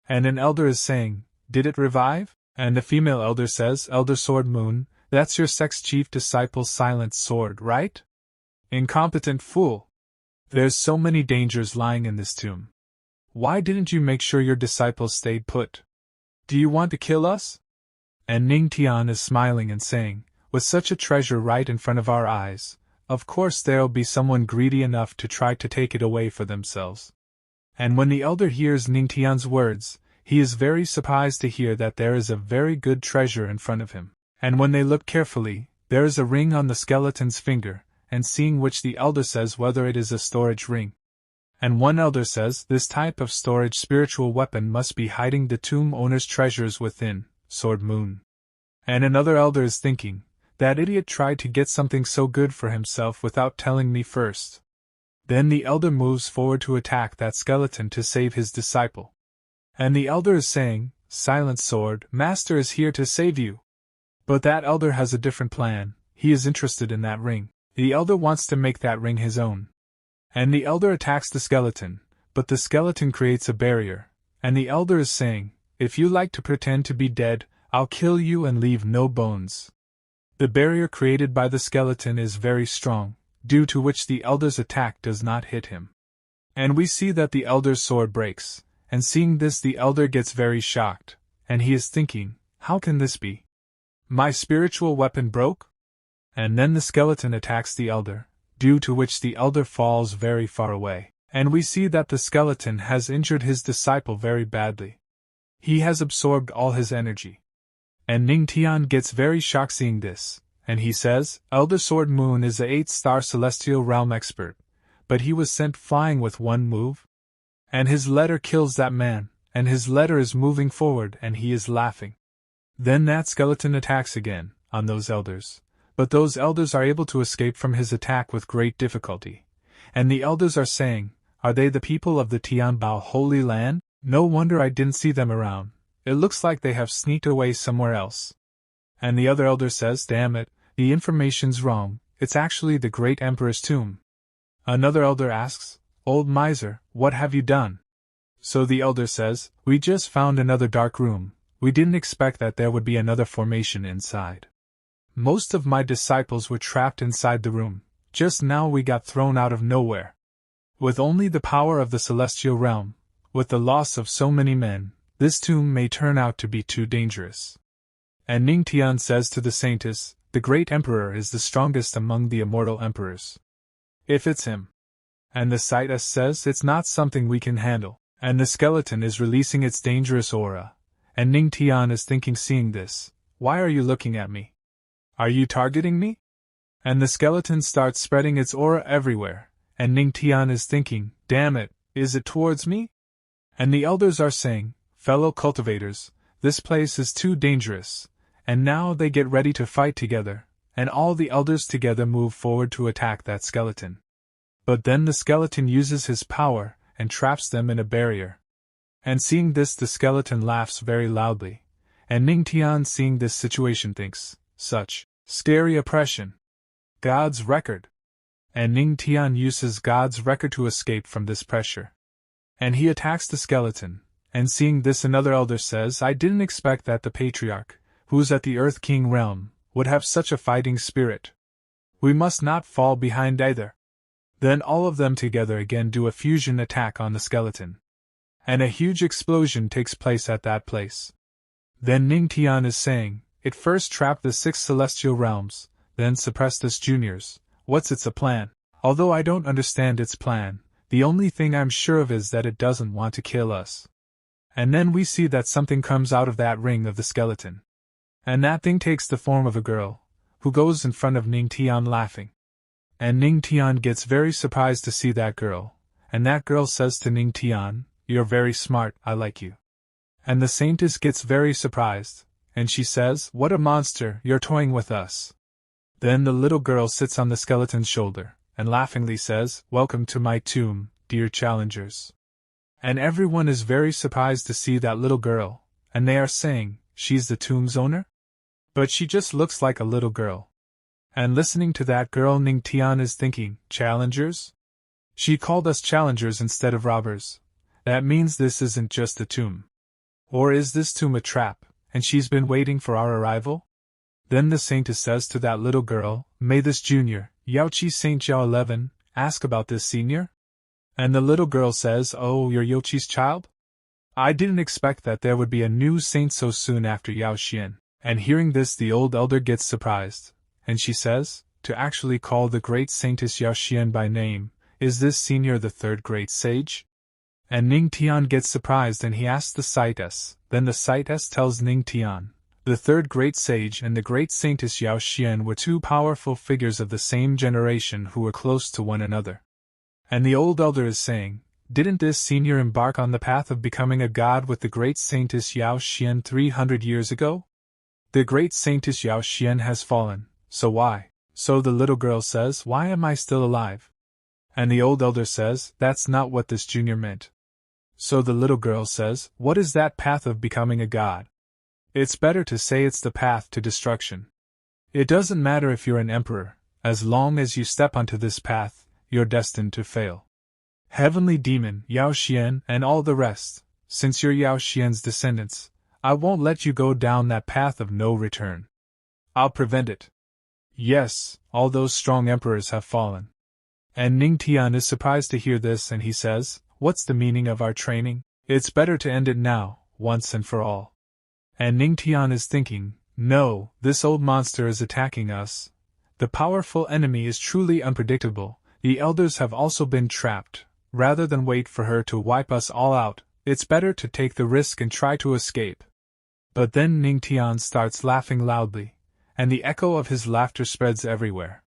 And an elder is saying, did it revive? And the female elder says, Elder Sword Moon, that's your sect's chief disciple's silent sword, right? Incompetent fool! There's so many dangers lying in this tomb. Why didn't you make sure your disciples stayed put? Do you want to kill us? And Ning Tian is smiling and saying, with such a treasure right in front of our eyes, of course there'll be someone greedy enough to try to take it away for themselves. And when the elder hears Ning Tian's words, he is very surprised to hear that there is a very good treasure in front of him. And when they look carefully, there is a ring on the skeleton's finger, and seeing which the elder says whether it is a storage ring. And one elder says this type of storage spiritual weapon must be hiding the tomb owner's treasures within, Sword Moon. And another elder is thinking, that idiot tried to get something so good for himself without telling me first. Then the elder moves forward to attack that skeleton to save his disciple. And the elder is saying, silent sword, master is here to save you. But that elder has a different plan, he is interested in that ring. The elder wants to make that ring his own. And the elder attacks the skeleton, but the skeleton creates a barrier, and the elder is saying, if you like to pretend to be dead, I'll kill you and leave no bones. The barrier created by the skeleton is very strong, due to which the elder's attack does not hit him. And we see that the elder's sword breaks, and seeing this the elder gets very shocked, and he is thinking, how can this be? My spiritual weapon broke? And then the skeleton attacks the elder, due to which the elder falls very far away, and we see that the skeleton has injured his disciple very badly. He has absorbed all his energy. And Ning Tian gets very shocked seeing this, and he says, Elder Sword Moon is a 8-star celestial realm expert, but he was sent flying with one move? And his letter kills that man, and his letter is moving forward and he is laughing. Then that skeleton attacks again, on those elders, but those elders are able to escape from his attack with great difficulty. And the elders are saying, are they the people of the Tianbao Holy Land? No wonder I didn't see them around. It looks like they have sneaked away somewhere else. And the other elder says, damn it, the information's wrong, it's actually the great emperor's tomb. Another elder asks, old miser, what have you done? So the elder says, "We just found another dark room. We didn't expect that there would be another formation inside. Most of my disciples were trapped inside the room. Just now we got thrown out of nowhere. With only the power of the celestial realm, with the loss of so many men, this tomb may turn out to be too dangerous." And Ning Tian says to the saintess, "The great emperor is the strongest among the immortal emperors. If it's him." And the saintess says, "It's not something we can handle." And the skeleton is releasing its dangerous aura. And Ning Tian is thinking, seeing this, "Why are you looking at me? Are you targeting me?" And the skeleton starts spreading its aura everywhere, and Ning Tian is thinking, "Damn it, is it towards me?" And the elders are saying, "Fellow cultivators, this place is too dangerous," and now they get ready to fight together, and all the elders together move forward to attack that skeleton. But then the skeleton uses his power and traps them in a barrier. And seeing this, the skeleton laughs very loudly, and Ning Tian, seeing this situation, thinks, "Such scary oppression. God's record." And Ning Tian uses God's record to escape from this pressure. And he attacks the skeleton, and seeing this, another elder says, "I didn't expect that the patriarch, who's at the Earth King realm, would have such a fighting spirit. We must not fall behind either." Then all of them together again do a fusion attack on the skeleton. And a huge explosion takes place at that place. Then Ning Tian is saying, "It first trapped the 6 celestial realms, then suppressed us juniors. What's its a plan? Although I don't understand its plan, the only thing I'm sure of is that it doesn't want to kill us." And then we see that something comes out of that ring of the skeleton. And that thing takes the form of a girl, who goes in front of Ning Tian laughing. And Ning Tian gets very surprised to see that girl, and that girl says to Ning Tian, "You're very smart, I like you." And the saintess gets very surprised, and she says, "What a monster, you're toying with us." Then the little girl sits on the skeleton's shoulder, and laughingly says, "Welcome to my tomb, dear challengers." And everyone is very surprised to see that little girl, and they are saying, "She's the tomb's owner?" But she just looks like a little girl. And listening to that girl, Ning Tian is thinking, "Challengers? She called us challengers instead of robbers. That means this isn't just a tomb. Or is this tomb a trap, and she's been waiting for our arrival?" Then the saintess says to that little girl, "May this junior, Yaoqi Saint Jiao 11, ask about this senior?" And the little girl says, "Oh, you're Yaoqi's child? I didn't expect that there would be a new saint so soon after Yao Xian." And hearing this, the old elder gets surprised, and she says, "To actually call the great saintess Yao Xian by name, is this senior the 3rd great sage?" And Ning Tian gets surprised, and he asks the saintess. Then the saintess tells Ning Tian, "The 3rd great sage and the great saintess Yao Xian were 2 powerful figures of the same generation who were close to one another." And the old elder is saying, "Didn't this senior embark on the path of becoming a god with the great saintess Yao Xian 300 years ago? The great saintess Yao Xian has fallen, so why?" So the little girl says, "Why am I still alive?" And the old elder says, "That's not what this junior meant." So the little girl says, "What is that path of becoming a god?" It's better to say it's the path to destruction. It doesn't matter if you're an emperor, as long as you step onto this path, you're destined to fail. Heavenly demon, Yao Xian, and all the rest, since you're Yao Xian's descendants, I won't let you go down that path of no return. I'll prevent it. Yes, all those strong emperors have fallen." And Ning Tian is surprised to hear this, and he says, "What's the meaning of our training? It's better to end it now, once and for all." And Ning Tian is thinking, "No, this old monster is attacking us. The powerful enemy is truly unpredictable. The elders have also been trapped. Rather than wait for her to wipe us all out, it's better to take the risk and try to escape." But then Ning Tian starts laughing loudly, and the echo of his laughter spreads everywhere.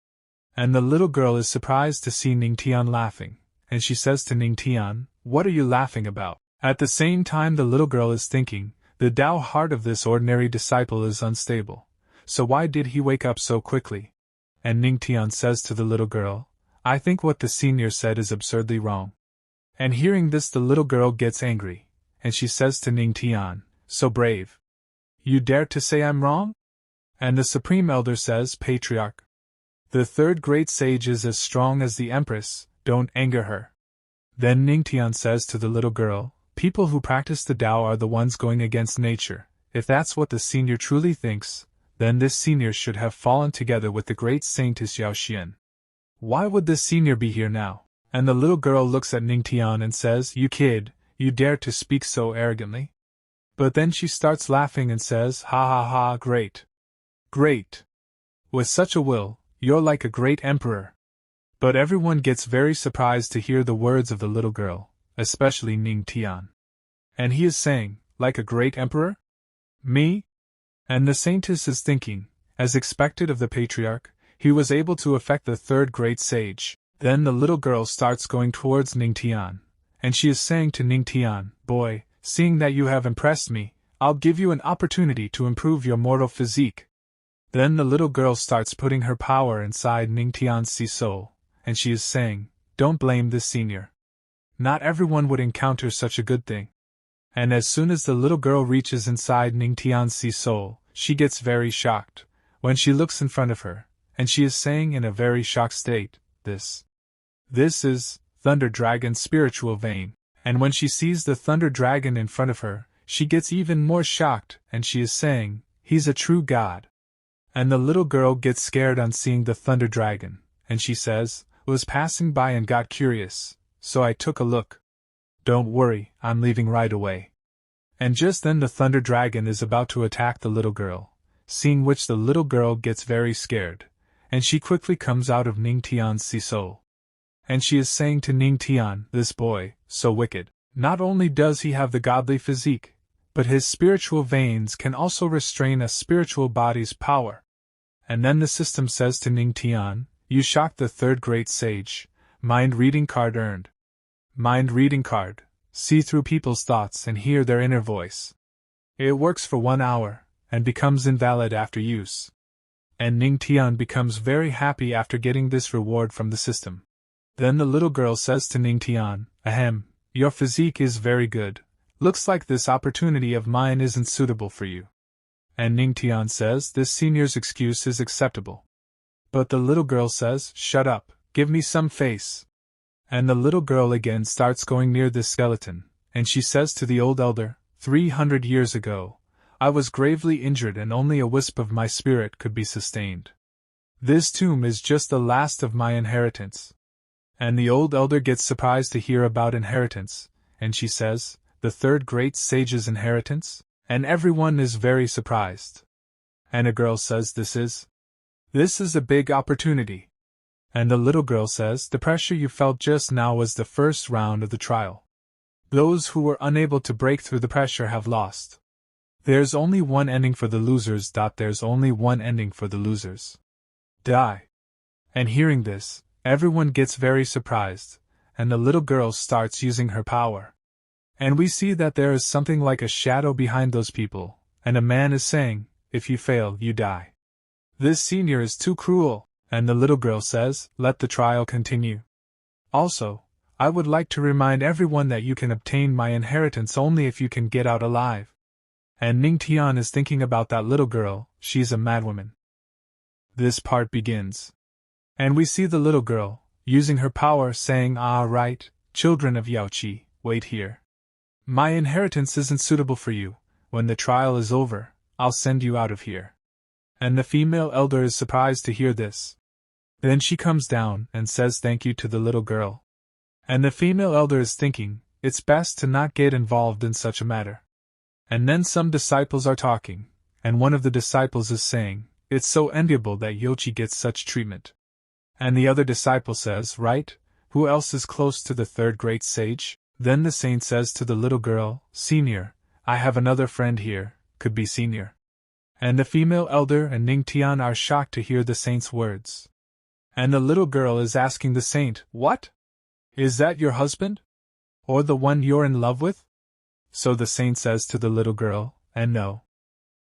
And the little girl is surprised to see Ning Tian laughing, and she says to Ning Tian, "What are you laughing about?" At the same time, the little girl is thinking, the Tao heart of this ordinary disciple is unstable, so why did he wake up so quickly? And Ning Tian says to the little girl, "I think what the senior said is absurdly wrong." And hearing this, the little girl gets angry, and she says to Ning Tian, "So brave. You dare to say I'm wrong?" And the Supreme Elder says, "Patriarch, the 3rd great sage is as strong as the Empress, don't anger her." Then Ning Tian says to the little girl, People who practice the Tao are the ones going against nature. If that's what the senior truly thinks, then this senior should have fallen together with the great saintess Yao Xian. Why would this senior be here now? And the little girl looks at Ning Tian and says, "You kid, you dare to speak so arrogantly?" But then she starts laughing and says, "Ha ha ha, great. Great. With such a will, you're like a great emperor." But everyone gets very surprised to hear the words of the little girl, especially Ning Tian. And he is saying, "Like a great emperor? Me?" And the saintess is thinking, as expected of the patriarch, he was able to affect the third great sage. Then the little girl starts going towards Ning Tian, and she is saying to Ning Tian, "Boy, seeing that you have impressed me, I'll give you an opportunity to improve your mortal physique." Then the little girl starts putting her power inside Ning Tian's soul, and she is saying, "Don't blame this senior. Not everyone would encounter such a good thing." And as soon as the little girl reaches inside Ning Tian's soul, she gets very shocked, when she looks in front of her, and she is saying in a very shocked state, This is Thunder Dragon's spiritual vein." And when she sees the Thunder Dragon in front of her, she gets even more shocked, and she is saying, "He's a true god." And the little girl gets scared on seeing the Thunder Dragon, and she says, "Was passing by and got curious, so I took a look. Don't worry, I'm leaving right away." And just then the Thunder Dragon is about to attack the little girl, seeing which the little girl gets very scared, and she quickly comes out of Ning Tian's soul. And she is saying to Ning Tian, "This boy, so wicked. Not only does he have the godly physique, but his spiritual veins can also restrain a spiritual body's power." And then the system says to Ning Tian, "You shocked the third great sage. Mind reading card earned. Mind reading card. See through people's thoughts and hear their inner voice. It works for 1 hour, and becomes invalid after use." And Ning Tian becomes very happy after getting this reward from the system. Then the little girl says to Ning Tian, "Ahem, your physique is very good. Looks like this opportunity of mine isn't suitable for you." And Ning Tian says this senior's excuse is acceptable. But the little girl says, "Shut up, give me some face." And the little girl again starts going near this skeleton, and she says to the old elder, 300 years ago, I was gravely injured and only a wisp of my spirit could be sustained. This tomb is just the last of my inheritance." And the old elder gets surprised to hear about inheritance, and she says, "The third great sage's inheritance?" And everyone is very surprised. And a girl says, This is a big opportunity." And the little girl says, "The pressure you felt just now was the first round of the trial. Those who were unable to break through the pressure have lost. There's only one ending for the losers. There's only one ending for the losers. Die." And hearing this, everyone gets very surprised, and the little girl starts using her power. And we see that there is something like a shadow behind those people, and a man is saying, "If you fail, you die. This senior is too cruel." And the little girl says, "Let the trial continue. Also, I would like to remind everyone that you can obtain my inheritance only if you can get out alive." And Ning Tian is thinking about that little girl. She's a madwoman. This part begins. And we see the little girl, using her power, saying, "Ah, right, children of Yaoqi, wait here. My inheritance isn't suitable for you. When the trial is over, I'll send you out of here." And the female elder is surprised to hear this. Then she comes down and says thank you to the little girl. And the female elder is thinking, it's best to not get involved in such a matter. And then some disciples are talking, and one of the disciples is saying, "It's so enviable that Yochi gets such treatment." And the other disciple says, "Right, who else is close to the third great sage?" Then the saint says to the little girl, "Senior, I have another friend here, could be senior." And the female elder and Ning Tian are shocked to hear the saint's words. And the little girl is asking the saint, "What? Is that your husband? Or the one you're in love with?" So the saint says to the little girl, "And no.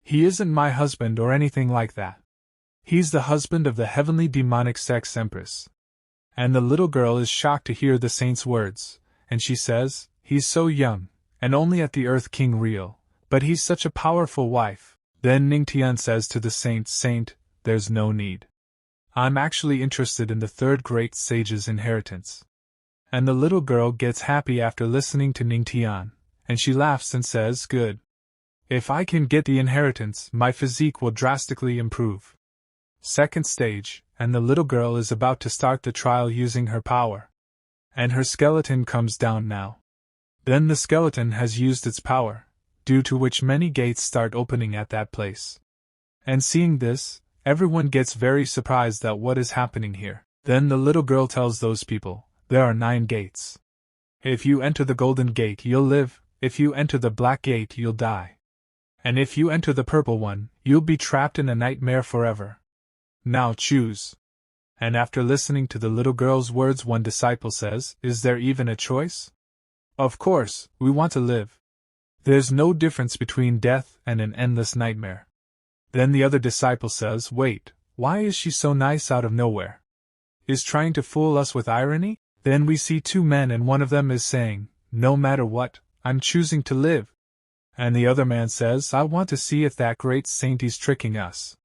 He isn't my husband or anything like that. He's the husband of the heavenly demonic sex empress." And the little girl is shocked to hear the saint's words, and she says, "He's so young, and only at the Earth King real, but he's such a powerful wife." Then Ning Tian says to the saint, "Saint, there's no need. I'm actually interested in the third great sage's inheritance." And the little girl gets happy after listening to Ning Tian, and she laughs and says, "Good. If I can get the inheritance, my physique will drastically improve." Second stage, and the little girl is about to start the trial using her power. And her skeleton comes down now. Then the skeleton has used its power, due to which many gates start opening at that place. And seeing this, everyone gets very surprised at what is happening here. Then the little girl tells those people, there are 9 gates. If you enter the golden gate, you'll live. If you enter the black gate, you'll die. And if you enter the purple one, you'll be trapped in a nightmare forever. Now choose. And after listening to the little girl's words, one disciple says, "Is there even a choice? Of course, we want to live. There's no difference between death and an endless nightmare." Then the other disciple says, "Wait, why is she so nice out of nowhere? Is trying to fool us with irony?" Then we see 2 men and one of them is saying, "No matter what, I'm choosing to live." And the other man says, "I want to see if that great saint is tricking us."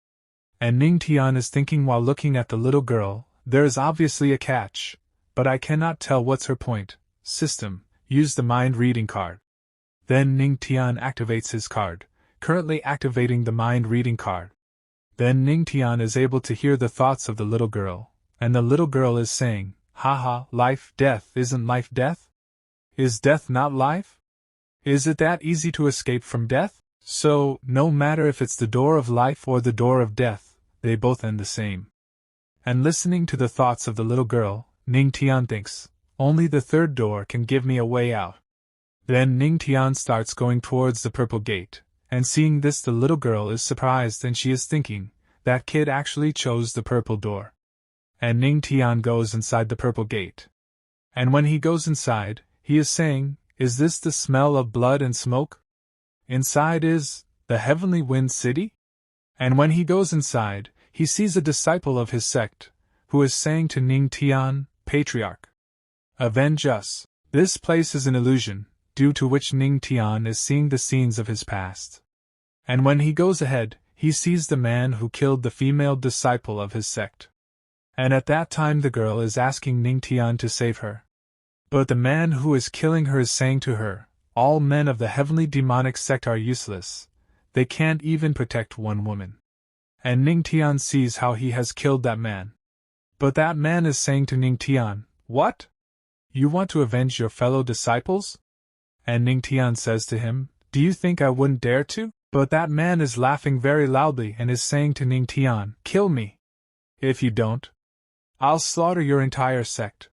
And Ning Tian is thinking while looking at the little girl, there is obviously a catch, but I cannot tell what's her point. System, use the mind reading card. Then Ning Tian activates his card, currently activating the mind reading card. Then Ning Tian is able to hear the thoughts of the little girl, and the little girl is saying, "Haha, life, death, isn't life death? Is death not life? Is it that easy to escape from death? So, no matter if it's the door of life or the door of death, they both end the same." And listening to the thoughts of the little girl, Ning Tian thinks, only the 3rd door can give me a way out. Then Ning Tian starts going towards the purple gate, and seeing this the little girl is surprised and she is thinking, that kid actually chose the purple door. And Ning Tian goes inside the purple gate. And when he goes inside, he is saying, "Is this the smell of blood and smoke? Inside is the heavenly wind city?" And when he goes inside, he sees a disciple of his sect, who is saying to Ning Tian, "Patriarch, avenge us." This place is an illusion, due to which Ning Tian is seeing the scenes of his past. And when he goes ahead, he sees the man who killed the female disciple of his sect. And at that time the girl is asking Ning Tian to save her. But the man who is killing her is saying to her, "All men of the heavenly demonic sect are useless. They can't even protect one woman." And Ning Tian sees how he has killed that man. But that man is saying to Ning Tian, "What? You want to avenge your fellow disciples?" And Ning Tian says to him, "Do you think I wouldn't dare to?" But that man is laughing very loudly and is saying to Ning Tian, "Kill me. If you don't, I'll slaughter your entire sect."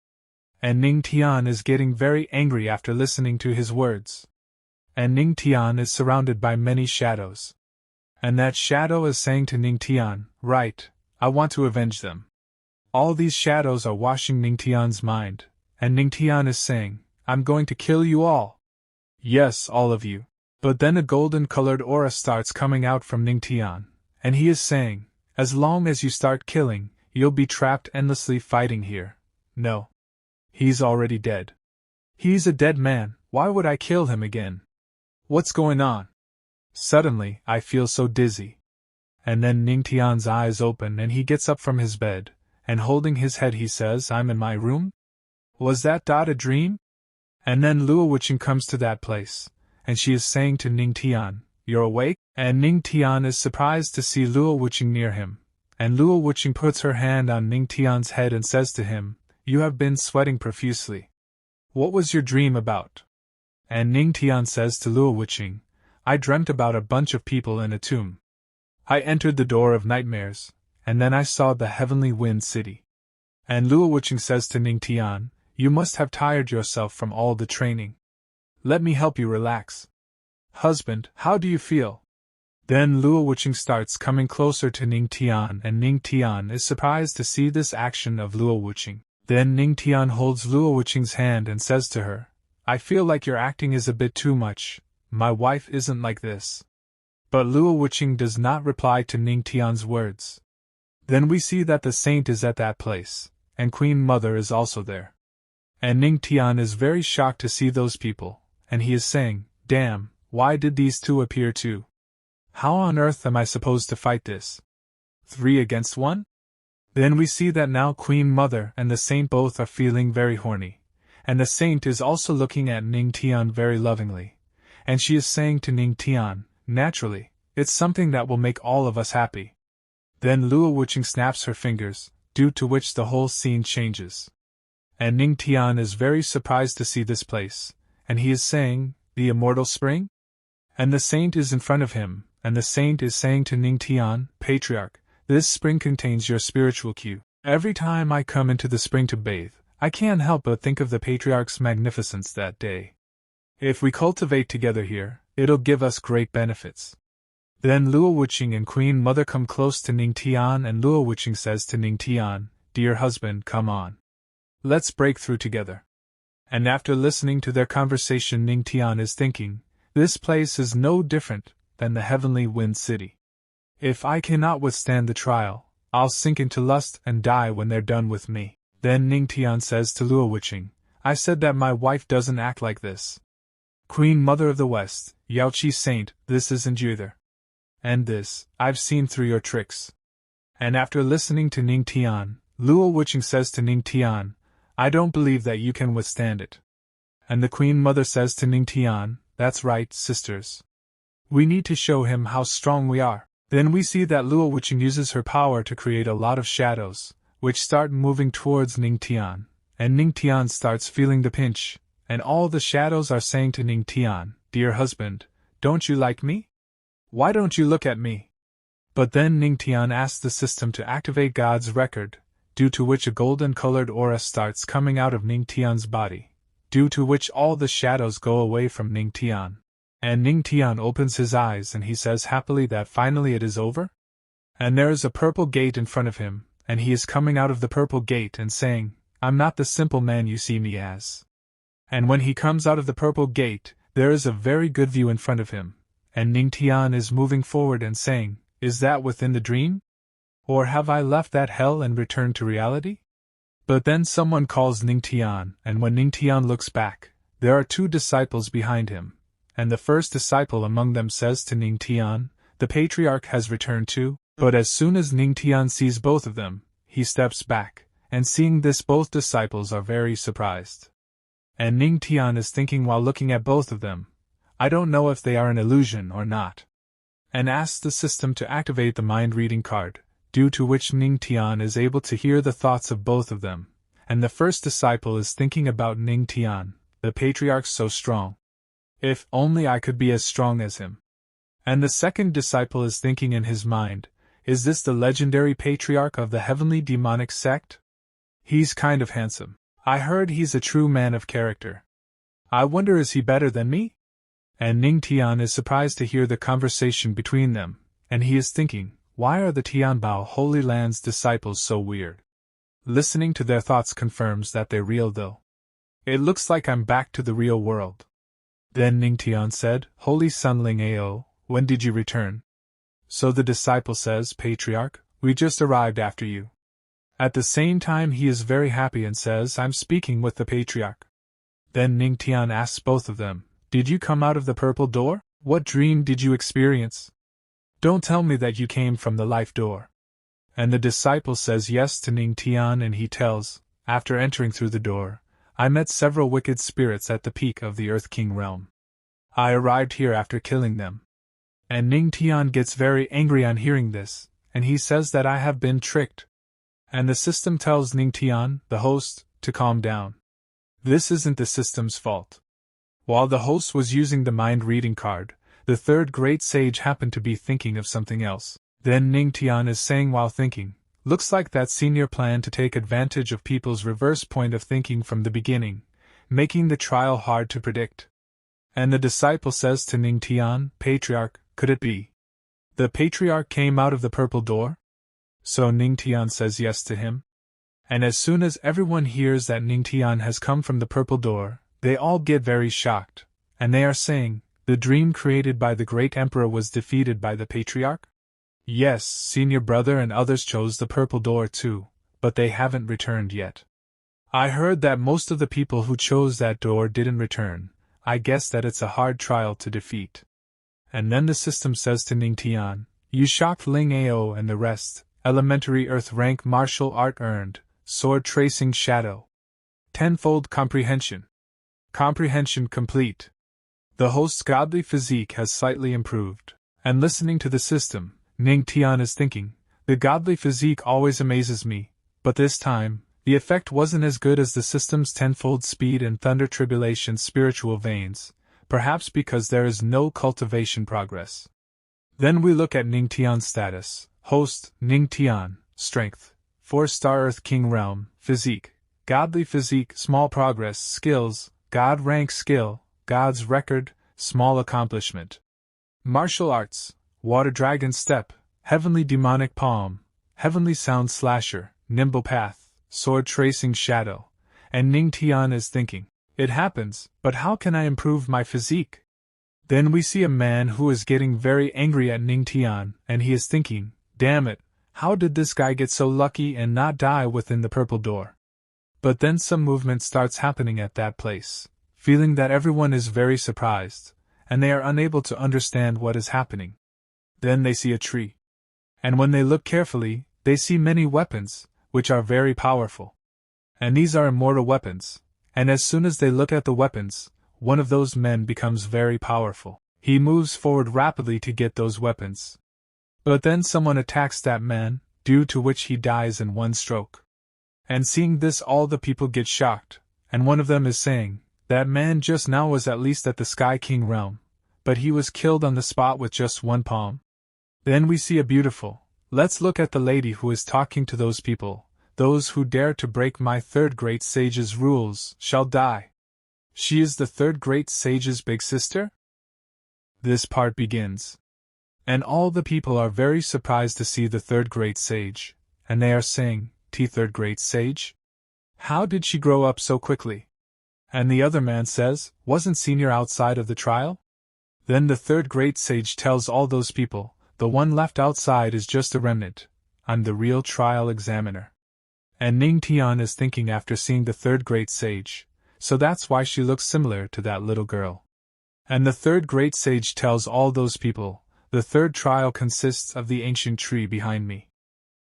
And Ning Tian is getting very angry after listening to his words. And Ning Tian is surrounded by many shadows. And that shadow is saying to Ning Tian, "Right, I want to avenge them." All these shadows are washing Ning Tian's mind, and Ning Tian is saying, "I'm going to kill you all. Yes, all of you." But then a golden-colored aura starts coming out from Ning Tian, and he is saying, "As long as you start killing, you'll be trapped endlessly fighting here." No. He's already dead. He's a dead man, why would I kill him again? What's going on? Suddenly, I feel so dizzy. And then Ning Tian's eyes open and he gets up from his bed, and holding his head he says, "I'm in my room? Was that a dream?" And then Luo Wuqing comes to that place, and she is saying to Ning Tian, "You're awake?" And Ning Tian is surprised to see Luo Wuqing near him, and Luo Wuqing puts her hand on Ning Tian's head and says to him, "You have been sweating profusely. What was your dream about?" And Ning Tian says to Luo Wuqing, "I dreamt about a bunch of people in a tomb. I entered the door of nightmares, and then I saw the heavenly wind city." And Luo Wuqing says to Ning Tian, "You must have tired yourself from all the training. Let me help you relax. Husband, how do you feel?" Then Luo Wuqing starts coming closer to Ning Tian, and Ning Tian is surprised to see this action of Luo Wuqing. Then Ning Tian holds Luo Wuqing's hand and says to her, "I feel like your acting is a bit too much. My wife isn't like this." But Luo Wuqing does not reply to Ning Tian's words. Then we see that the saint is at that place, and Queen Mother is also there. And Ning Tian is very shocked to see those people, and he is saying, "Damn, why did these two appear too? How on earth am I supposed to fight this? 3 against 1? Then we see that now Queen Mother and the saint both are feeling very horny, and the saint is also looking at Ning Tian very lovingly, and she is saying to Ning Tian, naturally, it's something that will make all of us happy. Then Luo Wuqing snaps her fingers, due to which the whole scene changes. And Ning Tian is very surprised to see this place, and he is saying, the immortal spring? And the saint is in front of him, and the saint is saying to Ning Tian, Patriarch, this spring contains your spiritual cue. Every time I come into the spring to bathe, I can't help but think of the Patriarch's magnificence that day. If we cultivate together here, it'll give us great benefits. Then Luo Wuqing and Queen Mother come close to Ning Tian, and Luo Wuqing says to Ning Tian, Dear husband, come on. Let's break through together. And after listening to their conversation, Ning Tian is thinking, this place is no different than the heavenly wind city. If I cannot withstand the trial, I'll sink into lust and die when they're done with me. Then Ning Tian says to Luo Wuqing, I said that my wife doesn't act like this. Queen Mother of the West, Yao Qi Saint, this isn't you either. And this, I've seen through your tricks. And after listening to Ning Tian, Luo Wuqing says to Ning Tian, I don't believe that you can withstand it. And the Queen Mother says to Ning Tian, that's right, sisters. We need to show him how strong we are. Then we see that Luo Wuqing uses her power to create a lot of shadows, which start moving towards Ning Tian, and Ning Tian starts feeling the pinch, and all the shadows are saying to Ning Tian, Dear husband, don't you like me? Why don't you look at me? But then Ning Tian asks the system to activate God's record, due to which a golden-colored aura starts coming out of Ning Tian's body, due to which all the shadows go away from Ning Tian. And Ning Tian opens his eyes and he says happily that finally it is over? And there is a purple gate in front of him, and he is coming out of the purple gate and saying, I'm not the simple man you see me as. And when he comes out of the purple gate, there is a very good view in front of him, and Ning Tian is moving forward and saying, Is that within the dream? Or have I left that hell and returned to reality? But then someone calls Ning Tian, and when Ning Tian looks back, there are two disciples behind him. And the first disciple among them says to Ning Tian, the Patriarch has returned too. But as soon as Ning Tian sees both of them, he steps back, and seeing this both disciples are very surprised. And Ning Tian is thinking while looking at both of them, I don't know if they are an illusion or not. And asks the system to activate the mind-reading card, due to which Ning Tian is able to hear the thoughts of both of them. And the first disciple is thinking about Ning Tian, the Patriarch so strong. If only I could be as strong as him. And the second disciple is thinking in his mind, is this the legendary Patriarch of the heavenly demonic sect? He's kind of handsome. I heard he's a true man of character. I wonder is he better than me? And Ning Tian is surprised to hear the conversation between them, and he is thinking, why are the Tianbao Holy Land's disciples so weird? Listening to their thoughts confirms that they're real though. It looks like I'm back to the real world. Then Ning Tian said, Holy Son Ling Ao, when did you return? So the disciple says, Patriarch, we just arrived after you. At the same time he is very happy and says, I'm speaking with the Patriarch. Then Ning Tian asks both of them, did you come out of the purple door? What dream did you experience? Don't tell me that you came from the life door. And the disciple says yes to Ning Tian, and he tells, after entering through the door, I met several wicked spirits at the peak of the Earth King realm. I arrived here after killing them. And Ning Tian gets very angry on hearing this, and he says that I have been tricked. And the system tells Ning Tian, the host, to calm down. This isn't the system's fault. While the host was using the mind-reading card, the third great sage happened to be thinking of something else. Then Ning Tian is saying while thinking, looks like that senior planned to take advantage of people's reverse point of thinking from the beginning, making the trial hard to predict. And the disciple says to Ning Tian, Patriarch, could it be? The Patriarch came out of the purple door? So Ning Tian says yes to him. And as soon as everyone hears that Ning Tian has come from the purple door, they all get very shocked, and they are saying, the dream created by the great emperor was defeated by the Patriarch? Yes, senior brother and others chose the purple door too, but they haven't returned yet. I heard that most of the people who chose that door didn't return. I guess that it's a hard trial to defeat. And then the system says to Ning Tian, you shocked Ling Ao and the rest, elementary earth rank martial art earned, sword tracing shadow. Tenfold comprehension. Comprehension complete. The host's godly physique has slightly improved, and listening to the system, Ning Tian is thinking, the godly physique always amazes me, but this time, the effect wasn't as good as the system's tenfold speed and thunder tribulation's spiritual veins, perhaps because there is no cultivation progress. Then we look at Ning Tian's status. Host, Ning Tian, strength, 4-star Earth King realm, physique, godly physique, small progress, skills, god rank skill, god's record, small accomplishment. Martial arts, water dragon step, heavenly demonic palm, heavenly sound slasher, nimble path, sword tracing shadow, and Ning Tian is thinking, it happens, but how can I improve my physique? Then we see a man who is getting very angry at Ning Tian, and he is thinking, damn it, how did this guy get so lucky and not die within the purple door? But then some movement starts happening at that place, feeling that everyone is very surprised, and they are unable to understand what is happening. Then they see a tree. And when they look carefully, they see many weapons, which are very powerful. And these are immortal weapons, and as soon as they look at the weapons, one of those men becomes very powerful. He moves forward rapidly to get those weapons. But then someone attacks that man, due to which he dies in one stroke. And seeing this, all the people get shocked, and one of them is saying, that man just now was at least at the Sky King realm, but he was killed on the spot with just one palm. Then we see a beautiful, let's look at the lady who is talking to those people, those who dare to break my third great sage's rules shall die. She is the third great sage's big sister? This part begins. And all the people are very surprised to see the third great sage, and they are saying, third great sage? How did she grow up so quickly? And the other man says, wasn't senior outside of the trial? Then the third great sage tells all those people, the one left outside is just a remnant, I'm the real trial examiner. And Ning Tian is thinking after seeing the third great sage, so that's why she looks similar to that little girl. And the third great sage tells all those people, the third trial consists of the ancient tree behind me.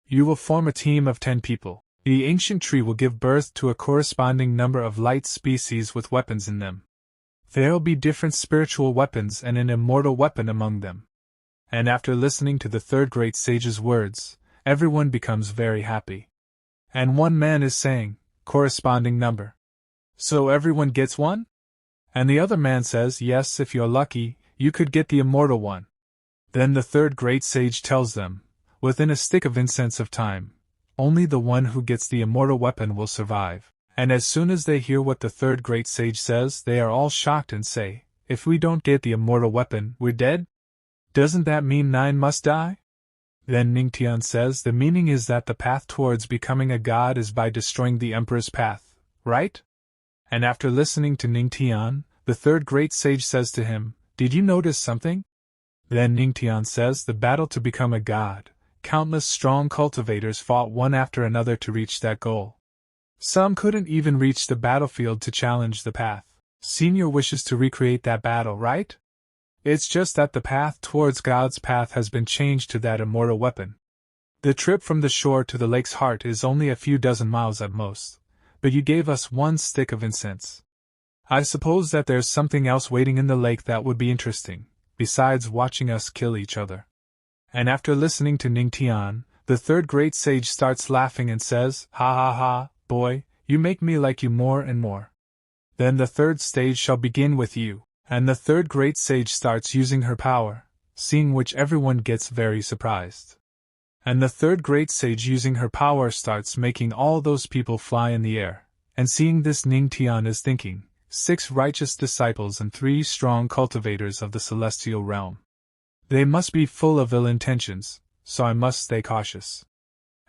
You will form a team of 10 people. The ancient tree will give birth to a corresponding number of light species with weapons in them. There will be different spiritual weapons and an immortal weapon among them. And after listening to the third great sage's words, everyone becomes very happy. And one man is saying, corresponding number. So everyone gets one? And the other man says, yes, if you're lucky, you could get the immortal one. Then the third great sage tells them, within a stick of incense of time, only the one who gets the immortal weapon will survive. And as soon as they hear what the third great sage says, they are all shocked and say, if we don't get the immortal weapon, we're dead? Doesn't that mean 9 must die? Then Ning Tian says the meaning is that the path towards becoming a god is by destroying the Emperor's path, right? And after listening to Ning Tian, the third great sage says to him, did you notice something? Then Ning Tian says the battle to become a god, countless strong cultivators fought one after another to reach that goal. Some couldn't even reach the battlefield to challenge the path. Senior wishes to recreate that battle, right? It's just that the path towards God's path has been changed to that immortal weapon. The trip from the shore to the lake's heart is only a few dozen miles at most, but you gave us one stick of incense. I suppose that there's something else waiting in the lake that would be interesting, besides watching us kill each other. And after listening to Ning Tian, the third great sage starts laughing and says, ha ha ha, boy, you make me like you more and more. Then the third stage shall begin with you. And the third great sage starts using her power, seeing which everyone gets very surprised. And the third great sage using her power starts making all those people fly in the air, and seeing this Ning Tian is thinking, 6 righteous disciples and 3 strong cultivators of the celestial realm. They must be full of ill intentions, so I must stay cautious.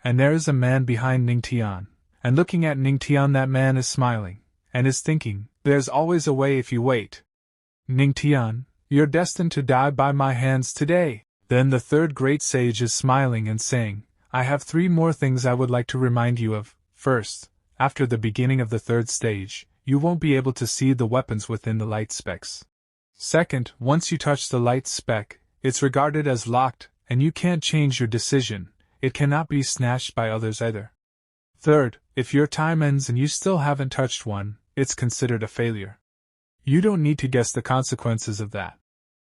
And there is a man behind Ning Tian, and looking at Ning Tian that man is smiling, and is thinking, there's always a way if you wait. Ning Tian, you're destined to die by my hands today. Then the third great sage is smiling and saying, I have 3 more things I would like to remind you of. First, after the beginning of the third stage, you won't be able to see the weapons within the light specks. Second, once you touch the light speck, it's regarded as locked, and you can't change your decision. It cannot be snatched by others either. Third, if your time ends and you still haven't touched one, it's considered a failure. You don't need to guess the consequences of that.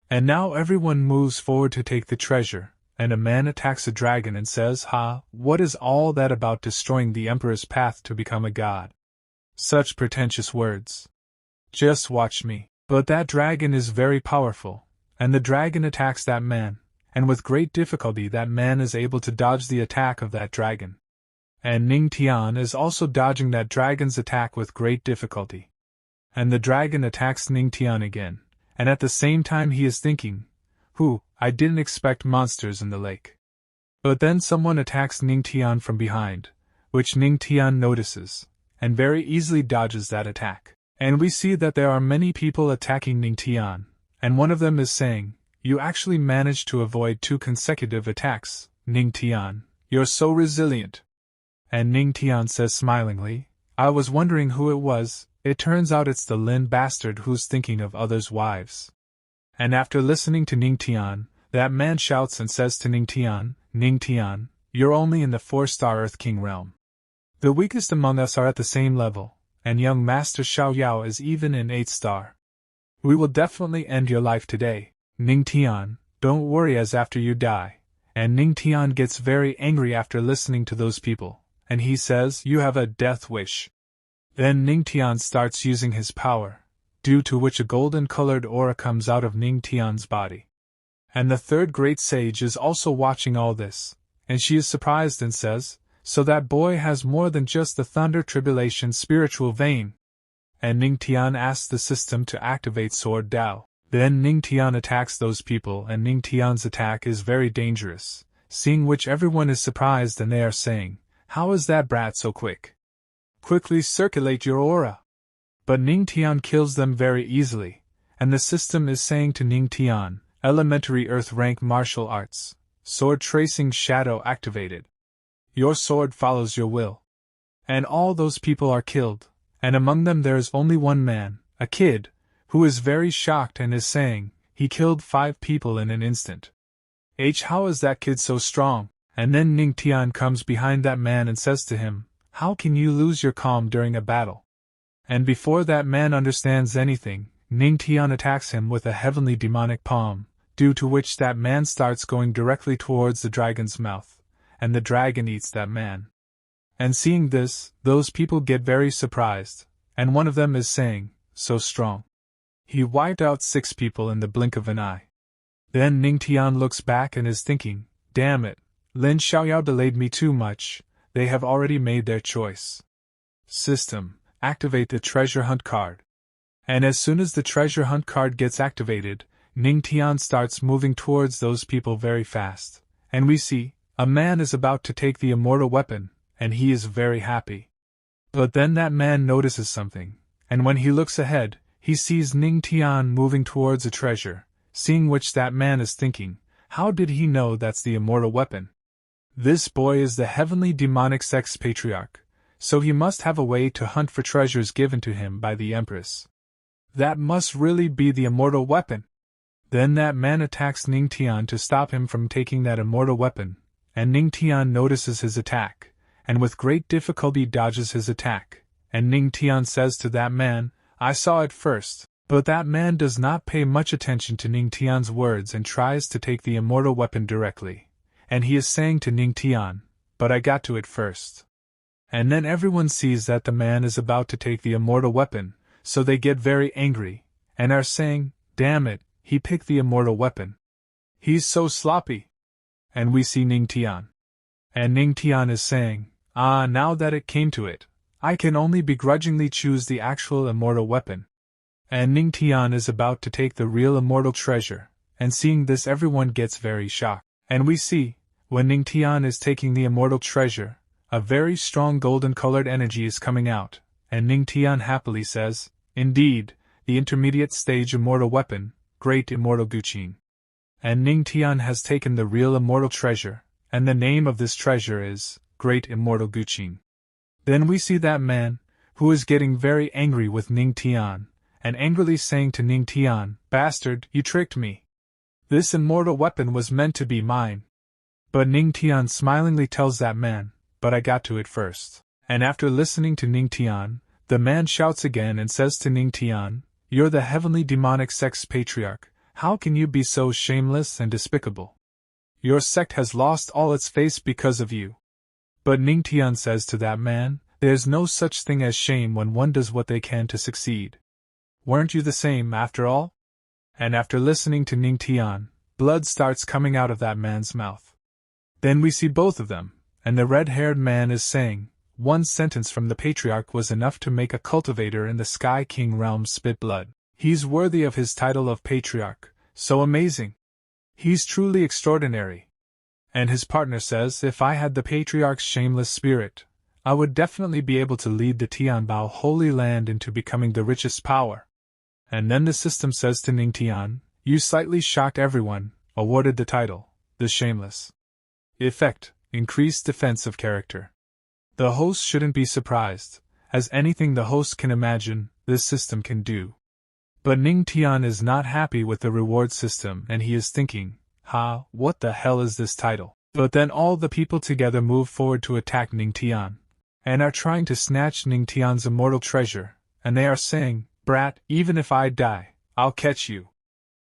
And now everyone moves forward to take the treasure, and a man attacks a dragon and says, "Ha, what is all that about destroying the Emperor's path to become a god?" Such pretentious words. Just watch me. But that dragon is very powerful, and the dragon attacks that man, and with great difficulty that man is able to dodge the attack of that dragon. And Ning Tian is also dodging that dragon's attack with great difficulty. And the dragon attacks Ning Tian again, and at the same time he is thinking, I didn't expect monsters in the lake. But then someone attacks Ning Tian from behind, which Ning Tian notices, and very easily dodges that attack. And we see that there are many people attacking Ning Tian, and one of them is saying, "You actually managed to avoid 2 consecutive attacks, Ning Tian, you're so resilient." And Ning Tian says smilingly, "I was wondering who it was, it turns out it's the Lin bastard who's thinking of others' wives." And after listening to Ning Tian, that man shouts and says to Ning Tian, "You're only in the 4-star Earth King realm. The weakest among us are at the same level, and young Master Xiao Yao is even in 8-star. We will definitely end your life today, Ning Tian, don't worry as after you die." And Ning Tian gets very angry after listening to those people, and he says, "You have a death wish." Then Ning Tian starts using his power, due to which a golden-colored aura comes out of Ning Tian's body. And the third great sage is also watching all this, and she is surprised and says, "So that boy has more than just the thunder tribulation spiritual vein." And Ning Tian asks the system to activate Sword Dao. Then Ning Tian attacks those people, and Ning Tian's attack is very dangerous, seeing which everyone is surprised and they are saying, "How is that brat so quick? Quickly circulate your aura." But Ning Tian kills them very easily, and the system is saying to Ning Tian, "Elementary Earth rank martial arts, sword tracing shadow activated. Your sword follows your will." And all those people are killed, and among them there is only one man, a kid, who is very shocked and is saying, "He killed 5 people in an instant. How is that kid so strong?" And then Ning Tian comes behind that man and says to him, "How can you lose your calm during a battle?" And before that man understands anything, Ning Tian attacks him with a heavenly demonic palm, due to which that man starts going directly towards the dragon's mouth, and the dragon eats that man. And seeing this, those people get very surprised, and one of them is saying, "So strong. He wiped out 6 people in the blink of an eye." Then Ning Tian looks back and is thinking, "Damn it, Lin Xiaoyao delayed me too much, they have already made their choice." System, activate the treasure hunt card. And as soon as the treasure hunt card gets activated, Ning Tian starts moving towards those people very fast, and we see, a man is about to take the immortal weapon, and he is very happy. But then that man notices something, and when he looks ahead, he sees Ning Tian moving towards a treasure, seeing which that man is thinking, "How did he know that's the immortal weapon? This boy is the heavenly demonic sex patriarch, so he must have a way to hunt for treasures given to him by the Empress. That must really be the immortal weapon." Then that man attacks Ning Tian to stop him from taking that immortal weapon, and Ning Tian notices his attack, and with great difficulty dodges his attack, and Ning Tian says to that man, "I saw it first," but that man does not pay much attention to Ning Tian's words and tries to take the immortal weapon directly, and he is saying to Ning Tian, "But I got to it first." And then everyone sees that the man is about to take the immortal weapon, so they get very angry, and are saying, "Damn it, he picked the immortal weapon. He's so sloppy." And we see Ning Tian. And Ning Tian is saying, Now that it came to it, I can only begrudgingly choose the actual immortal weapon." And Ning Tian is about to take the real immortal treasure, and seeing this everyone gets very shocked. And we see, when Ning Tian is taking the immortal treasure, a very strong golden-colored energy is coming out, and Ning Tian happily says, "Indeed, the intermediate stage immortal weapon, Great Immortal Guqin." And Ning Tian has taken the real immortal treasure, and the name of this treasure is Great Immortal Guqin. Then we see that man, who is getting very angry with Ning Tian, and angrily saying to Ning Tian, "Bastard, you tricked me. This immortal weapon was meant to be mine." But Ning Tian smilingly tells that man, "But I got to it first." And after listening to Ning Tian, the man shouts again and says to Ning Tian, You're the heavenly demonic sect's patriarch. How can you be so shameless and despicable? Your sect has lost all its face because of you. But Ning Tian says to that man, there's no such thing as shame when one does what they can to succeed. Weren't you the same, after all? And after listening to Ning Tian, blood starts coming out of that man's mouth. Then we see both of them, and the red-haired man is saying, one sentence from the patriarch was enough to make a cultivator in the Sky King realm spit blood. He's worthy of his title of patriarch, so amazing. He's truly extraordinary. And his partner says, if I had the patriarch's shameless spirit, I would definitely be able to lead the Tianbao Holy Land into becoming the richest power. And then the system says to Ning Tian, you slightly shocked everyone, awarded the title, the Shameless. Effect, increased defensive character. The host shouldn't be surprised, as anything the host can imagine, this system can do. But Ning Tian is not happy with the reward system and he is thinking, what the hell is this title? But then all the people together move forward to attack Ning Tian, and are trying to snatch Ning Tian's immortal treasure, and they are saying, brat, even if I die, I'll catch you.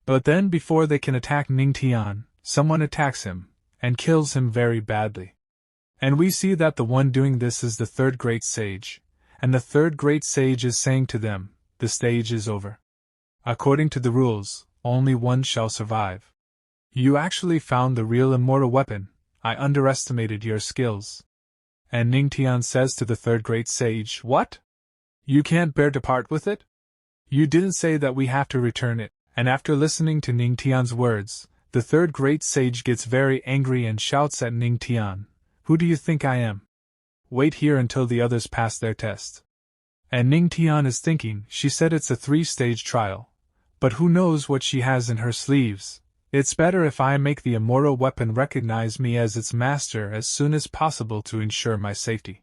But then before they can attack Ning Tian, someone attacks him, and kills him very badly. And we see that the one doing this is the third great sage, and the third great sage is saying to them, the stage is over. According to the rules, only one shall survive. You actually found the real immortal weapon, I underestimated your skills. And Ning Tian says to the third great sage, what? You can't bear to part with it? You didn't say that we have to return it. And after listening to Ning Tian's words, the third great sage gets very angry and shouts at Ning Tian, who do you think I am? Wait here until the others pass their test. And Ning Tian is thinking, she said it's a 3-stage trial. But who knows what she has in her sleeves? It's better if I make the immortal weapon recognize me as its master as soon as possible to ensure my safety.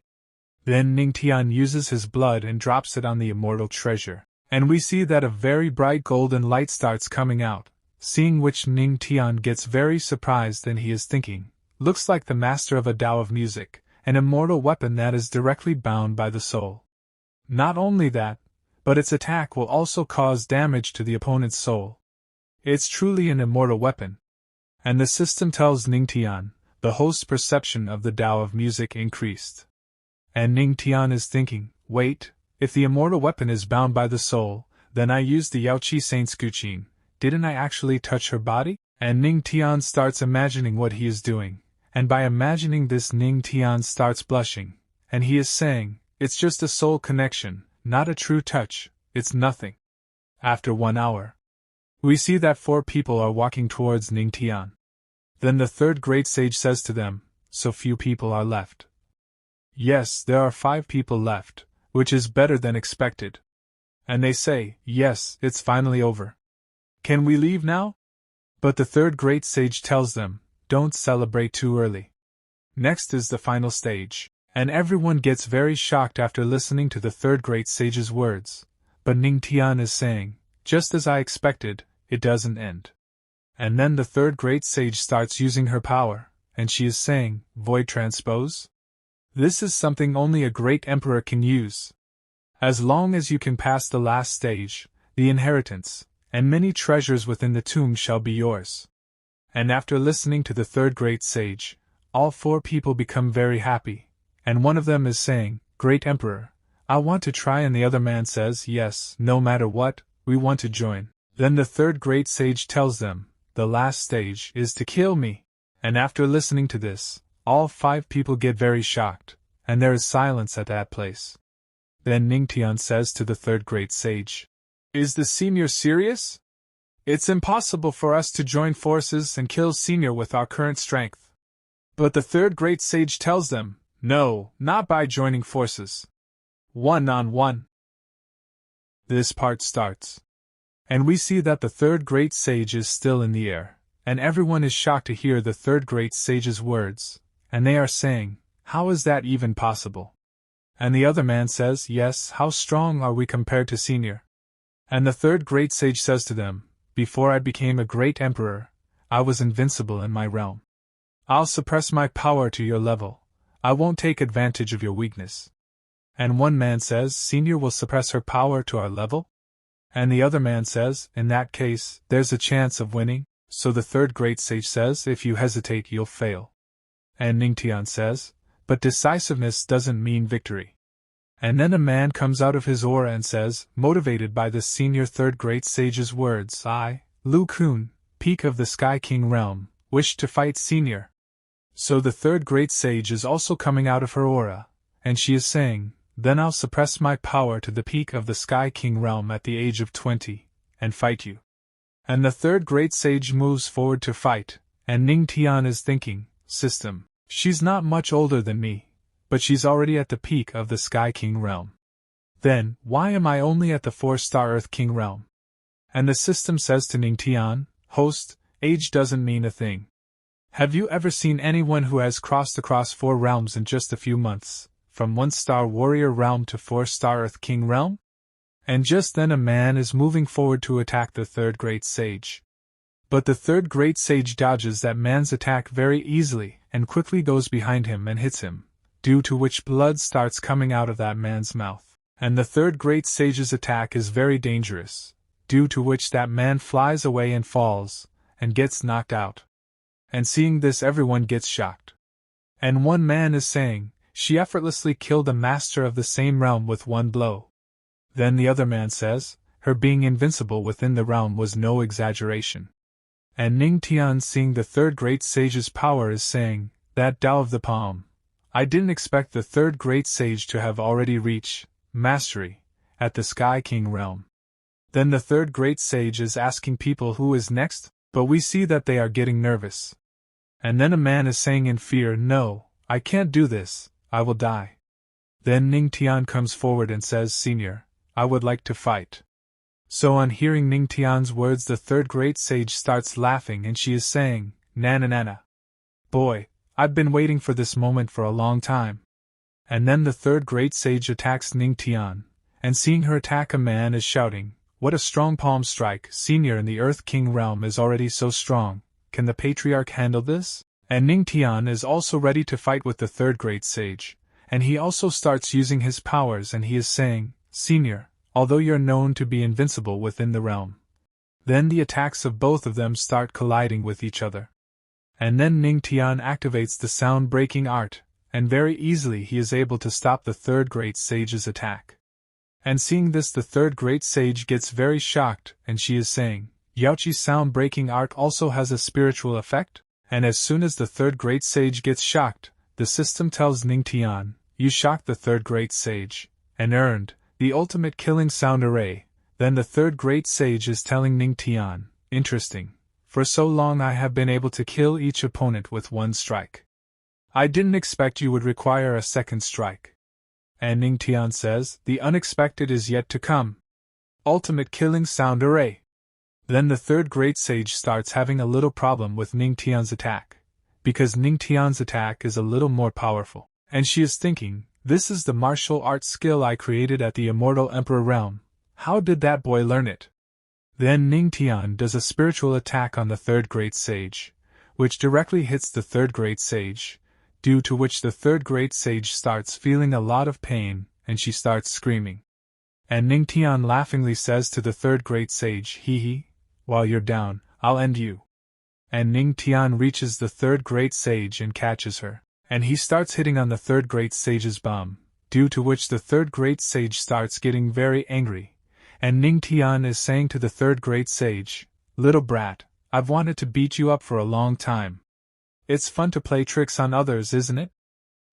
Then Ning Tian uses his blood and drops it on the immortal treasure, and we see that a very bright golden light starts coming out, seeing which Ning Tian gets very surprised and he is thinking, looks like the master of a Tao of music, an immortal weapon that is directly bound by the soul. Not only that, but its attack will also cause damage to the opponent's soul. It's truly an immortal weapon. And the system tells Ning Tian, the host's perception of the Tao of music increased. And Ning Tian is thinking, wait, if the immortal weapon is bound by the soul, then I used the Yaoqi Saint's Guqin, didn't I actually touch her body? And Ning Tian starts imagining what he is doing, and by imagining this Ning Tian starts blushing, and he is saying, it's just a soul connection, not a true touch, it's nothing. After 1 hour, we see that 4 people are walking towards Ning Tian. Then the third great sage says to them, so few people are left. Yes, there are 5 people left, which is better than expected. And they say, yes, it's finally over. Can we leave now? But the third great sage tells them, don't celebrate too early. Next is the final stage, and everyone gets very shocked after listening to the third great sage's words. But Ning Tian is saying, just as I expected, it doesn't end. And then the third great sage starts using her power, and she is saying, void transpose? This is something only a great emperor can use. As long as you can pass the last stage, the inheritance, and many treasures within the tomb shall be yours. And after listening to the third great sage, all 4 people become very happy, and one of them is saying, Great Emperor, I want to try, and the other man says, yes, no matter what, we want to join. Then the third great sage tells them, the last stage is to kill me. And after listening to this, all 5 people get very shocked, and there is silence at that place. Then Ning Tian says to the third great sage, is the senior serious? It's impossible for us to join forces and kill senior with our current strength. But the third great sage tells them, no, not by joining forces. 1-on-1. This part starts. And we see that the third great sage is still in the air, and everyone is shocked to hear the third great sage's words, and they are saying, how is that even possible? And the other man says, yes, how strong are we compared to senior? And the third great sage says to them, before I became a great emperor, I was invincible in my realm. I'll suppress my power to your level. I won't take advantage of your weakness. And one man says, senior will suppress her power to our level? And the other man says, in that case, there's a chance of winning. So the third great sage says, if you hesitate you'll fail. And Ning Tian says, but decisiveness doesn't mean victory. And then a man comes out of his aura and says, motivated by the senior third great sage's words, I, Lu Kun, peak of the Sky King realm, wish to fight senior. So the third great sage is also coming out of her aura, and she is saying, then I'll suppress my power to the peak of the Sky King realm at the age of 20, and fight you. And the third great sage moves forward to fight, and Ning Tian is thinking, system, she's not much older than me, but she's already at the peak of the Sky King realm. Then, why am I only at the 4-star Earth King realm? And the system says to Ning Tian, host, age doesn't mean a thing. Have you ever seen anyone who has crossed across 4 realms in just a few months, from 1-star warrior realm to 4-star Earth King realm? And just then a man is moving forward to attack the third great sage. But the third great sage dodges that man's attack very easily and quickly goes behind him and hits him, due to which blood starts coming out of that man's mouth. And the third great sage's attack is very dangerous, due to which that man flies away and falls, and gets knocked out. And seeing this everyone gets shocked. And one man is saying, she effortlessly killed a master of the same realm with one blow. Then the other man says, her being invincible within the realm was no exaggeration. And Ning Tian, seeing the third great sage's power, is saying, that Tao of the palm. I didn't expect the third great sage to have already reached mastery at the Sky King realm. Then the third great sage is asking people who is next, but we see that they are getting nervous. And then a man is saying in fear, no, I can't do this, I will die. Then Ning Tian comes forward and says, senior, I would like to fight. So on hearing Ning Tian's words, the third great sage starts laughing and she is saying, Nana Nana. Boy, I've been waiting for this moment for a long time. And then the third great sage attacks Ning Tian, and seeing her attack, a man is shouting, what a strong palm strike, senior in the Earth King realm is already so strong, can the patriarch handle this? And Ning Tian is also ready to fight with the third great sage, and he also starts using his powers and he is saying, senior, although you're known to be invincible within the realm. Then the attacks of both of them start colliding with each other. And then Ning Tian activates the sound-breaking art, and very easily he is able to stop the third great sage's attack. And seeing this, the third great sage gets very shocked, and she is saying, Yaoqi's sound-breaking art also has a spiritual effect? And as soon as the third great sage gets shocked, the system tells Ning Tian, you shocked the third great sage, and earned the ultimate killing sound array. Then the third great sage is telling Ning Tian, interesting, for so long I have been able to kill each opponent with one strike. I didn't expect you would require a second strike. And Ning Tian says, the unexpected is yet to come. Ultimate killing sound array. Then the third great sage starts having a little problem with Ning Tian's attack, because Ning Tian's attack is a little more powerful, and she is thinking, this is the martial arts skill I created at the Immortal Emperor realm. How did that boy learn it? Then Ning Tian does a spiritual attack on the third great sage, which directly hits the third great sage, due to which the third great sage starts feeling a lot of pain, and she starts screaming. And Ning Tian laughingly says to the third great sage, hee hee, while you're down, I'll end you. And Ning Tian reaches the third great sage and catches her, and he starts hitting on the third great sage's bum, due to which the third great sage starts getting very angry. And Ning Tian is saying to the third great sage, little brat, I've wanted to beat you up for a long time. It's fun to play tricks on others, isn't it?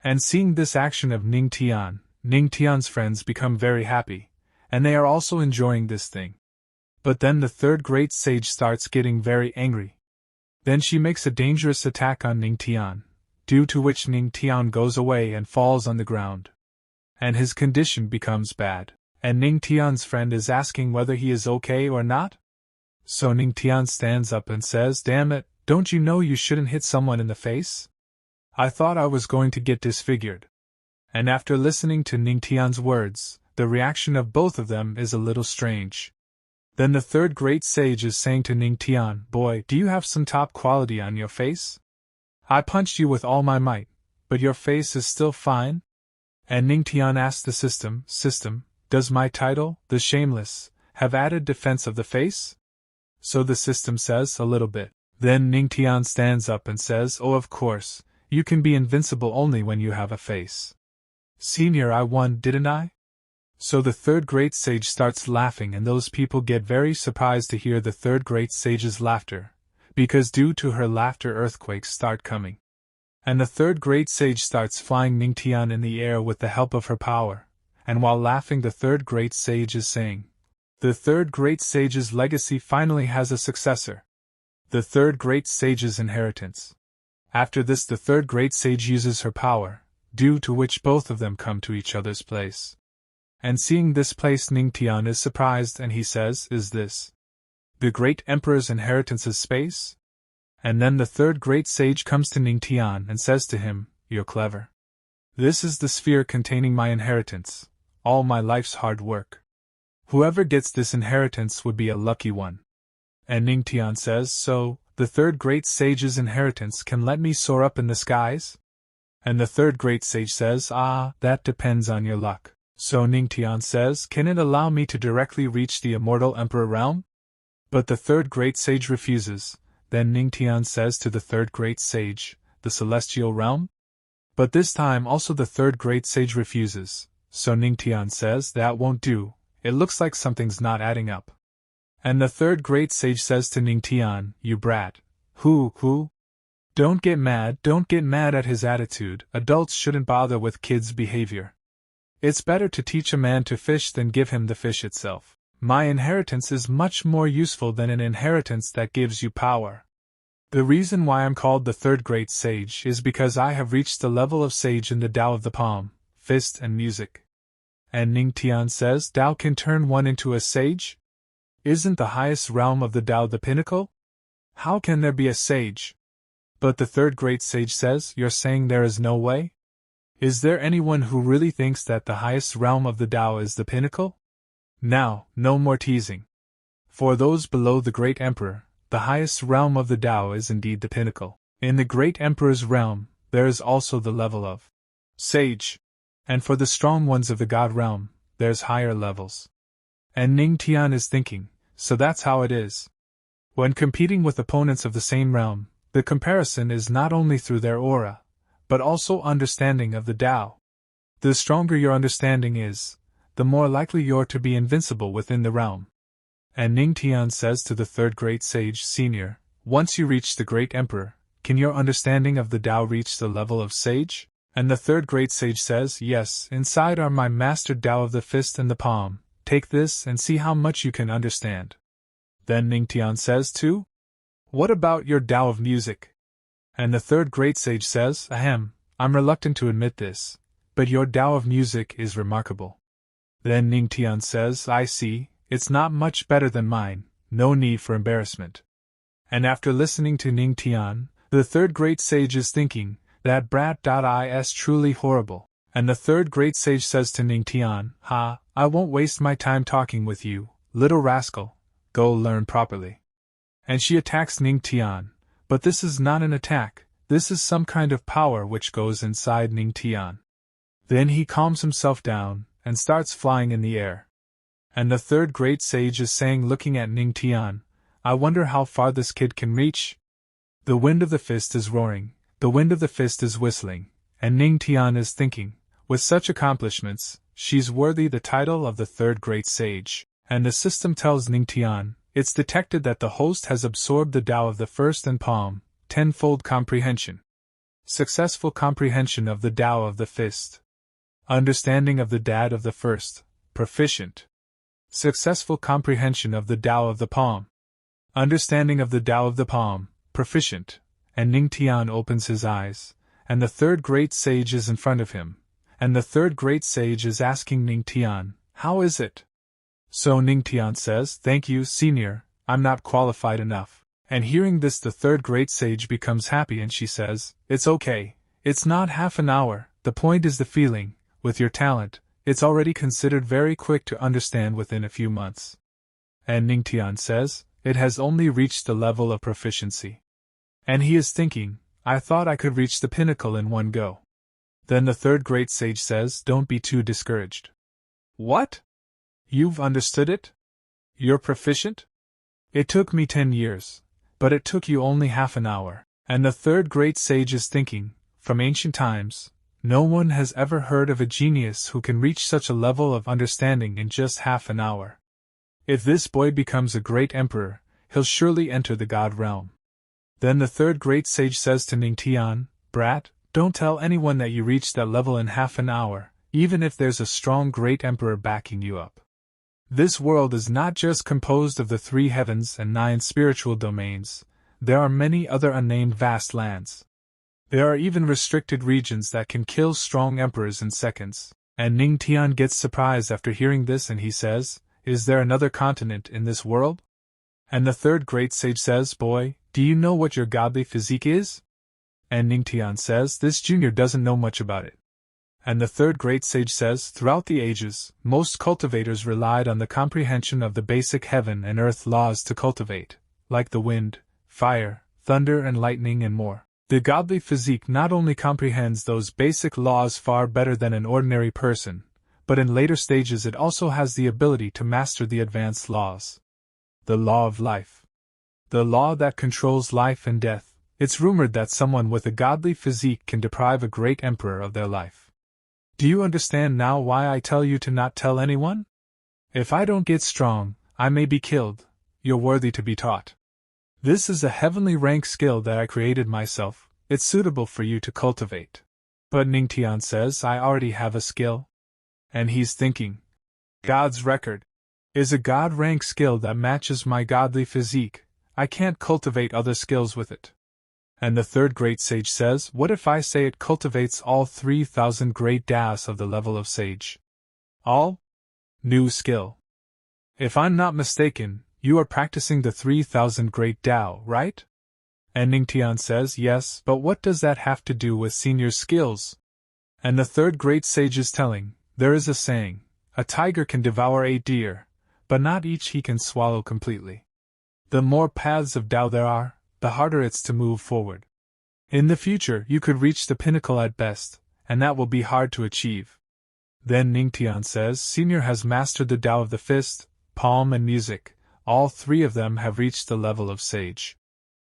And seeing this action of Ning Tian's friends become very happy, and they are also enjoying this thing. But then the third great sage starts getting very angry. Then she makes a dangerous attack on Ning Tian, due to which Ning Tian goes away and falls on the ground. And his condition becomes bad, and Ning Tian's friend is asking whether he is okay or not. So Ning Tian stands up and says, damn it, don't you know you shouldn't hit someone in the face? I thought I was going to get disfigured. And after listening to Ning Tian's words, the reaction of both of them is a little strange. Then the third great sage is saying to Ning Tian, boy, do you have some top quality on your face? I punched you with all my might, but your face is still fine? And Ning Tian asks the system, does my title, the Shameless, have added defense of the face? So the system says, a little bit. Then Ning Tian stands up and says, oh, of course, you can be invincible only when you have a face. Senior, I won, didn't I? So the third great sage starts laughing, and those people get very surprised to hear the third great sage's laughter, because due to her laughter earthquakes start coming. And the third great sage starts flying Ning Tian in the air with the help of her power, and while laughing the third great sage is saying, the third great sage's legacy finally has a successor. The third great sage's inheritance. After this the third great sage uses her power, due to which both of them come to each other's place. And seeing this place, Ning Tian is surprised, and he says, is this the great emperor's inheritance's space? And then the third great sage comes to Ning Tian and says to him, you're clever. This is the sphere containing my inheritance, all my life's hard work. Whoever gets this inheritance would be a lucky one. And Ning Tian says, so, the third great sage's inheritance can let me soar up in the skies? And the third great sage says, that depends on your luck. So Ning Tian says, can it allow me to directly reach the immortal emperor realm? But the third great sage refuses. Then Ning Tian says to the third great sage, the celestial realm? But this time also the third great sage refuses. So Ning Tian says, that won't do, it looks like something's not adding up. And the third great sage says to Ning Tian, you brat. Who? Don't get mad at his attitude, adults shouldn't bother with kids' behavior. It's better to teach a man to fish than give him the fish itself. My inheritance is much more useful than an inheritance that gives you power. The reason why I'm called the third great sage is because I have reached the level of sage in the Tao of the palm, fist and music. And Ning Tian says, Tao can turn one into a sage? Isn't the highest realm of the Tao the pinnacle? How can there be a sage? But the third great sage says, you're saying there is no way? Is there anyone who really thinks that the highest realm of the Tao is the pinnacle? Now, no more teasing. For those below the great emperor, the highest realm of the Tao is indeed the pinnacle. In the great emperor's realm, there is also the level of sage. And for the strong ones of the god realm, there's higher levels. And Ning Tian is thinking, so that's how it is. When competing with opponents of the same realm, the comparison is not only through their aura, but also understanding of the Tao. The stronger your understanding is, the more likely you're to be invincible within the realm. And Ning Tian says to the third great sage, Senior, once you reach the great emperor, can your understanding of the Tao reach the level of sage? And the third great sage says, yes, inside are my master Tao of the fist and the palm, take this and see how much you can understand. Then Ning Tian says too, what about your Tao of music? And the third great sage says, ahem, I'm reluctant to admit this, but your Tao of music is remarkable. Then Ning Tian says, I see, it's not much better than mine, no need for embarrassment. And after listening to Ning Tian, the third great sage is thinking, that brat is truly horrible. And the third great sage says to Ning Tian, I won't waste my time talking with you, little rascal, go learn properly. And she attacks Ning Tian, but this is not an attack, this is some kind of power which goes inside Ning Tian. Then he calms himself down, and starts flying in the air. And the third great sage is saying, looking at Ning Tian, I wonder how far this kid can reach. The wind of the fist is roaring, the wind of the fist is whistling, and Ning Tian is thinking, with such accomplishments, she's worthy the title of the third great sage. And the system tells Ning Tian, it's detected that the host has absorbed the Tao of the first and palm, tenfold comprehension. Successful comprehension of the Tao of the fist. Understanding of the Tao of the first, proficient. Successful comprehension of the Tao of the palm. Understanding of the Tao of the palm, proficient. And Ning Tian opens his eyes, and the third great sage is in front of him, and the third great sage is asking Ning Tian, how is it? So Ning Tian says, thank you, Senior, I'm not qualified enough. And hearing this the third great sage becomes happy and she says, it's okay, it's not half an hour, the point is the feeling, with your talent, it's already considered very quick to understand within a few months. And Ning Tian says, it has only reached the level of proficiency. And he is thinking, I thought I could reach the pinnacle in one go. Then the third great sage says, don't be too discouraged. What? You've understood it? You're proficient? It took me 10 years, but it took you only half an hour. And the third great sage is thinking, from ancient times, no one has ever heard of a genius who can reach such a level of understanding in just half an hour. If this boy becomes a great emperor, he'll surely enter the god realm. Then the third great sage says to Ning Tian, "Brat, don't tell anyone that you reached that level in half an hour, even if there's a strong great emperor backing you up. This world is not just composed of the 3 heavens and 9 spiritual domains. There are many other unnamed vast lands. There are even restricted regions that can kill strong emperors in seconds." And Ning Tian gets surprised after hearing this and he says, "Is there another continent in this world?" And the third great sage says, "Boy, do you know what your godly physique is?" And Ning Tian says, "This junior doesn't know much about it." And the third great sage says, "Throughout the ages, most cultivators relied on the comprehension of the basic heaven and earth laws to cultivate, like the wind, fire, thunder and lightning and more. The godly physique not only comprehends those basic laws far better than an ordinary person, but in later stages it also has the ability to master the advanced laws. The law of life. The law that controls life and death. It's rumored that someone with a godly physique can deprive a great emperor of their life. Do you understand now why I tell you to not tell anyone? If I don't get strong, I may be killed. You're worthy to be taught. This is a heavenly rank skill that I created myself. It's suitable for you to cultivate." But Ning Tian says, "I already have a skill." And he's thinking, God's record is a god rank skill that matches my godly physique. I can't cultivate other skills with it. And the third great sage says, "What if I say it cultivates all 3,000 great das of the level of sage? All? New skill. If I'm not mistaken, you are practicing the 3,000 great Tao, right?" And Ning Tian says, "Yes, but what does that have to do with senior skills?" And the third great sage is telling, "There is a saying, a tiger can devour 8 deer, but not each he can swallow completely. The more paths of Tao there are, the harder it's to move forward. In the future you could reach the pinnacle at best, and that will be hard to achieve." Then Ning Tian says, "Senior has mastered the Tao of the fist, palm and music. All 3 of them have reached the level of sage.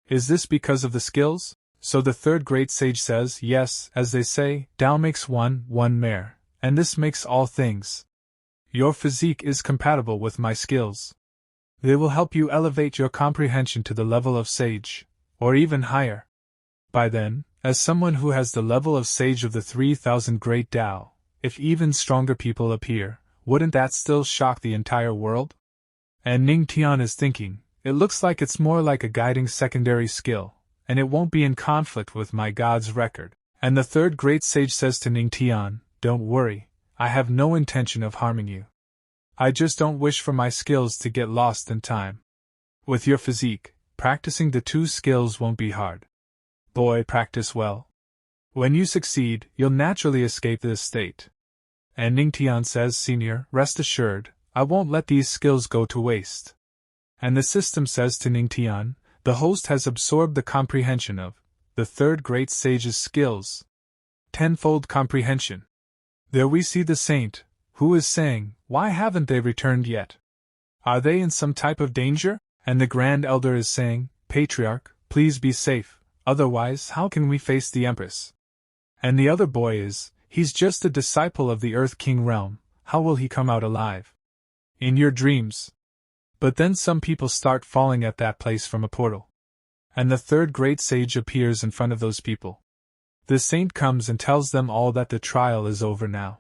Is this because of the skills?" So the third great sage says, "Yes, as they say, Tao makes one mare, and this makes all things. Your physique is compatible with my skills. They will help you elevate your comprehension to the level of sage, or even higher. By then, as someone who has the level of sage of the 3,000 great Tao, if even stronger people appear, wouldn't that still shock the entire world?" And Ning Tian is thinking, "It looks like it's more like a guiding secondary skill, and it won't be in conflict with my god's record." And the third great sage says to Ning Tian, "Don't worry, I have no intention of harming you. I just don't wish for my skills to get lost in time. With your physique, practicing the 2 skills won't be hard. Boy, practice well. When you succeed, you'll naturally escape this state." And Ning Tian says, "Senior, rest assured, I won't let these skills go to waste." And the system says to Ning Tian, "The host has absorbed the comprehension of the third great sage's skills. Tenfold comprehension." There we see the saint, who is saying, "Why haven't they returned yet? Are they in some type of danger?" And the Grand Elder is saying, "Patriarch, please be safe, otherwise how can we face the Empress?" And the other boy is, "He's just a disciple of the Earth King realm, how will he come out alive?" In your dreams. But then some people start falling at that place from a portal. And the third great sage appears in front of those people. The saint comes and tells them all that the trial is over now.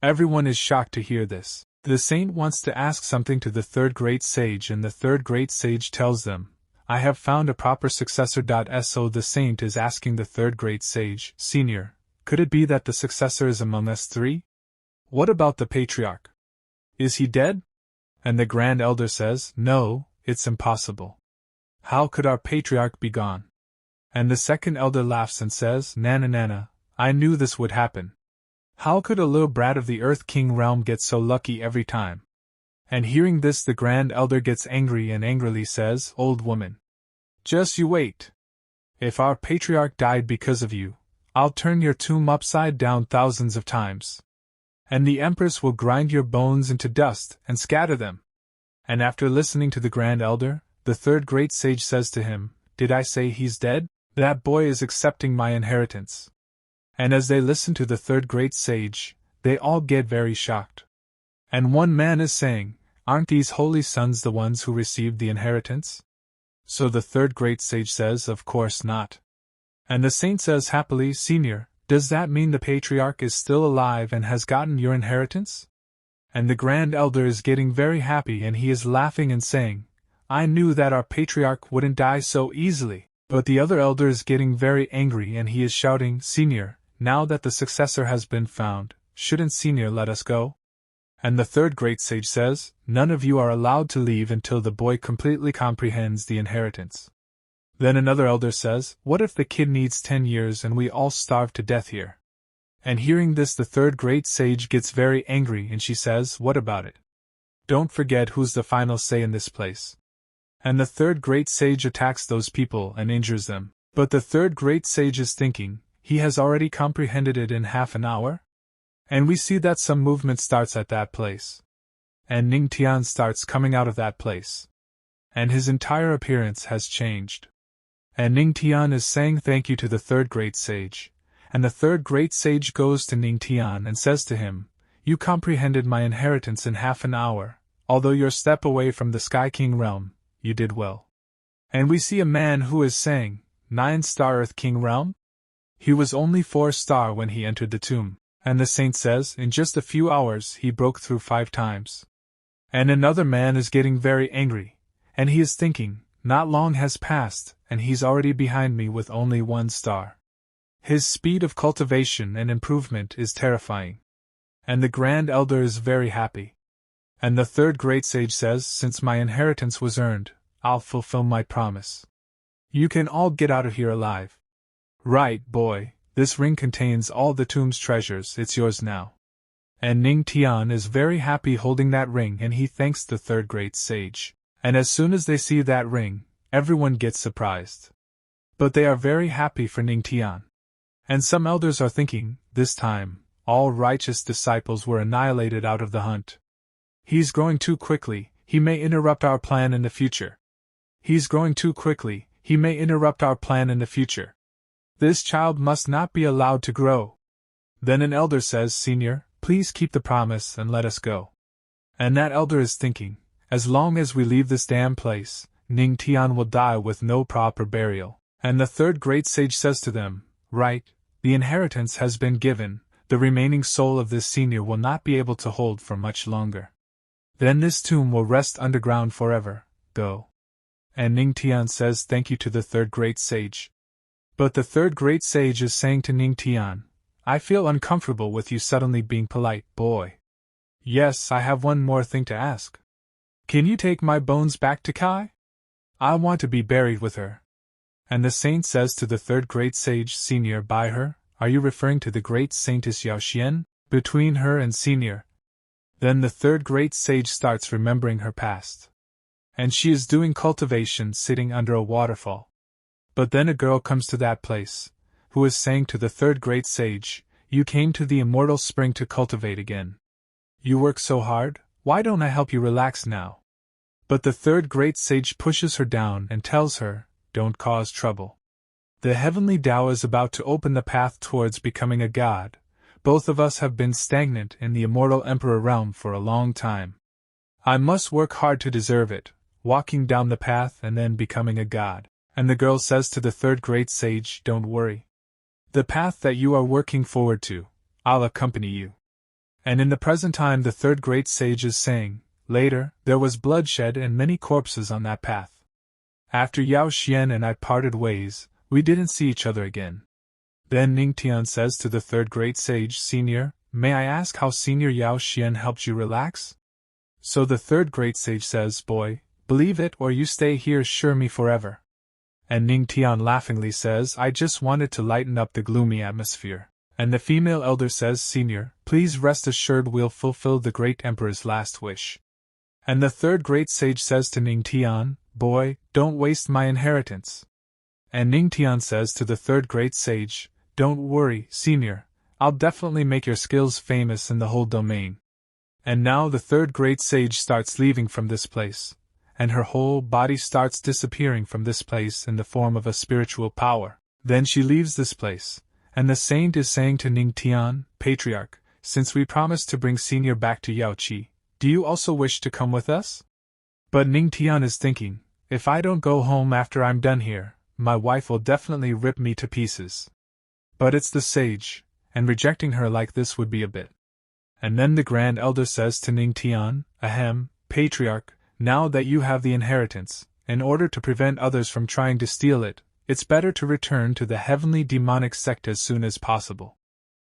Everyone is shocked to hear this. The saint wants to ask something to the third great sage, and the third great sage tells them, "I have found a proper successor." So the saint is asking the third great sage, "Senior, could it be that the successor is among us 3? What about the patriarch? Is he dead?" And the Grand Elder says, "No, it's impossible. How could our patriarch be gone?" And the second elder laughs and says, Nana, I knew this would happen. How could a little brat of the Earth King realm get so lucky every time?" And hearing this, the Grand Elder gets angry and angrily says, "Old woman, just you wait. If our patriarch died because of you, I'll turn your tomb upside down thousands of times. And the Empress will grind your bones into dust and scatter them." And after listening to the Grand Elder, the third great sage says to him, "Did I say he's dead? That boy is accepting my inheritance." And as they listen to the third great sage, they all get very shocked. And one man is saying, "Aren't these holy sons the ones who received the inheritance?" So the third great sage says, "Of course not." And the saint says happily, "Senior, does that mean the patriarch is still alive and has gotten your inheritance?" And the Grand Elder is getting very happy and he is laughing and saying, "I knew that our patriarch wouldn't die so easily." But the other elder is getting very angry and he is shouting, "Senior, now that the successor has been found, shouldn't Senior let us go?" And the third great sage says, "None of you are allowed to leave until the boy completely comprehends the inheritance." Then another elder says, "What if the kid needs 10 years and we all starve to death here?" And hearing this, the third great sage gets very angry and she says, "What about it? Don't forget who's the final say in this place." And the third great sage attacks those people and injures them. But the third great sage is thinking, he has already comprehended it in half an hour? And we see that some movement starts at that place. And Ning Tian starts coming out of that place. And his entire appearance has changed. And Ning Tian is saying thank you to the third great sage. And the third great sage goes to Ning Tian and says to him, "You comprehended my inheritance in half an hour, although you're a step away from the Sky King realm, you did well." And we see a man who is saying, 9-star Earth King realm? He was only 4-star when he entered the tomb. And the saint says, in just a few hours he broke through 5 times. And another man is getting very angry, and he is thinking, not long has passed, and he's already behind me with only 1 star. His speed of cultivation and improvement is terrifying. And the Grand Elder is very happy. And the third great sage says, "Since my inheritance was earned, I'll fulfill my promise. You can all get out of here alive." "Right, boy, this ring contains all the tomb's treasures, it's yours now." And Ning Tian is very happy holding that ring and he thanks the third great sage. And as soon as they see that ring, everyone gets surprised. But they are very happy for Ning Tian. And some elders are thinking, this time, all righteous disciples were annihilated out of the hunt. He's growing too quickly, he may interrupt our plan in the future. He's growing too quickly, he may interrupt our plan in the future. This child must not be allowed to grow. Then an elder says, "Senior, please keep the promise and let us go." And that elder is thinking, as long as we leave this damn place, Ning Tian will die with no proper burial. And the third great sage says to them, "Right, the inheritance has been given, the remaining soul of this senior will not be able to hold for much longer. Then this tomb will rest underground forever, go." And Ning Tian says thank you to the third great sage. But the third great sage is saying to Ning Tian, "I feel uncomfortable with you suddenly being polite, boy. Yes, I have one more thing to ask. Can you take my bones back to Kai? I want to be buried with her." And the saint says to the third great sage, "Senior, by her, are you referring to the great saintess Yao Xian? Between her and Senior?" Then the third great sage starts remembering her past. And she is doing cultivation sitting under a waterfall. But then a girl comes to that place, who is saying to the third great sage, "You came to the immortal spring to cultivate again. You work so hard, why don't I help you relax now?" But the third great sage pushes her down and tells her, "Don't cause trouble. The heavenly Tao is about to open the path towards becoming a god. Both of us have been stagnant in the immortal emperor realm for a long time. I must work hard to deserve it, walking down the path and then becoming a god." And the girl says to the third great sage, "Don't worry. The path that you are working forward to, I'll accompany you." And in the present time the third great sage is saying, "Later, there was bloodshed and many corpses on that path. After Yao Xian and I parted ways, we didn't see each other again." Then Ning Tian says to the third great sage, "Senior, may I ask how Senior Yao Xian helped you relax?" So the third great sage says, "Boy, believe it or you stay here sure me forever." And Ning Tian laughingly says, "I just wanted to lighten up the gloomy atmosphere." And the female elder says, "Senior, please rest assured we'll fulfill the great emperor's last wish." And the third great sage says to Ning Tian, "Boy, don't waste my inheritance." And Ning Tian says to the third great sage, "Don't worry, Senior, I'll definitely make your skills famous in the whole domain." And now the third great sage starts leaving from this place, and her whole body starts disappearing from this place in the form of a spiritual power. Then she leaves this place, and the saint is saying to Ning Tian, Patriarch, since we promised to bring Senior back to Yaoqi, do you also wish to come with us? But Ning Tian is thinking, if I don't go home after I'm done here, my wife will definitely rip me to pieces. But it's the sage, and rejecting her like this would be a bit. And then the Grand Elder says to Ning Tian, Ahem, Patriarch, now that you have the inheritance, in order to prevent others from trying to steal it, it's better to return to the heavenly demonic sect as soon as possible.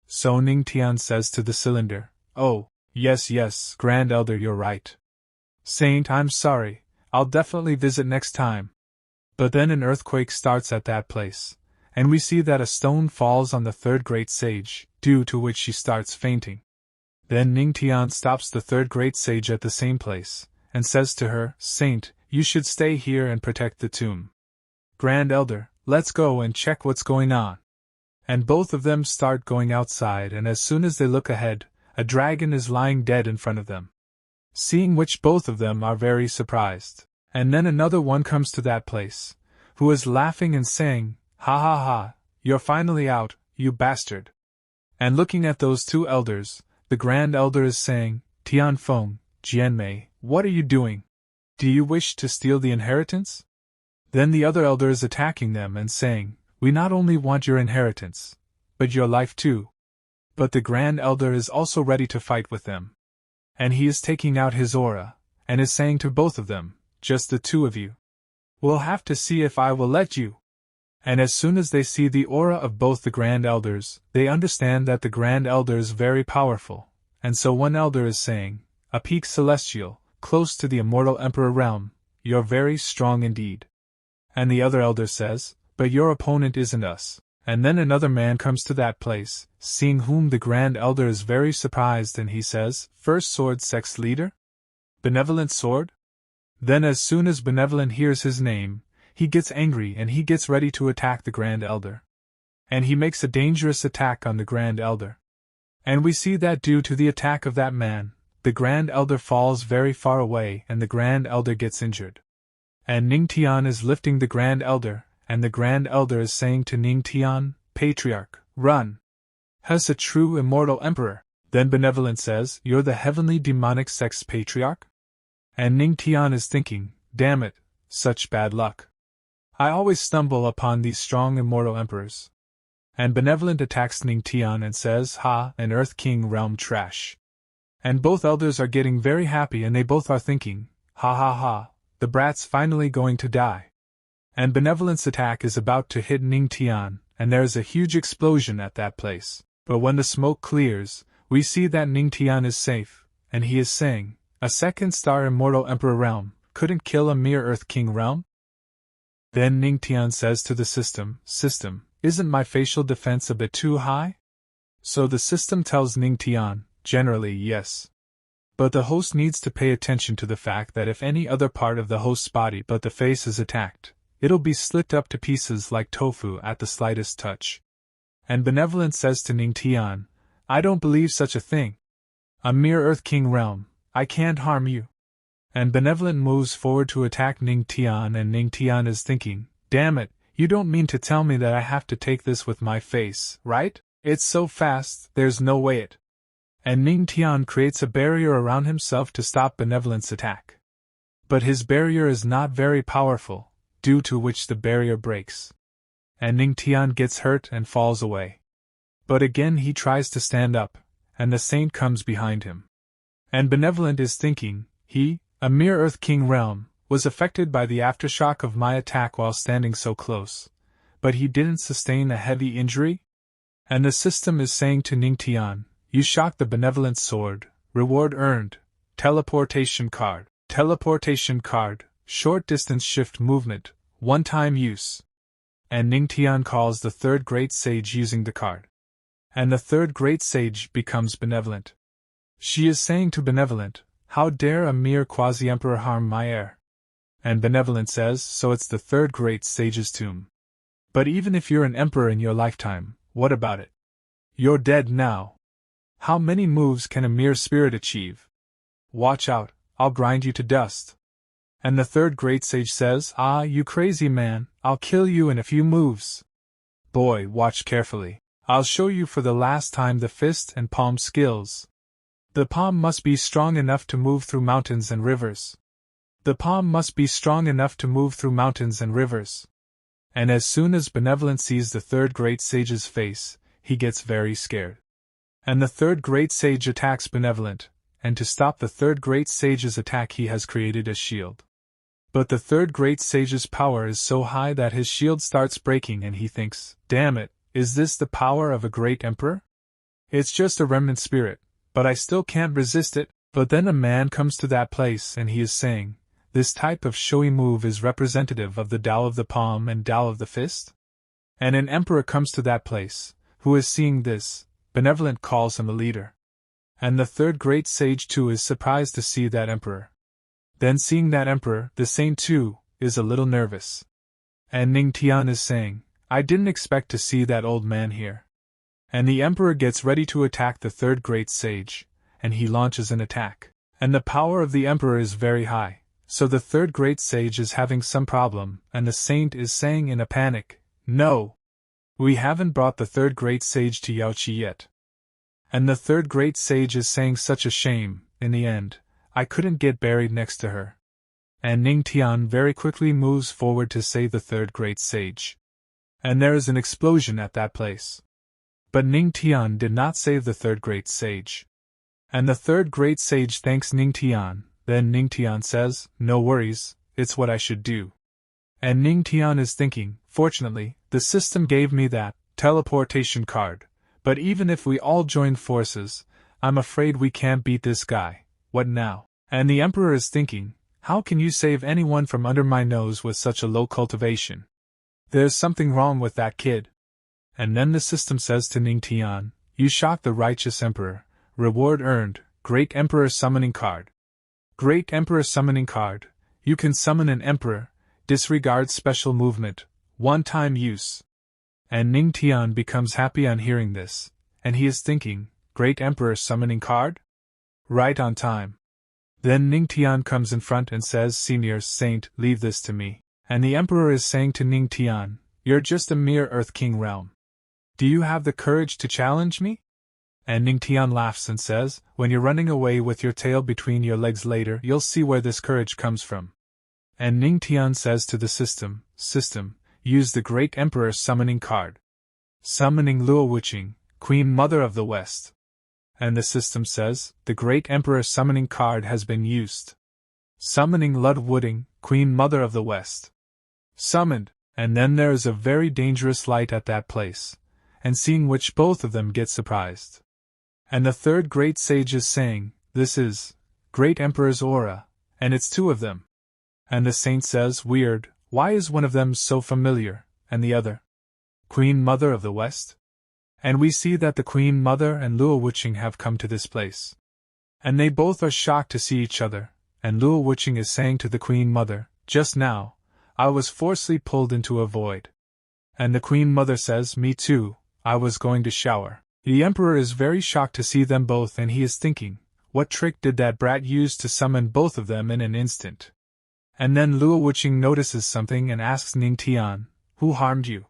So Ning Tian says to the cylinder, Oh, yes, Grand Elder, you're right. Saint, I'm sorry, I'll definitely visit next time. But then an earthquake starts at that place, and we see that a stone falls on the third great sage, due to which she starts fainting. Then Ning Tian stops the third great sage at the same place, and says to her, Saint, you should stay here and protect the tomb. Grand Elder, let's go and check what's going on. And both of them start going outside, and as soon as they look ahead, a dragon is lying dead in front of them. Seeing which both of them are very surprised. And then another one comes to that place, who is laughing and saying, Ha ha ha, you're finally out, you bastard. And looking at those two elders, the Grand Elder is saying, Tianfeng, Jianmei, what are you doing? Do you wish to steal the inheritance? Then the other elder is attacking them and saying, We not only want your inheritance, but your life too. But the Grand Elder is also ready to fight with them. And he is taking out his aura, and is saying to both of them, Just the two of you. We'll have to see if I will let you. And as soon as they see the aura of both the Grand Elders, they understand that the Grand Elder is very powerful, and so one elder is saying, A peak celestial, close to the immortal Emperor realm, you're very strong indeed. And the other elder says, But your opponent isn't us. And then another man comes to that place, seeing whom the Grand Elder is very surprised, and he says, First Sword Sect's leader? Benevolent Sword? Then as soon as Benevolent hears his name, he gets angry and he gets ready to attack the Grand Elder. And he makes a dangerous attack on the Grand Elder. And we see that due to the attack of that man, the Grand Elder falls very far away and the Grand Elder gets injured. And Ning Tian is lifting the Grand Elder, and the Grand Elder is saying to Ning Tian, Patriarch, run! Has a true immortal emperor. Then Benevolent says, You're the heavenly demonic sect's patriarch? And Ning Tian is thinking, Damn it, such bad luck. I always stumble upon these strong immortal emperors. And Benevolent attacks Ning Tian and says, Ha, an Earth King realm trash. And both elders are getting very happy and they both are thinking, Ha ha ha, the brat's finally going to die. And Benevolent's attack is about to hit Ning Tian, and there is a huge explosion at that place. But when the smoke clears, we see that Ning Tian is safe, and he is saying, A second star immortal emperor realm couldn't kill a mere Earth King realm? Then Ning Tian says to the system, isn't my facial defense a bit too high? So the system tells Ning Tian, generally yes. But the host needs to pay attention to the fact that if any other part of the host's body but the face is attacked, it'll be slit up to pieces like tofu at the slightest touch. And Benevolent says to Ning Tian, I don't believe such a thing. A mere Earth King realm, I can't harm you. And Benevolent moves forward to attack Ning Tian, and Ning Tian is thinking, Damn it, you don't mean to tell me that I have to take this with my face, right? It's so fast, there's no way it. And Ning Tian creates a barrier around himself to stop Benevolent's attack. But his barrier is not very powerful, due to which the barrier breaks. And Ning Tian gets hurt and falls away. But again he tries to stand up, and the saint comes behind him. And Benevolent is thinking, he, a mere Earth King realm, was affected by the aftershock of my attack while standing so close, but he didn't sustain a heavy injury? And the system is saying to Ning Tian, You shocked the Benevolent sword, reward earned, teleportation card, short distance shift movement, one-time use. And Ning Tian calls the third great sage using the card. And the third great sage becomes Benevolent. She is saying to Benevolent, How dare a mere quasi-emperor harm my heir? And Benevolent says, So it's the third great sage's tomb. But even if you're an emperor in your lifetime, what about it? You're dead now. How many moves can a mere spirit achieve? Watch out, I'll grind you to dust. And the third great sage says, Ah, you crazy man, I'll kill you in a few moves. Boy, watch carefully. I'll show you for the last time the fist and palm skills. The palm must be strong enough to move through mountains and rivers. The palm must be strong enough to move through mountains and rivers. And as soon as Benevolent sees the third great sage's face, he gets very scared. And the third great sage attacks Benevolent, and to stop the third great sage's attack he has created a shield. But the third great sage's power is so high that his shield starts breaking and he thinks, damn it, is this the power of a great emperor? It's just a remnant spirit, but I still can't resist it. But then a man comes to that place and he is saying, this type of showy move is representative of the Tao of the palm and Tao of the fist? And an emperor comes to that place, who is seeing this. Benevolent calls him a leader. And the third great sage too is surprised to see that emperor. Then seeing that emperor, the saint too, is a little nervous. And Ning Tian is saying, I didn't expect to see that old man here. And the emperor gets ready to attack the third great sage, and he launches an attack. And the power of the emperor is very high, so the third great sage is having some problem, and the saint is saying in a panic, no! We haven't brought the third great sage to Yaoqi yet. And the third great sage is saying such a shame, in the end, I couldn't get buried next to her. And Ning Tian very quickly moves forward to save the third great sage. And there is an explosion at that place. But Ning Tian did not save the third great sage. And the third great sage thanks Ning Tian. Then Ning Tian says, no worries, it's what I should do. And Ning Tian is thinking, fortunately, the system gave me that teleportation card, but even if we all join forces, I'm afraid we can't beat this guy. What now? And the emperor is thinking, how can you save anyone from under my nose with such a low cultivation? There's something wrong with that kid. And then the system says to Ning Tian, you shocked the righteous emperor, reward earned, Great Emperor Summoning Card. Great Emperor Summoning Card, you can summon an emperor, disregard special movement, one-time use. And Ning Tian becomes happy on hearing this, and he is thinking, Great Emperor Summoning Card? Right on time. Then Ning Tian comes in front and says, Senior Saint, leave this to me. And the emperor is saying to Ning Tian, you're just a mere Earth King realm. Do you have the courage to challenge me? And Ning Tian laughs and says, when you're running away with your tail between your legs later, you'll see where this courage comes from. And Ning Tian says to the system, use the Great Emperor Summoning Card. Summoning Luo Wuqing, Queen Mother of the West. And the system says, the Great Emperor Summoning Card has been used. Summoning Lud Wuting, Queen Mother of the West. Summoned, and then there is a very dangerous light at that place, and seeing which both of them get surprised. And the third great sage is saying, this is Great Emperor's aura, and it's two of them. And the saint says, weird, why is one of them so familiar, and the other? Queen Mother of the West? And we see that the Queen Mother and Luo Wuqing have come to this place. And they both are shocked to see each other, and Luo Wuqing is saying to the Queen Mother, just now, I was forcibly pulled into a void. And the Queen Mother says, me too, I was going to shower. The Emperor is very shocked to see them both and he is thinking, what trick did that brat use to summon both of them in an instant? And then Luo Wuqing notices something and asks Ning Tian, who harmed you?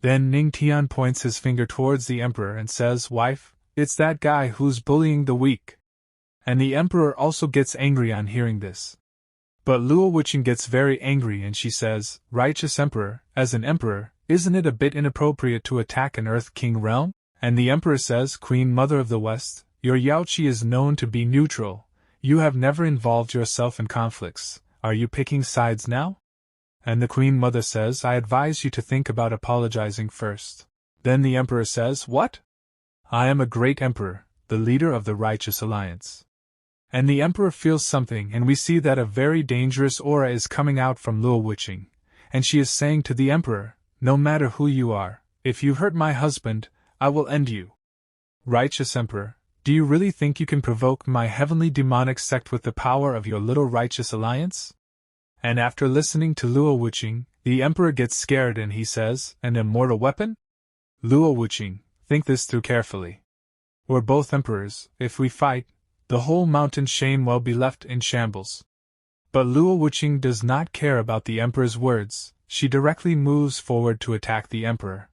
Then Ning Tian points his finger towards the Emperor and says, wife, it's that guy who's bullying the weak. And the Emperor also gets angry on hearing this. But Luo Wuqing gets very angry and she says, righteous Emperor, as an Emperor, isn't it a bit inappropriate to attack an Earth King realm? And the Emperor says, Queen Mother of the West, your Yaoqi is known to be neutral. You have never involved yourself in conflicts. Are you picking sides now? And the Queen Mother says, I advise you to think about apologizing first. Then the Emperor says, what? I am a great Emperor, the leader of the Righteous Alliance. And the Emperor feels something and we see that a very dangerous aura is coming out from Luo Wuqing. And she is saying to the Emperor, no matter who you are, if you hurt my husband, I will end you. Righteous Emperor, do you really think you can provoke my heavenly demonic sect with the power of your little righteous alliance? And after listening to Luo Wuqing, the Emperor gets scared and he says, an immortal weapon? Luo Wuqing, think this through carefully. We're both emperors, if we fight, the whole mountain chain will be left in shambles. But Luo Wuqing does not care about the emperor's words, she directly moves forward to attack the emperor.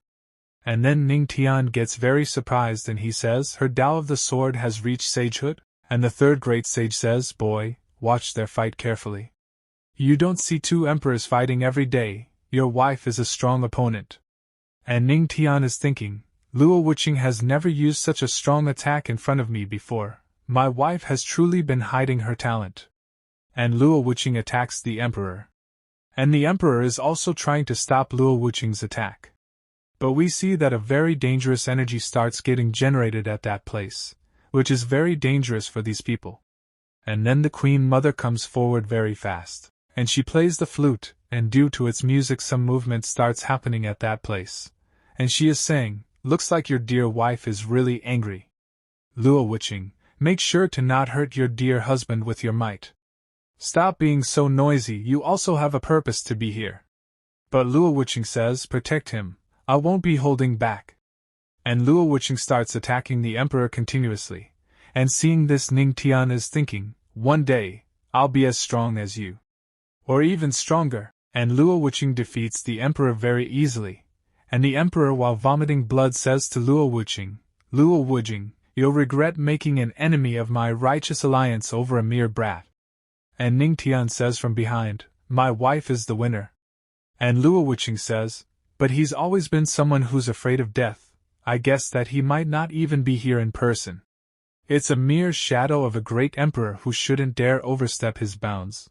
And then Ning Tian gets very surprised and he says her Tao of the sword has reached sagehood, and the third great sage says, boy, watch their fight carefully. You don't see two emperors fighting every day, your wife is a strong opponent. And Ning Tian is thinking, Luo Wuqing has never used such a strong attack in front of me before, my wife has truly been hiding her talent. And Luo Wuqing attacks the emperor. And the emperor is also trying to stop Luo Wuqing's attack. But we see that a very dangerous energy starts getting generated at that place, which is very dangerous for these people. And then the Queen Mother comes forward very fast, and she plays the flute, and due to its music some movement starts happening at that place. And she is saying, looks like your dear wife is really angry. Luo Wuqing, make sure to not hurt your dear husband with your might. Stop being so noisy, you also have a purpose to be here. But Luo Wuqing says, protect him, I won't be holding back. And Luo Wuqing starts attacking the emperor continuously, and seeing this Ning Tian is thinking, one day, I'll be as strong as you. Or even stronger, and Luo Wuqing defeats the emperor very easily, and the emperor while vomiting blood says to Luo Wuqing, you'll regret making an enemy of my righteous alliance over a mere brat. And Ning Tian says from behind, my wife is the winner. And Luo Wuqing says, but he's always been someone who's afraid of death, I guess that he might not even be here in person. It's a mere shadow of a great emperor who shouldn't dare overstep his bounds.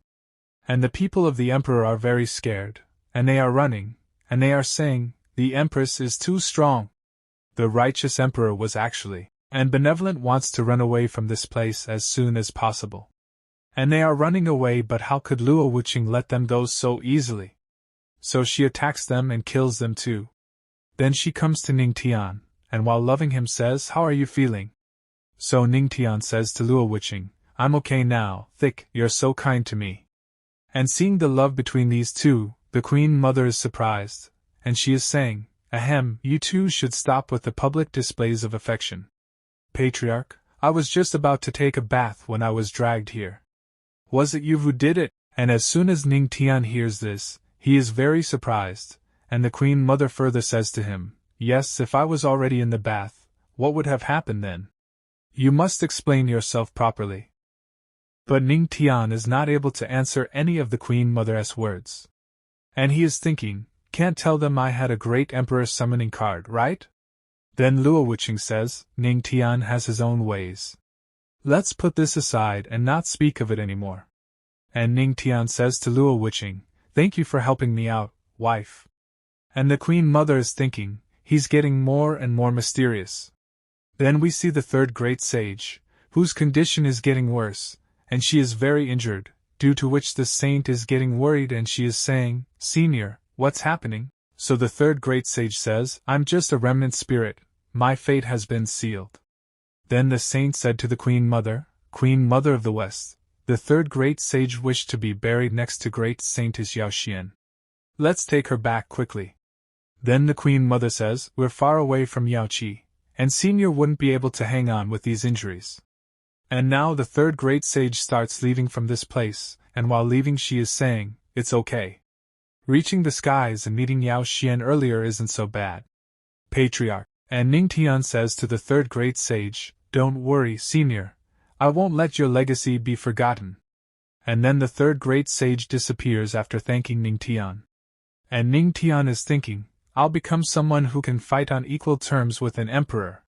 And the people of the emperor are very scared, and they are running, and they are saying, the empress is too strong. The righteous emperor was actually, and benevolent wants to run away from this place as soon as possible. And they are running away, but how could Luo Wuqing let them go so easily? So she attacks them and kills them too. Then she comes to Ning Tian, and while loving him says, how are you feeling? So Ning Tian says to Luo Wuqing, I'm okay now, you're so kind to me. And seeing the love between these two, the Queen Mother is surprised, and she is saying, ahem, you two should stop with the public displays of affection. Patriarch, I was just about to take a bath when I was dragged here. Was it you who did it? And as soon as Ning Tian hears this, he is very surprised, and the Queen Mother further says to him, yes, if I was already in the bath, what would have happened then? You must explain yourself properly. But Ning Tian is not able to answer any of the Queen Mother's words. And he is thinking, can't tell them I had a great emperor summoning card, right? Then Luo Wuqing says, Ning Tian has his own ways. Let's put this aside and not speak of it anymore. And Ning Tian says to Luo Wuqing, thank you for helping me out, wife. And the Queen Mother is thinking, he's getting more and more mysterious. Then we see the third great sage, whose condition is getting worse, and she is very injured, due to which the saint is getting worried and she is saying, Senior, what's happening? So the third great sage says, I'm just a remnant spirit, my fate has been sealed. Then the saint said to the Queen Mother of the West, the third great sage wished to be buried next to great Saintess Yao Xian. Let's take her back quickly. Then the Queen Mother says, we're far away from Yao Qi, and Senior wouldn't be able to hang on with these injuries. And now the third great sage starts leaving from this place, and while leaving she is saying, it's okay. Reaching the skies and meeting Yao Xian earlier isn't so bad. Patriarch. And Ning Tian says to the third great sage, don't worry, Senior, I won't let your legacy be forgotten. And then the third great sage disappears after thanking Ning Tian. And Ning Tian is thinking, I'll become someone who can fight on equal terms with an emperor.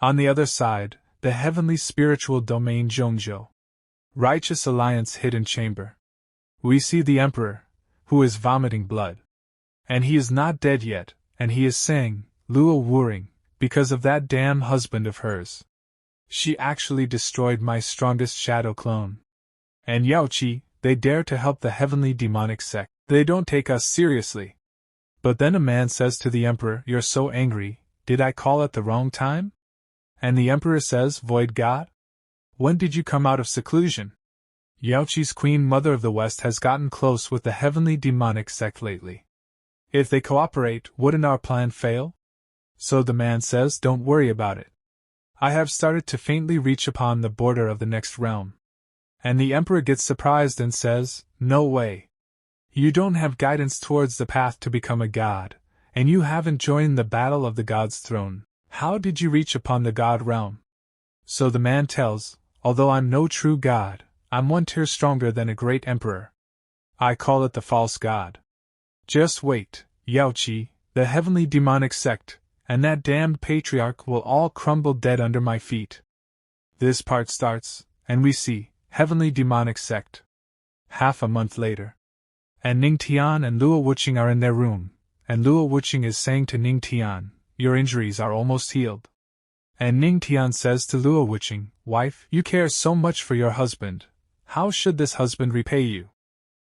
On the other side, the heavenly spiritual domain Zhongzhou. Righteous Alliance hidden chamber. We see the emperor, who is vomiting blood. And he is not dead yet, and he is saying, Luo Wuqing, because of that damn husband of hers. She actually destroyed my strongest shadow clone. And Yao Qi, they dare to help the heavenly demonic sect. They don't take us seriously. But then a man says to the emperor, you're so angry, did I call at the wrong time? And the emperor says, Void God? When did you come out of seclusion? Yao Qi's Queen Mother of the West has gotten close with the heavenly demonic sect lately. If they cooperate, wouldn't our plan fail? So the man says, don't worry about it. I have started to faintly reach upon the border of the next realm. And the Emperor gets surprised and says, "No way. You don't have guidance towards the path to become a god, and you haven't joined the battle of the god's throne. How did you reach upon the god realm?" So the man tells, "Although I'm no true god, I'm one tier stronger than a great emperor. I call it the false god. Just wait, Yaoqi, the heavenly demonic sect, and that damned patriarch will all crumble dead under my feet." This part starts, and we see, heavenly demonic sect. Half a month later. And Ning Tian and Luo Wuqing are in their room, and Luo Wuqing is saying to Ning Tian, "Your injuries are almost healed." And Ning Tian says to Luo Wuqing, "Wife, you care so much for your husband. How should this husband repay you?"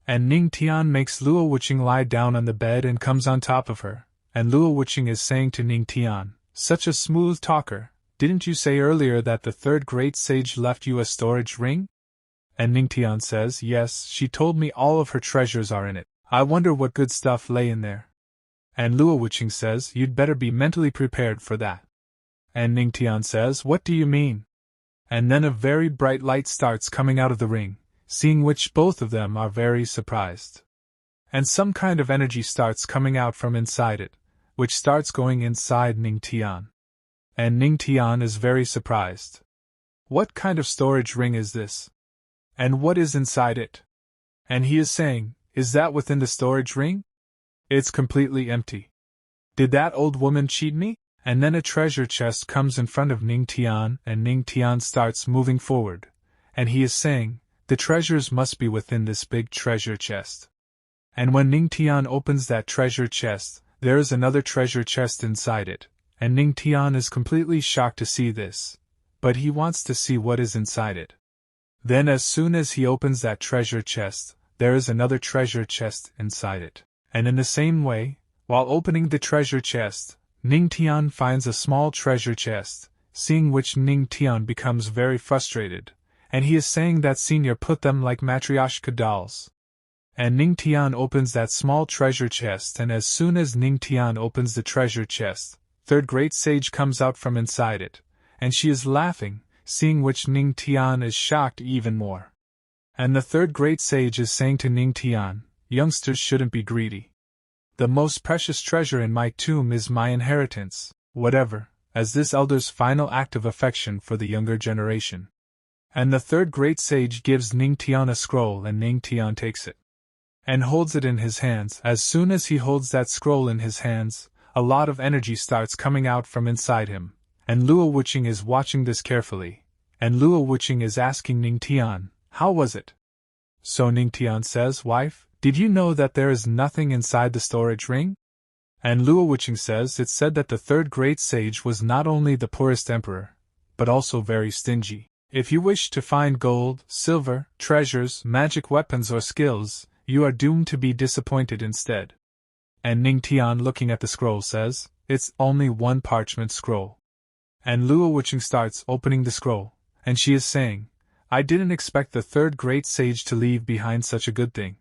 And Ning Tian makes Luo Wuqing lie down on the bed and comes on top of her, and Luo Wuqing is saying to Ning Tian, "Such a smooth talker, didn't you say earlier that the third great sage left you a storage ring?" And Ning Tian says, "Yes, she told me all of her treasures are in it. I wonder what good stuff lay in there." And Luo Wuqing says, "You'd better be mentally prepared for that." And Ning Tian says, "What do you mean?" And then a very bright light starts coming out of the ring, seeing which both of them are very surprised. And some kind of energy starts coming out from inside it, which starts going inside Ning Tian. And Ning Tian is very surprised. What kind of storage ring is this? And what is inside it? And he is saying, "Is that within the storage ring? It's completely empty. Did that old woman cheat me?" And then a treasure chest comes in front of Ning Tian, and Ning Tian starts moving forward, and he is saying, "The treasures must be within this big treasure chest." And when Ning Tian opens that treasure chest, there is another treasure chest inside it, and Ning Tian is completely shocked to see this, but he wants to see what is inside it. Then as soon as he opens that treasure chest, there is another treasure chest inside it, and in the same way, while opening the treasure chest, Ning Tian finds a small treasure chest, seeing which Ning Tian becomes very frustrated, and he is saying that Senior put them like matryoshka dolls. And Ning Tian opens that small treasure chest, and as soon as Ning Tian opens the treasure chest, third great sage comes out from inside it, and she is laughing, seeing which Ning Tian is shocked even more. And the third great sage is saying to Ning Tian, "Youngsters shouldn't be greedy. The most precious treasure in my tomb is my inheritance, whatever, as this elder's final act of affection for the younger generation." And the third great sage gives Ning Tian a scroll, and Ning Tian takes it and holds it in his hands. As soon as he holds that scroll in his hands, a lot of energy starts coming out from inside him, and Luo Wuqing is watching this carefully, and Luo Wuqing is asking Ning Tian, "How was it?" So Ning Tian says, "Wife, did you know that there is nothing inside the storage ring?" And Luo Wuqing says, "It said that the third great sage was not only the poorest emperor, but also very stingy. If you wish to find gold, silver, treasures, magic weapons or skills, you are doomed to be disappointed instead." And Ning Tian, looking at the scroll, says, "It's only one parchment scroll." And Luo Wuqing starts opening the scroll, and she is saying, "I didn't expect the third great sage to leave behind such a good thing.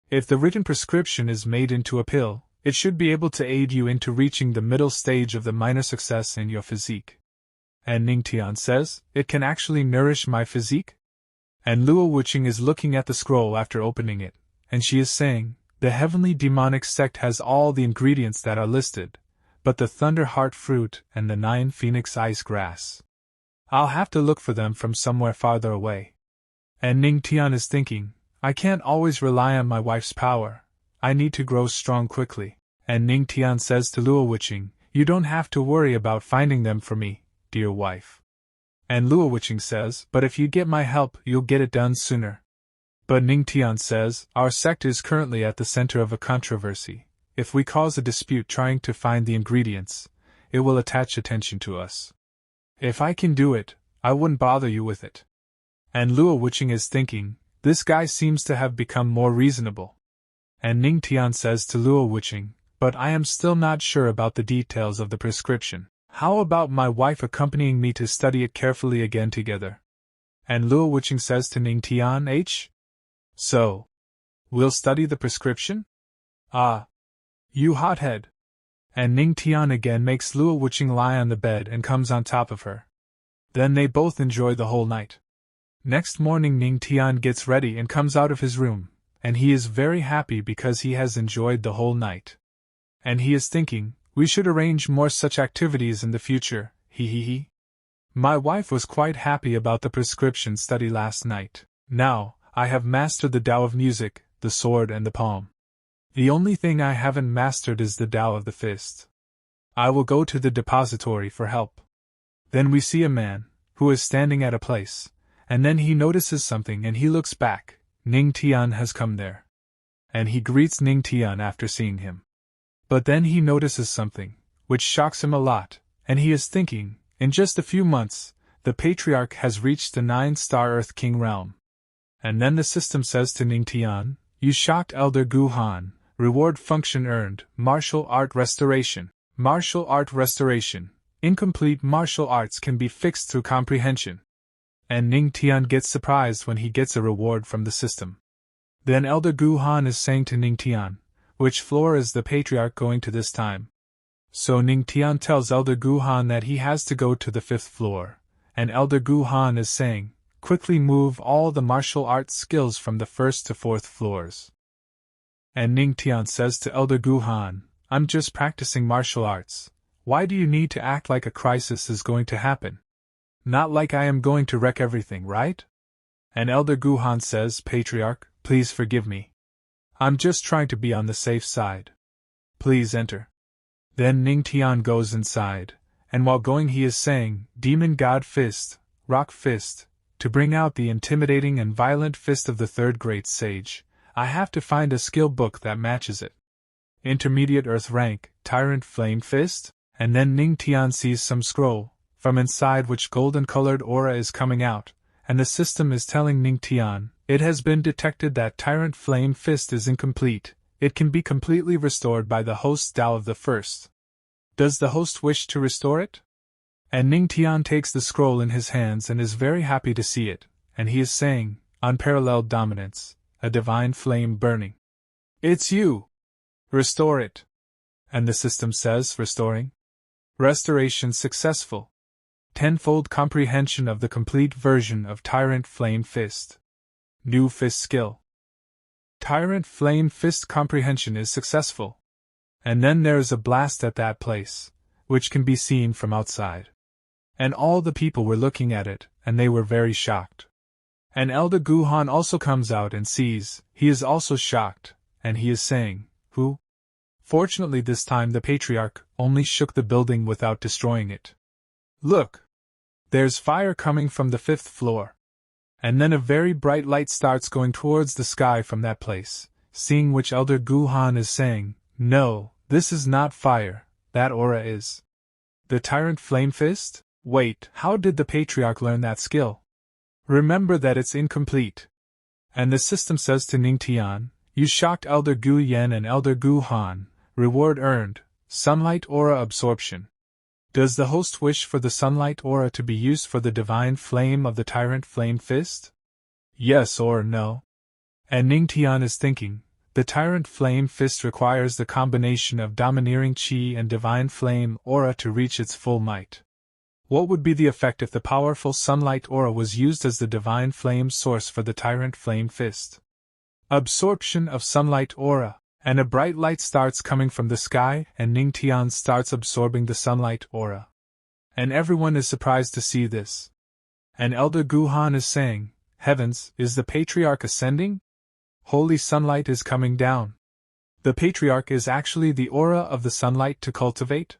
If the written prescription is made into a pill, it should be able to aid you into reaching the middle stage of the minor success in your physique." And Ning Tian says, "It can actually nourish my physique?" And Luo Wuqing is looking at the scroll after opening it, and she is saying, "The heavenly demonic sect has all the ingredients that are listed, but the Thunder Heart fruit and the 9 Phoenix Ice grass. I'll have to look for them from somewhere farther away." And Ning Tian is thinking, "I can't always rely on my wife's power. I need to grow strong quickly." And Ning Tian says to Luo Wuqing, "You don't have to worry about finding them for me, dear wife." And Luo Wuqing says, "But if you get my help, you'll get it done sooner." But Ning Tian says, "Our sect is currently at the center of a controversy. If we cause a dispute trying to find the ingredients, it will attach attention to us. If I can do it, I wouldn't bother you with it." And Luo Wuqing is thinking, "This guy seems to have become more reasonable." And Ning Tian says to Luo Wuqing, "But I am still not sure about the details of the prescription. How about my wife accompanying me to study it carefully again together?" And Luo Wuqing says to Ning Tian, "So, we'll study the prescription? Ah, you hothead. And Ning Tian again makes Luo Wuqing lie on the bed and comes on top of her. Then they both enjoy the whole night. Next morning Ning Tian gets ready and comes out of his room, and he is very happy because he has enjoyed the whole night. And he is thinking, we should arrange more such activities in the future, he. My wife was quite happy about the prescription study last night. Now, I have mastered the Tao of music, the sword and the palm. The only thing I haven't mastered is the Tao of the fist. I will go to the depository for help. Then we see a man, who is standing at a place, and then he notices something and he looks back. Ning Tian has come there. And he greets Ning Tian after seeing him. But then he notices something, which shocks him a lot, and he is thinking, in just a few months, the Patriarch has reached the 9-star Earth King realm. And then the system says to Ning Tian, you shocked Elder Gu Han, reward function earned, martial art restoration. Martial art restoration. Incomplete martial arts can be fixed through comprehension. And Ning Tian gets surprised when he gets a reward from the system. Then Elder Gu Han is saying to Ning Tian, which floor is the Patriarch going to this time? So Ning Tian tells Elder Gu Han that he has to go to the 5th floor, and Elder Gu Han is saying, quickly move all the martial arts skills from the 1st to 4th floors. And Ning Tian says to Elder Gu Han, I'm just practicing martial arts. Why do you need to act like a crisis is going to happen? Not like I am going to wreck everything, right? And Elder Gu Han says, Patriarch, please forgive me. I'm just trying to be on the safe side. Please enter. Then Ning Tian goes inside, and while going he is saying, Demon God Fist, Rock Fist, to bring out the intimidating and violent fist of the 3rd Great Sage, I have to find a skill book that matches it. Intermediate Earth Rank, Tyrant Flame Fist, and then Ning Tian sees some scroll, from inside which golden-colored aura is coming out, and the system is telling Ning Tian, it has been detected that Tyrant Flame Fist is incomplete, it can be completely restored by the host's Tao of the First. Does the host wish to restore it? And Ning Tian takes the scroll in his hands and is very happy to see it, and he is saying, unparalleled dominance, a divine flame burning. It's you! Restore it. And the system says, restoring. Restoration successful. Tenfold comprehension of the complete version of Tyrant Flame Fist. New fist skill. Tyrant Flame Fist comprehension is successful. And then there is a blast at that place, which can be seen from outside. And all the people were looking at it, and they were very shocked. And Elder Gu Han also comes out and sees, he is also shocked, and he is saying, who? Fortunately this time the Patriarch only shook the building without destroying it. Look! There's fire coming from the 5th floor. And then a very bright light starts going towards the sky from that place, seeing which Elder Gu Han is saying, no, this is not fire, that aura is. The Tyrant Flame Fist? Wait, how did the Patriarch learn that skill? Remember that it's incomplete. And the system says to Ning Tian, you shocked Elder Gu Yen and Elder Gu Han, reward earned, sunlight aura absorption. Does the host wish for the sunlight aura to be used for the divine flame of the Tyrant Flame Fist? Yes or no? And Ning Tian is thinking, the Tyrant Flame Fist requires the combination of domineering Qi and divine flame aura to reach its full might. What would be the effect if the powerful sunlight aura was used as the divine flame source for the Tyrant Flame Fist? Absorption of sunlight aura, and a bright light starts coming from the sky, and Ning Tian starts absorbing the sunlight aura. And everyone is surprised to see this. And Elder Gu Han is saying, heavens, is the Patriarch ascending? Holy sunlight is coming down. The Patriarch is actually the aura of the sunlight to cultivate?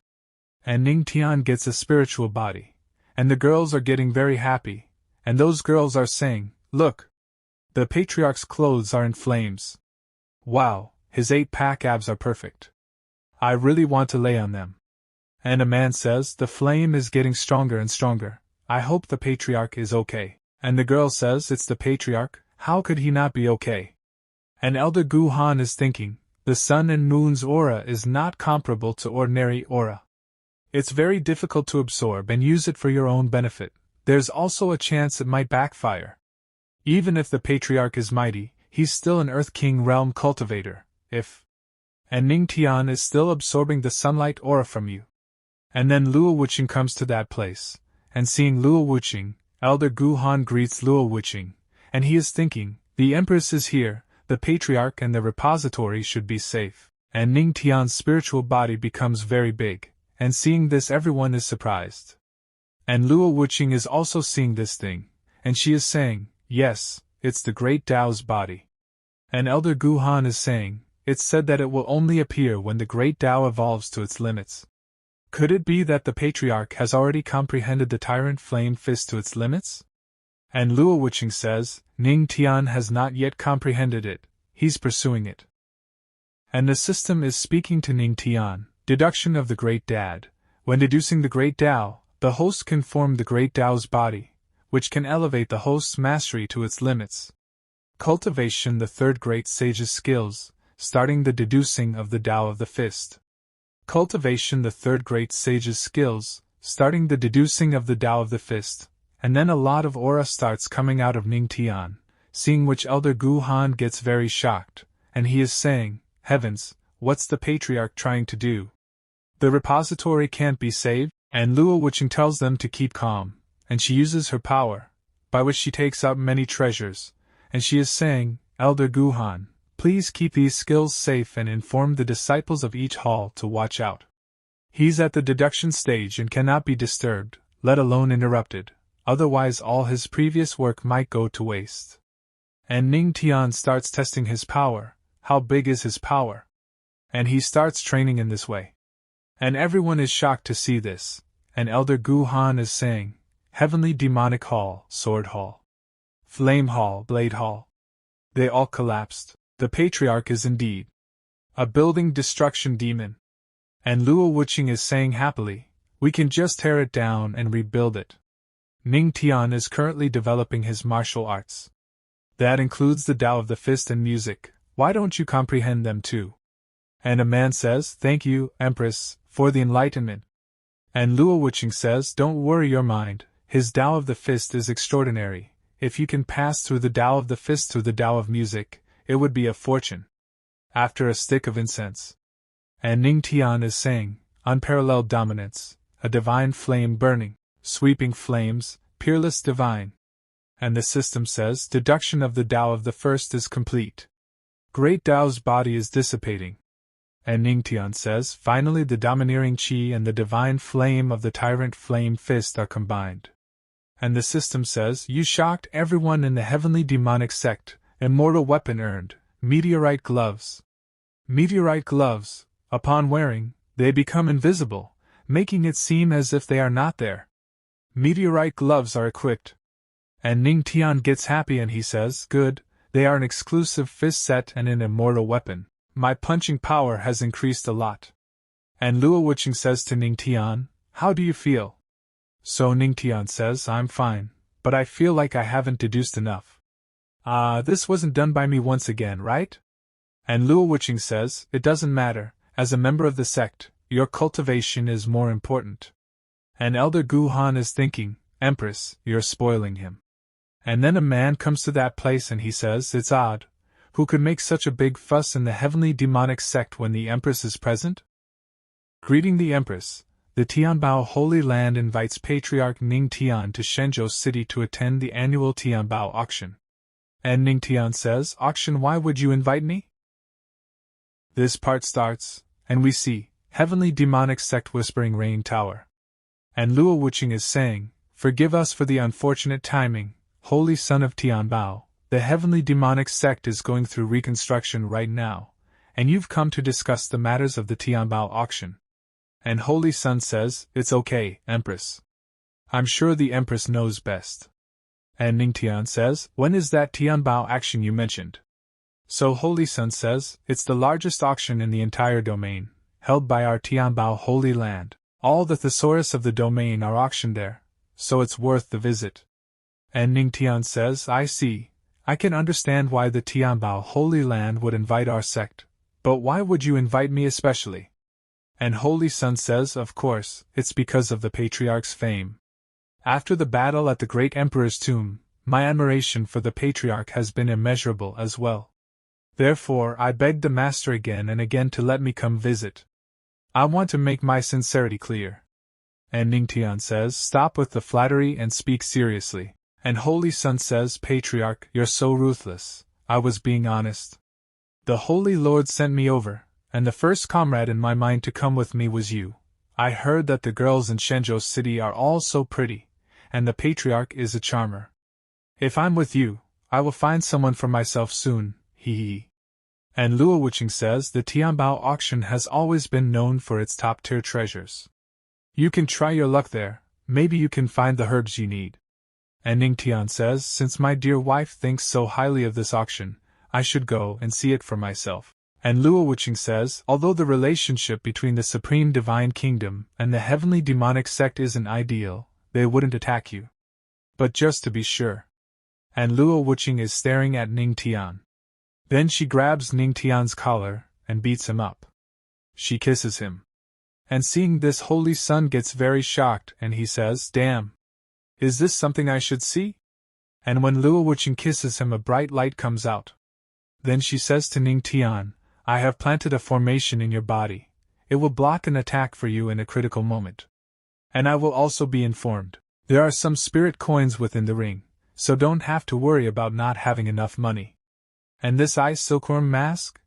And Ning Tian gets a spiritual body, and the girls are getting very happy, and those girls are saying, look! The Patriarch's clothes are in flames. Wow, his 8-pack abs are perfect. I really want to lay on them. And a man says, the flame is getting stronger and stronger, I hope the Patriarch is okay. And the girl says, it's the Patriarch, how could he not be okay? And Elder Gu Han is thinking, the sun and moon's aura is not comparable to ordinary aura. It's very difficult to absorb and use it for your own benefit. There's also a chance it might backfire. Even if the Patriarch is mighty, he's still an Earth King realm cultivator, if. and Ning Tian is still absorbing the sunlight aura from you. And then Luo Wuqing comes to that place, and seeing Luo Wuqing, Elder Gu Han greets Luo Wuqing, and he is thinking, the Empress is here, the Patriarch and the repository should be safe, and Ning Tian's spiritual body becomes very big, and seeing this everyone is surprised. And Luo Wuqing is also seeing this thing, and she is saying, yes, it's the Great Tao's body. And Elder Gu Han is saying, it's said that it will only appear when the Great Tao evolves to its limits. Could it be that the Patriarch has already comprehended the Tyrant Flame Fist to its limits? And Luo Wuqing says, Ning Tian has not yet comprehended it, he's pursuing it. And the system is speaking to Ning Tian, deduction of the Great Dad. When deducing the Great Tao, the host can form the Great Tao's body, which can elevate the host's mastery to its limits. Cultivation, the third great sage's skills, starting the deducing of the Tao of the Fist. Cultivation, the third great sage's skills, starting the deducing of the Tao of the Fist, and then a lot of aura starts coming out of Ning Tian, seeing which Elder Gu Han gets very shocked, and he is saying, heavens, what's the Patriarch trying to do? The repository can't be saved, and Luo Wuqing tells them to keep calm, and she uses her power, by which she takes out many treasures, and she is saying, Elder Gu Han, please keep these skills safe and inform the disciples of each hall to watch out. He's at the deduction stage and cannot be disturbed, let alone interrupted, otherwise all his previous work might go to waste. And Ning Tian starts testing his power. How big is his power? And he starts training in this way. And everyone is shocked to see this, and Elder Gu Han is saying, Heavenly Demonic Hall, Sword Hall, Flame Hall, Blade Hall. They all collapsed. The Patriarch is indeed a building destruction demon. And Luo Wuqing is saying happily, we can just tear it down and rebuild it. Ning Tian is currently developing his martial arts. That includes the Tao of the Fist and music, why don't you comprehend them too? And a man says, thank you, Empress, for the enlightenment. And Luo Wuqing says, don't worry your mind, his Tao of the Fist is extraordinary, if you can pass through the Tao of the Fist to the Tao of music, it would be a fortune. After a stick of incense. And Ning Tian is saying, unparalleled dominance, a divine flame burning, sweeping flames, peerless divine. And the system says, deduction of the Tao of the First is complete. Great Tao's body is dissipating. And Ning Tian says, finally the domineering qi and the divine flame of the Tyrant Flame Fist are combined. And the system says, you shocked everyone in the heavenly demonic sect. Immortal weapon earned, meteorite gloves. Meteorite gloves, upon wearing, they become invisible, making it seem as if they are not there. Meteorite gloves are equipped. And Ning Tian gets happy and he says, good, they are an exclusive fist set and an immortal weapon. My punching power has increased a lot. And Luo Wuqing says to Ning Tian, how do you feel? So Ning Tian says, I'm fine, but I feel like I haven't deduced enough. This wasn't done by me once again, right? And Luo Wuqing says, it doesn't matter, as a member of the sect, your cultivation is more important. And Elder Gu Han is thinking, Empress, you're spoiling him. And then a man comes to that place and he says, it's odd, who could make such a big fuss in the heavenly demonic sect when the Empress is present? Greeting the Empress, the Tianbao Holy Land invites Patriarch Ning Tian to Shenzhou City to attend the annual Tianbao auction. And Ning Tian says, auction, why would you invite me? This part starts, and we see, heavenly demonic sect whispering rain tower. And Luo Wuqing is saying, forgive us for the unfortunate timing, Holy Son of Tianbao, the heavenly demonic sect is going through reconstruction right now, and you've come to discuss the matters of the Tianbao auction. And Holy Son says, it's okay, Empress. I'm sure the Empress knows best. And Ning Tian says, when is that Tianbao auction you mentioned? So Holy Son says, it's the largest auction in the entire domain, held by our Tianbao Holy Land. All the thesaurus of the domain are auctioned there, so it's worth the visit. And Ning Tian says, I see, I can understand why the Tianbao Holy Land would invite our sect, but why would you invite me especially? And Holy Son says, of course, it's because of the Patriarch's fame. After the battle at the great Emperor's tomb, my admiration for the Patriarch has been immeasurable as well. Therefore, I begged the master again and again to let me come visit. I want to make my sincerity clear. And Ning Tian says, stop with the flattery and speak seriously. And Holy Son says, Patriarch, you're so ruthless. I was being honest. The Holy Lord sent me over, and the first comrade in my mind to come with me was you. I heard that the girls in Shenzhou City are all so pretty, and the Patriarch is a charmer. If I'm with you, I will find someone for myself soon, hee hee. And Luo Wuqing says the Tianbao auction has always been known for its top-tier treasures. You can try your luck there, maybe you can find the herbs you need. And Ning Tian says, since my dear wife thinks so highly of this auction, I should go and see it for myself. And Luo Wuqing says, although the relationship between the Supreme Divine Kingdom and the Heavenly Demonic Sect isn't ideal, they wouldn't attack you. But just to be sure. And Luo Wuqing is staring at Ning Tian. Then she grabs Ning Tian's collar and beats him up. She kisses him. And seeing this, Holy Son gets very shocked and he says, damn. Is this something I should see? And when Luo Wuqing kisses him, a bright light comes out. Then she says to Ning Tian, I have planted a formation in your body. It will block an attack for you in a critical moment. And I will also be informed. There are some spirit coins within the ring, so don't have to worry about not having enough money. And this ice silkworm mask?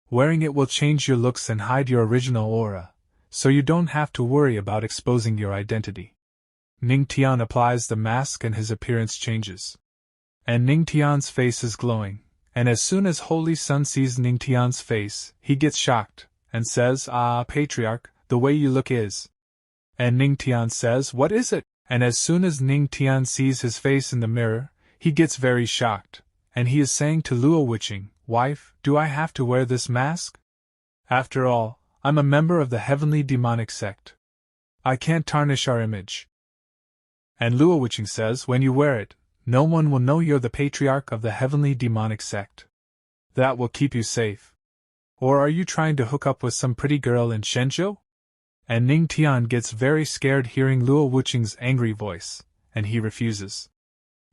Wearing it will change your looks and hide your original aura, so you don't have to worry about exposing your identity. Ning Tian applies the mask and his appearance changes. And Ning Tian's face is glowing, and as soon as Holy Son sees Ning Tian's face, he gets shocked, and says, Ah, Patriarch, the way you look is. And Ning Tian says, what is it? And as soon as Ning Tian sees his face in the mirror, he gets very shocked, and he is saying to Luo Wuqing, Wife, do I have to wear this mask? After all, I'm a member of the Heavenly Demonic Sect. I can't tarnish our image. And Luo Wuqing says, when you wear it, no one will know you're the Patriarch of the Heavenly Demonic Sect. That will keep you safe. Or are you trying to hook up with some pretty girl in Shenzhou? And Ning Tian gets very scared hearing Luo Wuqing's angry voice, and he refuses.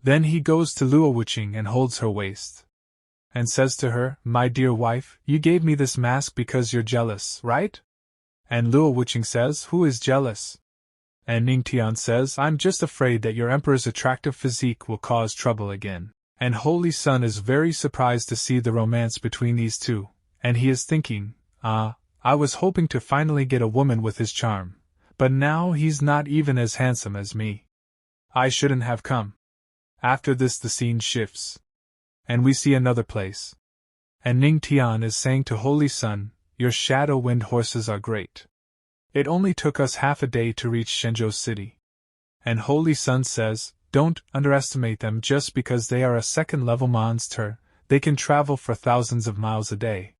Then he goes to Luo Wuqing and holds her waist. And says to her, my dear wife, you gave me this mask because you're jealous, right? And Luo Wuqing says, who is jealous? And Ning Tian says, I'm just afraid that your emperor's attractive physique will cause trouble again. And Holy Son is very surprised to see the romance between these two, and he is thinking, I was hoping to finally get a woman with his charm, but now he's not even as handsome as me. I shouldn't have come. After this the scene shifts. And we see another place. And Ning Tian is saying to Holy Son, your shadow wind horses are great. It only took us half a day to reach Shenzhou City. And Holy Son says, don't underestimate them just because they are a second-level monster, they can travel for thousands of miles a day.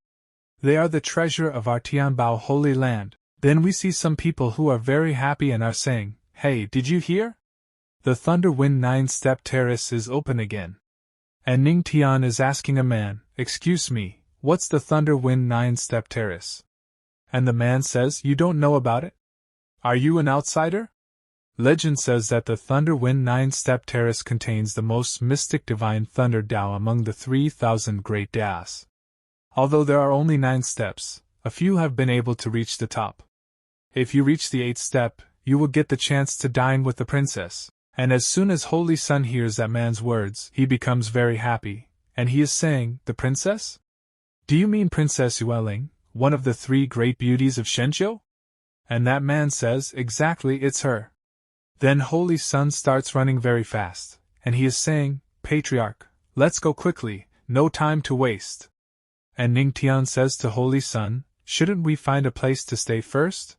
They are the treasure of our Tianbao Holy Land. Then we see some people who are very happy and are saying, hey, did you hear? The Thunder Wind 9-step terrace is open again. And Ning Tian is asking a man, excuse me, what's the Thunder Wind 9-step terrace? And the man says, you don't know about it? Are you an outsider? Legend says that the Thunder Wind 9-step terrace contains the most mystic divine thunder Tao among the 3,000 great Taos. Although there are only 9 steps, a few have been able to reach the top. If you reach the 8th step, you will get the chance to dine with the princess. And as soon as Holy Son hears that man's words, he becomes very happy, and he is saying, the princess? Do you mean Princess Yueling, one of the 3 great beauties of Shenzhou? And that man says, exactly, it's her. Then Holy Son starts running very fast, and he is saying, Patriarch, let's go quickly, no time to waste. And Ning Tian says to Holy Son, shouldn't we find a place to stay first?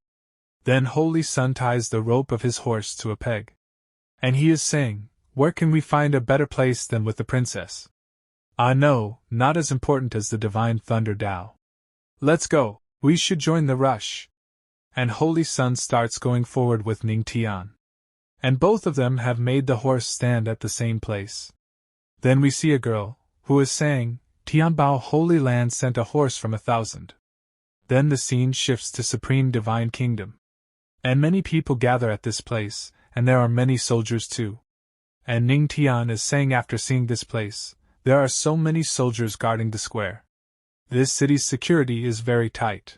Then Holy Son ties the rope of his horse to a peg. And he is saying, where can we find a better place than with the princess? No, not as important as the divine thunder Tao. Let's go, we should join the rush. And Holy Son starts going forward with Ning Tian. And both of them have made the horse stand at the same place. Then we see a girl, who is saying, Tianbao Holy Land sent a horse from 1,000. Then the scene shifts to Supreme Divine Kingdom. And many people gather at this place, and there are many soldiers too. And Ning Tian is saying after seeing this place, There are so many soldiers guarding the square. This city's security is very tight.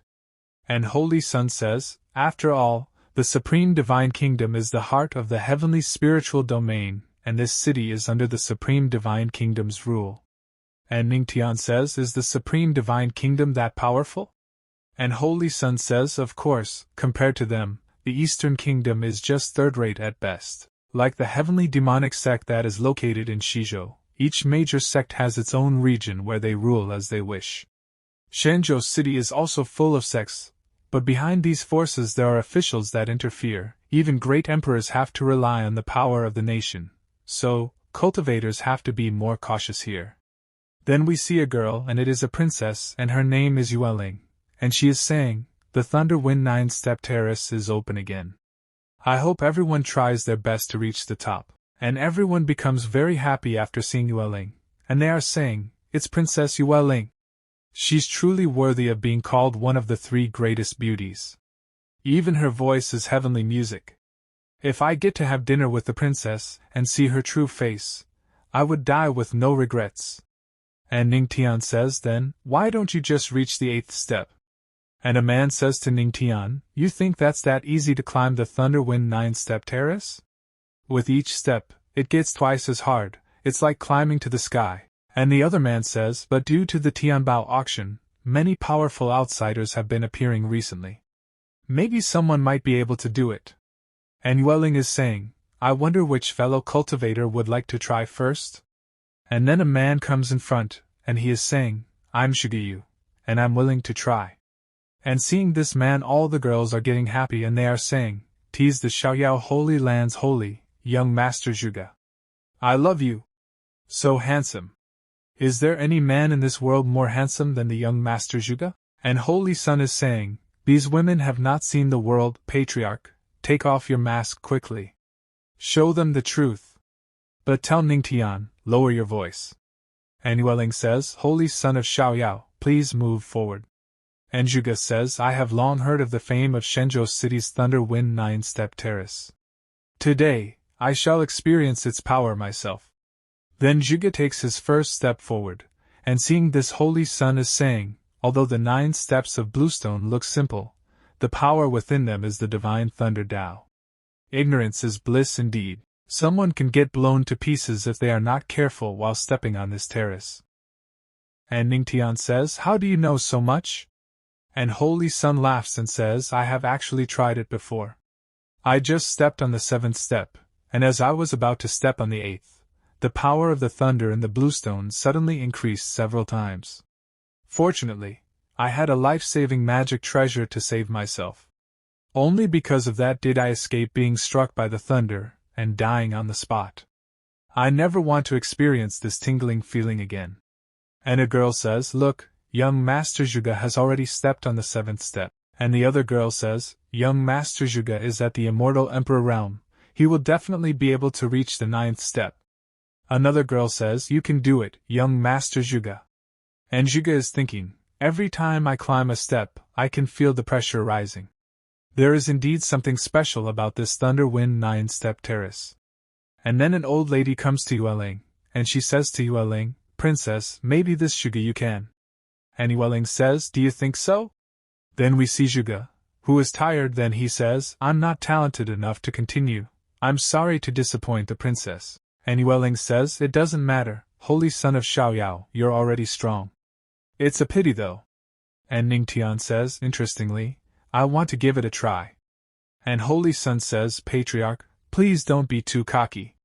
And Holy Sun says, after all, the Supreme Divine Kingdom is the heart of the heavenly spiritual domain, and this city is under the Supreme Divine Kingdom's rule. And Ning Tian says, is the Supreme Divine Kingdom that powerful? And Holy Sun says, of course, compared to them, the Eastern Kingdom is just third-rate at best. Like the heavenly demonic sect that is located in Shizhou, each major sect has its own region where they rule as they wish. Shenzhou City is also full of sects, but behind these forces there are officials that interfere. Even great emperors have to rely on the power of the nation, so cultivators have to be more cautious here. Then we see a girl, and it is a princess, and her name is Yueling, and she is saying, the Thunder Wind 9-step terrace is open again. I hope everyone tries their best to reach the top. And everyone becomes very happy after seeing Yueling, and they are saying, it's Princess Yueling. She's truly worthy of being called one of the 3 greatest beauties. Even her voice is heavenly music. If I get to have dinner with the princess and see her true face, I would die with no regrets. And Ning Tian says then, why don't you just reach the 8th step? And a man says to Ning Tian, you think that's that easy to climb the Thunder Wind 9-step terrace? With each step, it gets twice as hard, it's like climbing to the sky. And the other man says, but due to the Tianbao auction, many powerful outsiders have been appearing recently. Maybe someone might be able to do it. And Yueling is saying, I wonder which fellow cultivator would like to try first? And then a man comes in front, and he is saying, I'm Shugayu, and I'm willing to try. And seeing this man all the girls are getting happy and they are saying, Tease the Xiaoyao Holy Lands Holy, young Master Zhuge. I love you. So handsome. Is there any man in this world more handsome than the young Master Zhuge? And Holy Sun is saying, these women have not seen the world, Patriarch, take off your mask quickly. Show them the truth. But tell Ning Tian, lower your voice. And Yueling says, Holy Son of Xiaoyao, please move forward. And Zhuge says, I have long heard of the fame of Shenzhou City's Thunder Wind 9-step terrace. Today, I shall experience its power myself. Then Zhuge takes his first step forward, and seeing this Holy Sun is saying, although the 9 steps of bluestone look simple, the power within them is the divine thunder Tao. Ignorance is bliss indeed. Someone can get blown to pieces if they are not careful while stepping on this terrace. And Ning Tian says, how do you know so much? And Holy Sun laughs and says, I have actually tried it before. I just stepped on the 7th step, and as I was about to step on the 8th, the power of the thunder in the bluestone suddenly increased several times. Fortunately, I had a life-saving magic treasure to save myself. Only because of that did I escape being struck by the thunder and dying on the spot. I never want to experience this tingling feeling again. And a girl says, look, young Master Zhuge has already stepped on the 7th step. And the other girl says, young Master Zhuge is at the Immortal Emperor realm. He will definitely be able to reach the 9th step. Another girl says, you can do it, young Master Zhuge. And Zhuge is thinking, every time I climb a step, I can feel the pressure rising. There is indeed something special about this Thunder Wind 9-step terrace. And then an old lady comes to Yueling, and she says to Yueling, Princess, maybe this Zhuge you can. And Yueling says, do you think so? Then we see Zhuge, who is tired. Then he says, I'm not talented enough to continue. I'm sorry to disappoint the princess. And Yueling says, it doesn't matter, Holy Son of Xiaoyao, you're already strong. It's a pity though. And Ning Tian says, interestingly, I want to give it a try. And Holy Sun says, Patriarch, please don't be too cocky.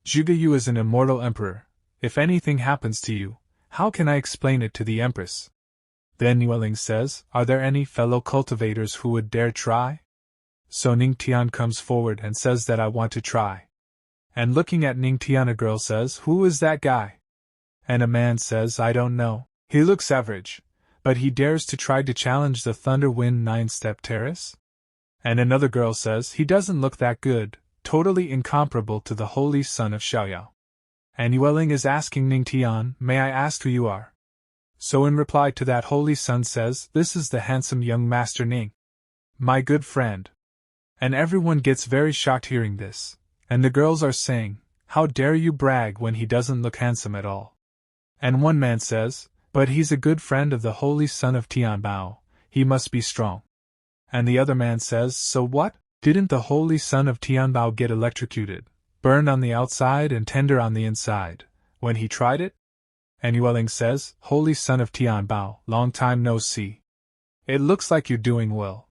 Zhuge Yu is an immortal emperor. If anything happens to you, how can I explain it to the Empress? Then Yueling says, are there any fellow cultivators who would dare try? So Ning Tian comes forward and says that I want to try. And looking at Ning Tian, a girl says, who is that guy? And a man says, I don't know. He looks average, but he dares to try to challenge the Thunder Wind 9-step terrace? And another girl says, he doesn't look that good, totally incomparable to the Holy Son of Xiaoyao. And Yueling is asking Ning Tian, may I ask who you are? So in reply to that, Holy Sun says, this is the handsome young Master Ning. My good friend. And everyone gets very shocked hearing this, and the girls are saying, how dare you brag when he doesn't look handsome at all? And one man says, but he's a good friend of the holy son of Tianbao, he must be strong. And the other man says, so what? Didn't the holy son of Tianbao get electrocuted, burned on the outside and tender on the inside, when he tried it? And Yueling says, holy son of Tianbao, long time no see. It looks like you're doing well.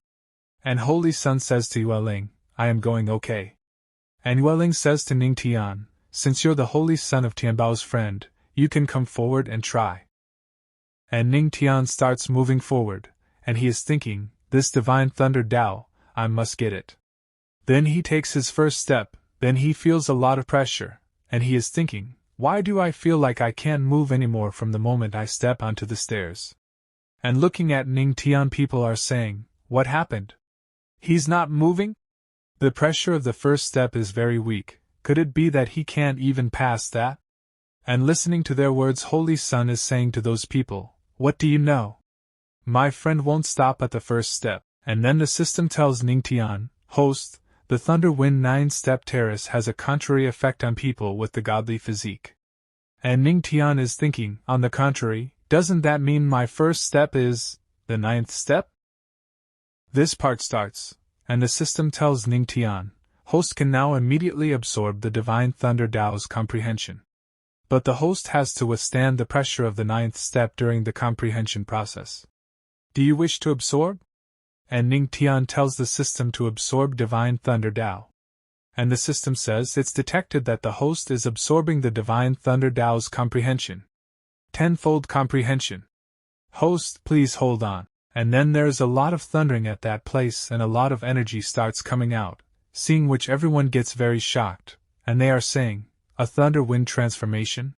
And holy son says to Yueling, I am going okay. And Yueling says to Ning Tian, since you're the holy son of Tianbao's friend, you can come forward and try. And Ning Tian starts moving forward, and he is thinking, this divine thunder Tao, I must get it. Then he takes his first step, then he feels a lot of pressure, and he is thinking, why do I feel like I can't move anymore from the moment I step onto the stairs? And looking at Ning Tian, people are saying, what happened? He's not moving? The pressure of the first step is very weak, could it be that he can't even pass that? And listening to their words, Holy Son is saying to those people, what do you know? My friend won't stop at the first step. And then the system tells Ning Tian, host, the Thunder Wind 9-step terrace has a contrary effect on people with the godly physique. And Ning Tian is thinking, on the contrary, doesn't that mean my first step is the 9th step? This part starts, and the system tells Ning Tian, host can now immediately absorb the divine thunder Tao's comprehension. But the host has to withstand the pressure of the 9th step during the comprehension process. Do you wish to absorb? And Ning Tian tells the system to absorb divine thunder Tao. And the system says it's detected that the host is absorbing the divine thunder Tao's comprehension. Tenfold comprehension. Host, please hold on. And then there's a lot of thundering at that place and a lot of energy starts coming out, seeing which everyone gets very shocked, and they are saying, a thunder wind transformation?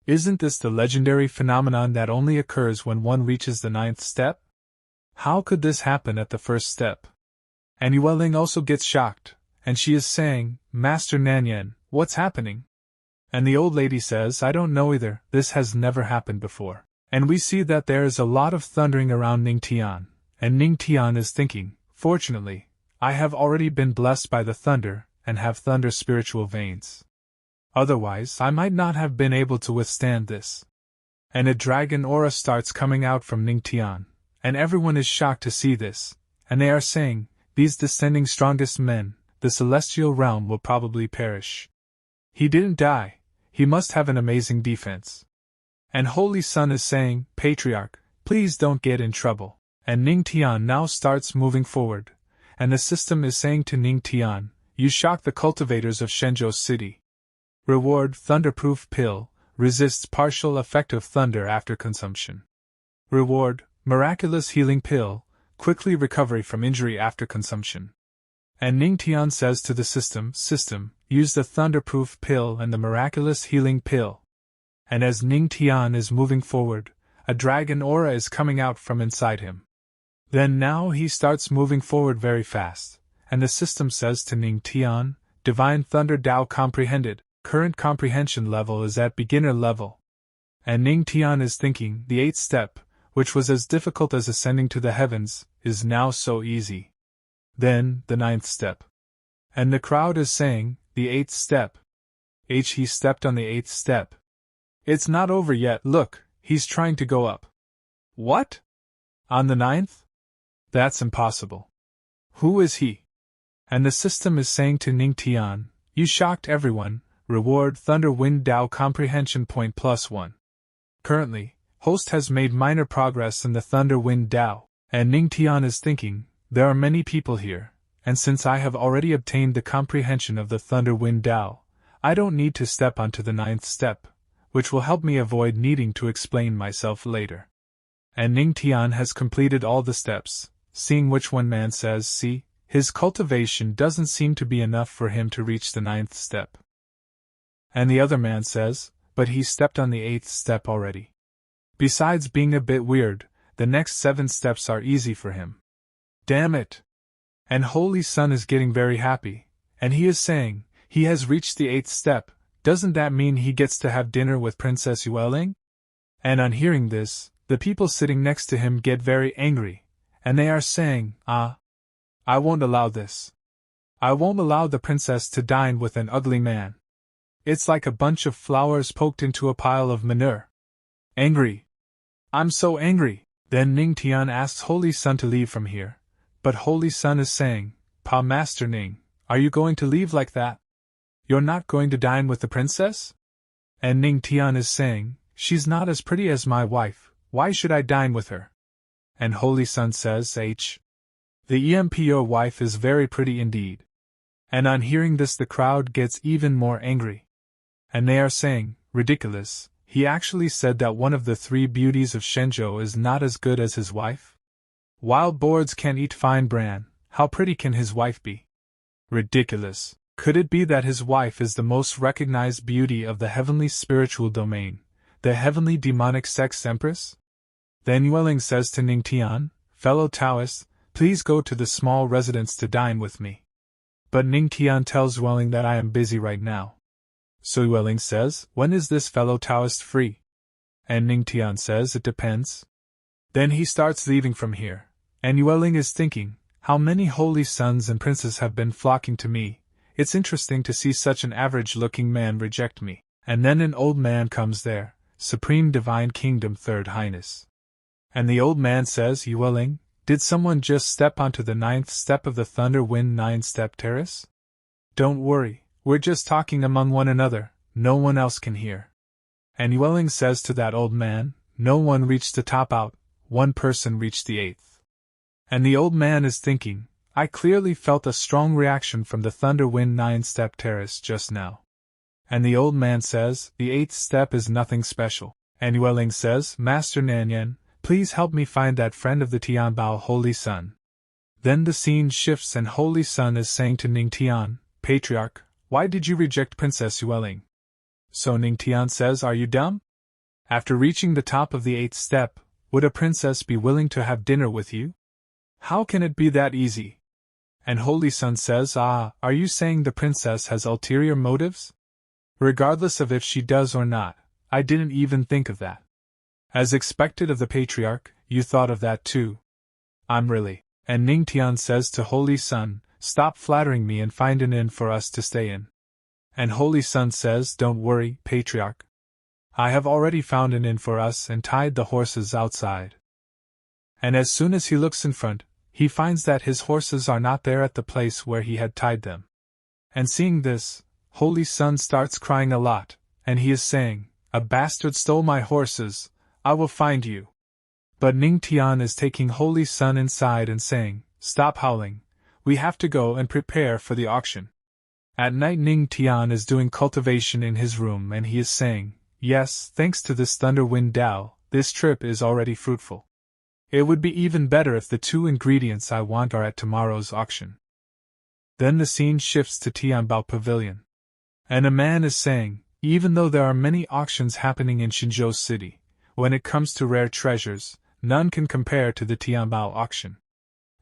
Isn't this the legendary phenomenon that only occurs when one reaches the 9th step? How could this happen at the first step? And Yueling also gets shocked, and she is saying, Master Nanyan, what's happening? And the old lady says, I don't know either, this has never happened before. And we see that there is a lot of thundering around Ning Tian, and Ning Tian is thinking, fortunately, I have already been blessed by the thunder, and have thunder spiritual veins. Otherwise, I might not have been able to withstand this. And a dragon aura starts coming out from Ning Tian, and everyone is shocked to see this, and they are saying, these descending strongest men, the celestial realm will probably perish. He didn't die, he must have an amazing defense. And Holy Son is saying, Patriarch, please don't get in trouble. And Ning Tian now starts moving forward, and the system is saying to Ning Tian, you shock the cultivators of Shenzhou City. Reward, Thunderproof Pill, resists partial effect of thunder after consumption. Reward, Miraculous Healing Pill, quickly recovery from injury after consumption. And Ning Tian says to the system, use the Thunderproof Pill and the Miraculous Healing Pill. And as Ning Tian is moving forward, a dragon aura is coming out from inside him. Then now he starts moving forward very fast, and the system says to Ning Tian, Divine Thunder Tao comprehended, current comprehension level is at beginner level. And Ning Tian is thinking, the 8th step, which was as difficult as ascending to the heavens, is now so easy. Then, the 9th step. And the crowd is saying, the 8th step. He stepped on the 8th step. It's not over yet, look, he's trying to go up. What? On the 9th? That's impossible. Who is he? And the system is saying to Ning Tian, you shocked everyone, reward Thunder Wind Tao comprehension point +1. Currently, host has made minor progress in the Thunder Wind Tao, and Ning Tian is thinking, there are many people here, and since I have already obtained the comprehension of the Thunder Wind Tao, I don't need to step onto the 9th step, which will help me avoid needing to explain myself later. And Ning Tian has completed all the steps, seeing which one man says, see, his cultivation doesn't seem to be enough for him to reach the 9th step. And the other man says, but he stepped on the 8th step already. Besides being a bit weird, the next 7 steps are easy for him. Damn it! And Holy Son is getting very happy, and he is saying, he has reached the 8th step, doesn't that mean he gets to have dinner with Princess Yueling? And on hearing this, the people sitting next to him get very angry, and they are saying, I won't allow this. I won't allow the princess to dine with an ugly man. It's like a bunch of flowers poked into a pile of manure. Angry. I'm so angry. Then Ning Tian asks Holy Sun to leave from here. But Holy Sun is saying, Pa Master Ning, are you going to leave like that? You're not going to dine with the princess? And Ning Tian is saying, she's not as pretty as my wife, why should I dine with her? And Holy Sun says, the your wife is very pretty indeed. And on hearing this the crowd gets even more angry. And they are saying, ridiculous, he actually said that one of the 3 beauties of Shenzhou is not as good as his wife? Wild boars can't eat fine bran, how pretty can his wife be? Ridiculous. Could it be that his wife is the most recognized beauty of the heavenly spiritual domain, the heavenly demonic sex empress? Then Yueling says to Ning Tian, fellow Taoist, please go to the small residence to dine with me. But Ning Tian tells Yueling that I am busy right now. So Yueling says, when is this fellow Taoist free? And Ning Tian says it depends. Then he starts leaving from here, and Yueling is thinking, how many holy sons and princes have been flocking to me, it's interesting to see such an average-looking man reject me. And then an old man comes there, Supreme Divine Kingdom Third Highness. And the old man says, Yueling, did someone just step onto the 9th step of the Thunder Wind 9-step terrace? Don't worry, we're just talking among one another, no one else can hear. And Yueling says to that old man, no one reached the top out, one person reached the 8th. And the old man is thinking, I clearly felt a strong reaction from the Thunder Wind 9-step terrace just now. And the old man says, the 8th step is nothing special. And Yueling says, Master Nanyan, please help me find that friend of the Tianbao Holy Sun. Then the scene shifts and Holy Sun is saying to Ning Tian, Patriarch, why did you reject Princess Yueling? So Ning Tian says, are you dumb? After reaching the top of the 8th step, would a princess be willing to have dinner with you? How can it be that easy? And Holy Sun says, are you saying the princess has ulterior motives? Regardless of if she does or not, I didn't even think of that. As expected of the Patriarch, you thought of that too. I'm really. And Ning Tian says to Holy Sun, stop flattering me and find an inn for us to stay in. And Holy Sun says, don't worry, Patriarch. I have already found an inn for us and tied the horses outside. And as soon as he looks in front, he finds that his horses are not there at the place where he had tied them. And seeing this, Holy Sun starts crying a lot, and he is saying, a bastard stole my horses, I will find you. But Ning Tian is taking Holy Sun inside and saying, stop howling, we have to go and prepare for the auction. At night Ning Tian is doing cultivation in his room and he is saying, yes, thanks to this Thunder Wind Dao, this trip is already fruitful. It would be even better if the 2 ingredients I want are at tomorrow's auction. Then the scene shifts to Tianbao Pavilion. And a man is saying, even though there are many auctions happening in Shenzhou City, when it comes to rare treasures, none can compare to the Tianbao auction.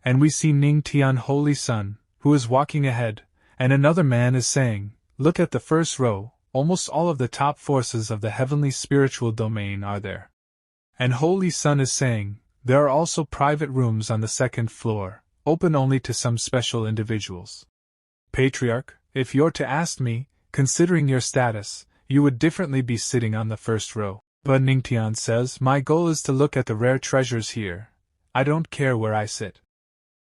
And we see Ning Tian Holy Sun, who is walking ahead, and another man is saying, look at the first row, almost all of the top forces of the heavenly spiritual domain are there. And Holy Sun is saying, there are also private rooms on the 2nd floor, open only to some special individuals. Patriarch, if you're to ask me, considering your status, you would differently be sitting on the 1st row. But Ning Tian says, my goal is to look at the rare treasures here. I don't care where I sit.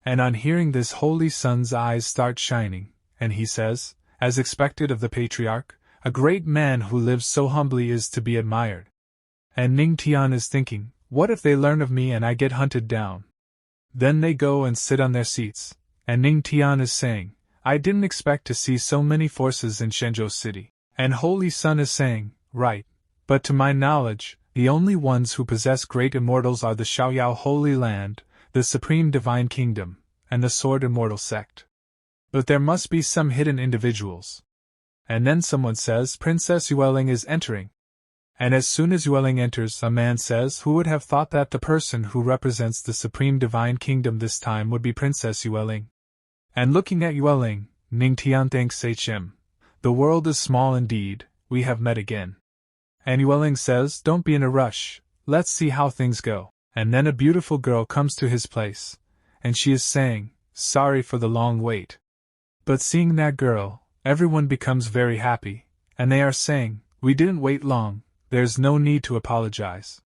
And on hearing this Holy Sun's eyes start shining, and he says, as expected of the Patriarch, a great man who lives so humbly is to be admired. And Ning Tian is thinking, what if they learn of me and I get hunted down? Then they go and sit on their seats, and Ning Tian is saying, I didn't expect to see so many forces in Shenzhou City. And Holy Sun is saying, right, but to my knowledge, the only ones who possess great immortals are the Xiaoyao Holy Land, the Supreme Divine Kingdom, and the Sword Immortal Sect. But there must be some hidden individuals. And then someone says Princess Yueling is entering. And as soon as Yueling enters, a man says, who would have thought that the person who represents the Supreme Divine Kingdom this time would be Princess Yueling? And looking at Yueling, Ning Tian thanks HM. The world is small indeed, we have met again. And Yueling says, don't be in a rush, let's see how things go. And then a beautiful girl comes to his place, and she is saying, sorry for the long wait. But seeing that girl, everyone becomes very happy, and they are saying, we didn't wait long, there's no need to apologize.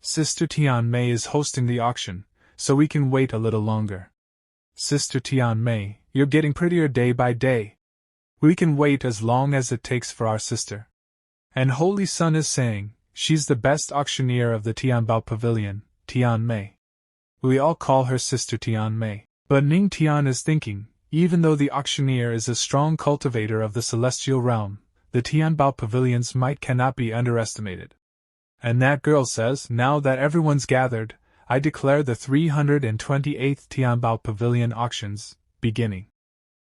Sister Tian Mei is hosting the auction, so we can wait a little longer. Sister Tian Mei, you're getting prettier day by day. We can wait as long as it takes for our sister. And Holy Sun is saying, she's the best auctioneer of the Tianbao Pavilion, Tian Mei. We all call her Sister Tian Mei. But Ning Tian is thinking, even though the auctioneer is a strong cultivator of the celestial realm, the Tianbao Pavilions might cannot be underestimated. And that girl says, now that everyone's gathered, I declare the 328th Tianbao Pavilion auctions, beginning.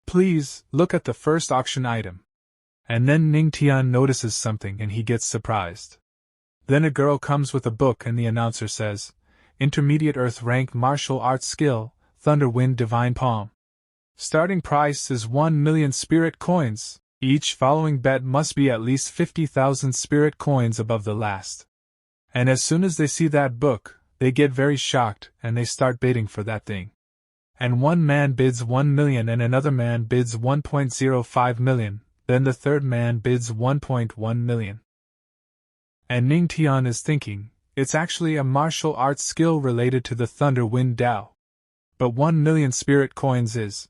Please, look at the first auction item. And then Ning Tian notices something and he gets surprised. Then a girl comes with a book and the announcer says, Intermediate Earth Rank Martial Arts Skill, Thunder Wind Divine Palm. Starting price is 1 million spirit coins. Each following bet must be at least 50,000 spirit coins above the last. And as soon as they see that book, they get very shocked and they start bidding for that thing. And one man bids 1 million and another man bids 1.05 million, then the third man bids 1.1 million. And Ning Tian is thinking, it's actually a martial arts skill related to the Thunder Wind Dao. But 1 million spirit coins is.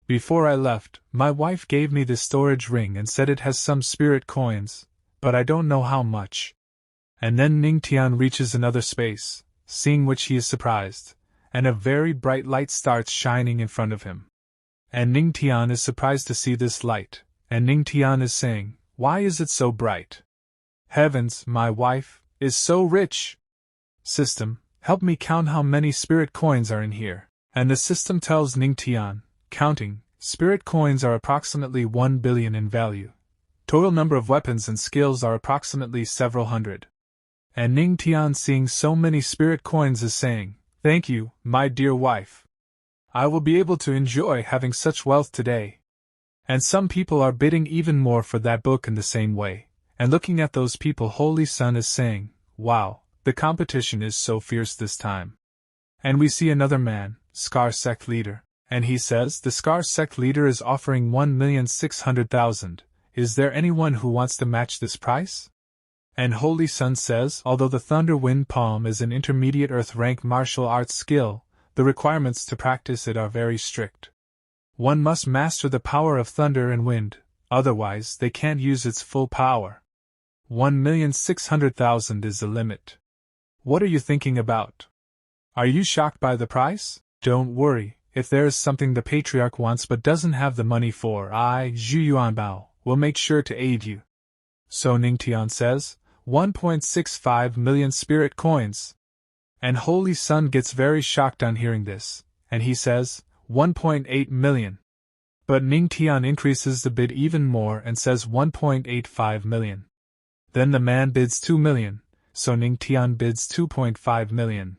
Before I left, my wife gave me this storage ring and said it has some spirit coins, but I don't know how much. And then Ning Tian reaches another space, seeing which he is surprised, and a very bright light starts shining in front of him. And Ning Tian is surprised to see this light, and Ning Tian is saying, why is it so bright? Heavens, my wife is so rich! System, help me count how many spirit coins are in here. And the system tells Ning Tian, counting, spirit coins are approximately 1 billion in value. Total number of weapons and skills are approximately several hundred. And Ning Tian, seeing so many spirit coins, is saying, thank you, my dear wife. I will be able to enjoy having such wealth today. And some people are bidding even more for that book in the same way, and looking at those people, Holy Sun is saying, wow, the competition is so fierce this time. And we see another man, Scar Sect Leader, and he says the Scar Sect Leader is offering 1,600,000. Is there anyone who wants to match this price? And Holy Sun says, although the Thunder Wind Palm is an intermediate Earth rank martial arts skill, the requirements to practice it are very strict. One must master the power of thunder and wind, otherwise they can't use its full power. 1,600,000 is the limit. What are you thinking about? Are you shocked by the price? Don't worry, if there is something the Patriarch wants but doesn't have the money for, I, Zhu Yuanbao, will make sure to aid you. So Ning Tian says, 1.65 million spirit coins. And Holy Sun gets very shocked on hearing this, and he says, 1.8 million. But Ning Tian increases the bid even more and says 1.85 million. Then the man bids 2 million, so Ning Tian bids 2.5 million.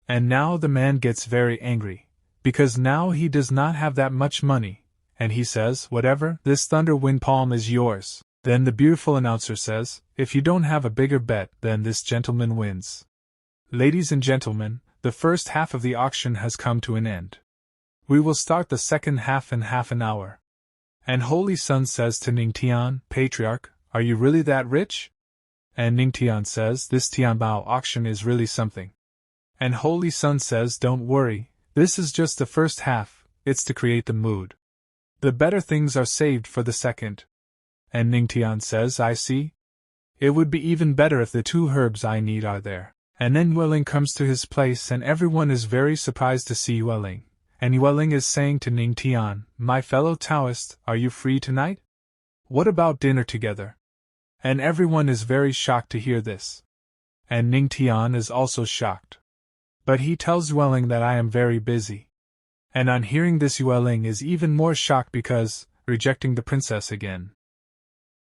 And now the man gets very angry, because now he does not have that much money, and he says, whatever, this Thunder Wind Palm is yours. Then the beautiful announcer says, if you don't have a bigger bet, then this gentleman wins. Ladies and gentlemen, the first half of the auction has come to an end. We will start the second half in half an hour. And Holy Sun says to Ning Tian, Patriarch, are you really that rich? And Ning Tian says, this Tianbao auction is really something. And Holy Sun says, don't worry, this is just the first half, it's to create the mood. The better things are saved for the second. And Ning Tian says, I see. It would be even better if the 2 herbs I need are there. And then Yueling comes to his place and everyone is very surprised to see Yueling. And Yueling is saying to Ning Tian, my fellow Taoist, are you free tonight? What about dinner together? And everyone is very shocked to hear this. And Ning Tian is also shocked. But he tells Yueling that I am very busy. And on hearing this, Yueling is even more shocked because, rejecting the princess again,